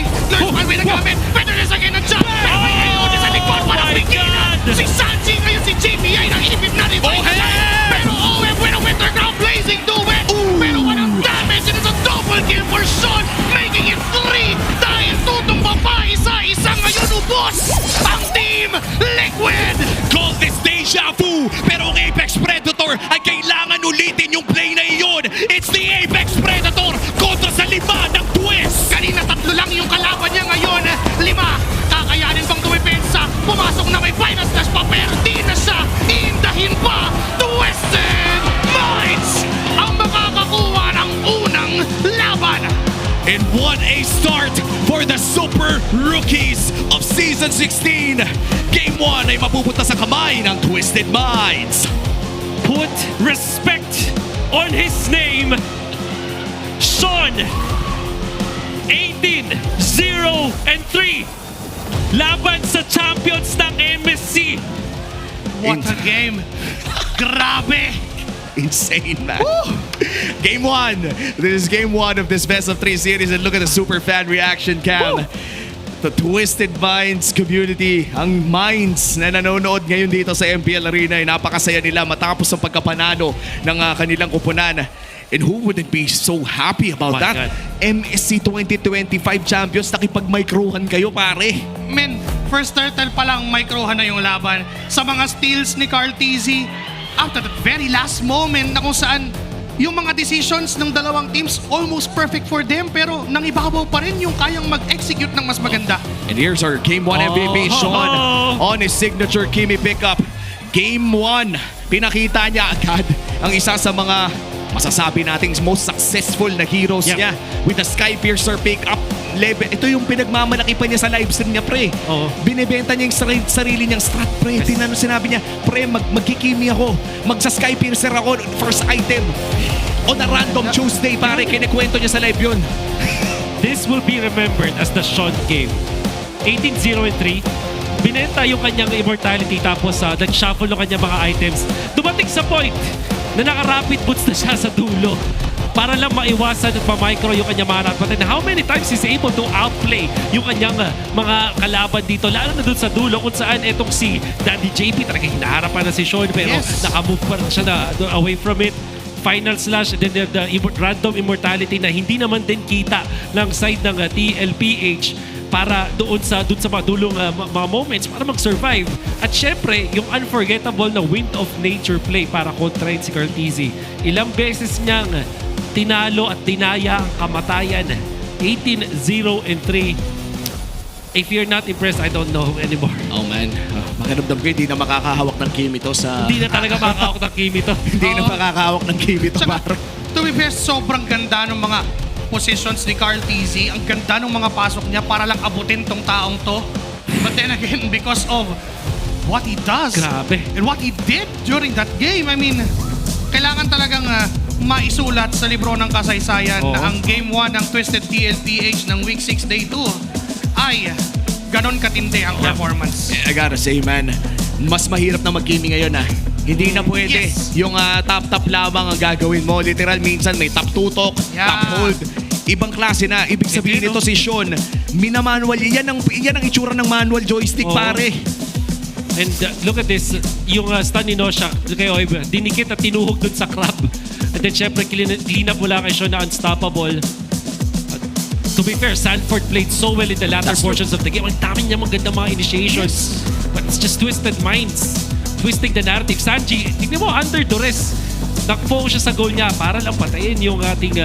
Lord, may nagamit. Better na sa akin ng jump. Pero may ngayon sa likod para pigilan. Si Sanji ngayon si JP ay naipit na rin. Pero OM with a Winter Crown Blazing do it. Pero ang Team Liquid! Call this deja vu, pero ang Apex Predator ay kailangan ulitin yung play na iyon. It's the Apex Predator kontra sa 5 ng TWIS. Kanina 3 lang yung kalaban niya ngayon. 5, kakayanin bang tumipensa? Pumasok na may final slash pa, pero di na siya iindahin pa. Twisted Minds ang makakakuha ng unang laban. And what a start for the Super Rookies of Season 16. Game 1 ay mapupunta sa kamay ng Twisted Minds. Put respect on his name, Sean. 18-0-3. Laban sa champions ng MSC. What a game! Grabe! Insane, man. Game 1. This is game 1 of this best of 3 series, and look at the super fan reaction cam. The Twisted Minds community, ang minds na nanonood ngayon dito sa MPL Arena, ay napakasaya nila matapos ang pagkapanalo ng kanilang kupunan. And who wouldn't be so happy about that? God. MSC 2025 champions, nakipag-microhan kayo, pare. Men, first turtle pa lang microhan na yung laban. Sa mga steals ni Carl TZ, after that very last moment na kung saan yung mga decisions ng dalawang teams almost perfect for them, pero nangibabaw pa rin yung kayang mag-execute ng mas maganda. And here's our Game 1 MVP, Sean, on his signature Kimi pickup. Game 1, pinakita niya agad ang isa sa mga masasabi nating most successful na heroes niya with the Skypiercer pickup level. Ito yung pinagmamalaki pa niya sa live stream niya, pre. Binibenta niya yung sarili niyang strat, pre. Sinabi niya, pre, magkikimi ako. Magsa-Skypiercer ako, first item. On a random Tuesday, pare, kinikwento niya sa live yun. This will be remembered as the Sean game. 18-0-3. Binenta yung kanyang immortality, tapos nag-shuffle yung kanyang mga items. Dumating sa point na naka-rapid boots na siya sa dulo para lang maiwasan at ma-micro yung kanyang mga napatay. How many times is able to outplay yung kanyang mga kalaban dito, lalo na dun sa dulo kung saan etong si Daddy JP talaga hinaharapan na si Sean, pero nakamove pa rin siya na away from it. Final slash, and then the random immortality na hindi naman din kita ng side ng TLPH para doon sa mga dulong mga moments para mag-survive. At syempre, yung unforgettable na Wind of Nature play para kontrahin si Carl TZ. Ilang beses niyang tinalo at tinaya ang kamatayan. 18-0-3. If you're not impressed, I don't know anymore. Oh man, makiramdam ko, hindi na makakahawak ng Kimi to sa... Hindi na talaga makakahawak ng Kimi to. Hindi na makakahawak ng Kimi to, pare. To be fair, sobrang ganda ng mga positions ni Carl TZ. Ang ganda ng mga pasok niya para lang abutin tong taong to. But then again, because of what he does Grabe. and what he did during that game, I mean, kailangan talagang maisulat sa libro ng kasaysayan na ang Game 1 ng Twisted TLPH ng Week 6 Day 2 ay ganon katindi ang performance. I gotta say, man, mas mahirap na mag-gaming ngayon, Hindi na pwede yung top lamang ang gagawin mo. Literal, minsan may top tutok, top hold. Ibang klase na. Ibig sabihin nito si Sean, minamanual. Yan ang itsura ng manual joystick, pare. And look at this, yung stun ni Nosha, kayo, dinikit at tinuhog dun sa crab. And then syempre, clean up mula kay Sean na unstoppable. To be fair, Sanford played so well in the latter portions of the game. Ang dami niya maganda mga initiations. But it's just Twisted Minds. Twisting the narrative. Sanji, tignan mo, under duress. Nag-focus siya sa goal niya para lang patayin yung ating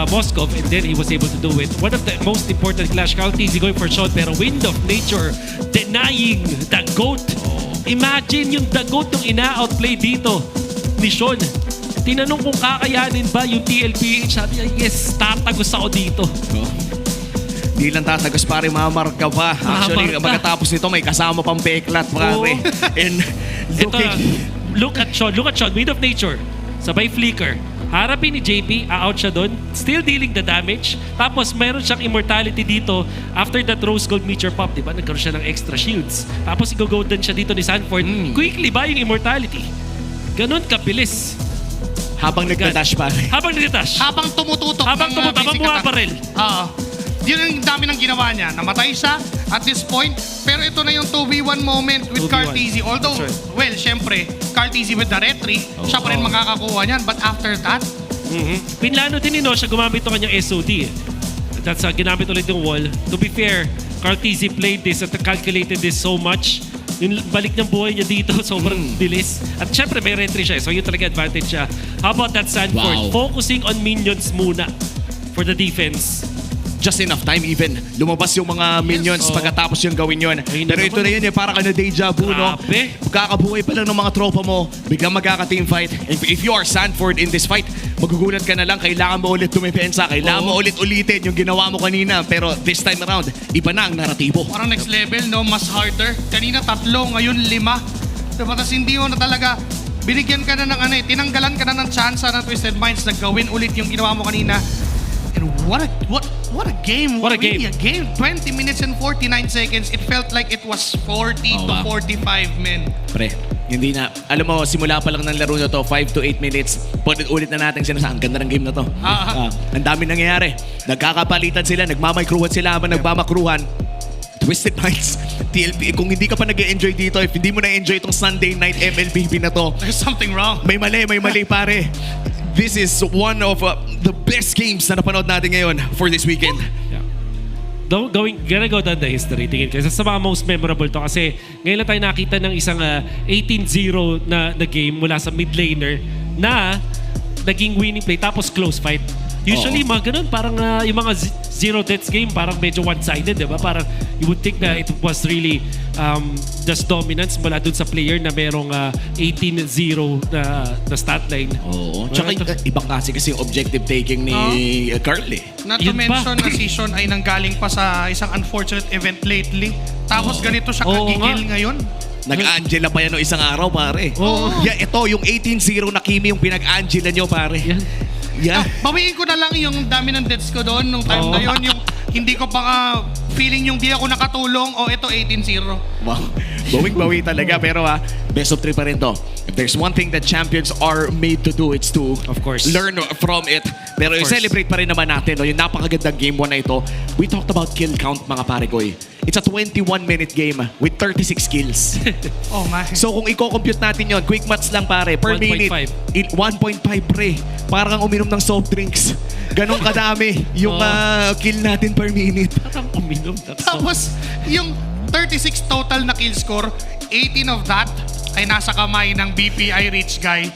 Moskov, and then he was able to do it. One of the most important clash, Carl TZ going for shot, pero Wind of Nature denying the GOAT. Imagine yung the GOAT yung ina-outplay dito ni Sean. Tinanong kung kakayanin ba yung TLPH. Sabi niya, yes, tatagos ako dito. Di lang tatagos, pare, mamarka pa. Actually, pagkatapos nito, may kasama pang peklat, pare. And look at Sean, Wind of Nature. Sabay flicker. Harapin ni JP, out siya doon. Still dealing the damage. Tapos meron siyang immortality dito after that Rose Gold Meteor Pop. Diba? Nagkaroon siya ng extra shields. Tapos i-golden siya dito ni Sanford. Quickly ba yung immortality? Ganon kabilis. Habang nagda-dash, pare. Habang nagda-dash. Habang tumututok. Habang bumabaril. Yun ang dami ng ginawa niya. Namatay siya at this point. Pero ito na yung 2v1 moment with Carl TZ. Although, well, syempre, Carl TZ with the retry, siya pa rin makakakuha niyan. But after that, pinlano din ni Nosha gumamit ng kanyang SOD. That's ginamit ulit yung wall. To be fair, Cartesi played this at calculated this so much. Yung balik ng buhay niya dito, sobrang bilis. At syempre, may retry siya. So yun talaga advantage siya. How about that Sanford? Focusing on minions muna for the defense. Just enough time even. Lumabas yung mga minions pagkatapos yung gawin yun. Pero ito na yun para ka na deja vu, no? Kakabuhay pa lang ng mga tropa mo, biglang magkaka-team fight. If you are Sanford in this fight, magugulat ka na lang, kailangan mo ulit tumipensa, kailangan mo ulit-ulitin yung ginawa mo kanina. Pero this time around, iba na ang naratibo. Parang next level, no? Mas harder. Kanina 3, ngayon 5. Diba? Tapos hindi mo na talaga binigyan ka na ng tinanggalan ka na ng chance ng Twisted Minds na gawin ulit yung ginawa mo kanina. And what a game. What a game. Really a game. 20 minutes and 49 seconds. It felt like it was 40 to 45 men. Pre, hindi na. Alam mo, simula pa lang ng laro na to, 5 to 8 minutes. Ulit na natin sinasabi, ang ganda ng game na to. Ang dami nangyayari. Nagkakapalitan sila, nagmamakruhan sila habang nagmamakruhan. Twisted Minds, TLP, kung hindi ka pa nag-enjoy dito, if hindi mo na-enjoy itong Sunday night MLBB na to, there's something wrong. May mali pare. This is one of the best games na napanood natin ngayon for this weekend. Gonna go down the history. Tingin ko. Sa mga most memorable to kasi ngayon lang tayo nakita ng isang 18-0 na game mula sa mid laner na naging winning play tapos close fight. Usually, mga ganun, parang yung mga zero deaths game, parang medyo one-sided, di ba? Parang you would think na it was really just dominance mula dun sa player na merong 18-0 na stat line. Oo. Tsaka ibang kasi yung objective taking ni Carl eh. Not to mention na season ay nanggaling pa sa isang unfortunate event lately. Tapos ganito siya kagigil ngayon. Nag-Angela pa yan no isang araw, pare. Yeah, ito, yung 18-0 na Kimi, yung pinag-Angela nyo, pare. Yeah. Bawiin ko na lang yung dami ng deaths ko doon nung time na yon, yung hindi ko pa feeling yung di ako nakatulong o ito 18-0. Wow. Bawing-bawi talaga pero best of 3 pa rin to. If there's one thing that champions are made to do, it's to of course learn from it. Pero i-celebrate pa rin naman natin yung napakagandang game 1 na ito. We talked about kill count mga pare ko. It's a 21-minute game with 36 kills. Oh my. So kung i-compute natin yon, quick maths lang pare, per 1. minute 1.5 pre. Parang uminom ng soft drinks. Ganon kadami yung kill natin per minute. Parang uminom. Tapos yung 36 total na kill score, 18 of that ay nasa kamay ng BPI rich guy.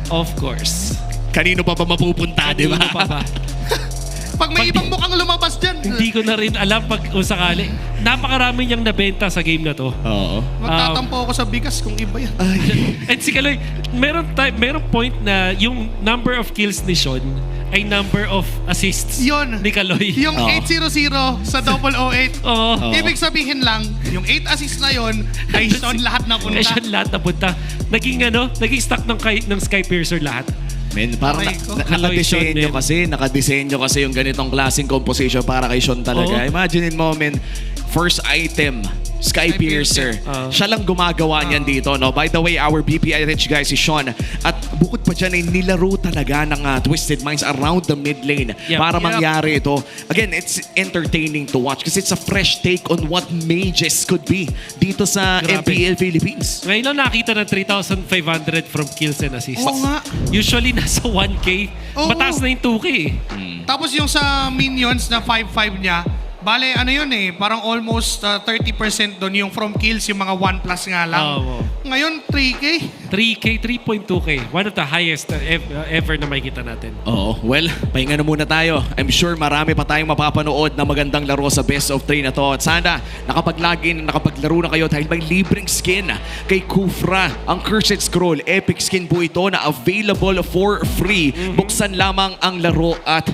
Of course. Kanino pa ba mapupunta, di ba? Kanino pa ba? Pag may ibang mukhang lumabas dyan. Hindi ko na rin alam pag sakali. Napakarami niyang nabenta sa game na to. Oo. Magtatampo ako sa bigas kung iba yan. And si Kaloy, meron point na yung number of kills ni Sean ay number of assists ni Kaloy. Yung 800 sa 008. Ibig sabihin lang, yung 8 assists na yon ay Sean lahat na punta. Ay Sean lahat na punta. Naging stock ng Skypiercer lahat. Men, parang nakadesenyo kasi yung ganitong klaseng composition para kay Sean talaga. Imagine mo, men, first item, Skypiercer. Siya lang gumagawa niyan dito, no? By the way, our BPI rich guy si Sean. At bukod pa dyan ay nilaro talaga ng Twisted Minds around the mid lane para mangyari ito. Again, it's entertaining to watch kasi it's a fresh take on what mages could be dito sa MPL Philippines. Ngayon lang nakita ng 3,500 from kills and assists. Oo nga. Usually nasa 1K. Mataas na yung 2K. Tapos yung sa minions na 5-5 niya, bale, ano yun parang almost 30% doon yung from kills, yung mga 1+ nga lang. Ngayon, 3K? 3.2K. One of the highest ever na makikita natin. Oo. Well, pahinga na muna tayo. I'm sure marami pa tayong mapapanood na magandang laro sa best of 3 na to. At sana, nakapag-login, nakapaglaro na kayo dahil may libreng skin kay Kufra. Ang Cursed Scroll. Epic skin po ito na available for free. Buksan lamang ang laro at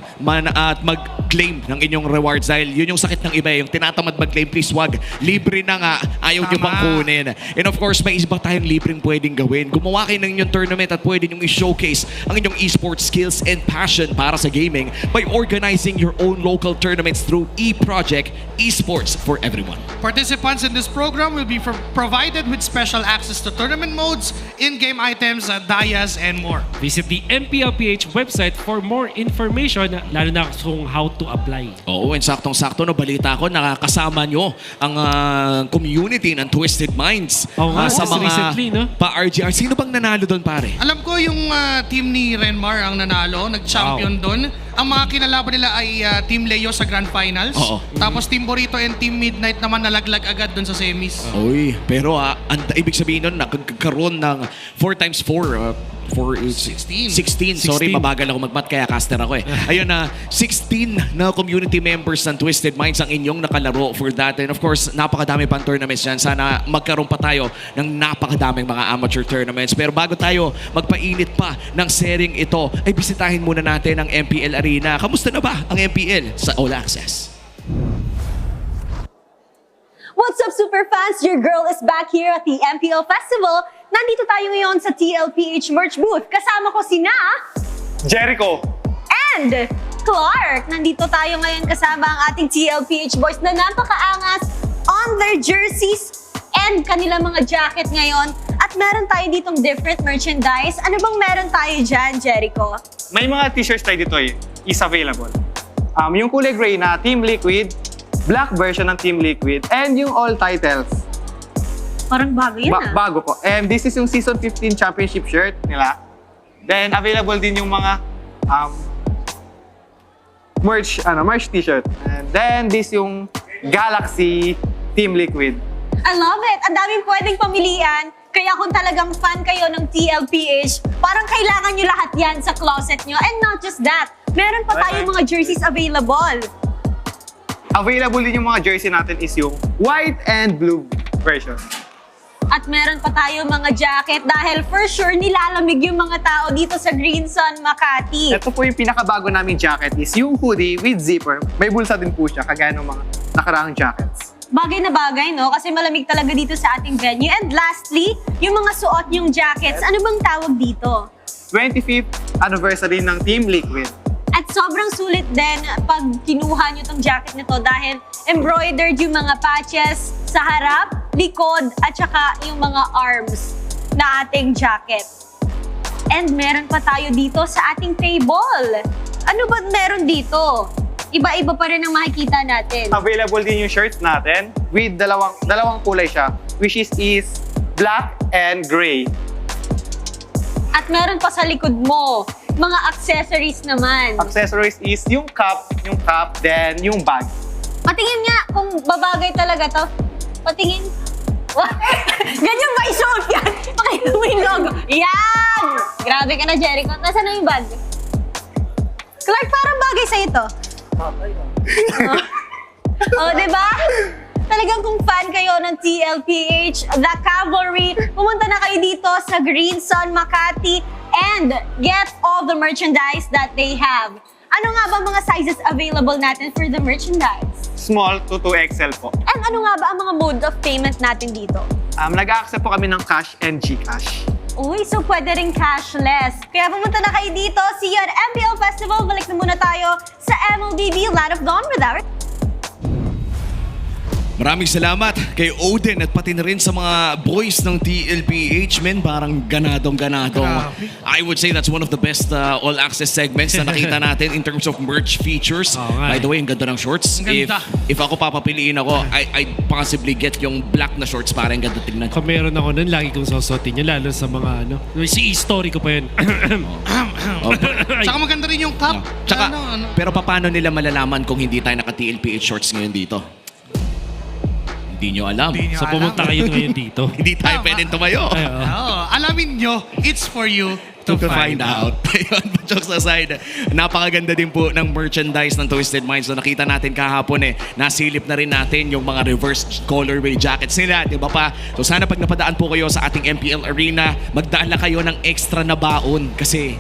mag-claim ng inyong rewards dahil yun yung sakit ng iba. Yung tinatamad mag-claim, please wag. Libre na nga. Ayaw nyo pang kunin. And of course, may iba tayong libreng pwedeng gawin. Gumawa kayo ng inyong tournament at pwede nyong i-showcase ang inyong esports skills and passion para sa gaming by organizing your own local tournaments through eProject Esports for Everyone. Participants in this program will be provided with special access to tournament modes, in-game items, dayas, and more. Visit the MPLPH website for more information, lalo na kung how to apply. Oo, and saktong-sakto no, balita ko, nakakasama nyo ang community ng Twisted Minds sa mga recently, no? pa-RGR. Sino bang nanalo doon, pare? Alam ko yung team ni Renmar ang nanalo, nag-champion doon. Ang mga kinalaban nila ay Team Leo sa Grand Finals. Oo. Tapos Team Burrito and Team Midnight naman nalaglag agad doon sa semis. Uy, pero ibig sabihin nun, nagkaroon ng 4x4, 16. Sorry, mabagal ako mag-math kaya caster ako eh. Ayun na, 16 na community members ng Twisted Minds ang inyong nakalaro for that. And of course, napakadami pang tournaments dyan. Sana magkaroon pa tayo ng napakadaming mga amateur tournaments. Pero bago tayo magpainit pa ng sharing ito, ay bisitahin muna natin ang MPL Arena. Kamusta na ba ang MPL sa All Access? What's up, super fans? Your girl is back here at the MPL Festival. Nandito tayo ngayon sa TLPH merch booth. Kasama ko sina Jericho and Clark. Nandito tayo ngayon kasama ang ating TLPH boys na napakaangas on their jerseys and kanilang mga jacket ngayon. At meron tayo ditong different merchandise. Ano bang meron tayo dyan, Jericho? May mga t-shirts tayo dito is available. Yung kulay gray na Team Liquid, black version ng Team Liquid, and yung all titles. Parang bago yan Bago po. And this is yung Season 15 Championship shirt nila. Then available din yung mga merch t-shirt. And then this yung Galaxy Team Liquid. I love it! Ang daming pwedeng pamilian. Kaya kung talagang fan kayo ng TLPH, parang kailangan nyo lahat yan sa closet nyo. And not just that, meron pa tayong mga jerseys available. Available din yung mga jersey natin is yung white and blue version. At meron pa tayo mga jacket dahil for sure nilalamig yung mga tao dito sa Greenson, Makati. Ito po yung pinakabago naming jacket is yung hoodie with zipper. May bulsa din po siya, kagaya ng mga nakaraang jackets. Bagay na bagay, no? Kasi malamig talaga dito sa ating venue. And lastly, yung mga suot yung jackets, ano bang tawag dito? 25th anniversary ng Team Liquid. At sobrang sulit din pag kinuha nyo tong jacket nito dahil embroidered yung mga patches sa harap, likod, at saka yung mga arms na ating jacket. And meron pa tayo dito sa ating table. Ano ba meron dito? Iba-iba pa rin ang makikita natin. Available din yung shirts natin with dalawang kulay siya, which is black and gray. At meron pa sa likod mo, mga accessories naman. Accessories is yung cap, then yung bag. Patingin nga kung babagay talaga to. Patingin. Ganyan ba isuot yan? Pakita mo yung logo. Yan! Grabe ka na, Jericho. Nasaan na yung bag? Clark, parang bagay sa'yo to. Diba? Talagang kung fan kayo ng TLPH, The Cavalry, pumunta na kayo dito sa Greenson, Makati, and get all the merchandise that they have. Ano nga ba mga sizes available natin for the merchandise? Small to 2XL po. And ano nga ba ang mga mode of payment natin dito? Nag-a-accept po kami ng cash and GCash. Uy, so pwede rin cashless. Kaya pumunta na kayo dito. See you at MPL Festival. Balik na muna tayo sa MLBB Land of Dawn with our... Maraming salamat kay Odin at pati na rin sa mga boys ng TLPH, men. Parang ganadong-ganadong. I would say that's one of the best all-access segments na nakita natin in terms of merch features. By the way, ang ganda ng shorts. If ako papapiliin ako, I'd possibly get yung black na shorts para ang ganda tingnan. Kung meron ako nun, lagi kong susuotin yun, lalo sa mga si history ko pa yun. Tsaka maganda rin yung cup. Tsaka, pero paano nila malalaman kung hindi tayo naka-TLPH shorts ngayon dito? Hindi nyo alam. So pumunta kayo ngayon dito. Hindi tayo pwedeng tumayo. Alamin nyo, it's for you to find out. Jokes aside, napakaganda din po ng merchandise ng Twisted Minds. So nakita natin kahapon nasilip na rin natin yung mga reverse colorway jackets nila, di ba pa? So sana pag napadaan po kayo sa ating MPL Arena, magdaan lang kayo ng extra na baon kasi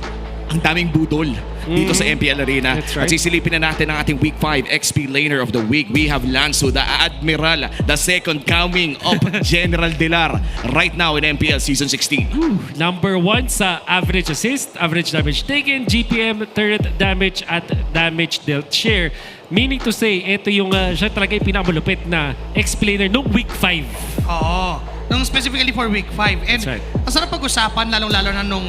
ang daming budol dito sa MPL Arena. At sisilipin na natin ang ating Week 5 XP Laner of the Week. We have Lansu, the Admiral, the second coming of General Dilar right now in MPL Season 16. Number 1 sa average assist, average damage taken, GPM, turret damage, at damage dealt share. Meaning to say, ito yung siya talaga yung pinakamalupit na explainer nung Week 5. Oo. Nung specifically for Week 5. And ang sarap pag-usapan, lalong-lalo na nung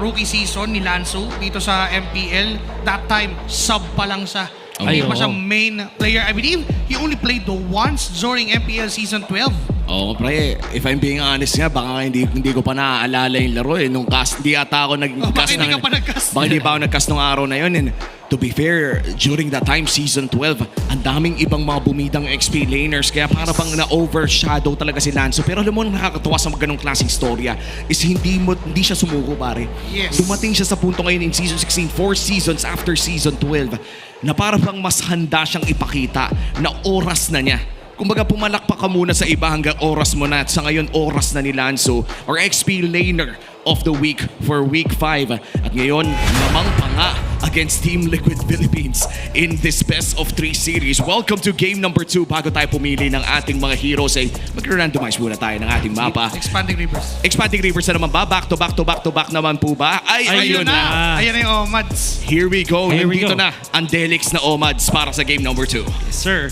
rookie season ni Lansu dito sa MPL. That time, sub pa lang siya. Hindi Ay, pa siya oo. main player. I believe he only played once during MPL Season 12. Oo, pre. If I'm being honest nga, baka hindi ko pa naaalala yung laro eh. Nung cast, hindi ata ako nag-cast. Baka hindi ka pa nag-cast. Baka hindi pa ako nag-cast nung araw na yun. And to be fair, during that time, Season 12, ang daming ibang mga bumidang XP laners. Kaya para bang na-overshadow talaga si Lanzo. Pero alam mo, nakakatuwa sa ganong klaseng storya is hindi siya sumuko, pare. Yes. Dumating siya sa punto ngayon in Season 16, 4 seasons after Season 12, na para bang mas handa siyang ipakita na oras na niya. Kumbaga pumalakpak ka muna sa iba hanggang oras mo na at sa ngayon oras na ni Lanzo or XP Laner of the Week for Week 5. At ngayon, namang pa nga against Team Liquid Philippines in this best of 3 series. Welcome to game number 2. Bago tayo pumili ng ating mga heroes ay mag-randomize muna tayo ng ating mapa. Expanding Rivers. Expanding Rivers na naman ba? Back to back naman po ba? Ay, ayun na. Ayan na yung OMADs. Here we go. Here we Nandito go. na ang Delix na OMADs para sa game number 2. Yes, sir.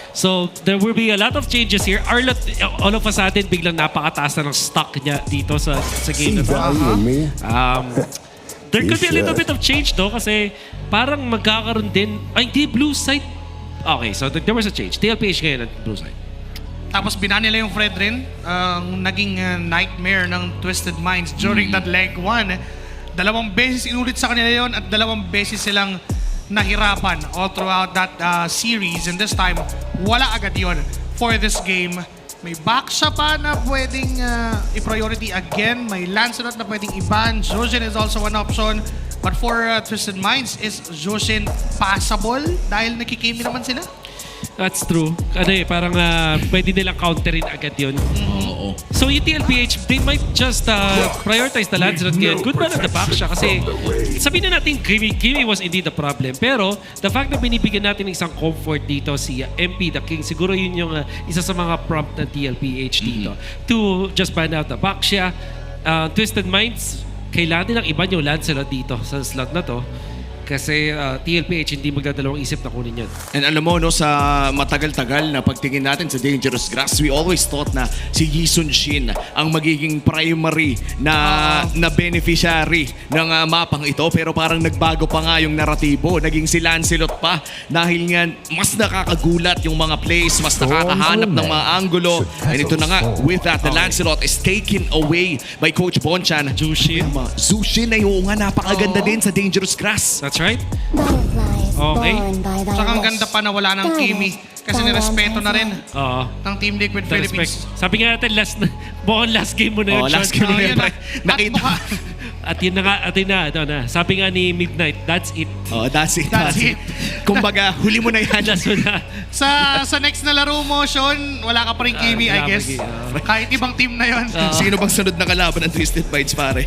So, there will be a lot of changes here. Arlot, all of a sudden, biglang napakataas na ng stock niya dito sa game na to. There could be a little bit of change though kasi parang magkakaroon din, ay hindi, blue side. Okay, so there was a change. TLPH ngayon at blue side. Tapos binan nila yung Fred rin, ang naging nightmare ng Twisted Minds during that leg 1. Dalawang beses inulit sa kanila yon at dalawang beses silang nahirapan all throughout that series. And this time, wala agad yon for this game. May Baksha pa na pwedeng i-priority again. May Lancelot na pwedeng i-ban. Joshin is also an option. But for Twisted Minds, is Joshin passable? Dahil nakikimi naman sila? That's true. Ano eh, parang pwede nilang counterin agad yun. Oo. So yung TLPH, they might just prioritize the Lancelot ngayon. Good man at the back siya kasi sabihin na natin Kimi was indeed the problem. Pero the fact na binibigyan natin ng isang comfort dito si MP the King, siguro yun yung isa sa mga prompt ng TLPH dito. To just ban out the back siya. Twisted Minds, kailangan nilang iba yung Lancelot dito sa slot na to. Kasi TLPH hindi magdadalawang isip na kunin yan. And alam mo, no, sa matagal-tagal na pagtingin natin sa Dangerous Grass, we always thought na si Yisun Shin ang magiging primary na beneficiary ng mapang ito. Pero parang nagbago pa nga yung naratibo. Naging si Lancelot pa. Dahil nga, mas nakakagulat yung mga plays, mas nakakahanap ng mga angulo. And ito na nga, with that, the Lancelot is taken away by Coach Bonchan. Zushin ay oo nga, napakaganda din sa Dangerous Grass. That's right. Okay. Saka ang ganda pa na wala ng Kimi. Kasi nirespeto na rin Oo. ng Team Liquid The Philippines. respect. Sabi nga natin, last game mo na yun. Last Sean. game mo na yun. Nakita. At yun na nga, ito na. Sabi nga ni Midnight, that's it. Oh, that's it. That's it. Kumbaga, huli mo na yan. Last mo na. Sa next na laro mo, Sean, wala ka pa rin Kimi, I wala guess. pa, Kahit ibang team na yon. Sino bang sunod na kalaban ng Twisted Minds, pare?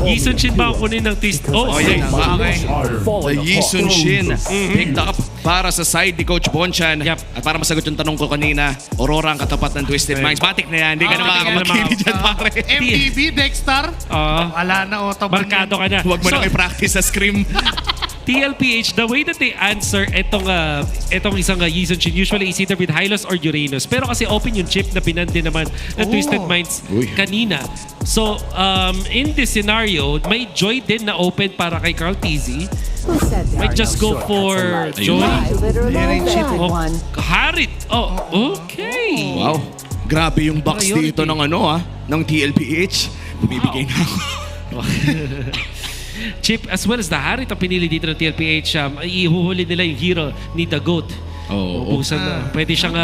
Yisun Shin ba ang kunin ng twist? Oh, okay. The Yisun Shin picked up para sa side ni Coach Bonchan. At para masagot yung tanong ko kanina, Aurora ang katapat ng Twisted Minds. Matik na yan. Hindi ka na makakapag-kili dyan, pare. MPB, Dexter. Wala na, auto. Barkado ka na. Huwag mo nang i-practice sa scrim. TLPH, the way that they answer itong isang Yisun Shin, usually is either with Hylos or Uranus. Pero kasi open yung chip na pinan din naman ng Twisted Minds kanina. So, in this scenario, may Joy din na open para kay Carl TZ. Might just go for Joy. Harit. Oh, okay. Wow. Grabe yung box dito ng ng TLPH. Bumibigay na ako. Chip as well as the Harit ang pinili dito ng TLPH. Ihuhuli nila yung hero ni The Goat. Maubusan na. Pwede siyang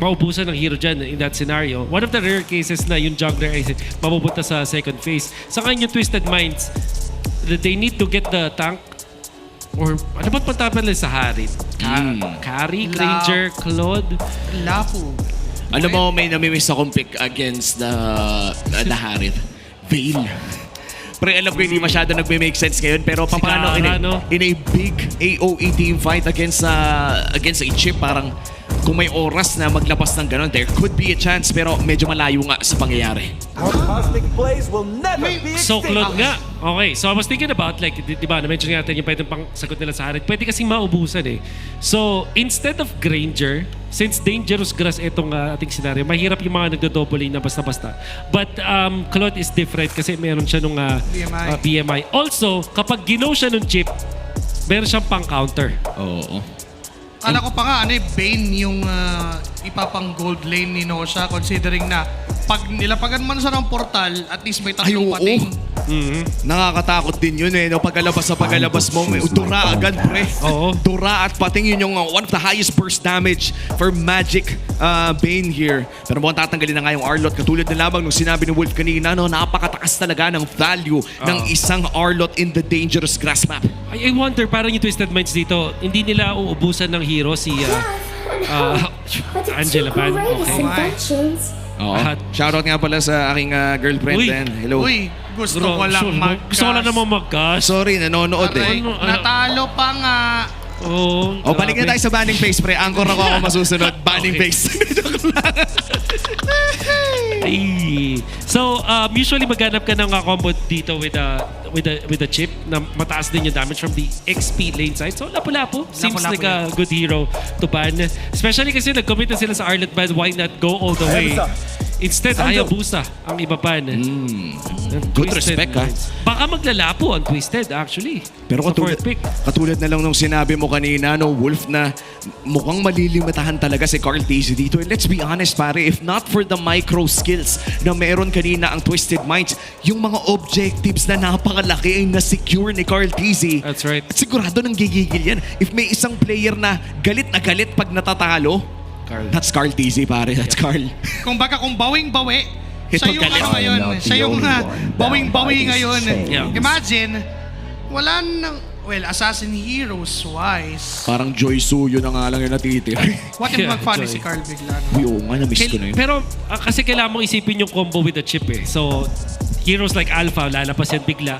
maubusan ng hero dyan in that scenario. One of the rare cases na yung jungler ay mapupunta sa second phase. Sa kanya yung Twisted Minds, they need to get the tank or ano ba't pagtapan nila sa Harit? Carry, Granger, Claude. Lapu. Alam mo, may namimiss akong pick against the Harit. Veil. Pre, alam ko hindi masyado nagme-make sense ngayon, pero paano in a big AOE team fight against a chip, parang kung may oras na maglabas ng gano'n, there could be a chance, pero medyo malayo nga sa pangyayari. So, Claude nga. Okay, so I was thinking about, like, di ba, na-mention natin yung pwedeng pang sagot nila sa Harit. Pwede kasing maubusan eh. So, instead of Granger, since Dangerous Grass itong ating scenario, mahirap yung mga nagdo-double lane na basta-basta. But Claude is different kasi meron siya nung BMI. Also, kapag ginaw siya nung chip, meron siyang pang-counter. Oo. Kala ko pa nga, Bane yung ipapang gold lane ni Nosha considering na pag nilapagan man sa ng portal, at least may tatlong pating. Nakakatakot din yun no? Pagkalabas mo, may dura agad pre. Oo. Dura at pating yun yung one of the highest burst damage for Magic Bane here. Pero mukhang tatanggalin na nga yung Arlot. Katulad na lamang nung sinabi ni Wolf kanina, no? Napakatakas talaga ng value ng isang Arlot in the dangerous grass map. I wonder, parang yung Twisted Minds dito, hindi nila uubusan ng hero si Angela Pan. Okay. Oo. Shoutout nga pala sa aking girlfriend din. Hello. Uy, gusto ko lang mag-gas. Gusto ko lang naman mag-gas. Sorry, nanonood Natalo pa nga. Oh, balik na tayo sa banning phase, pre. Anchor ako masusunod. Banning phase. So, usually maghanap ka ng combo dito with a chip na mataas din yung damage from the XP lane side. So, Lapu-Lapu seems like a good hero to ban. Especially kasi nag-commit na sila sa Arlot ban. Why not go all the way? Instead, Hayabusa ang ibaban. Good respect, ha? Baka maglalapo ang Twisted, actually. Pero katulad na lang nung sinabi mo kanina, no, Wolf, na mukhang malilimitahan talaga si Carl Tizzy dito. And let's be honest, pare, if not for the micro skills na meron kanina ang Twisted Minds, yung mga objectives na napakalaki ay na-secure ni Carl Tizzy. That's right. At sigurado nang gigigil yan. If may isang player na galit pag natatalo, that's Carl Tizzy, pare. That's Carl. Kung bawing-bawi, siya yung ngayon. Siya yung bawing-bawi ngayon. Imagine, wala nang, Assassin Heroes wise. Parang Joy Suyo na nga lang yung natitira. What if mag-funny si Carl bigla? Oo nga, na-miss ko na yun. Pero kasi kailangan mong isipin yung combo with the chip eh. So, heroes like Alpha, lalapas yan bigla.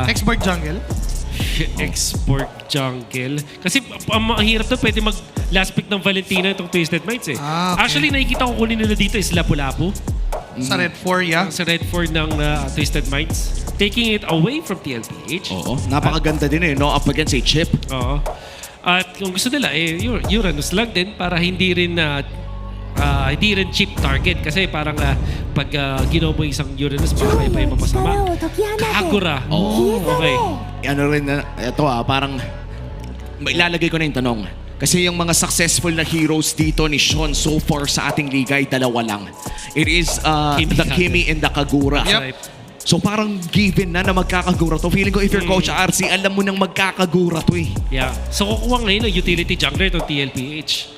Export jungle? Export jungle. Kasi ang mahirap to, pwede mag last pick ng Valentina itong Twisted Minds eh. Okay. Actually, nakikita ko kunin nila dito is Lapu-Lapu. Sa Red 4, yeah? Sa Red 4 ng Twisted Minds. Taking it away from TLPH. Oo. Napakaganda din eh, no? Up against a chip. Oo. At kung gusto nila, Uranus lang din para hindi rin cheap target. Kasi parang pag ginawa mo isang Uranus, parang may iba masama. Kagura. Oo. Okay. Ano rin, ito parang ilalagay ko na yung tanong. Kasi yung mga successful na heroes dito ni Sean so far sa ating liga ay dalawa lang. It is the Kimi and the Kagura. Yep. So parang given na magkakagura to. Feeling ko if you're Coach RC, alam mo nang magkakagura to eh. Yeah. So kukuha ngayon ng utility jungler itong TLPH.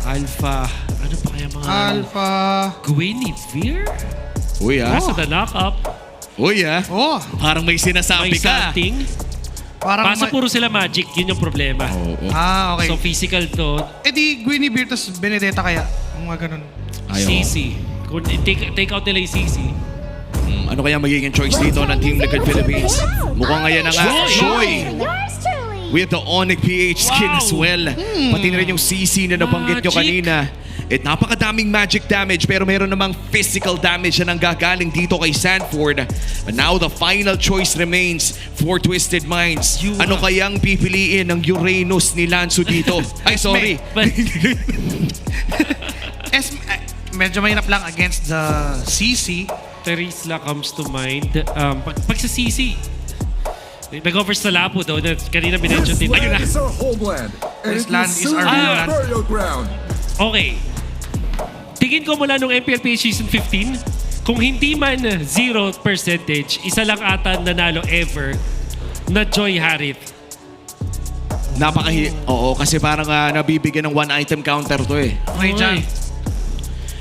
Alpha. Ano pa kaya mga... Alpha. Guinevere? Uy Nasa the knock-up. Uy parang may sinasabi ka. Something. Basta puro sila magic, yun yung problema. Okay. So physical to. Di Guinevere tas Benedetta kaya? Mga ganun. CC. Kung take out nila yung CC. Ano kaya magiging choice dito ng Team Liquid Philippines? Mukhang ngayon nga, Joy! With the Onyx PH skin as well. Pati na rin yung CC na nabanggit nyo kanina. At napakadaming magic damage pero meron namang physical damage na nanggagaling dito kay Sanford. And now the final choice remains for Twisted Minds. Ano kayang pipiliin ng Uranus ni Lanzo dito? Ay, sorry. Medyo mahirap lang against the CC. Terisla comes to mind. Pag sa CC, nag-offers sa Lapu daw na kanina binention din. Ayun na. This land is our land. Okay. Tingin ko mula nung MPLPH Season 15, kung hindi man 0%, isa lang ata nanalo ever na Joy Harith. Oo, kasi parang nabibigyan ng one item counter to eh. Okay, Jan.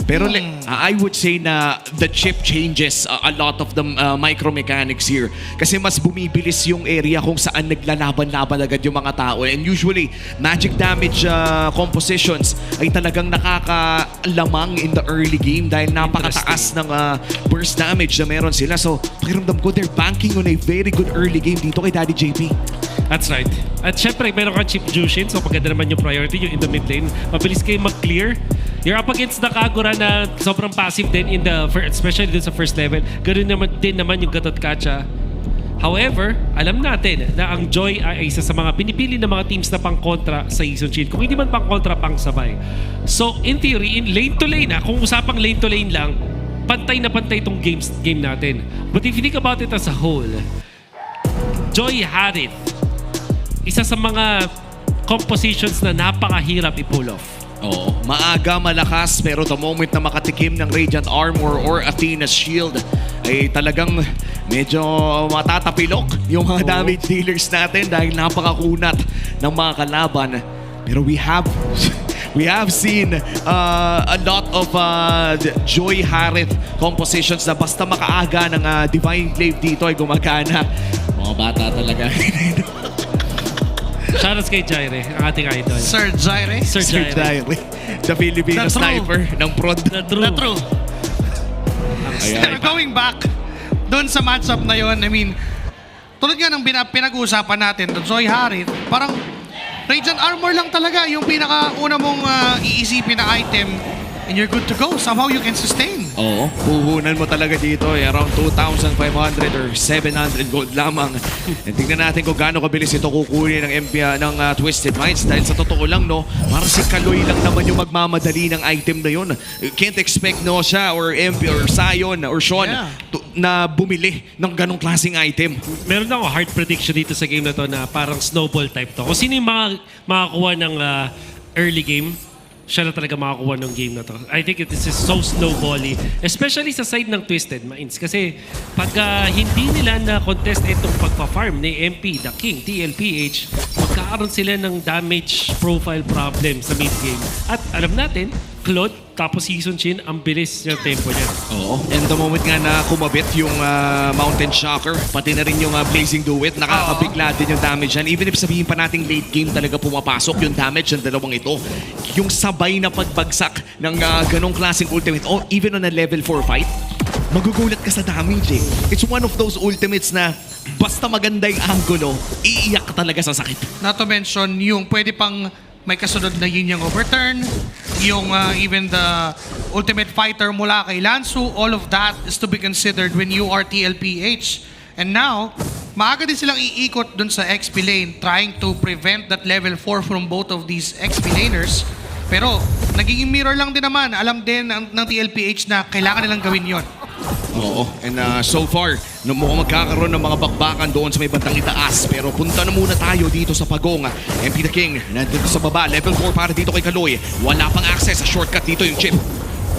Pero I would say na the chip changes a lot of the micro mechanics here. Kasi mas bumibilis yung area kung saan naglalaban-laban agad yung mga tao. And usually, magic damage compositions ay talagang nakakalamang in the early game dahil napakataas ng burst damage na meron sila. So, pakiramdam ko, they're banking on a very good early game dito kay Daddy JP. That's right. At syempre, meron kang chip Jushin, so maganda naman yung priority, yung in the mid lane. Mabilis kayo mag-clear. You're up against the Kagura na sobrang passive din in the especially dun sa first level. Ganoon naman yung Gatot Kacha. However, alam natin na ang Joy ay isa sa mga pinipili ng mga teams na pang-kontra sa Season Shield. Kung hindi man pang-kontra, pang-sabay. So, in theory, in lane to lane, kung usapang lane to lane lang, pantay na pantay itong game natin. But if you think about it as a whole, Joy Harith isa sa mga compositions na napakahirap i-pull off. Oo, maaga, malakas, pero the moment na makatikim ng Radiant Armor or Athena's Shield, ay talagang medyo matatapilok yung mga damage dealers natin dahil napakakunat ng mga kalaban. Pero we have seen a lot of Joy Harith compositions na basta makaaga ng Divine Glaive dito ay gumagana. Mga bata talaga. Shoutouts kay Jaire, ang ating idol. Sir Jaire? Sir Jaire. The Filipino sniper ng prod. The true. Pero going back, doon sa matchup na yon, I mean, tulad nga ng pinag-uusapan natin, the Joy Harith, parang Radiant Armor lang talaga yung pinaka-una mong iisipin na item and you're good to go. Somehow you can sustain. Oo, puhunan mo talaga dito around 2,500 or 700 gold lamang. And tingnan natin kung gaano kabilis ito kukunin ng MPL ng Twisted Minds dahil sa totoo lang no, parang si Kaloy lang naman yung magmamadali ng item na yun. You can't expect no siya or MP or Sion or Sean na bumili ng ganong klaseng item. Meron ako hard prediction dito sa game na to na parang snowball type to. Kung sino yung makakuha ng early game, siya na talaga makakuha ng game na to. I think it is so snowbally, especially sa side ng Twisted Minds. Kasi pag hindi nila na-contest itong pagpa-farm ni MP, The King, TLPH, magkakaroon sila ng damage profile problem sa mid-game. At alam natin, Claude, tapos Season Chin, ang bilis yung tempo niya. Oo. And the moment nga na kumabit yung Mountain Shocker, pati na rin yung Blazing Duet, nakakabigla din yung damage yan. Even if sabihin pa nating late game talaga pumapasok yung damage ng dalawang ito. Yung sabay na pagbagsak ng ganong klaseng ultimate, or even on a level 4 fight, magugulat ka sa damage eh. It's one of those ultimates na basta maganda yung angulo, iiyak ka talaga sa sakit. Not to mention yung pwede pang may kasunod na yin yang overturn, yung even the ultimate fighter mula kay Lansu, all of that is to be considered when you are TLPH. And now, maaga din silang iikot dun sa XP lane, trying to prevent that level 4 from both of these XP laners. Pero, nagiging mirror lang din naman. Alam din ng TLPH na kailangan nilang gawin yon. Oo, and so far, mukhang magkakaroon ng mga bakbakan doon sa may bandang itaas. Pero punta na muna tayo dito sa Pagong. MP the King, nandito sa baba, level 4 para dito kay Kaloy. Wala pang access sa shortcut dito yung chip.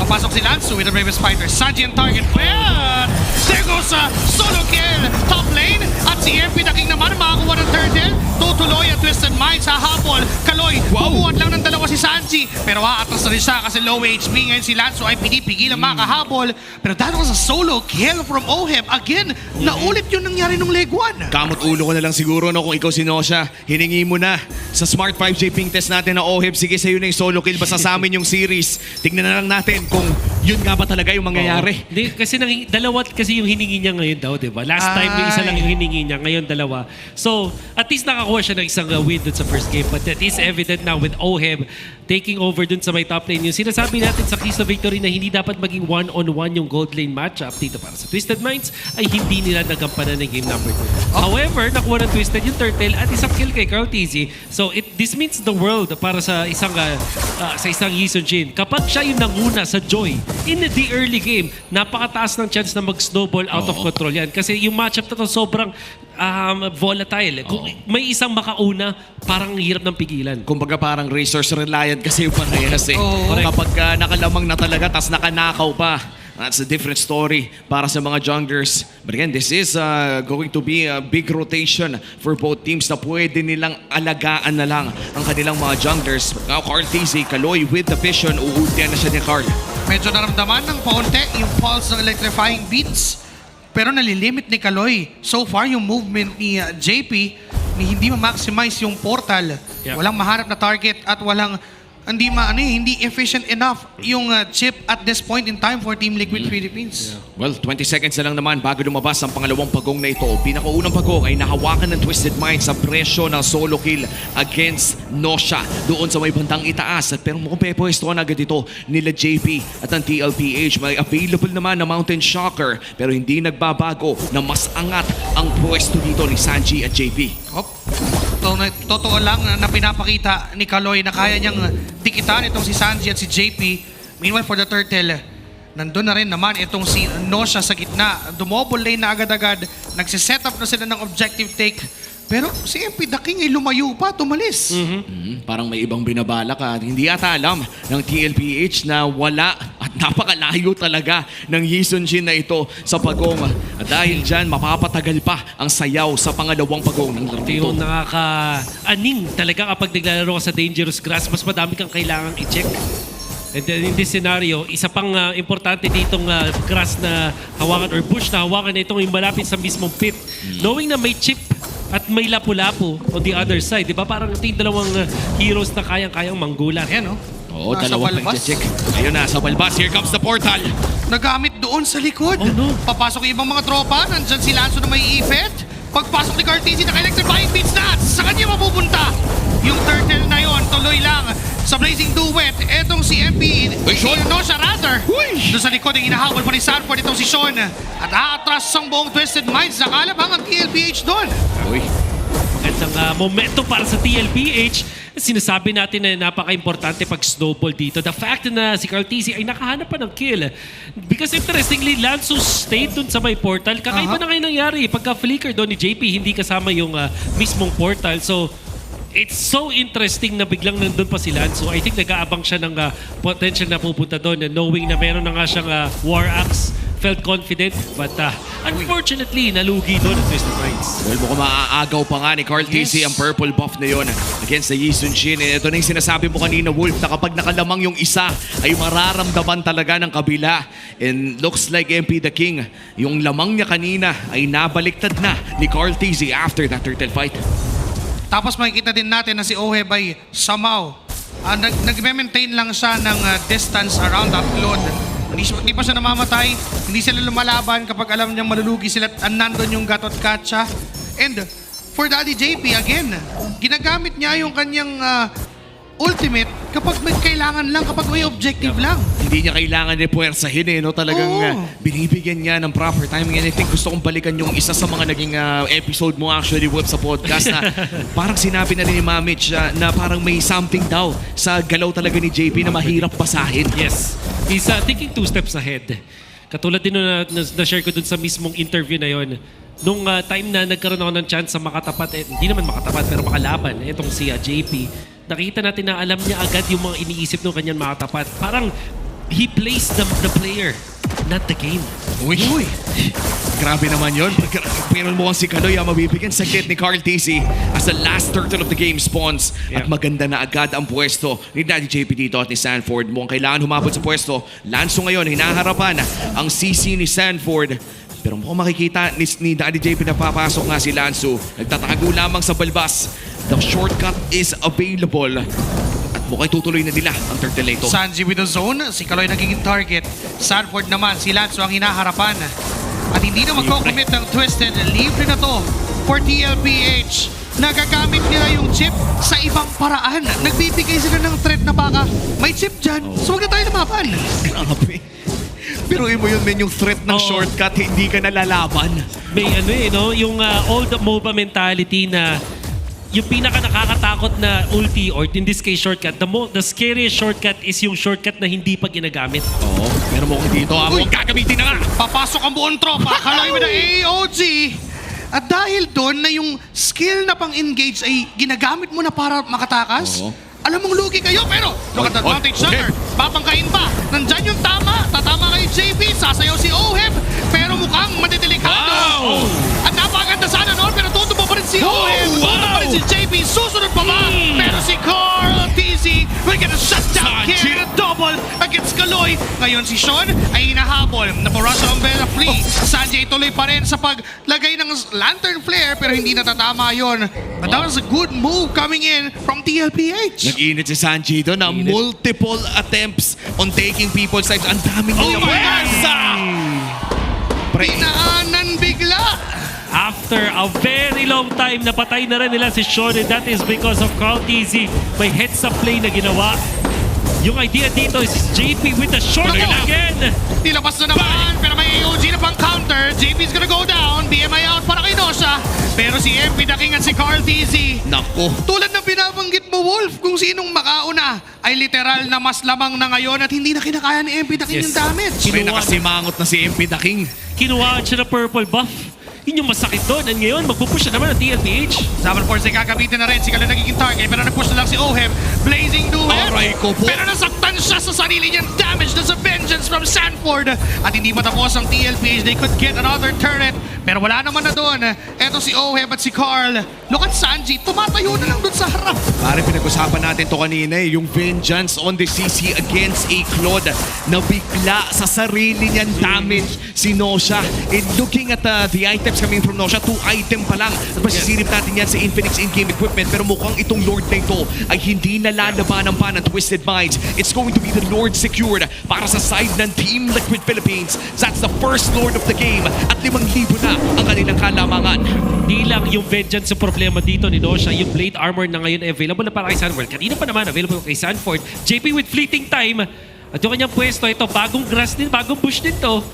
Papasok si Lansu with the bravest fighter. Sanji ang target. But there goes a solo kill. Top lane. At si MP the King naman makakuha ng turtle. Tutuloy ang Twisted Minds sa habol. Kaloy, bumuwan lang ng dalawa si Sanji. Pero aatras na rin siya kasi low HP. Ngayon si Lansu ay pinipigil ang makahabol. Pero that was a solo kill from Oheb. Again, naulit yung nangyari nung leg 1. Kamot ulo ko na lang siguro no kung ikaw si Nosha. Hiningi mo na sa Smart 5J ping test natin na Oheb. Sige sa'yo na yung solo kill. Basta sa amin yung series. Tignan na lang natin kung yun nga ba talaga yung mangyayari. Hindi, kasi dalawa kasi yung hiningi niya ngayon daw, di ba? Last time yung isa lang yung hiningi niya, ngayon dalawa. So, at least nakakuha siya ng isang win dun sa first game. But that is evident now with Oheb taking over dun sa may top lane. Yung sinasabi natin sa Keys to Victory na hindi dapat maging one-on-one yung gold lane matchup dito para sa Twisted Minds ay hindi nila nagampanan ng game number 2. However, nakuha ng Twisted yung turtle at isang kill kay Carl TZ. So, this means the world para sa isang Yison Jin. Kapag siya yung nanguna sa Joy in the early game, napakataas ng chance na mag-snowball out of control yan. Kasi yung matchup na to sobrang volatile. Kung may isang makauna, parang hirap ng pigilan. Kumbaga parang resource reliant kasi yung parehas eh. Kapag nakalamang na talaga, tas nakanakaw pa. That's a different story para sa mga junglers. But again, this is going to be a big rotation for both teams na pwede nilang alagaan na lang ang kanilang mga junglers. Now, Carl TZ, Kaloy with the vision. Uultihan na siya ni Carl. Medyo naramdaman ng paunti yung pulse ng electrifying beats. Pero nalilimit ni Kaloy. So far, yung movement ni JP, hindi ma-maximize yung portal. Walang mahanap na target at walang hindi efficient enough yung chip at this point in time for Team Liquid Philippines. Well, 20 seconds na lang naman bago lumabas ang pangalawang pagong na ito. Pinakaunang pagong ay nahawakan ng Twisted Minds sa presyo ng solo kill against Nosha doon sa may bandang itaas. Pero mukhang pepwesto na agad ito nila JP at ang TLPH. May available naman na Mountain Shocker pero hindi nagbabago na mas angat ang pwesto dito ni Sanji at JP. Totoo lang na pinapakita ni Kaloy na kaya niyang tikitan itong si Sanji at si JP. Meanwhile for the turtle, nandun na rin naman itong si Nosha sa gitna. Dumobol lane na agad-agad. Nagsiset up na sila ng objective take. Pero si MP The King ay lumayo pa, tumalis. Parang may ibang binabalak at hindi ata alam ng TLPH na wala at napakalayo talaga ng Yisung-jin na ito sa pagong. At dahil dyan, mapapatagal pa ang sayaw sa pangalawang pagong ng laro ito. Yung nakaka-aning talaga kapag naglalaro ka sa dangerous grass, mas madami kang kailangang i-check. And then in this scenario, isa pang importante ditong grass na hawakan or bush na hawakan na itong yung malapit sa mismong pit. Knowing na may chip at may lapu-lapu on the other side, di ba? Parang ito yung dalawang heroes na kayang-kayang manggulan. Ayan, no? Oo, dalawang pag-check. Ayun na, sa balbas. Here comes the portal. Nagamit doon sa likod. Papasok yung ibang mga tropa. Nandyan si Lanzo na may ifet. Pagpasok ni Cartesi, naka-electrifying beats na. Sa kanya mapupunta. Yung turtle na yon tuloy lang sa blazing duet. Etong si MP, no siya rather. Doon sa likod, yung inahabol pa ni Sanford itong si Sean. At aatras ang buong Twisted Minds. Nakalabang ang TLPH doon. Magandang momento para sa TLPH. Sinasabi natin na napaka-importante pag snowball dito. The fact na si Cartesi ay nakahanap pa ng kill. Because interestingly, Lanzo stayed dun sa may portal. Kakaiba na ngayon nangyari. Pagka-flicker doon ni JP, hindi kasama yung mismong portal. So, it's so interesting na biglang nandun pa si Lanzo. I think nag-aabang siya ng potential na pupunta doon. Knowing na meron na nga siyang War Axe. Felt confident, but unfortunately, nalugi doon ang Twisted Minds. Well, mukhang maaagaw pa nga ni Cartesi ang purple buff na yun against the Yisung-jin. And ito na yung sinasabi mo kanina, Wolf, na kapag nakalamang yung isa, ay mararamdaman talaga ng kabila. And looks like MP The King, yung lamang niya kanina ay nabaliktad na ni Cartesi after that turtle fight. Tapos makikita din natin na si Oheb ay somehow nag-maintain lang siya ng distance around that clone. Hindi pa siya namamatay, hindi sila lumalaban kapag alam niyang malulugi sila at nandun yung Gatot Katsa. And for Daddy JP, again, ginagamit niya yung kanyang ultimate kapag may kailangan lang, kapag may objective lang. Hindi niya kailangan ni puwersahin no? Talagang binibigyan niya ng proper timing. And I think gusto kong balikan yung isa sa mga naging episode mo actually, Wolf, sa podcast na parang sinabi na rin ni Mamich na parang may something daw sa galaw talaga ni JP na mahirap basahin. Yes. He's thinking 2 steps ahead. Katulad din na-share ko dun sa mismong interview na yon. Nung time na nagkaroon ako ng chance sa makatapat, hindi naman makatapat pero makalaban, itong si JP, nakita natin na alam niya agad yung mga iniisip ng kanyang makatapat. Parang he plays the player, not the game. Uy! Grabe naman yun. Pero mukhang si Kaloy mabibigyan saglit ni Cartesi as the last turtle of the game spawns. At maganda na agad ang pwesto ni Daddy JP dito at ni Sanford. Mukhang kailangan humabot sa pwesto. Lanzo ngayon, hinaharapan ang CC ni Sanford. Pero mukhang makikita ni Daddy JP na papasok nga si Lanzo. Nagtatago lamang sa balbas. The shortcut is available. At mukhang tutuloy na nila ang turtle ito. Sanji with the zone, si Kaloy nagiging target. Sanford naman, si Lanzo ang hinaharapan. At hindi na magko-commit ng Twisted. Libre na to for TLPH. Nagagamit nila yung chip sa ibang paraan. Nagbibigay sila ng threat na baka may chip dyan, so huwag na tayo lumaban. Grabe. Pero mo yun, men, yung threat ng shortcut, hindi ka nalalaban. May yung old MOBA mentality na yung pinaka nakakatakot na ulti or in this case shortcut, the scariest shortcut is yung shortcut na hindi pa ginagamit. Oo, pero mukhang dito mukhang gagamitin na nga. Papasok ang buong tropa, Kaloy with the AOG. At dahil doon na yung skill na pang-engage ay ginagamit mo na para makatakas, alam mong lugi kayo, pero look at the advantage center. Papangkain pa. Nandyan yung tama. Tatama kay JP. Sasayaw si Oheb. Pero mukhang matidelikado. At napakaganda sana noon, pero tutubo pa rin si Oheb. Tutubo pa rin si JP. Susunod pa ba? Pero si Carl TZ will get a shutdown kill and a double against Kaloy. Ngayon si Sean ay hinahabol. Naparusha ang Bella Flea. Sanjay tuloy pa rin sa paglagay ng lantern flare, pero hindi natatama yon. But that was a good move coming in from TLPH. Nag-init si Sanji doon na multiple attempts on taking people's lives. Ang daming puwersa! Pinaanan bigla! After a very long time, napatay na rin nila si Sean, and that is because of Carl TZ. May heads-up play na ginawa. Yung idea dito is JP with the shortcut again. Nilabas na naman, pero may AOG na pang counter. JP's gonna go down. BMI out para kay Nosha. Pero si MP The King at si Carl TZ. Nako. Tulad ng binabanggit mo, Wolf, kung sinong makauna ay literal na mas lamang na ngayon at hindi na kinakaya ni MP The King yung damage. May nakasimangot na si MP The King. Kinuha siya na purple buff. Yun yung masakit doon. And ngayon, magpupush na naman ang TLPH. Double force ay gagamitin na rin. Si Kaloy nagiging target. Pero nag-push na lang si Oheb. Blazing Duet. Aray ko po. Pero nasaktan siya sa sarili niyang damage na sa vengeance from Sanford. At hindi matapos ang TLPH. They could get another turret. Pero wala naman na doon. Eto si Oheb at si Carl. Look at Sanji. Tumatayo na lang doon sa harap. Pare, pinag-usapan natin to kanina eh. Yung vengeance on the CC against a Claude. Nabigla sa sarili niyan damage si Nosha. And looking at the items coming from Nosha, 2 item pa lang. At masisilip natin yan sa Infinix in-game equipment. Pero mukhang itong Lord na ito ay hindi nalalabanan pa ng Twisted Minds. It's going to be the Lord secured para sa side ng Team Liquid Philippines. That's the first Lord of the game. At 5,000 na ang kanilang kalamangan. Di lang yung vengeance sa problema dito ni Nosha. Yung Blade Armor na ngayon available na para kay Sanford. Kanina pa naman available kay Sanford. JP with fleeting time. At yung kanyang pwesto, ito, bagong grass din, bagong bush din to.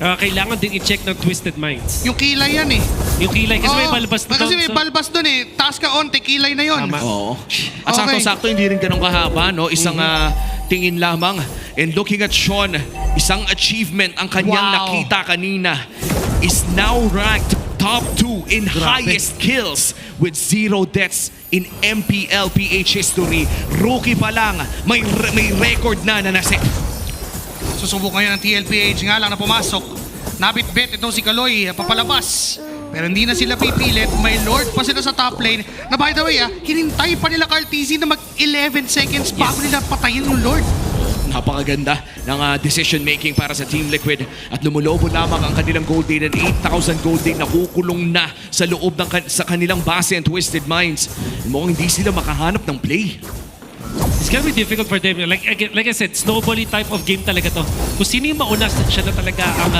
Kailangan din i-check ng Twisted Minds. Yung kilay yan eh. Yung kilay, kasi may balbas na Kasi may balbas doon eh. Taas ka onte, kilay na yun. Oo. At sakto-sakto hindi rin ganun kahaba, no? Isang tingin lamang. And looking at Sean, isang achievement ang kanyang nakita kanina is now ranked top 2 in highest kills with 0 deaths in MPL PH history. Rookie pa lang, may record na naset. Susubok ngayon ang TLPH nga lang na pumasok. Nabit-bit itong si Kaloy, papalabas. Pero hindi na sila pipilit. May Lord pa sila sa top lane. Na by the way, hinintay pa nila Carl TZ na mag 11 seconds bago nila patayin yung Lord. Napakaganda ng decision making para sa Team Liquid at lumulobo lamang ang kanilang gold day and 8,000 gold day na kukulong na sa loob ng sa kanilang base and Twisted Minds. Mukhang hindi sila makahanap ng play. It's gonna be difficult for them. Like I said, snowbally type of game talaga to. Kung sino yung mauna, siya na talaga ang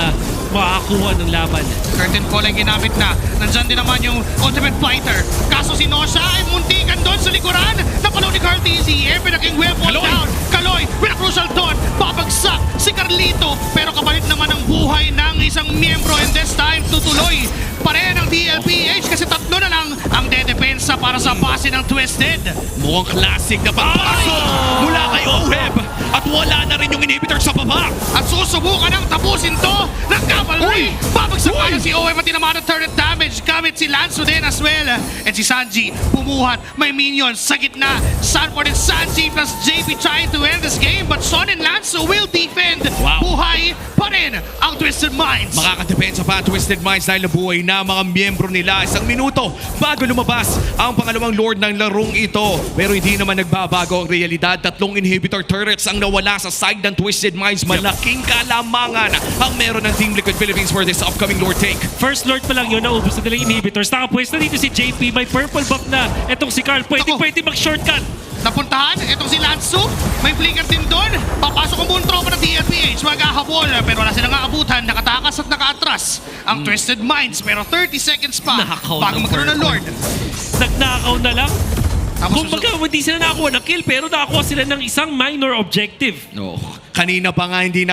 makakakuha ng laban. Curtain call ay ginamit na. Nandyan din naman yung Ultimate Fighter. Kaso si Nosha ay muntikan doon sa likuran. Napalo ni Carl TZ. Naging weapon down. Kaloy with a crucial taunt. Babagsak si Carlito. Pero kapalit naman ang buhay ng isang miyembro. And this time, tutuloy pa rin ang TLPH kasi 3 na lang ang dedepensa para sa base ng Twisted. Mukhang classic na pagpasok mula kay Oheb at wala na rin yung inhibitor sa baba. At susubukan ng tapusin to ng cavalry. Babagsak pa si Oheb at tinamaan ng turret damage. Gamit si Lanzo din as well. And si Sanji bumuhat. May minions sa gitna. Sanford and Sanji plus JP trying to end this game. But Son and Lanzo will defend. Buhay pa rin ang Twisted Minds. Makakadepensa pa ang Twisted Minds dahil nabuhay na mga miyembro nila. 1 minuto bago lumabas ang pangalawang Lord ng larong ito. Pero hindi naman nagbabago ang realidad. 3 inhibitor turrets ang nawala sa side ng Twisted Minds. Malaking kalamangan ang meron ng Team Liquid Philippines for this upcoming Lord take. First Lord pa lang yun, naubos na nilang inhibitors. Nakapwesto dito si JP, may purple buff na. Etong si Carl, pwede mag-shortcut. Napuntahan, itong si Lanzo, may flicker din doon. Papasok ang buong tropa ng TLPH, maghahabol. Pero wala silang aabutan, nakatakas at nakaatras ang Twisted Minds. Pero 30 seconds pa bago magkaroon ng Lord. Nagnakaw na lang. Kung baga, hindi sila nakakuha ng kill, pero nakakuha sila ng isang minor objective. No. Kanina pa nga hindi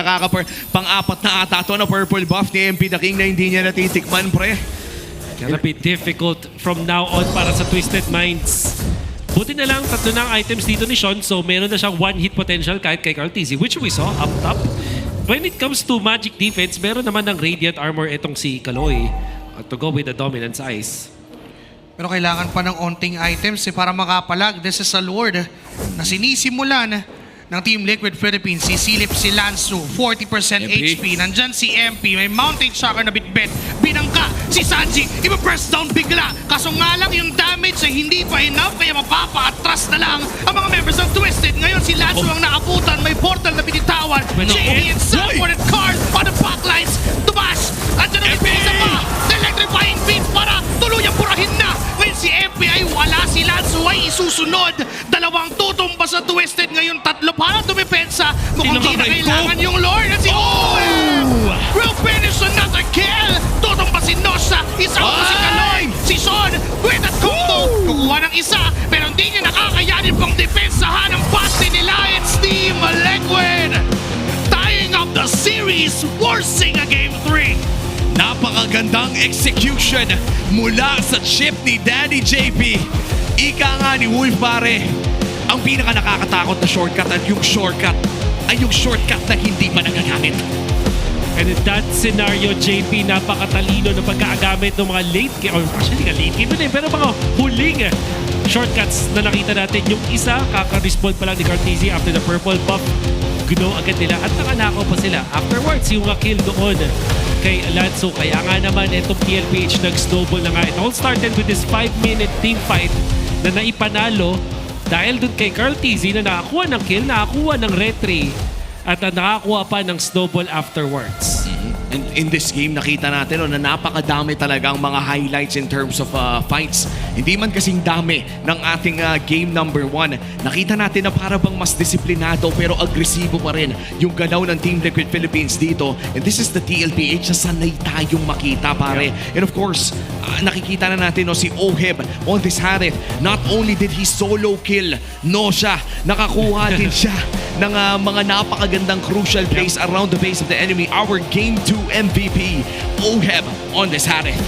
pang-apat na ata ito na purple buff ni MP the King na hindi niya natitikman, pre. Gonna be difficult from now on para sa Twisted Minds. Buti na lang, 3 na ang items dito ni Sean, so meron na siyang 1-hit potential kahit kay Carl TZ, which we saw up top. When it comes to magic defense, meron naman ng Radiant Armor itong si Kaloy to go with the Dominance Ice. Pero kailangan pa ng onting items para makapalag. This is a Lord na sinisimulan ng Team Liquid Philippines. Sisilip si Lanzo, 40% HP. Nandyan si MP, may Mountain Shocker na bitbit. Binangka si Sanji, iba-press down bigla. Kaso nga lang yung damage ay hindi pa enough, kaya mapapa-atras na lang ang mga members ng Twisted. Ngayon si Lanzo ang naabutan, may portal na binitawan. JP and Sanford and Carl on the backlines. Tumas! Andyan ang ipinisa pa! Electrifying beat para tuluyang purahin na! Ngayon si MP ay wala, si Lanzo ay isusunod. 2 tutumba sa Twisted, ngayon 3 para dumepensa. Mukhang di na kailangan yung Lord at si Oheb will finish another kill. Tutumba si Nosha, isang si Kaloy, si Sean with a combo. Kukuha ng isa, pero hindi niya nakakayanin pang depensahan ang base nila. It's Team Liquid tying up the series, forcing a game 3. Napakagandang execution mula sa chip ni Daddy JP. Ika nga ni Wolf, pare, ang pinaka nakakatakot na shortcut at yung shortcut ay yung shortcut na hindi pa nagagamit. And in that scenario, JP, napakatalino ng pagkaagamit ng mga late game, or actually late game na pero mga huling shortcuts na nakita natin. Yung isa, kaka-respawn pa lang ni Cartesi after the purple buff. Gino agad nila at nakanakaw pa sila. Afterwards, yung kill doon kay Lanzo. Kaya nga naman, itong TLPH nag-snowball na nga. It all started with this 5-minute team fight na naipanalo dahil dun kay Cartesi na nakakuha ng kill, nakakuha ng retry at nakakuha pa ng snowball afterwards. And in this game, nakita natin na napakadami talagang mga highlights in terms of fights. Hindi man kasing dami ng ating game number 1. Nakita natin na para bang mas disiplinado pero agresibo pa rin yung galaw ng Team Liquid Philippines dito. And this is the TLPH na sanay tayong makita, pare. And of course, nakikita na natin si Oheb on this Harith. Not only did he solo kill Nosha, nakakuha din siya ng mga napakagandang crucial plays around the base of the enemy. Our Game 2 MVP, Oheb on this Harith.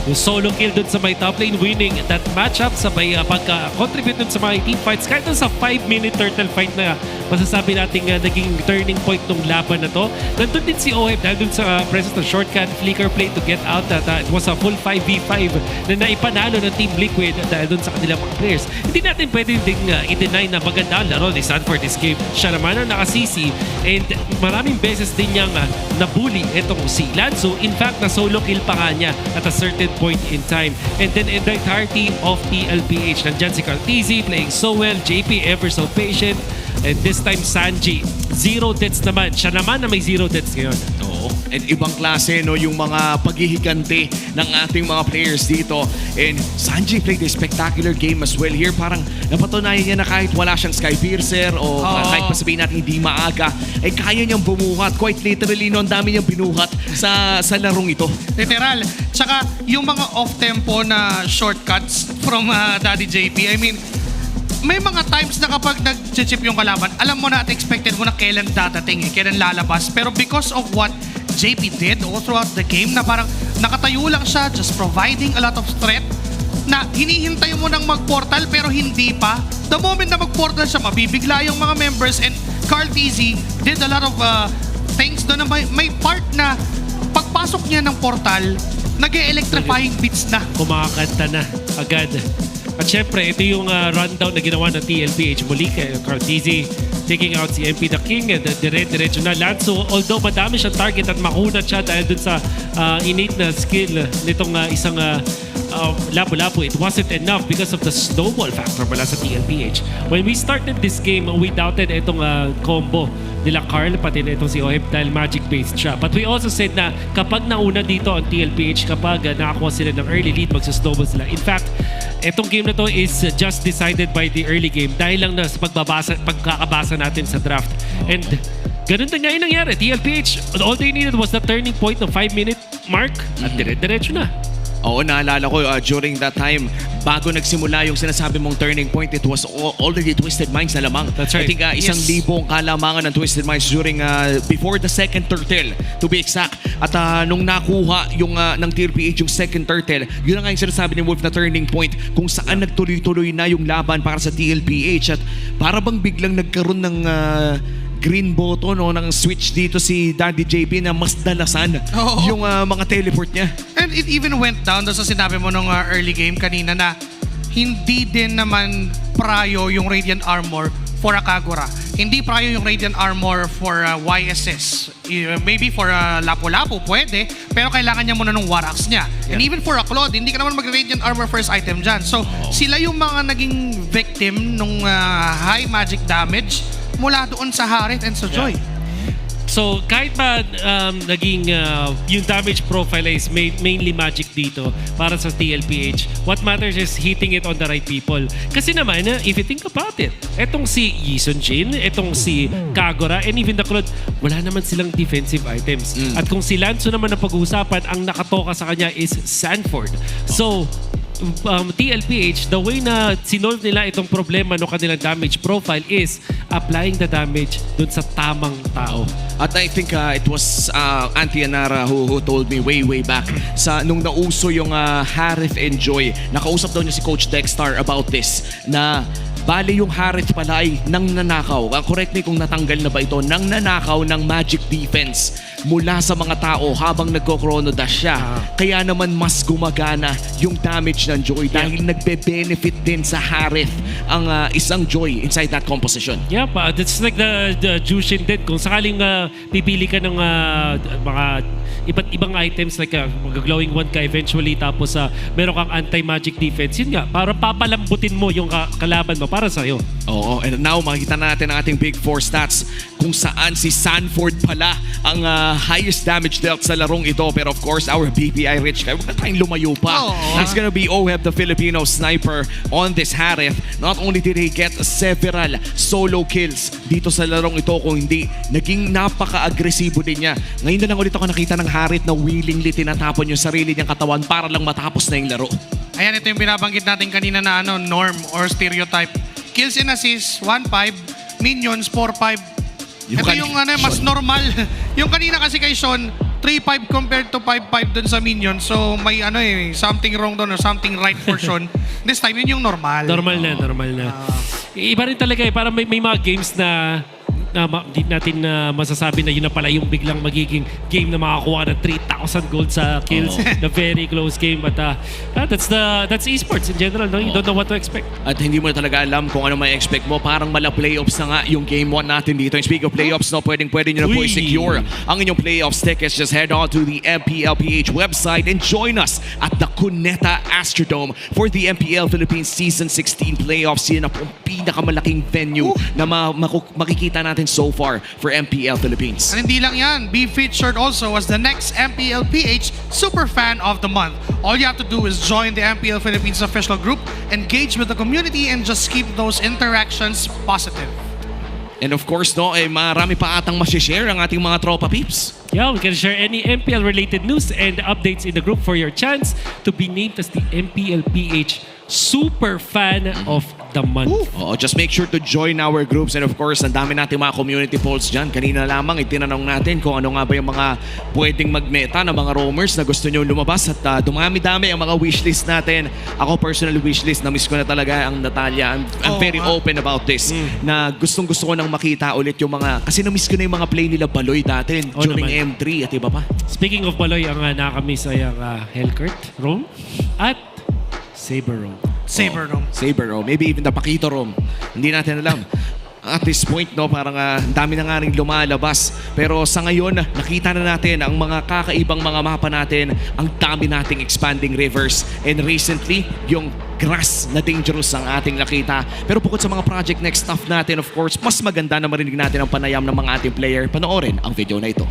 Yung solo kill dun sa may top lane, winning that matchup, sabay pagka-contribute dun sa mga team fights. Kahit dun sa 5-minute turtle fight na masasabi natin naging turning point ng laban na to. Nandun din si Oheb dahil dun sa presence ng shortcut flicker play to get out that it was a full 5v5 na naipanalo ng Team Liquid dahil dun sa kanilang mga players. Hindi natin pwede ding i-deny na maganda ang laro ni Sun for this game. Siya naman ang nakasisi and maraming beses din niyang nabully itong si Lanzo. In fact, na solo kill pa nga niya at a certain point in time. And then in the entirety of TLPH, nandyan si Cartesi playing so well, JP ever so patient, and this time Sanji, 0 deaths naman. Siya naman na may 0 deaths ngayon. Oo. And ibang klase yung mga paghihigante ng ating mga players dito. And Sanji played a spectacular game as well here. Parang napatunayan niya na kahit wala siyang Skypiercer o kahit pa sabihin natin hindi maaga, ay kaya niyang bumuhat. Quite literally, ang dami niyang binuhat sa larong ito. Literal. Tsaka yung mga off-tempo na shortcuts from Daddy JP, I mean, may mga times na kapag nag-chip yung kalaban, alam mo na at expected mo na kailan dadating, kailan lalabas. Pero because of what JP did all throughout the game, na parang nakatayo lang siya, just providing a lot of threat, na hinihintay mo nang mag-portal pero hindi pa. The moment na mag-portal siya, mabibigla yung mga members, and Cartesi did a lot of things doon na may part na pagpasok niya ng portal, nag-electrifying beats na. Kumakanta na agad. At syempre, ito yung rundown na ginawa ng TLPH. Muli kay Cartesi taking out si MP the King and dire-diretso na Lanzo. Although madami siyang target at makunat siya dahil dun sa innate na skill nitong isang labo-labo, it wasn't enough because of the snowball factor mula sa TLPH. When we started this game, we doubted itong combo nila Carl, pati na itong si Oheb dahil magic-based siya. But we also said na kapag nauna dito ang TLPH, kapag nakakuha sila ng early lead, magsasnowball sila. In fact, itong game na to is just decided by the early game dahil lang na sa pagkakabasa natin sa draft. And ganun na nga yung nangyari. TLPH, all they needed was the turning point ng 5-minute mark at dire-diretso na. Oo, naalala ko during that time, bago nagsimula yung sinasabi mong turning point, it was already Twisted Minds na lamang. That's right. I think 1,000 kalamangan ng Twisted Minds during before the second turtle, to be exact. At nung nakuha yung ng TLPH yung second turtle, yun na nga yung sinasabi ni Wolf na turning point kung saan nagtuloy-tuloy na yung laban para sa TLPH. At para bang biglang nagkaroon ng green button ng switch dito si Daddy JP na mas dalasan yung mga teleport niya. And it even went down sa sinabi mo nung early game kanina na hindi din naman prayo yung Radiant Armor for a Kagura. Hindi prayo yung Radiant Armor for YSS. Maybe for Lapu-Lapu, pwede. Pero kailangan niya muna ng Warax niya. Yeah. And even for a Claude, hindi ka naman mag-Radiant Armor first item dyan. So, sila yung mga naging victim nung high magic damage mula doon sa Harith and sa Joy. Yeah. So, kahit ba naging yung damage profile is mainly magic dito para sa TLPH, what matters is hitting it on the right people. Kasi naman, if you think about it, etong si Yison Jin, etong si Kagura, and even the Claude, wala naman silang defensive items. At kung si Lanzo naman ang pag-uusapan, ang nakatoka sa kanya is Sanford. So, TLPH, the way na sinolve nila itong problema ng kanilang damage profile is applying the damage dun sa tamang tao. At I think it was Auntie Anara who told me way back nung nauso yung Harith and Joy. Nakausap daw niya si Coach Dexter about this na Bale yung Harith pala ay nang nanakaw. Correct me kung natanggal na ba ito. Nang nanakaw ng magic defense mula sa mga tao habang nagko-chrono dash siya. Kaya naman mas gumagana yung damage ng Joy dahil nagbe-benefit din sa Harith ang isang Joy inside that composition. Yeah, that's like the Jushin din. Kung sakaling pipili ka ng mga iba't ibang items like mag-glowing one ka eventually tapos meron kang anti-magic defense, yun nga, para papalambutin mo yung kalaban mo para sa'yo. Oo, and now makikita natin ang ating Big 4 stats kung saan si Sanford pala ang highest damage dealt sa larong ito. Pero of course, our BPI Rich guy, huwag na tayong lumayo pa. He's gonna be Oheb, the Filipino sniper on this Harith. Not only did he get several solo kills dito sa larong ito, kung hindi, naging napaka-agresibo din niya. Ngayon na lang ulit ako nakita ng Harith na willingly tinatapon yung sarili niyang katawan para lang matapos na yung laro. Ayan, ito yung binabanggit natin kanina na norm or stereotype. Kills and assists, 1-5. Minions, 4-5. Ito yung mas normal. Yung kanina kasi kay Sean, 3-5 compared to 5-5 dun sa Minions. So may something wrong dun or something right for Sean. This time, yun yung normal. Normal na. Iba rin talaga parang may mga games na di natin masasabi na yun na pala yung biglang magiging game na makakuha ng 3,000 gold sa kills. The very close game. But that's esports in general. No? You don't know what to expect. At hindi mo na talaga alam kung ano may expect mo. Parang mala playoffs na nga yung game 1 natin dito. And speaking of playoffs, no, pwede nyo na po i-secure ang inyong playoffs tickets. Just head on to the MPLPH website and join us at the Cuneta Astrodome for the MPL Philippines Season 16 playoffs. Yan na po ang pinakamalaking venue na makikita natin so far for MPL Philippines. And hindi lang yan, be featured also as the next MPLPH Super Fan of the Month. All you have to do is join the MPL Philippines official group, engage with the community, and just keep those interactions positive. And of course, no, marami pa atang masishare ang ating mga tropa peeps. Yeah, we can share any MPL-related news and updates in the group for your chance to be named as the MPLPH Super Fan of the Month. Just make sure to join our groups, and of course, ang dami nating mga community polls dyan. Kanina lamang itinanong natin kung ano nga ba yung mga pwedeng magmeta ng mga roamers na gusto nyo lumabas, at dumami-dami ang mga wishlist natin. Ako personal wishlist, na-miss ko na talaga ang Natalia. I'm very open about this, na gustong-gusto ko nang makita ulit yung mga, kasi na-miss ko na yung mga play nila Baloy dati during M3 at iba pa. Speaking of Baloy, ang nakamiss ay ang Hellcurt, Rome, at Saber Rome. Saber Rome. Maybe even the Paquito Rome. Hindi natin alam. At this point, no, parang ang dami na nga rin lumalabas. Pero sa ngayon, nakita na natin ang mga kakaibang mga mapa natin, ang dami nating expanding rivers. And recently, yung grass na dangerous ang ating nakita. Pero bukod sa mga project next stuff natin, of course, mas maganda na marinig natin ang panayam ng mga ating player. Panoorin ang video na ito.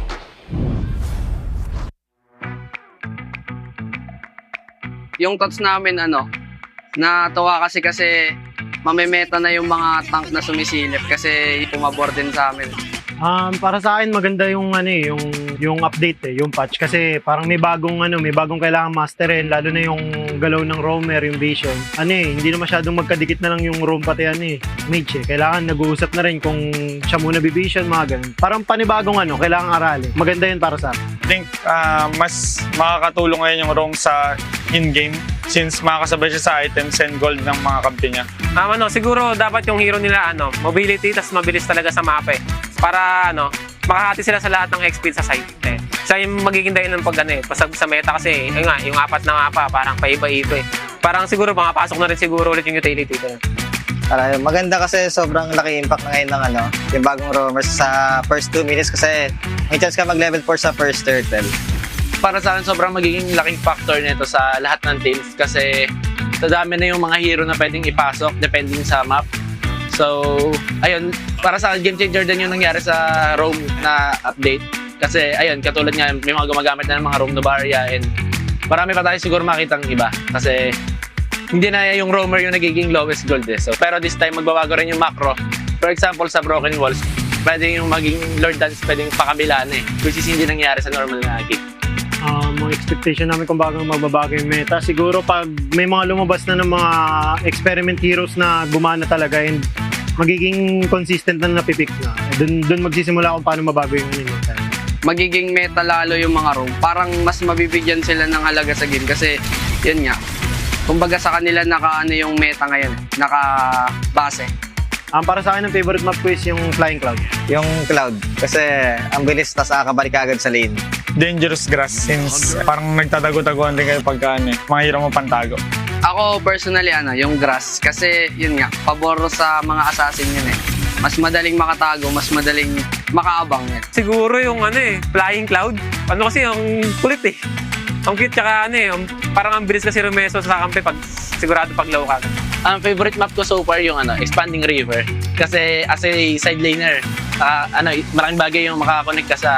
Yung thoughts namin, natuwa kasi mamemeta na yung mga tank na sumisilip kasi pumabor din sa amin. Para sa akin maganda yung yung update yung patch, kasi parang may bagong kailangan masterin, lalo na yung galaw ng roamer, yung vision. Hindi na masyadong magkadikit na lang yung roam pati mage. Kailangan nag-uusap na rin kung siya muna bivision, mga ganun. Parang panibagong kailangan aralin. Maganda yun para sa akin. I think mas makakatulong ngayon yung roam sa in-game since makakasabay siya sa items and gold ng mga kampi niya. Siguro dapat yung hero nila mobility, tas mabilis talaga sa mapa para makahati sila sa lahat ng XP sa site. Siya yung magiging dahilan pag pasag sa meta kasi yung apat na mapa parang paiba-iba Parang siguro makapasok na rin siguro ulit yung utility doon. Maganda kasi sobrang laki impact na ngayon ng yung bagong roamers sa first 2 minutes kasi may chance ka mag-level 4 sa first turtle. Para sa akin, sobrang magiging laking factor nito sa lahat ng teams kasi dami na yung mga hero na pwedeng ipasok depending sa map. So, ayun, para sa akin, game changer din yung nangyari sa roam na update. Kasi, ayun, katulad nga, may mga gumagamit na ng mga roam na barrier and marami pa tayo siguro makitang iba. Kasi, hindi na yung roamer yung nagiging lowest gold So, pero this time, magbabago rin yung macro. For example, sa Broken Walls, pwedeng yung maging Lord Dance, pwedeng pakabilaan which is hindi nangyari sa normal na game. Mga expectation namin kung bago magbabago yung meta, siguro pag may mga lumabas na ng mga experiment heroes na gumana talaga and magiging consistent na napipick na, dun magsisimula kung paano mabago yung meta. Magiging meta lalo yung mga roam. Parang mas mabibigyan sila ng halaga sa game kasi yun nga, kumbaga sa kanila naka-ano yung meta ngayon, naka-base. Para sa akin, ang favorite map ko is yung Flying Cloud. Yung Cloud, kasi ang bilis, tas nakakabalik agad sa lane. Dangerous grass since parang nagtatago-taguan din kayo pagka mga hero mo pantago. Ako personally, yung grass, kasi yun nga, pabor sa mga assassin yun eh. Mas madaling makatago, mas madaling makaabang yan. Siguro yung Flying Cloud. Ano kasi yung kulit eh. Ang cute tsaka parang ang bilis kasi rumeso sa kampi pag sigurado pag low ka. Ang favorite map ko so far yung Expanding River. Kasi as a side laner, maraming bagay yung makakonect ka sa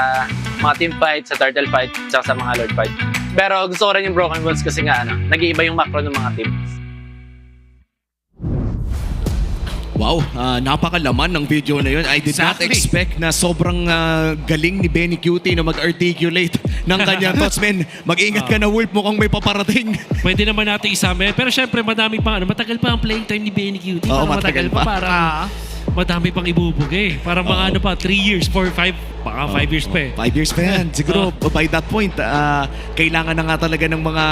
mga team fight, sa turtle fight, tsaka sa mga lord fight. Pero gusto ko rin yung Broken Worlds kasi nga nag-iiba yung macro ng mga team. Wow, napakalaman ng video na yun. I did not expect na sobrang galing ni Benny Cutie na mag-articulate ng kanyang thoughts. Men, mag-ingat ka na, Wolf, mukhang may paparating. Pwede naman natin isama. Pero syempre, madami pa. Matagal pa ang playing time ni Benny Cutie. Oo, matagal pa. Parang madami pang ibubugay. Parang mga 3 years, 4, 5, baka 5 years pa eh. 5 years pa yan. Siguro, by that point, kailangan na nga talaga ng mga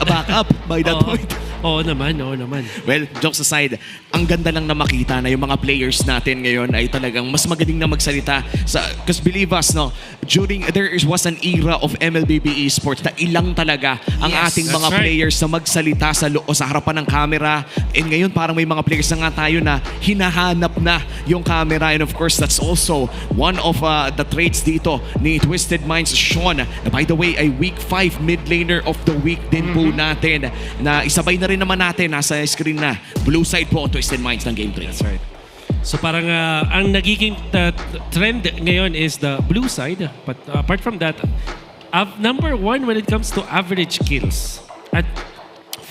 backup by that point. Oo naman. Well, jokes aside, ang ganda lang na makita na yung mga players natin ngayon ay talagang mas magaling na magsalita. Because believe us, there was an era of MLBB esports na ilang talaga ang ating mga players na magsalita sa harapan ng camera. And ngayon parang may mga players na nga tayo na hinahanap na yung camera. And of course, that's also one of the traits dito ni Twisted Minds Sean. Na by the way, ay week 5 mid laner of the week din po natin. Na isabay na rin naman natin, nasa screen na. Blue side po, Twisted Minds ng Game 3. That's right. So parang ang nagiging trend ngayon is the blue side. But apart from that, number 1 when it comes to average kills. At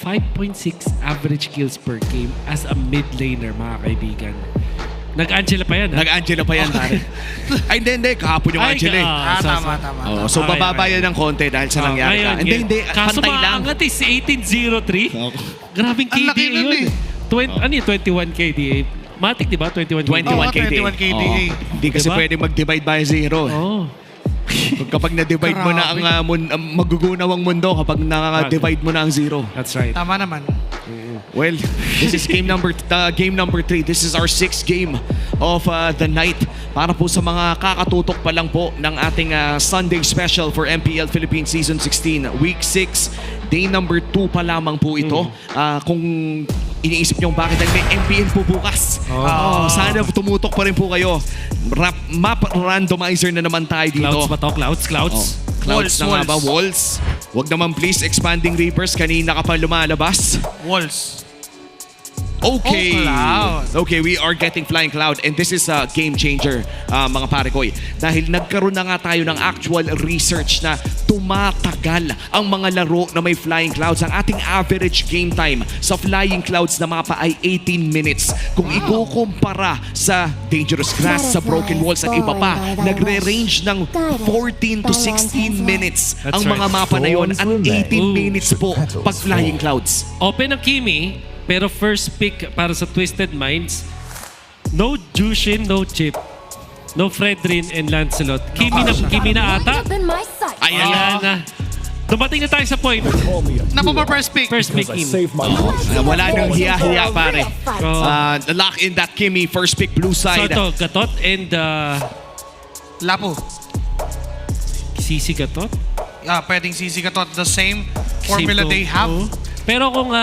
5.6 average kills per game as a mid laner, mga kaibigan. Nag-Angela pa yan, ha? Nag-Angela pa yan, pare. Ay, hindi. Kahapon yung Angela eh. Tama. So, bababa yan ng konti dahil sa nangyari ka. Hindi. Kaso Pantay lang. maangat is 1803. Grabing KD yun. 21 KD. Matik, di ba? 21 KD. 21 KDA. Hindi kasi pwede mag-divide by 0. Kapag na-divide mo na ang magugunawang mundo, kapag na-divide mo na ang 0. That's right. Tama naman. Well, this is game number 3. This is our 6th game of the night. Para po sa mga kakatutok pa lang po ng ating Sunday special for MPL Philippines Season 16. Week 6, day number 2 pa lamang po ito. Kung iniisip nyo bakit may MPL po bukas. Sana tumutok pa rin po kayo. Map randomizer na naman tayo dito. Clouds ba to? Clouds? Clouds na nga ba? Walls. Wag naman please, Expanding Reapers. Kanina ka pa lumalabas. Walls. Okay. Okay, we are getting Flying Cloud and this is a game changer, mga pare ko. Dahil nagkaroon na nga tayo ng actual research na tumatagal ang mga laro na may Flying Clouds. Ang ating average game time sa Flying Clouds na mapa ay 18 minutes. Kung ikukumpara sa Dangerous Grass, sa Broken Walls at iba pa, nagre-range ng 14 to 16 minutes ang mga mapa na yon at 18 minutes po pag Flying Clouds. Open ang Kimi. Pero first pick para sa Twisted Minds, no Jushin, no Chip, no Fredrin and Lancelot. Kimi na ata. Ayan na. Dumating na tayo sa point. First pick. First pick Kimi. Wala nang hiya-hiya pare. Lock in that Kimi, first pick blue side. So ito, Gatot and Lapo. Sisi Gatot? Pwedeng Sisi Gatot. The same formula they have. Pero kung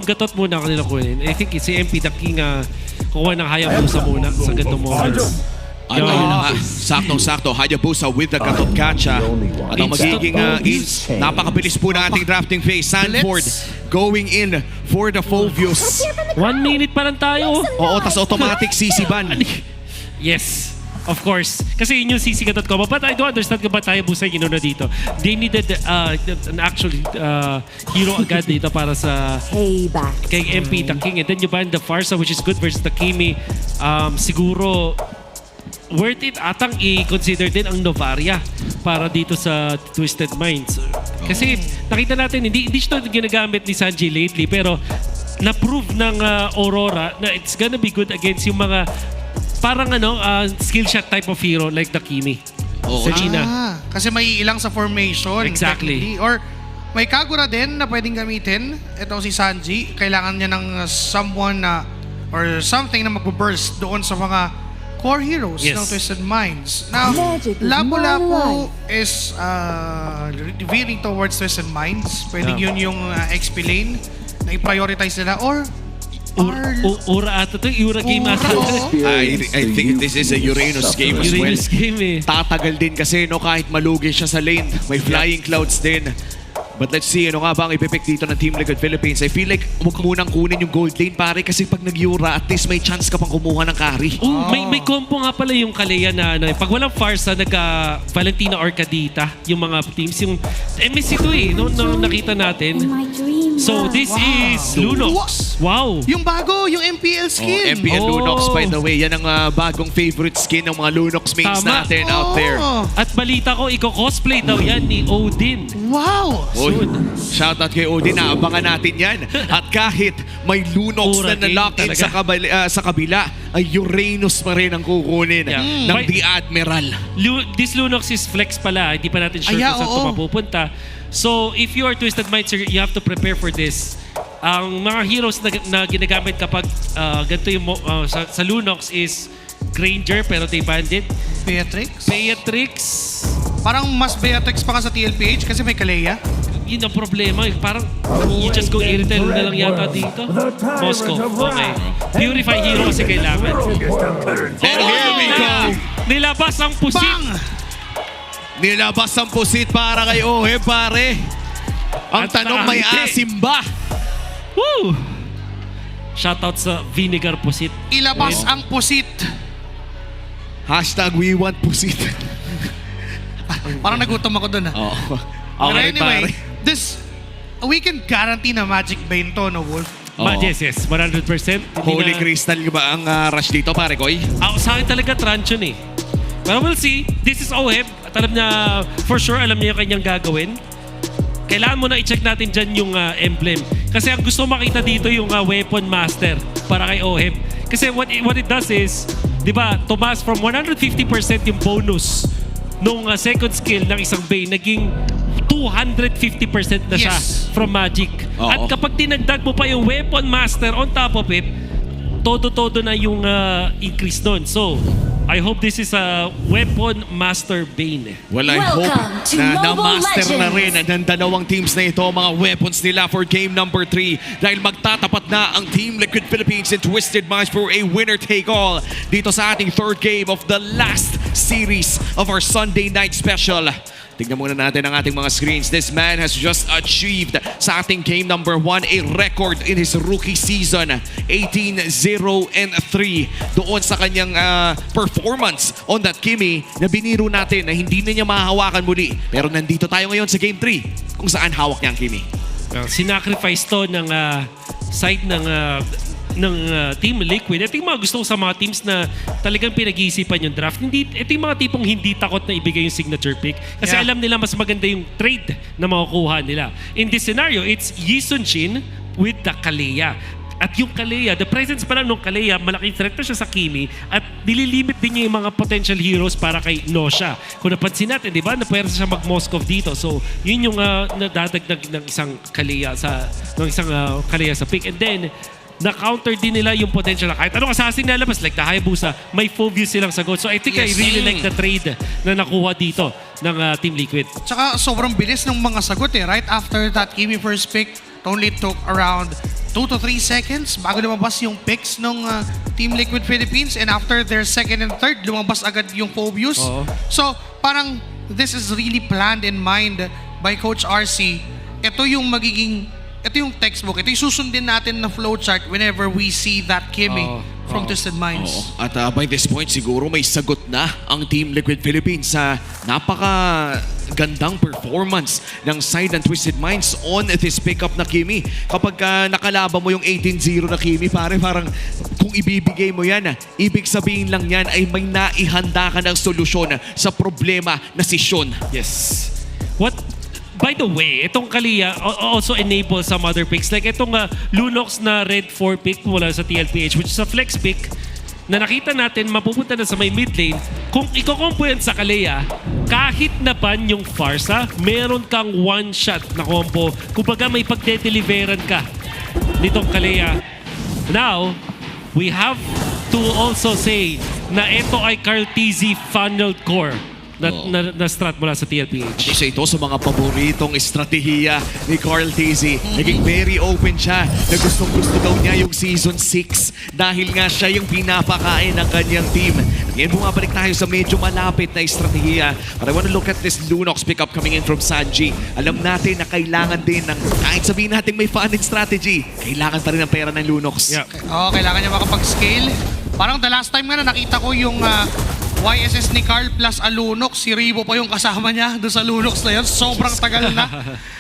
Gatot muna kanila kunin, I think si MP the King kuha ng Hayabusa muna sa ganitong moments. Ayun na nga, saktong-sakto, Hayabusa with the Gatot Gacha. At ang magiging napakabilis po na ating drafting phase. Sanford going in for the Phobius. 1 minute pa lang tayo. Oo, tas automatic CC-ban. Yes. Of course. Kasi yun yung sisigatot ko. But I don't understand kung ba't tayo busay inuna dito. They needed an actual hero agad dito para sa kay MP the King. And then you ban the Farsa which is good versus the Kimi. Siguro worth it atang i-consider din ang Novaria para dito sa Twisted Minds. Kasi nakita natin, hindi siya ginagamit ni Sanji lately pero na-prove ng Aurora na it's gonna be good against yung mga parang skill shot type of hero like the Kimi. Selena. Kasi may ilang sa formation. Exactly. Or May Kagura din na pwedeng gamitin. Ito si Sanji. Kailangan niya ng someone na or something na mag-burst doon sa mga core heroes ng Twisted Minds. Now, Lapu-Lapu is veering towards Twisted Minds. Pwedeng yun yung explain na i-prioritize nila or Ura ata to, Ura game ata. I think this is a Uranus game as well. Uranus game eh. Tatagal din kasi no, kahit malugi siya sa lane. May flying clouds din. But let's see, ano nga ba ang ipipick dito ng Team Liquid Philippines? I feel like huwag munang kunin yung gold lane pare kasi pag nag-Yura, at least may chance ka pang kumuha ng carry. May compo nga pala yung Kalea na pag walang Farsa, Valentina or Kadita, yung mga teams, yung MSC to eh, no, nakita natin. So this is Lunox. Wow! Yung bago, yung MPL skin. MPL Lunox, by the way. Yan ang bagong favorite skin ng mga Lunox mains natin out there. At balita ko, iko-cosplay daw yan ni Odin. Wow! Shoutout kay Odin, naabangan natin yan. At kahit may Lunox na na-lock-in sa kabila, ay Uranus pa rin ang kukunin ng The Admiral. This Lunox is flex pala, hindi pa natin sure kung saan ito mapupunta. So, if you are Twisted Minds, you have to prepare for this. Ang mga heroes na ginagamit kapag ganito yung sa Lunox is Granger, pero they banded. Beatrix. Parang mas Beatrix pa ka sa TLPH kasi may Kalea. Yun ang problema. Parang you just go Irritel na lang yata dito. Moscow. Okay. Purify hero kasi kailangan. And here we go. Nilabas ang pusit. Nilabas ang pusit para kay Ohe, pare. Ang tanong, may asim ba? Woo! Shoutout sa Vinegar Pusit. Ilabas ang pusit. Hashtag we want pusit. Parang nagutom ako dun But anyway, we can guarantee na Magic Bane to, no, Wolf? Yes, 100%. Holy Crystal ba ang rush dito, pare Koy? Sa akin talaga Tranchon eh. Pero we'll see. This is Oheb. At alam niya, for sure, alam niya yung kanyang gagawin. Kailangan mo na i-check natin dyan yung emblem. Kasi ang gusto makita dito yung Weapon Master para kay Oheb. Kasi what it does is, di ba, tumaas from 150% yung bonus nung second skill ng isang Bane, naging 250% na siya from Magic. At kapag tinagdag mo pa yung Weapon Master on top of it, todo-todo na yung increase nun. So, I hope this is a Weapon Master Bane. Well, I hope na na-master na rin ng dalawang teams na ito mga weapons nila for game number 3 dahil magtatapat na ang Team Liquid Philippines and Twisted Minds for a winner-take-all dito sa ating third game of the last series of our Sunday night special. Tignan muna natin ang ating mga screens. This man has just achieved sa ating game number 1 a record in his rookie season. 18-0-3 doon sa kanyang performance on that Kimi na biniro natin na hindi na niya mahahawakan muli. Pero nandito tayo ngayon sa game 3 kung saan hawak niya ang Kimi. Sinacrifice to ng side ng Team Liquid. Ito yung mga gusto ko sa mga teams na talagang pinag-iisipan yung draft. Ito yung mga tipong hindi takot na ibigay yung signature pick. Kasi alam nila mas maganda yung trade na makukuha nila. In this scenario, it's Yi Sun-shin with the Kalea. At yung Kalea, the presence pa lang ng Kalea, malaking threat na siya sa Kimi at nililimit din niya yung mga potential heroes para kay Nosha. Kung napansin natin, di ba, napwersa siya mag-Moskov dito. So, yun yung nadadagdag ng isang Kalea sa pick. And then, na-counter din nila yung potential na kahit anong assassin na labas, like the Hayabusa, may Phobius silang sagot. So I think I really like the trade na nakuha dito ng Team Liquid. Tsaka sobrang bilis ng mga sagot eh. Right after that Kimi first pick, it only took around 2 to 3 seconds bago lumabas yung picks ng Team Liquid Philippines, and after their second and third, lumabas agad yung Phobius. So parang this is really planned in mind by Coach RC. Ito yung textbook. Ito yung susundin natin na flowchart whenever we see that Kimi from Twisted Minds. At by this point, siguro may sagot na ang Team Liquid Philippines sa napaka-gandang performance ng side ng Twisted Minds on this pickup na Kimi. Kapag nakalaban mo yung 18-0 na Kimi, parang kung ibibigay mo yan, ibig sabihin lang yan ay may naihanda ka ng solusyon sa problema na si Sean. Yes. By the way, itong Kalea also enables some other picks. Like itong Lunox na red 4 pick mula sa TLPH, which is a flex pick na nakita natin mapupunta na sa may mid lane, kung iko-combo yan sa Kalea, kahit na ban yung Farsa, meron kang one shot na combo. Kumbaga may pagde-deliveran ka nitong Kalea. Now, we have to also say na ito ay Carl TZ funneled core na strat mula sa TLPH. Isa ito sa mga paboritong estratehiya ni Carl TZ. Naging very open siya na gustong-gusto daw niya yung Season 6 dahil nga siya yung pinapakain ng kanyang team. At ngayon bumabalik tayo sa medyo malapit na estratehiya. But I want to look at this Lunox pickup coming in from Sanji. Alam natin na kailangan din ng, kahit sabihin natin may funded strategy, kailangan pa rin ng pera ng Lunox. Yeah. Oo, kailangan niya makapag-scale. Parang the last time nga na nakita ko yung YSS ni Carl plus Lunox, si Ribo pa yung kasama niya doon sa Lunox na yun. Sobrang tagal na.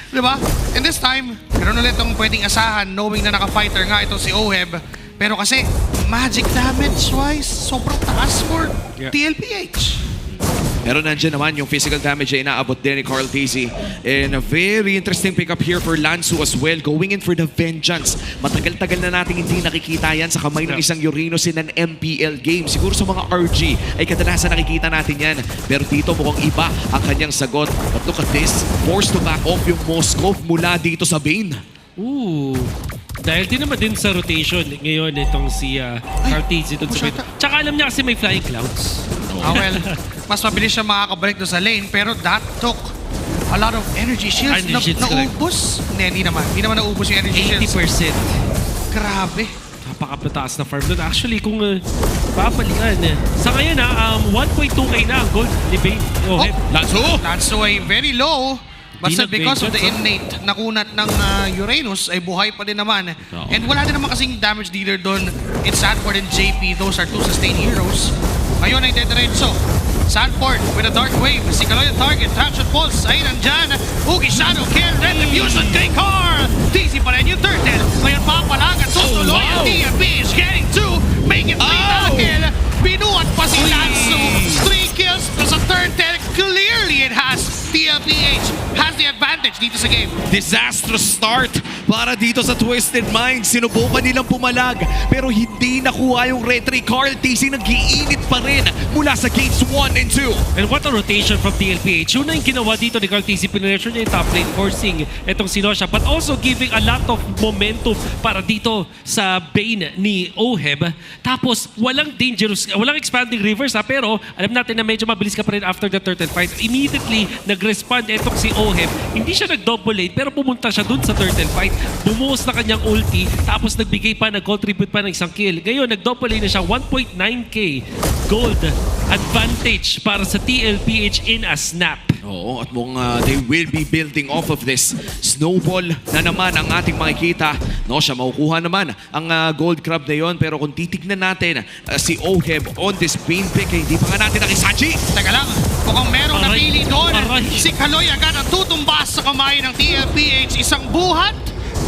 Diba? And this time, meron ulit itong pwedeng asahan knowing na naka-fighter nga itong si Oheb. Pero kasi, magic damage-wise, sobrang taas for TLPH. Pero nandiyan naman yung physical damage na inaabot din ni Carl TZ. And a very interesting pickup here for Lansu as well. Going in for the vengeance. Matagal-tagal na natin hindi nakikita yan sa kamay ng isang Uranus in an MPL game. Siguro sa mga RG ay kadalasan nakikita natin yan. Pero dito mukhang iba ang kanyang sagot. But look at this. Forced to back off yung Moskov mula dito sa Bane. Ooh. Dahil din naman din sa rotation ngayon itong si Carl TZ. Tsaka alam niya kasi may flying clouds. Well, mas mabilis siya makakabalik doon sa lane, pero that took a lot of energy shields. Naubos? Hindi naman. Hindi naman naubos yung energy shields. 80%. Grabe. Napakapataas na farm doon. Actually, kung papalikan, sa ngayon 1.2k na ang gold ni Bane. Lansu ay very low. But because of the innate na kunat ng Uranus, ay buhay pa din naman. And wala din naman kasing damage dealer doon. It's Sanford and JP. Those are two sustained heroes. Ngayon ay dediretso. Sanford with a dark wave. Si Kaloy ang target. Traction Pulse ay nandyan. Ugi Shadow Kill. Retribution kay Carl. TZ pa rin yung turtle. Ngayon papalagan. Tutuloy ang TLPH. Getting 2. Make it 3 na kill. Binuhat pa si Lansu. 3 kills plus a turtle. Clearly it has TLPH has the advantage dito sa game. Disastrous start para dito sa Twisted Mind. Sinubukan nilang pumalag pero hindi nakuha yung retry. Carl TZ nag-iinit pa rin mula sa gates 1 and 2. And what a rotation from TLPH. Yun na yung ginawa dito ni Carl TZ. Pinressure niya yung top lane, forcing itong Sinosha, but also giving a lot of momentum para dito sa Bane ni Oheb. Tapos walang dangerous, walang expanding rivers pero alam natin na medyo mabilis ka pa rin after the turtle fight. Immediately nag-respond itong si Oheb. Hindi siya nag-double lane pero pumunta siya dun sa turtle fight. Bumuhos na kanyang ulti tapos nagbigay pa, nag-contribute pa ng isang kill. Ngayon nag-double lane na siya, 1.9k gold advantage para sa TLPH in a snap. Oo, at mukhang they will be building off of this. Snowball na naman ang ating makikita. No, siya makukuha naman ang gold crab na yon. Pero kung titignan natin si Oheb on this Bane pick, hindi pa nga natin nakisachi. Teka lang, mukhang merong napili doon. Si Kaloy agad ang tutumbas sa kamay ng TLPH. Isang buhat,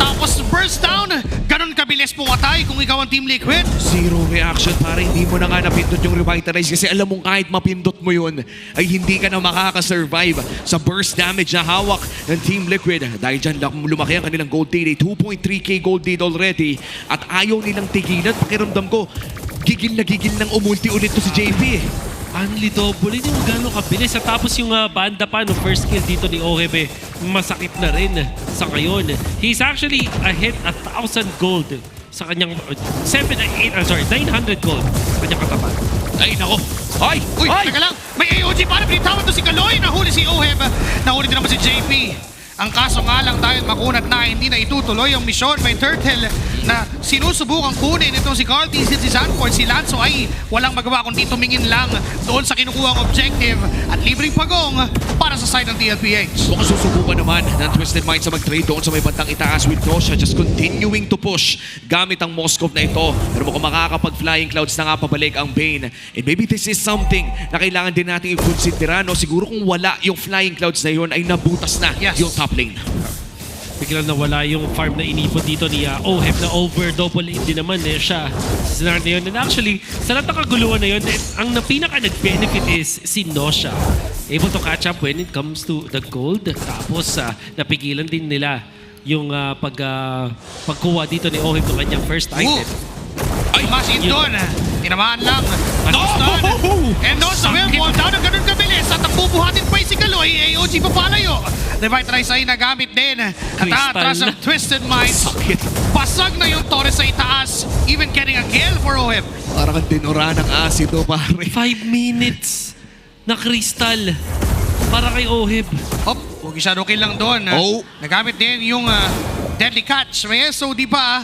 tapos burst down. Ganon kabilis pumatay kung ikaw ang Team Liquid. Zero reaction, para hindi mo na nga napindot yung revitalize kasi alam mong kahit mapindot mo yun ay hindi ka na makakasurvive sa burst damage na hawak ng Team Liquid. Dahil dyan lumaki ang kanilang gold lead, 2.3k gold lead already at ayaw nilang tigilan. Pakiramdam ko, gigil na gigil ng umulti ulit to si JP. Only double yun yung gano'ng kabilis. At tapos yung banda pa no first kill dito ni Oheb, masakit na rin sa ngayon. He's actually ahead 1,000 gold sa kanyang 900 gold sa kanyang katapat. Ay, nako. Ay! Uy, teka lang. May AOG para pinitawan to si Kaloy. Nahuli si Oheb. Nahuli din naman si JP. Ang kaso nga lang dahil makunat na hindi na itutuloy ang misyon. May turtle na sinusubukang kunin itong si Carl TZ, si Sanford, si Lanzo ay walang magawa kundi tumingin lang doon sa kinukuhang objective at libreng pagong para sa side ng TLPH. Mukhang susubukan naman ng Twisted Mind sa mag-trade doon sa may bandang itaas with Nosha just continuing to push gamit ang Moskov na ito. Pero mukhang makakapag-flying clouds na nga pabalik ang Bane. And maybe this is something na kailangan din natin i-considera. No? Siguro kung wala yung flying clouds na yun ay nabutas na yung top lane. Biglang nawala yung farm na inipon dito ni Oheb na over double lane din naman siya sa scenario na yun. And actually, sa lahat ng kaguluhan na yun, ang pinaka nag-benefit is si Nosha. Able to catch up when it comes to the gold. Tapos napigilan din nila yung pagkuha dito ni Oheb ng kanyang first item. Ay, masin doon. Tinamaan lang. And Nosa will fall down ng ganun kabilis at ang bubuhatin pa si Kaloy, AOG papalayo. Revitalize ay nagamit din. At atras ng Twisted Minds. Basag na yung Torres sa itaas. Even getting a kill for OHIP. Parang dinura ng asido, pare. 5 minutes na Crystal para kay OHIP. Huwag shadow kill lang doon. Nagamit din yung deadly catch. May SOD pa.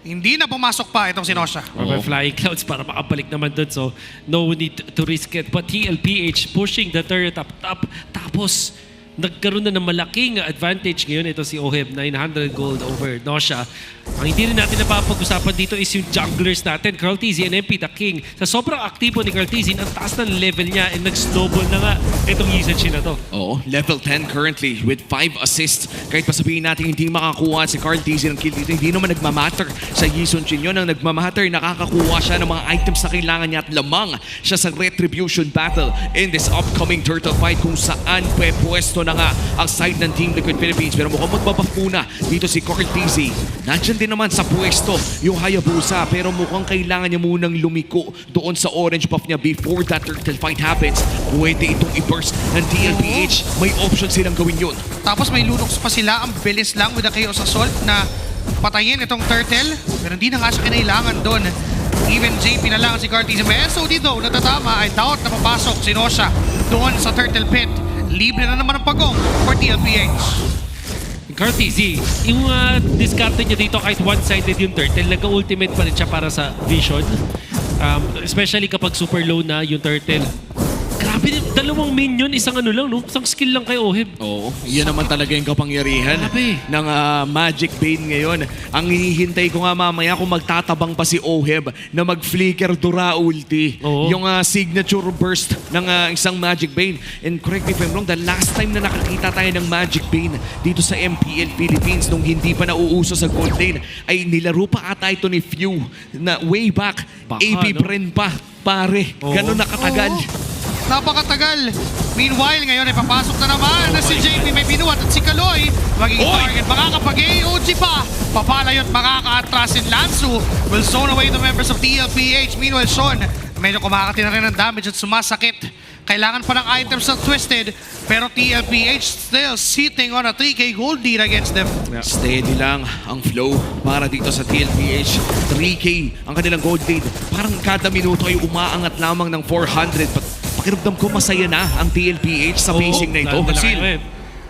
Hindi na pumasok pa itong si Nosha. Flying clouds para makabalik naman doon. So, no need to risk it. But TLPH pushing the turret up top. Tapos, nagkaroon na ng malaking advantage ngayon. Ito si OHIP, 900 gold over Nosha. Ang hindi rin natin napapag-usapan dito is yung junglers natin, Carl Tizzy and MP the King. Sa sobrang aktibo ni Carl Tizzy, ang taas ng level niya and nag-snowball na nga itong Yisan na to. Oo, level 10 currently with 5 assists. Kahit pa sabihin natin hindi makakuha si Carl Tizzy ng kill dito, hindi naman nagmamatter sa Yisan yun. Ang nagmamatter, nakakakuha siya ng mga items na kailangan niya at lamang siya sa retribution battle in this upcoming turtle fight kung saan pwesto na nga ang side ng Team Liquid Philippines. Pero mukhang magbabuff muna dito si Carl Tizzy. Nandiyan din naman sa pwesto yung Hayabusa pero mukhang kailangan niya munang lumiko doon sa orange buff niya before that turtle fight happens. Pwede itong i-burst ng TLPH. May option silang gawin yun. Tapos may lunox pa sila. Ang bilis lang with the Chaos Assault na patayin itong turtle. Pero hindi na nga siya kinailangan doon. Even JP na lang si Cartesian. May SOD though, natatama. I doubt na papasok si Nosha doon sa turtle pit. Libre na naman ang pagong for TLPH. Cartesy, yung discarte niya dito kahit one-sided yung turtle, nag-ultimate pa rin siya para sa vision. Especially kapag super low na yung turtle. Grabe, dalawang minion, isang ano lang, no? Isang skill lang kay OHIP. Oo, yan naman talaga yung kapangyarihan ng Magic Bane ngayon. Ang hinihintay ko nga mamaya kung magtatabang pa si OHIP na mag-flicker Dura ulti. Yung signature burst ng isang Magic Bane. And correct me if I'm wrong, the last time na nakakita tayo ng Magic Bane dito sa MPL Philippines nung hindi pa nauuso sa gold lane ay nilaro pa ata ito ni Few na way back. AP Bren pa, pare. Ganun nakatagal. Napakatagal. Meanwhile, ngayon ay papasok na naman na si JP may binuhat at si Kaloy. Magiging target, makakapag-AOG pa. Papalayo at makaka-atrasin Lansu. Will zone away the members of TLPH. Meanwhile, Sean, medyo kumakati na rin ng damage at sumasakit. Kailangan pa ng items ng Twisted, pero TLPH still sitting on a 3K gold lead against them. Steady lang ang flow para dito sa TLPH. 3K ang kanilang gold lead. Parang kada minuto ay umaangat lamang ng 400. Pakiramdam ko masaya na ang TLPH sa pacing na ito.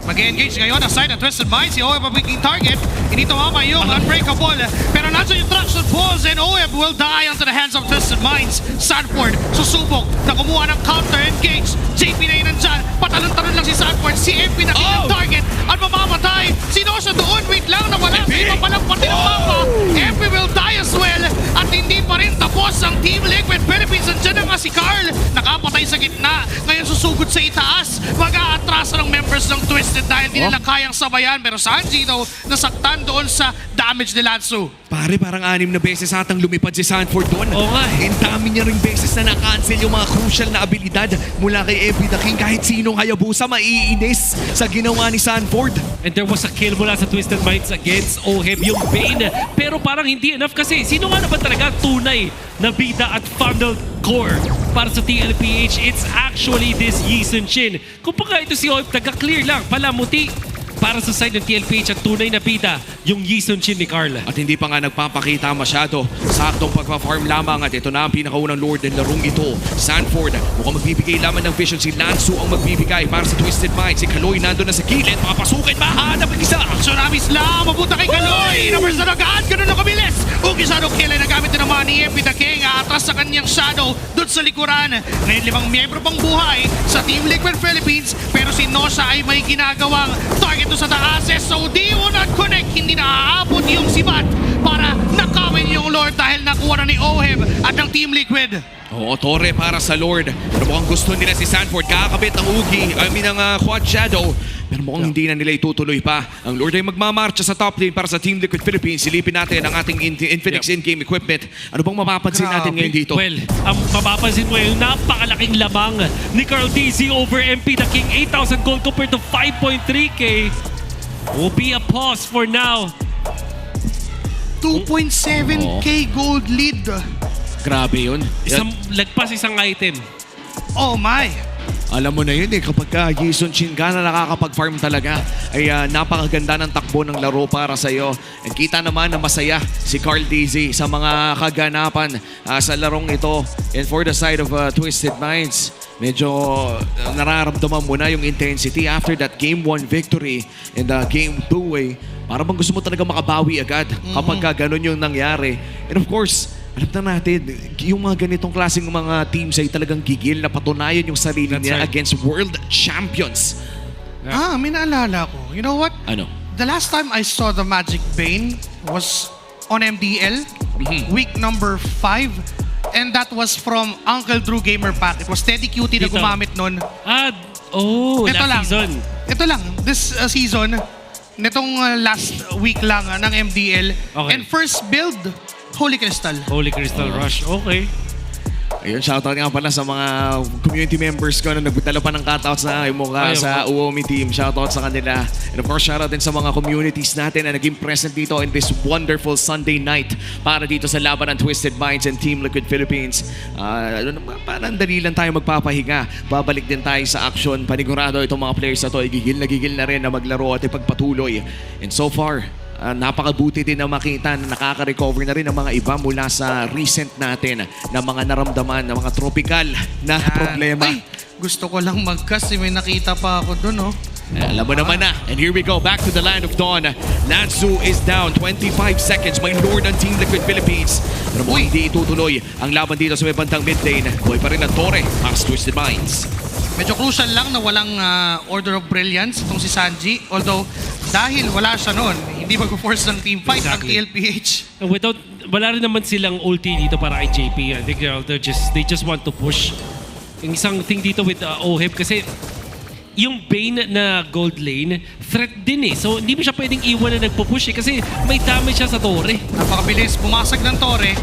Mag-engage ngayon aside ng Twisted Minds. Si OHIP magiging target. Hindi tumama yung Unbreakable. Pero nandiyan yung traction pulls and OHIP will die onto the hands of Twisted Minds. Sanford susubok na kumuha ng counter engage. JP na yun nandyan. Patalon-talon lang si Sanford. Si MP na kanyang target. At mamamatay. Si Nosha doon. Wait lang na wala. Sa iba palang pati ng mapa. MP will die as well. At hindi pa rin tapos ang Team Liquid Philippines. Nandiyan na nga si Carl. Nakapatay sa gitna. Ngayon susugod sa itaas. Mag-aatrasa ng members ng Twisted dahil hindi nila kayang sabayan. Pero Sanji daw nasaktan doon sa damage ni Lansu. Pare, parang 6 na beses atang lumipad si Sanford doon. Oo nga. And dami niya ring beses na na-cancel yung mga crucial na abilidad mula kay MP the King. Kahit sinong Hayabusa maiinis sa ginawa ni Sanford. And there was a kill mula sa Twisted Minds against OHIP, yung Bane. Pero parang hindi enough kasi sino nga naman talaga tunay na bida at funnel core para sa TLPH? It's actually this Yisun Shin. Kung pa ito si OHIP, taga-clear lang, palamuti. Para sa side ng TLPH at tunay na bida, yung Yisun Shin ni Carl. At hindi pa nga nagpapakita masyado. Saktong pagpa-farm lamang at ito na ang pinakaunang lord ng larong ito. Sanford, mukhang magbibigay lamang ng vision. Si Lansu ang magbibigay para sa Twisted Minds. Si Kaloy nandun na sa gilid. Papasukin, mahanap ang isa. Tsunami Slam, mabuta kay Kaloy. Numbers na agad, ganun na kabilis. Ugisado kill ay nagamit din naman ni MP the King. Atras sa kanyang shadow doon sa likuran. Ngayon 5 miyembro pang buhay sa Team Liquid Philippines. Pero si Nosha ay may ginagawang target sa taas. So di mo not connect. Hindi na aabot yung sibat para nakawin yung Lord dahil nakuha na ni OHIP at ng Team Liquid. Oo, Torre para sa Lord. Pero mukhang gusto nila si Sanford. Kakabit ng Ugi, ng Quad Shadow. Pero mukhang hindi na nila itutuloy pa. Ang Lord ay magmamarcha sa top lane para sa Team Liquid Philippines. Silipin natin ang ating Infinix in-game equipment. Ano bang mapapansin natin ngayon dito? Well, ang mapapansin mo yung napakalaking lamang ni Carl DZ over MP the King. 8,000 gold compared to 5.3k. Will be a pause for now. 2.7k gold lead. Grabe yun. Lagpas isang item. Oh my! Alam mo na yun kapag Jason Chin ka na nakakapag-farm talaga, ay napakaganda ng takbo ng laro para sa'yo. And kita naman na masaya si Carl Daisy sa mga kaganapan sa larong ito. And for the side of Twisted Minds, medyo nararamdaman mo na yung intensity after that Game 1 victory and Game 2 para bang gusto mo talaga makabawi agad kapag ganun yung nangyari. And of course, alam na natin, yung mga ganitong klaseng mga teams ay talagang gigil na patunayan yung sarili niya against world champions. May naalala ko. You know what? Ano? The last time I saw the Magic Bane was on MPL, week number 5. And that was from Uncle Drew Gamer Pack. It was Teddy Cutie na gumamit nun. Last season. Ito lang, this season, nitong last week lang ng MDL. Okay. And first build, Holy Crystal. Holy Crystal Rush, okay. Ayun, shoutout nga pala sa mga community members ko na nagdala pa ng cutouts na yung mukha sa Uomi team. Shoutout sa kanila. And of course, shoutout din sa mga communities natin na naging present dito in this wonderful Sunday night para dito sa laban ng Twisted Minds and Team Liquid Philippines. Parang dali lang tayo magpapahinga. Babalik din tayo sa action. Panigurado itong mga players na to, gigil na rin na maglaro at ipagpatuloy. And so far, napakabuti din na makita na nakaka-recover na rin ang mga iba mula sa recent natin na mga naramdaman, na mga tropical na problema. Ay, gusto ko lang mag-cast, may nakita pa ako dun, Alam mo naman na. And here we go, back to the Land of Dawn. Lanzu is down, 25 seconds. May Lord ng Team Liquid Philippines. Pero mo hindi itutuloy ang laban dito sa may bantang mid lane. Buhay pa rin ang Torre, as Twisted Minds. Medyo crucial lang na walang Order of Brilliance itong si Sanji. Although, dahil wala siya noon, hindi mag-force ng team fight ang TLPH. Wala rin naman silang ulti dito para kay JP. I think they just want to push. Yung isang thing dito with OHIP kasi yung Bane na gold lane, threat din So hindi mo siya pwedeng iwan na nagpo-push kasi may damage siya sa Torre. Napakabilis, pumasag ng Torre.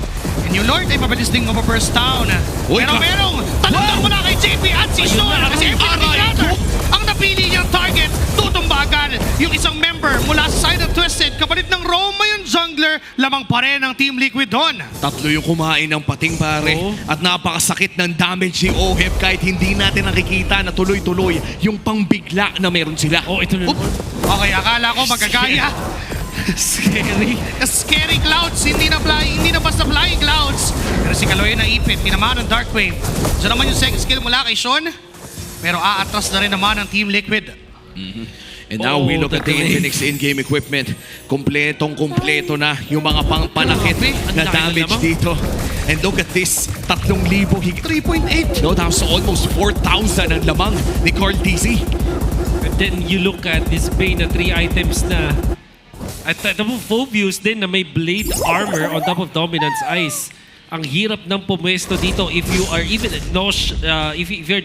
And yung Lord ay mabilis ding mapaburst down. Pero merong talagdag mo na kay JP at si Sean kasi ang napili niyang target, tutumbagan yung isang member mula sa side of Twisted. Kapalit ng Roma yung jungler, lamang pa rin ang Team Liquid doon. Tatlo yung kumain ng pating pare at napakasakit ng damage ni OHIP kahit hindi natin nakikita na tuloy-tuloy yung pangbigla na meron sila. Ito na naman. Okay, akala ko magagaya. Scary clouds, hindi na basta flying clouds. Pero si Kaloy naipit, tinamaan ng Dark Wave. Diyan naman yung second skill mula kay Sean. Pero aatras na rin naman ang Team Liquid. And now we look at the Infinix in-game equipment. Kompleto na yung mga pangpanakit na damage dito. And look at this, 3,000 higit. 3.8. No, that's almost 4,000 ang lamang ni Carl TZ. And then you look at this Bane na 3 items na at top of Phobius din na may blade armor on top of Dominance Ice. Ang hirap ng pumwesto dito if you are even if you're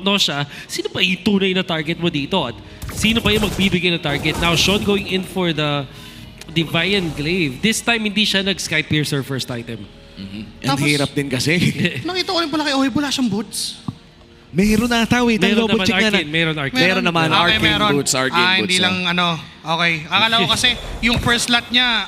Nosha, sino pa yung tunay na target mo dito? At sino pa yung magbibigay na target? Now, Sean going in for the Divine Glaive. This time, hindi siya nag-Sky Piercer first item. Ang hirap din kasi. Nakita ko rin pala kay Ohi, wala siyang boots. Meron na tawid. Meron naman Arcane. Meron naman Arcane boots. Hindi lang okay. Akala ko kasi yung first slot niya,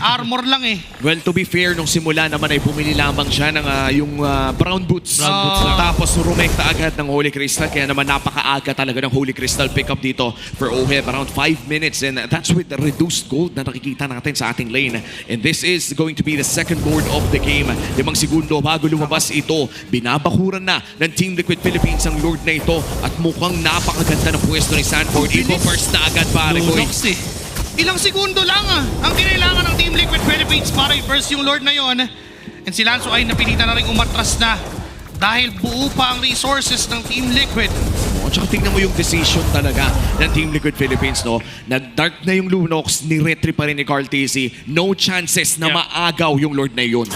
armor lang Well, to be fair, nung simula naman ay bumili lamang siya ng yung brown boots. Tapos rumekta agad ng Holy Crystal. Kaya naman napakaaga talaga ng Holy Crystal pickup dito for OHIP. Around 5 minutes. And that's with the reduced gold na nakikita natin sa ating lane. And this is going to be the second board of the game. 5 segundo bago lumabas ito. Binabakuran na ng Team Liquid Philippines ang Lord na ito. At mukhang napakaganda ng pwesto ni Sanford. First na agad pare ko. Ilang segundo lang ang kinailangan ng Team Liquid Philippines para i-burst yung Lord na yon. And si Lanzo ay napilitan na rin umatras na dahil buo pa ang resources ng Team Liquid. Tsaka tingnan mo yung decision talaga ng Team Liquid Philippines, no? Nag-dark na yung Lunox, ni-retry pa rin ni Carl TZ. No chances na maagaw yung Lord na yun.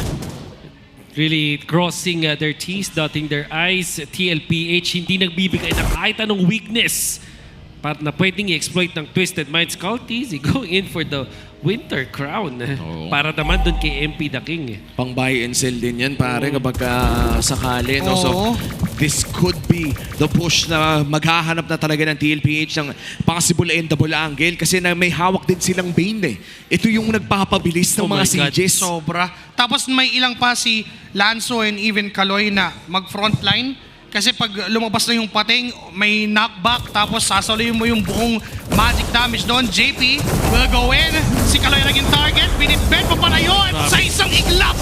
Really crossing their T's, dotting their I's. TLPH hindi nagbibigay ng kahit anong weakness na pwedeng i-exploit ng Twisted Minds. Carl TZ going in for the Winter Crown. Para naman dun kay MP the King. Pang buy and sell din yan pare kapag sakali. No? So, this could be the push na maghahanap na talaga ng TLPH ng possible endable angle kasi na may hawak din silang Bane eh. Ito yung nagpapabilis ng mga sieges. Sobra. Tapos may ilang pa si Lanzo and even Kaloy na mag-frontline. Kasi pag lumabas na yung pating, may knockback, tapos sasaluyin mo yung buong magic damage doon. JP will go in. Si Kaloy naging target. Binibed pa pala yun. Sa isang iglap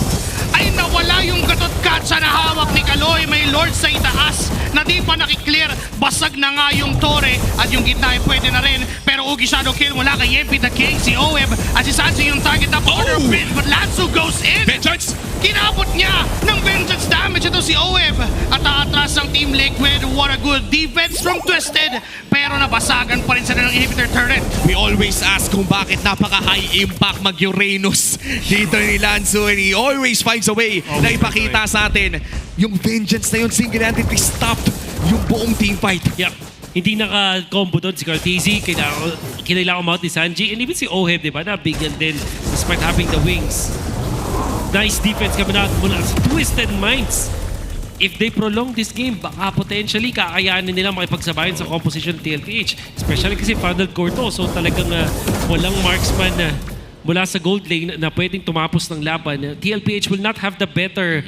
ay nawala yung gatot katsa na hawak ni Kaloy. May Lord sa itaas na di pa nakiklear. Basag na nga yung tore at yung gitna ay pwede na rin. Pero Ugi shadow kill mula kay MP the King. Si Oeb at si Sanji yung target na order pin. But Lanzo goes in. Vengeance! Kinabot niya ng vengeance damage ito si Oeb. At aatras ang Team Liquid. What a good defense from Twisted. Pero nabasagan pa rin sila ng inhibitor turret. We always ask kung bakit napaka-high impact mag-Uranus dito ni Lanzo and he always finds a way na ipakita sa atin yung vengeance na yun single-handedly stopped yung buong teamfight. Yep. Hindi naka-combo doon si Cortese, kailangan mount ni Sanji, and even si Oheb, di ba? Nabigyan din despite having the wings. Nice defense kami mula sa Twisted Minds. If they prolong this game, baka potentially kakayanin nila makipagsabayan sa composition ng TLPH. Especially kasi final core to, so talagang walang marksman mula sa gold lane na pwedeng tumapos ng laban. TLPH will not have the better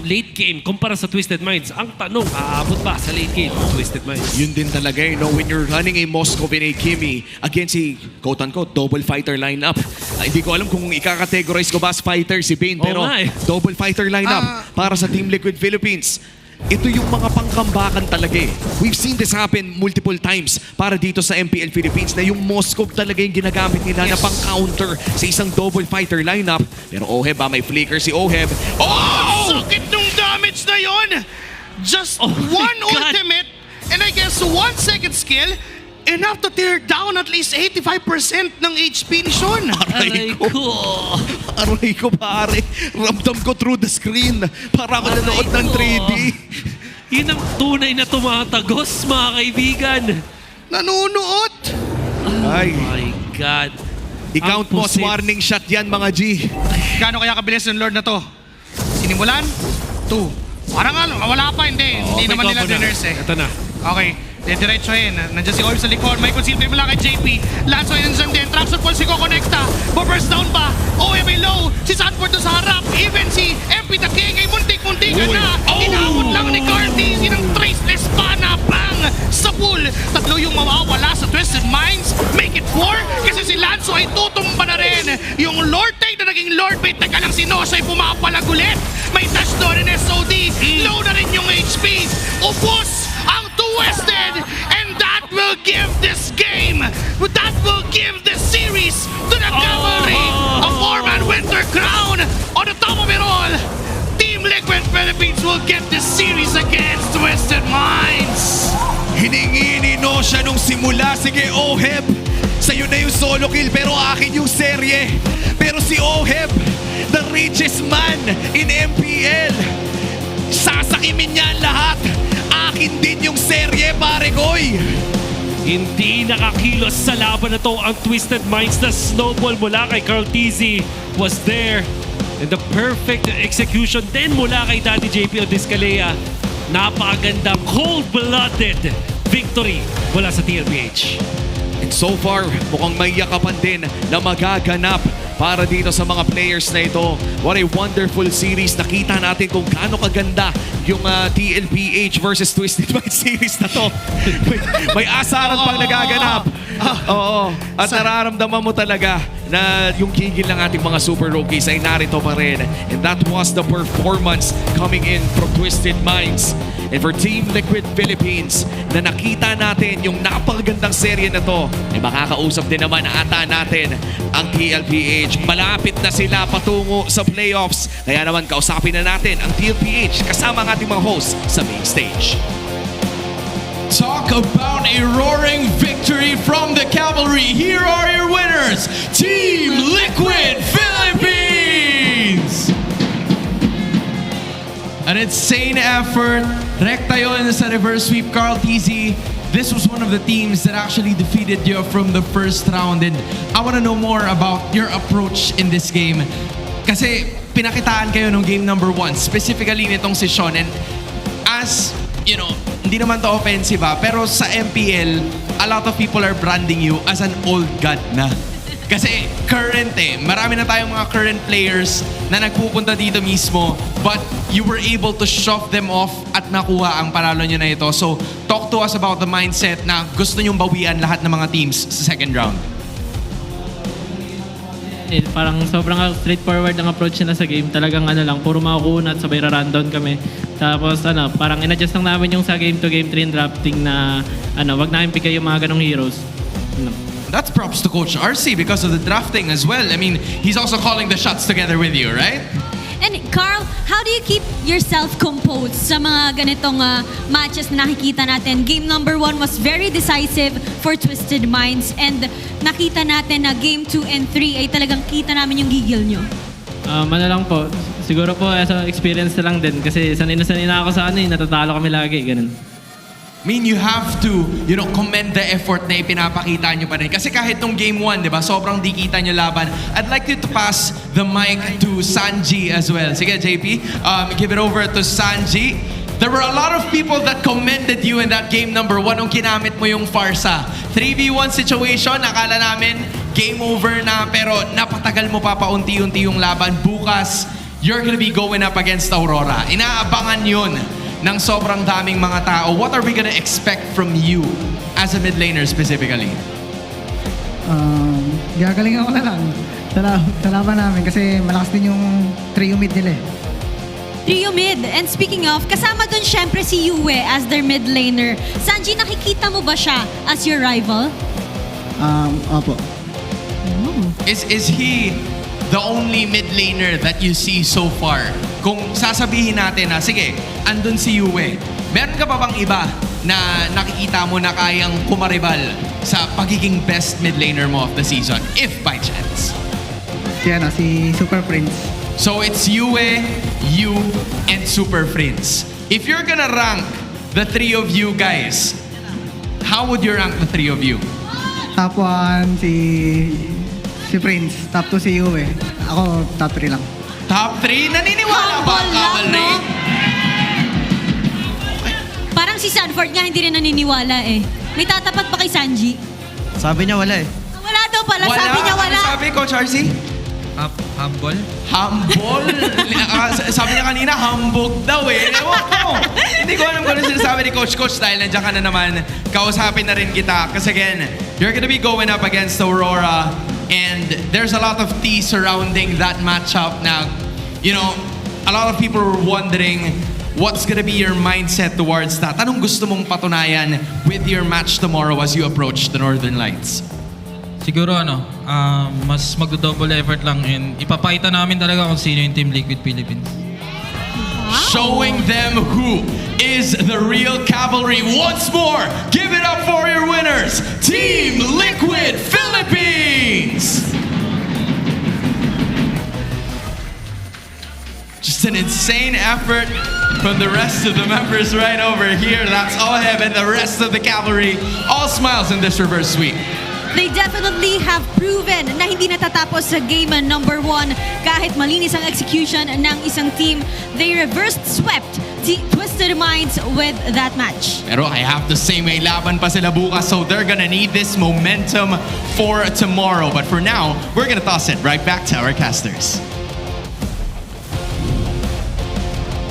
late game kumpara sa Twisted Minds. Ang tanong, aabot ba sa late game ng Twisted Minds? Yun din talaga eh, no? When you're running a Moscow and a Kimi against a quote-unquote double fighter lineup. Hindi ko alam kung ikakategorize ko ba as fighter si Bane, pero double fighter lineup para sa Team Liquid Philippines. Ito yung mga pangkambakan talaga eh. We've seen this happen multiple times para dito sa MPL Philippines na yung Moscow talaga yung ginagamit nila na pang-counter sa isang double fighter lineup. Pero Oheb may flicker si Oheb. Oh! Sakit nung damage na yon. Just one ultimate and I guess 1 second skill enough to tear down at least 85% ng HP ni Sean. Aray ko. Aray ko pare. Ramdam ko through the screen. Para ako nanood ng 3D. Yun ang tunay na tumatagos, mga kaibigan. Nanunuot. Ay. Oh my God. I-count mo as warning shot yan, mga G. Gaano kaya kabilis ng Lord na to? Sinimulan? 2. Parang wala pa, hindi. Hindi naman nila diners eh. Ito na. Okay. Diretsohin. Nandiyan si Orb sa likod. May conceal play mula kay JP. Lanzo yun dyan din. Traction Pulse si Kokonekta. Burst down pa. OM low. Si Sanford doon sa harap. Even si MP the King ay muntik-muntikan na. Inabot lang ni Carty. Sinang traceless pa na bang sa pool. Tatlo yung mawawala sa Twisted Minds. Make it 4. Kasi si Lanzo ay tutumba na rin. Yung Lord Tank na naging Lord Bait. Teka lang si Nosha ay pumapalag ulit. May touch doon in SOD. Low na rin yung HP. Ubus ang Twisted, and that will give this game, that will give this series to the cavalry of Foreman Winter Crown. On the top of it all, Team Liquid Philippines will get this series against Twisted Minds. Hiningi ni Nosha nung simula. Sige, Oheb, sa'yo na yung solo kill, pero akin yung serye. Pero si Oheb, the richest man in MPL, sasakimin niya ang lahat. Akin din yung serye, pare koy. Hindi nakakilos sa laban na to ang Twisted Minds na snowball mula kay Cortese was there. And the perfect execution din mula kay Daddy JP Odiscalea. Napakagandang cold-blooded victory mula sa TLPH. And so far, mukhang may yakapan din na magaganap para dito sa mga players na ito. What a wonderful series. Nakita natin kung gaano kaganda yung TLPH versus Twisted Minds series na to. May asaran pang nagaganap. Oo. At nararamdaman mo talaga na yung kigil ng ating mga super rookies ay narito pa rin. And that was the performance coming in from Twisted Minds. And for Team Liquid Philippines, na nakita natin yung napakagandang serye na to, ay makakausap din naman ata natin ang TLPH. Malapit na sila patungo sa playoffs. Kaya naman kausapin na natin ang TLPH kasama ang ating mga hosts sa main stage. Talk about a roaring victory from the cavalry. Here are your winners, Team Liquid Philippines! An insane effort. Rekta yun sa reverse sweep, Carl TZ. This was one of the teams that actually defeated you from the first round. And I want to know more about your approach in this game. Kasi pinakitaan kayo nung game number 1, specifically nitong si Sean. And as you know, hindi naman to offensive pero sa MPL, a lot of people are branding you as an old god na. Kasi current marami na tayong mga current players na nagpupunta dito mismo, but you were able to shove them off at nakuha ang panalo nyo na ito. So, talk to us about the mindset na gusto nyong bawian lahat ng mga teams sa second round. Parang sobrang straightforward ang approach nila sa game. Talagang lang, puro makukuha at sabay ra-rundown kami. Tapos parang in-adjust lang namin yung sa game-to-game train drafting na wag namin bigay yung mga ganong heroes. That's props to Coach RC because of the drafting as well. I mean, he's also calling the shots together with you, right? And Carl, how do you keep yourself composed sa mga ganitong matches na nakikita natin? Game number 1 was very decisive for Twisted Minds, and nakita natin na game 2 and 3 ay talagang kita namin yung gigil nyo. Lang po. Siguro po sa experience na lang din kasi sanay na ako sa natatalo kami lagi, ganun. I mean, you have to, commend the effort na ipinapakita nyo pa rin. Kasi kahit nung game 1, di ba, sobrang di kita nyo laban. I'd like you to pass the mic to Sanji as well. Sige, JP, give it over to Sanji. There were a lot of people that commended you in that game number 1 nung ginamit mo yung Farsa. 3v1 situation, akala namin game over na, pero napatagal mo pa paunti-unti yung laban. Bukas, you're gonna be going up against Aurora. Inaabangan yun ng sobrang daming mga tao. What are we gonna expect from you as a mid laner specifically? Gagalingan ko na lang sa laban namin kasi malakas din yung trio mid nila Trio mid. And speaking of, kasama dun syempre si Yue as their mid laner. Sanji, nakikita mo ba siya as your rival? Opo. Is he the only mid laner that you see so far? Kung sasabihin natin na, sige, andun si Yue, meron ka pa bang iba na nakikita mo na kayang kumaribal sa pagiging best mid laner mo of the season, if by chance? Si Super Prince. So it's Yue, you, and Super Prince. If you're gonna rank the three of you guys, how would you rank the three of you? Top 1 si Prince, top 2 si Yue. Ako top 3 lang. Top 3? Naniniwala ba ang cavalry? Parang si Sanford nga hindi rin naniniwala May tatapat pa kay Sanji? Sabi niya wala Wala daw pala, sabi niya wala. Ano sabi, Coach RC? Humble? Humble? Sabi niya kanina, hambog daw Ewan ko. Hindi ko alam kung ano sinasabi ni Coach. Coach, dahil nandiyan ka na naman, kausapin na rin kita. Kasi again, you're gonna be going up against Aurora. And there's a lot of tea surrounding that matchup now. A lot of people were wondering what's gonna be your mindset towards that. Anong gusto mong patunayan with your match tomorrow as you approach the Northern Lights? Siguro mas magdo-double effort lang and ipapakita namin talaga kung sino yung Team Liquid Philippines. Showing them who is the real cavalry once more. Give it up for your winners, Team Liquid Philippines! Just an insane effort from the rest of the members right over here. That's all I have, and the rest of the cavalry, all smiles in this reverse sweep. They definitely have proven na hindi natatapos sa game number 1 kahit malinis ang execution ng isang team. They reversed swept Twisted Minds with that match. Pero I have to say may laban pa sila bukas, so they're gonna need this momentum for tomorrow. But for now, we're gonna toss it right back to our casters.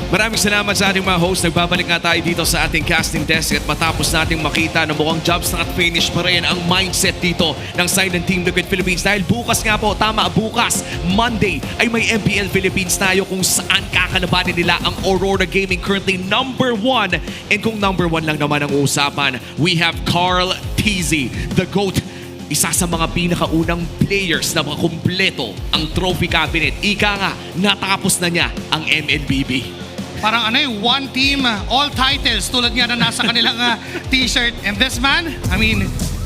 Maraming salamat sa ating mga host. Nagbabalik nga tayo dito sa ating casting desk at matapos nating makita na mukhang jobs na at finish pa rin ang mindset dito ng side ng Team Liquid Philippines. Dahil bukas nga po, bukas, Monday, ay may MPL Philippines tayo kung saan kakalabanin nila ang Aurora Gaming, currently number 1. And kung number 1 lang naman ang usapan, we have Carl TZ, the GOAT. Isa sa mga pinakaunang players na makakumpleto ang trophy cabinet. Ika nga, natapos na niya ang MLBB. Parang one team, all titles tulad nga na nasa kanilang t-shirt. And this man,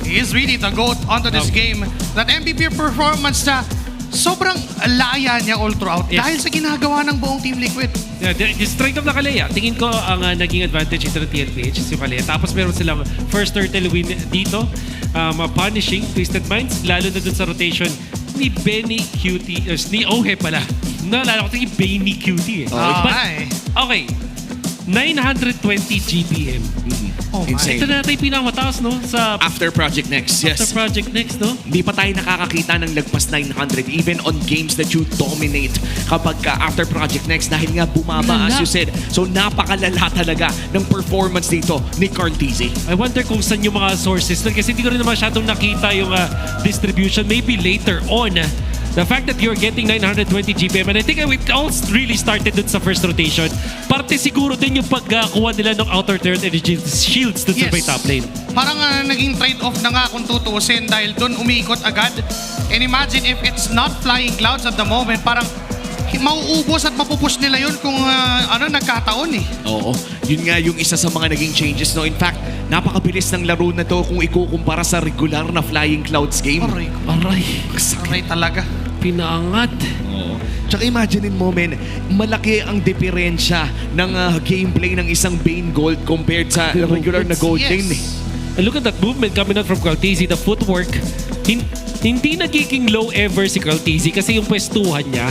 he is really the GOAT onto this game. That MVP performance na sobrang laya niya all throughout dahil sa ginagawa ng buong Team Liquid. Yeah, the strength of the Kalea. Tingin ko ang naging advantage ito ng TLPH si Kalea. Tapos meron silang first turtle win dito. Punishing Twisted Minds, lalo na dun sa rotation ni Benny Cutie, ni Ohe pala. Naalala ko ito yung Benny Cutie Okay. Okay. 920 GPM. Insane. Ito na natin yung pinakamataas, no? Sa After Project Next, yes. After Project Next, no? Hindi pa tayo nakakakita ng lagpas 900 even on games that you dominate kapag after Project Next dahil nga bumaba as you said. So napakalala talaga ng performance dito ni Cartesi. I wonder kung saan yung mga sources kasi hindi ko rin masyadong nakita yung distribution. Maybe later on, the fact that you're getting 920 GPM, and I think it all really started dun sa first rotation. Parte siguro din yung pagkuha nila ng outer turret energy shields dun sa may top lane. Parang naging trade-off na nga kung tutuusin dahil doon umiikot agad. And imagine if it's not flying clouds at the moment, parang mauubos at mapupush nila yun kung nagkataon eh. Oo. Yun nga yung isa sa mga naging changes. No? In fact, napakabilis ng laro na to kung ikukumpara sa regular na Flying Clouds game. Aray talaga. Pinaangat. Oo. Tsaka imaginein mo, men, malaki ang diferensya ng gameplay ng isang Bane Gold compared sa regular na Gold lane. And look at that movement coming out from Cartesi. The footwork, hindi nagiging low ever si Cartesi kasi yung pwestuhan niya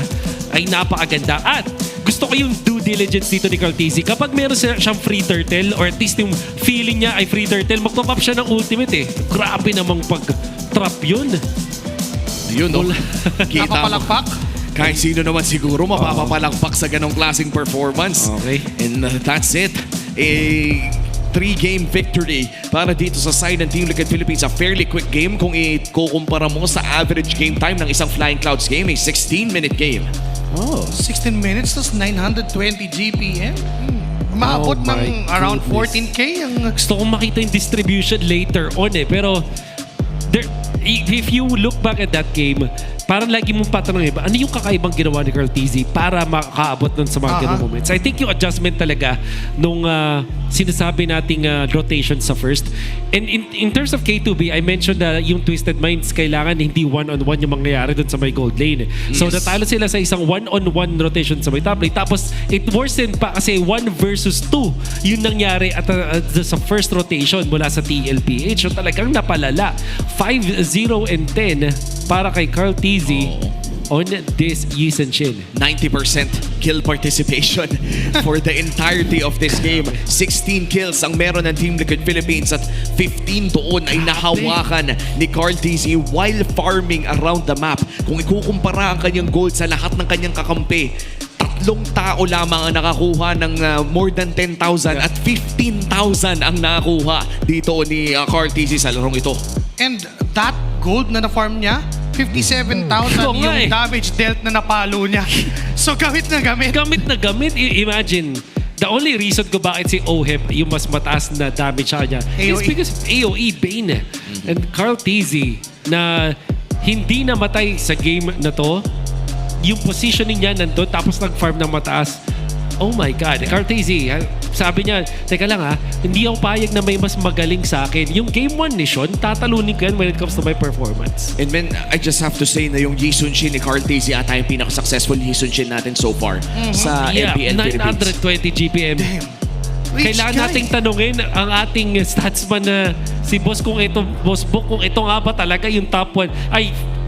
ay napakaganda. At gusto ko yung due diligence dito ni Cartesi. Kapag meron siyang free turtle or at least yung feeling niya ay free turtle, magpapap siya ng ultimate eh. Grabe namang pag-trap yun. Yun, no? Kita mo. Napapalakpak? Kahit sino naman siguro mapapapalakpak sa ganong klaseng performance. Okay. And that's it. A 3-game victory para dito sa side ng Team Liquid Philippines. A fairly quick game kung ikukumpara mo sa average game time ng isang Flying Clouds game. A 16-minute game. 16 minutes, tas 920 GPM. Maabot ng around 14K. Gusto kong makita yung distribution later on eh. Pero if you look back at that game, parang lagi mong patanong ano yung kakaibang ginawa ni Cartesi para makaabot nun sa mga ganung moments. I think yung adjustment talaga nung sinasabi nating rotation sa first. And in terms of K2B, I mentioned na yung Twisted Minds kailangan hindi one-on-one yung mangyayari dun sa may gold lane. So natalo sila sa isang one-on-one rotation sa may top lane. Tapos it worsened pa kasi 1 versus 2 yung nangyari at sa first rotation mula sa TLPH. So talagang napalala. 5-0 and 10 para kay Cartesi on this Yi-Shen. 90% kill participation for the entirety of this game. 16 kills ang meron ng Team Liquid Philippines at 15 doon ay nahawakan ni Cartesi while farming around the map. Kung ikukumpara ang kanyang gold sa lahat ng kanyang kakampi, 3 tao lamang ang nakakuha ng more than 10,000 at 15,000 ang nakakuha dito ni Cartesi sa larong ito. And that gold na na-farm niya, 57,000 yung damage dealt na napalo niya. So gamit na gamit. Gamit na gamit. Imagine, the only reason ko bakit si OHIP yung mas mataas na damage sa kanya is because of AOE Bane. And Cartesi na hindi namatay sa game na to, yung positioning niya nandun tapos nag-farm ng mataas. Oh my God. Cartesi, sabi niya, teka lang hindi ako payag na may mas magaling sa akin. Yung game 1 ni Sean, tatalunin ko yan when it comes to my performance. And man, I just have to say na yung Yi-Shen ni Cartesi ata yung pinaka-successful Yi-Shen natin so far sa MPL Philippines. 920 GPM. Damn. Kailangan nating tanungin ang ating statsman na si Boss Book kung ito nga ba talaga yung top 1.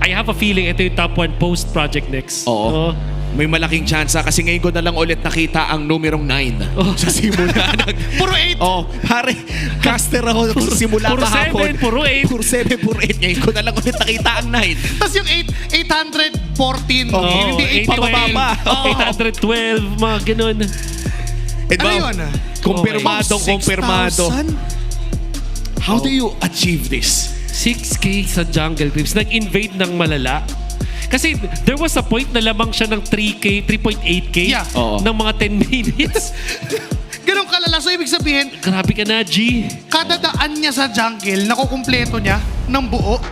I have a feeling ito yung top 1 post Project Next. Oo. May malaking chance kasi ngayon ko na lang ulit nakita ang numerong 9 sa simula. Puro 8! Pare, caster ako simula kahapon. Puro 7, Puro 7, puro 8. Ngayon ko na lang ulit nakita ang 9. Tapos yung 814, hindi 8 pababa. 812, mga ganun. Ano yun? Kumpirmado. How do you achieve this? 6K sa jungle creeps. Nag-invade ng malala. Kasi there was a point na lamang siya ng 3K, 3.8K ng mga 10 minutes. Ganun kalala. So ibig sabihin, grabe ka na, G. Kada daan niya sa jungle, nakukumpleto niya ng buo.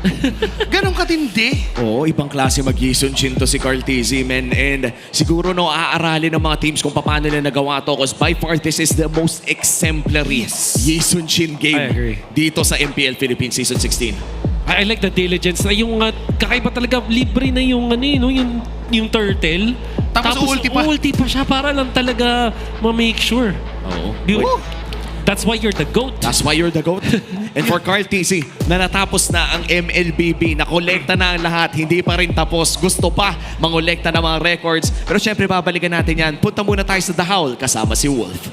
Ganun katindi. Oo, ibang klase mag-Yi-Shen to si Cartesi, man. And siguro aaralin ng mga teams kung paano nila nagawa to because by far this is the most exemplary Yi-Shen game dito sa MPL Philippines Season 16. I like the diligence na yung kakaiba talaga libre na yung yung turtle. Tapos ulti pa siya para lang talaga ma-make sure. Oo. That's why you're the GOAT. That's why you're the GOAT. And for Cartesi, na natapos na ang MLBB, nakolekta na ang lahat, hindi pa rin tapos. Gusto pa mangolekta ng mga records. Pero syempre, babalikan natin yan. Punta muna tayo sa The Howl kasama si Wolf.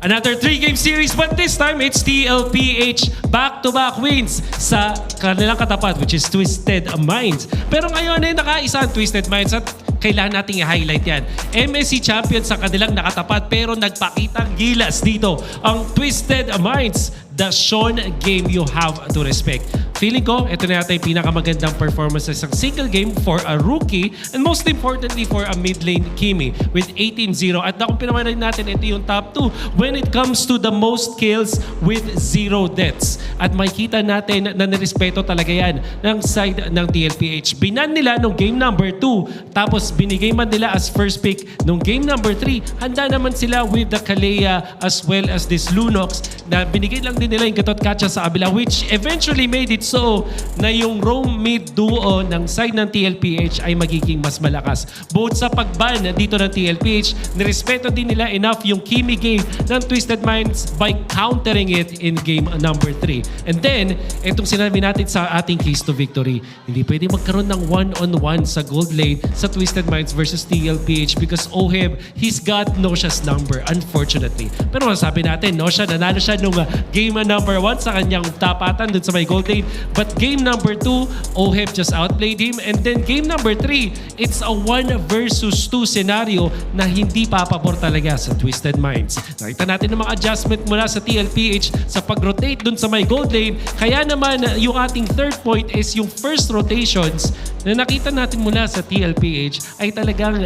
Another 3-game series, but this time it's TLPH back-to-back wins sa kanilang katapat, which is Twisted Minds. Pero ngayon ay nakaisa ang Twisted Minds at kailangan nating i-highlight yan. MSC champion sa kanilang nakatapat pero nagpakitang gilas dito ang Twisted Minds. The Sean game you have to respect. Feeling ko, ito na yata yung pinakamagandang performance sa isang single game for a rookie and most importantly for a mid lane Kimi with 18-0. At kung pinawanan natin, ito yung top 2 when it comes to the most kills with 0 deaths. At makikita natin na nirespeto talaga yan ng side ng TLPH. Binan nila nung game number 2 tapos binigay man nila as first pick nung game number 3. Handa naman sila with the Kalea as well as this Lunox na binigay lang din nila yung Gatot Kacha sa kabila which eventually made it so na yung roam mid duo ng side ng TLPH ay magiging mas malakas. Both sa pagban dito ng TLPH, nirespeto din nila enough yung Kimi game ng Twisted Minds by countering it in game number 3. And then, itong sinabi natin sa ating keys to victory, hindi pwede magkaroon ng one-on-one sa gold lane sa Twisted Minds versus TLPH because Oheb, he's got Nosha's number, unfortunately. Pero masasabi natin, Nosha, nanalo siya nung game number 1 sa kanyang tapatan dun sa may gold lane. But game number 2, Oheb just outplayed him. And then game number 3, it's a 1 versus 2 scenario na hindi papabor talaga sa Twisted Minds. Nakita natin ng mga adjustment mula sa TLPH sa pag-rotate dun sa may gold lane. Kaya naman yung ating third point is yung first rotations na nakita natin mula sa TLPH ay talagang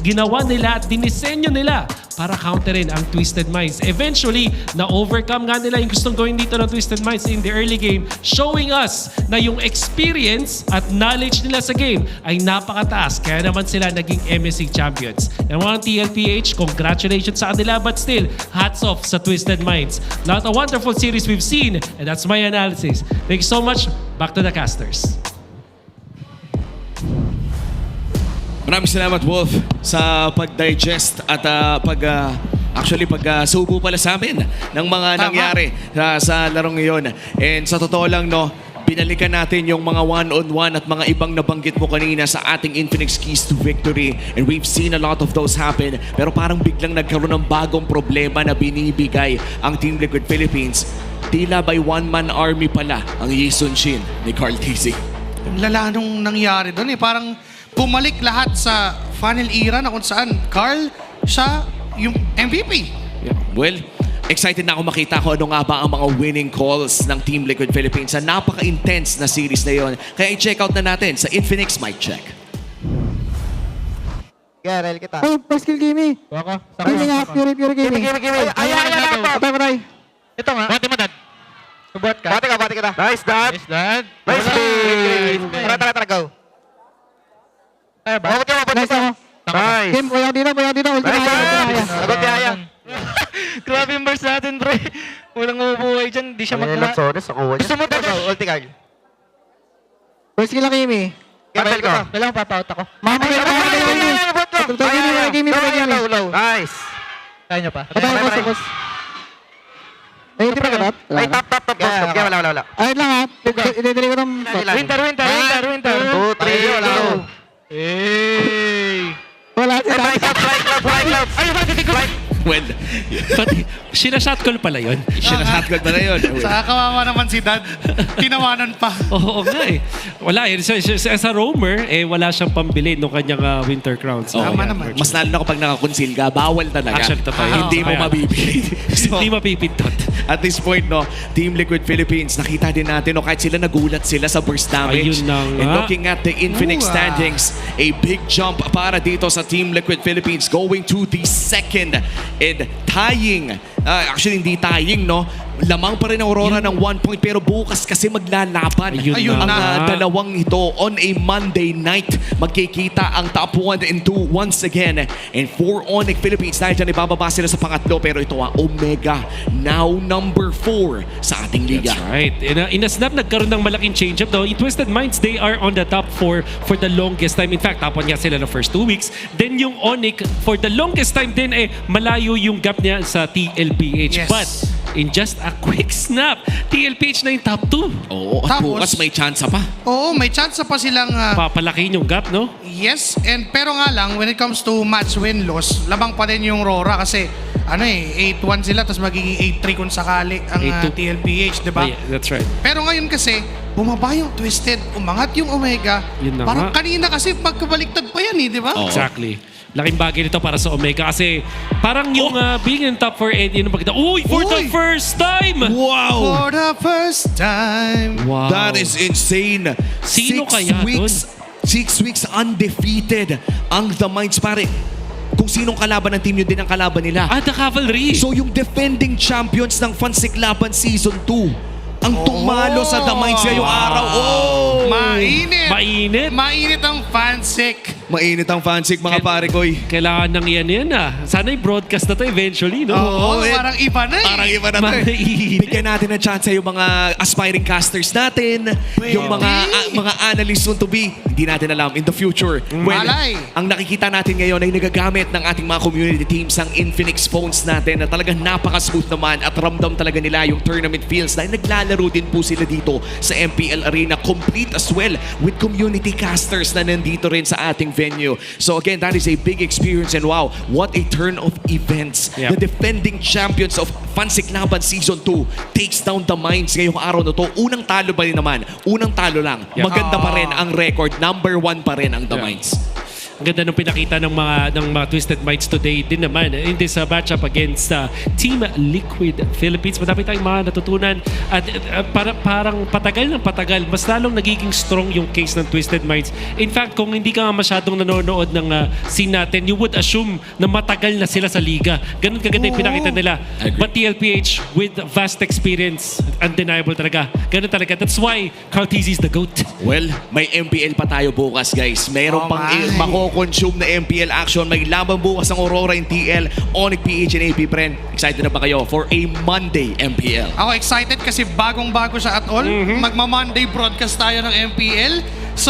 ginawa nila at dinisenyo nila para counterin ang Twisted Minds. Eventually, na-overcome nga nila yung gustong gawin dito ng Twisted Minds in the early game, showing us na yung experience at knowledge nila sa game ay napakataas. Kaya naman sila naging MSC champions. And mga TLPH, congratulations sa kanila, but still, hats off sa Twisted Minds. Not a wonderful series we've seen, and that's my analysis. Thank you so much. Back to the casters. Maraming salamat, Wolf, sa pag-digest at pag-subo pala sa amin ng mga nangyari sa larong iyon. And sa totoo lang, no, binalikan natin yung mga one-on-one at mga ibang nabanggit mo kanina sa ating Infinix Keys to Victory. And we've seen a lot of those happen. Pero parang biglang nagkaroon ng bagong problema na binibigay ang Team Liquid Philippines. Tila by one-man army pala ang Yisun Shin ni Carl TZ. Ang lala nung nangyari doon parang bumalik lahat sa funnel era na kung saan Carl, siya yung MVP. Yeah. Well, excited na ako makita ko ano nga ba ang mga winning calls ng Team Liquid Philippines sa napaka-intense na series na yon. Kaya i-check out na natin sa Infinix Mic Check. Garel kita. Oh, first kill Kimi. Baka. Kimi nga, Kimi. Ay, Patay. Ito nga. Bati mo, Dad. Subuhat ka. Bati ka. Nice, Dad. Nice play. Tara, go. Ay, ba? Nice ako. Nice. Kim, bayang dito. Ulti na. Sagot kaya. Grabe yung burst natin, pre. Walang mabubuhay dyan. Di siya magka... Gusto mo, Dad. Ulti ka. First kill lang Kimi. Garel ko. Kailangan papaut ako. Mama, Kimi. Nice. Kaya nyo pa. Tapos. Ay, hindi pa ganap? Ay, top. Kaya wala. Ayun lang ha. Idedeli ko ng... Winter. 2, 3, wala. Hey! Wala si Dad. Ay, bakit ikaw? Well, pati, sinashot call pala yun. Sinashot call pala yun. Saka kawawa naman si Dad. Tinawanan pa. Oo nga eh. Wala eh. Sa roamer, wala siyang pambili ng kanyang Winter Crowns. Naman. Mas lalo na kapag nakakonsil ka, bawal talaga. Actually, totoo. Hindi mo mabibili. Hindi mapipintot. At this point, no, Team Liquid Philippines, nakita din natin, no, kahit sila nagulat sila sa burst damage. Ayun na nga. And looking at the Infinix standings, a big jump para dito sa Team Liquid Philippines going to the second and tying. Actually, hindi tying, no? Lamang pa rin ang Aurora ng 1 point pero bukas kasi maglalaban ang dalawang ito on a Monday night. Magkikita ang top 1 and 2 once again. And for Onyx Philippines, dahil dyan ibababa sila sa pangatlo pero ito ang Omega, now number 4 sa ating liga. That's right. In a snap, nagkaroon ng malaking change-up though. In Twisted Minds, they are on the top 4 for the longest time. In fact, top 1 nga sila the first 2 weeks. Then yung Onyx, for the longest time din, malayo yung gap niya sa TLPH. Yes. But in just a quick snap, TLPH na yung top 2. Oo, at bukas may chance pa. Oo, may chance pa silang... papalakihin yung gap, no? Yes, and pero nga lang, when it comes to match win-loss, labang pa rin yung Aurora kasi 8-1 sila, tapos magiging 8-3 kung sakali ang 8-2. TLPH, di ba? Yeah, that's right. Pero ngayon kasi, bumaba yung Twisted, umangat yung Omega. Yun na Parang nga. kanina kasi magkabaliktad pa yan di ba? Exactly. Laking bagay nito para sa Omega kasi parang yung being in top 4 and yun ang pagkita. For the first time! Wow! For the first time. Wow. That is insane. Sino kaya weeks, 6 weeks undefeated ang The Minds, pare. Kung sinong kalaban ng team yun din ang kalaban nila. The Cavalry. So yung defending champions ng Fansik Laban Season 2 ang tumalo sa The Minds ngayong araw. Mainit. Mainit. Mainit ang Fansik. Mainit ang Fansik, mga pare koy. Kailangan ng yan Sana i-broadcast na to eventually, no? Parang iba na Parang iba na to. Bigyan natin ng chance yung mga aspiring casters natin, yung mga analysts soon to be. Hindi natin alam in the future. Well, ang nakikita natin ngayon ay nagagamit ng ating mga community teams ang Infinix phones natin na talagang napaka-smooth naman at ramdam talaga nila yung tournament feels dahil naglalaro din po sila dito sa MPL Arena, complete as well with community casters na nandito rin sa ating venue. So again, that is a big experience and wow, what a turn of events. Yep. The defending champions of Fansik Laban Season 2 takes down The Minds ngayong araw na to. Unang talo pa rin naman. Unang talo lang. Yep. Maganda pa rin ang record. Number 1 pa rin ang The Minds. Ang ganda ng pinakita ng mga Twisted Minds today din naman in this matchup against Team Liquid Philippines. Madami tayong mga natutunan at parang patagal ng patagal, mas lalong nagiging strong yung case ng Twisted Minds. In fact, kung hindi ka masyadong nanonood ng scene natin, you would assume na matagal na sila sa liga. Ganun kaganda yung pinakita nila. But TLPH with vast experience, undeniable talaga. Ganun talaga. That's why Carl TZ is the GOAT. Well, may MPL pa tayo bukas, guys. Meron pang mako-consume na MPL action. May laban bukas ang Aurora in TL, Onyx PH and AP Pren. Excited na ba kayo for a Monday MPL? Ako excited kasi bagong-bago siya at all. Magma-Monday broadcast tayo ng MPL. So,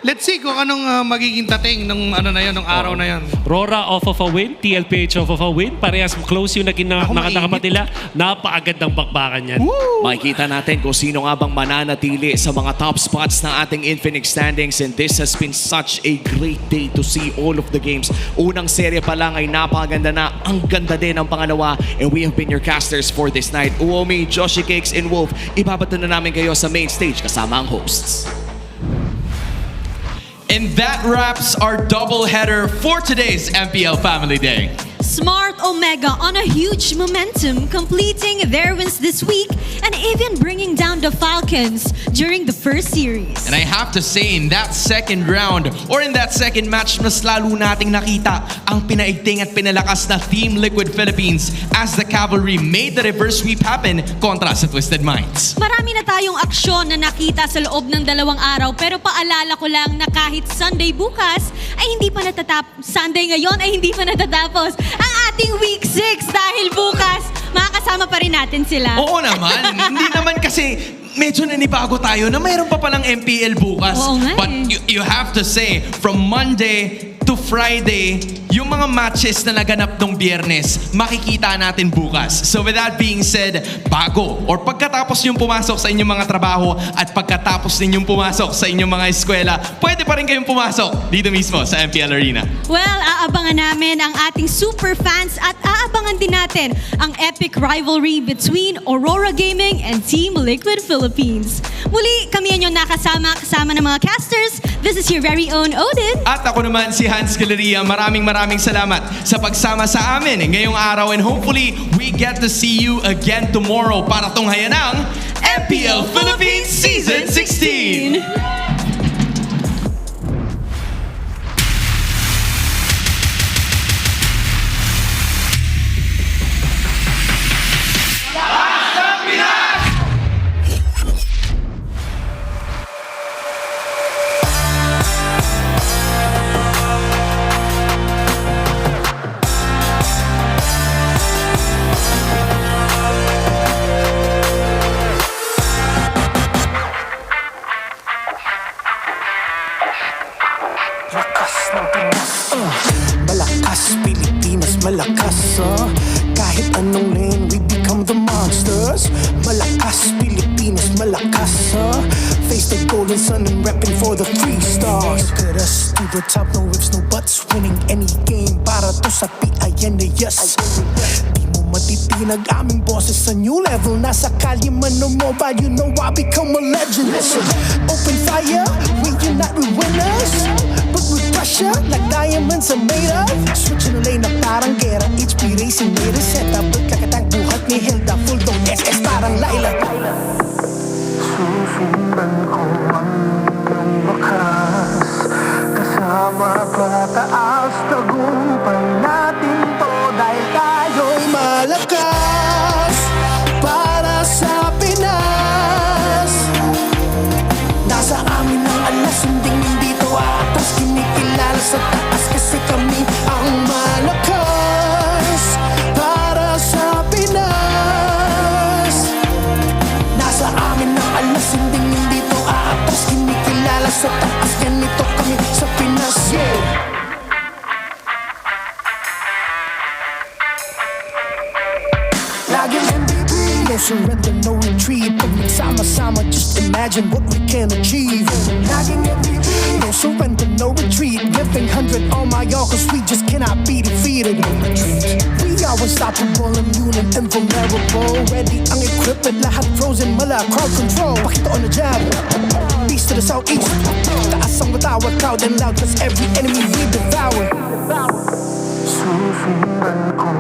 let's see kung anong magiging dating ng nung araw na yun. Aurora off of a win, TLPH off of a win. Parehas close yung naging nakatakamad nila. Napaagad ng bakbakan yan. Makikita natin kung sino nga bang mananatili sa mga top spots ng ating Infinix standings, and this has been such a great day to see all of the games. Unang serye pa lang ay napakaganda na. Ang ganda din ang pangalawa, and we have been your casters for this night. Uomi, Joshi Cakes, and Wolf, ibabato na namin kayo sa main stage kasama ang hosts. And that wraps our doubleheader for today's MPL Family Day. Smart Omega on a huge momentum, completing their wins this week and even bringing down the Falcons during the first series. And I have to say, in that second round, or in that second match, mas lalo nating nakita ang pinaigting at pinalakas na Team Liquid Philippines as the Cavalry made the reverse sweep happen kontra sa Twisted Minds. Marami na tayong aksyon na nakita sa loob ng 2 araw, pero paalala ko lang na kahit Sunday bukas ay hindi pa natatapos. Sunday ngayon ay hindi pa natatapos ang ating Week 6 dahil bukas makakasama pa rin natin sila. Oo naman. Hindi naman kasi medyo nanibago tayo na mayroon pa palang MPL bukas. Oo nga. But you have to say, from Monday to Friday, yung mga matches na naganap nung Biyernes, makikita natin bukas. So with that being said, bago or pagkatapos yung pumasok sa inyong mga trabaho at pagkatapos ninyong pumasok sa inyong mga eskwela, pwede pa rin kayong pumasok dito mismo sa MPL Arena. Well, aabangan namin ang ating super fans at aabangan din natin ang epic rivalry between Aurora Gaming and Team Liquid Philippines. Muli, kami ang kasama ng mga casters. This is your very own Odin. At ako naman si Hans Galeria. Maraming salamat sa pagsama sa amin ngayong araw, and hopefully we get to see you again tomorrow para tunghayan ang MPL Philippines Season 16! Malakas, Pilipinas, malakas, kahit anong lane, we become the monsters. Malakas, Pilipinas, malakas, face the golden sun and repping for the 3 stars. Look at us, to the top, no ifs, no buts, winning any game para to sa PINAS. Tumitinag aming boses sa new level. Nasa kalye man o mobile, you know I become a legend. Listen, open fire, we unite, we winners. But with pressure, like diamonds are made of. Switching the lane na parang gera. HP racing made a setup. Pagkakatang buhat ni Hilda, full dome SS parang Laila. Susundan ko ang iyong bakas. Kasama pataas, tagumpay natin to. Dahil tayo'y malakas para sa Pinas. Nasa amin ang alas, hindi dito atas. Kinikilala sa taas kasi kami ang malakas para sa Pinas. Nasa amin ang alas, hindi dito atas. Kinikilala sa taas, ganito kami sa Pinas. Yeah. Laging MVP, no surrender, no retreat. Pag nagsama-sama, just imagine what we can achieve. Laging MVP, no surrender, no retreat. Giving 100 on my all, cause we just cannot be defeated. We are unstoppable, immune and invulnerable. Ready ang equipment, lahat frozen, mala, crowd control. Pakita on the jab, east to the southeast. Taas ang watawat, proud and loud, cause every enemy we devour. Susundan ko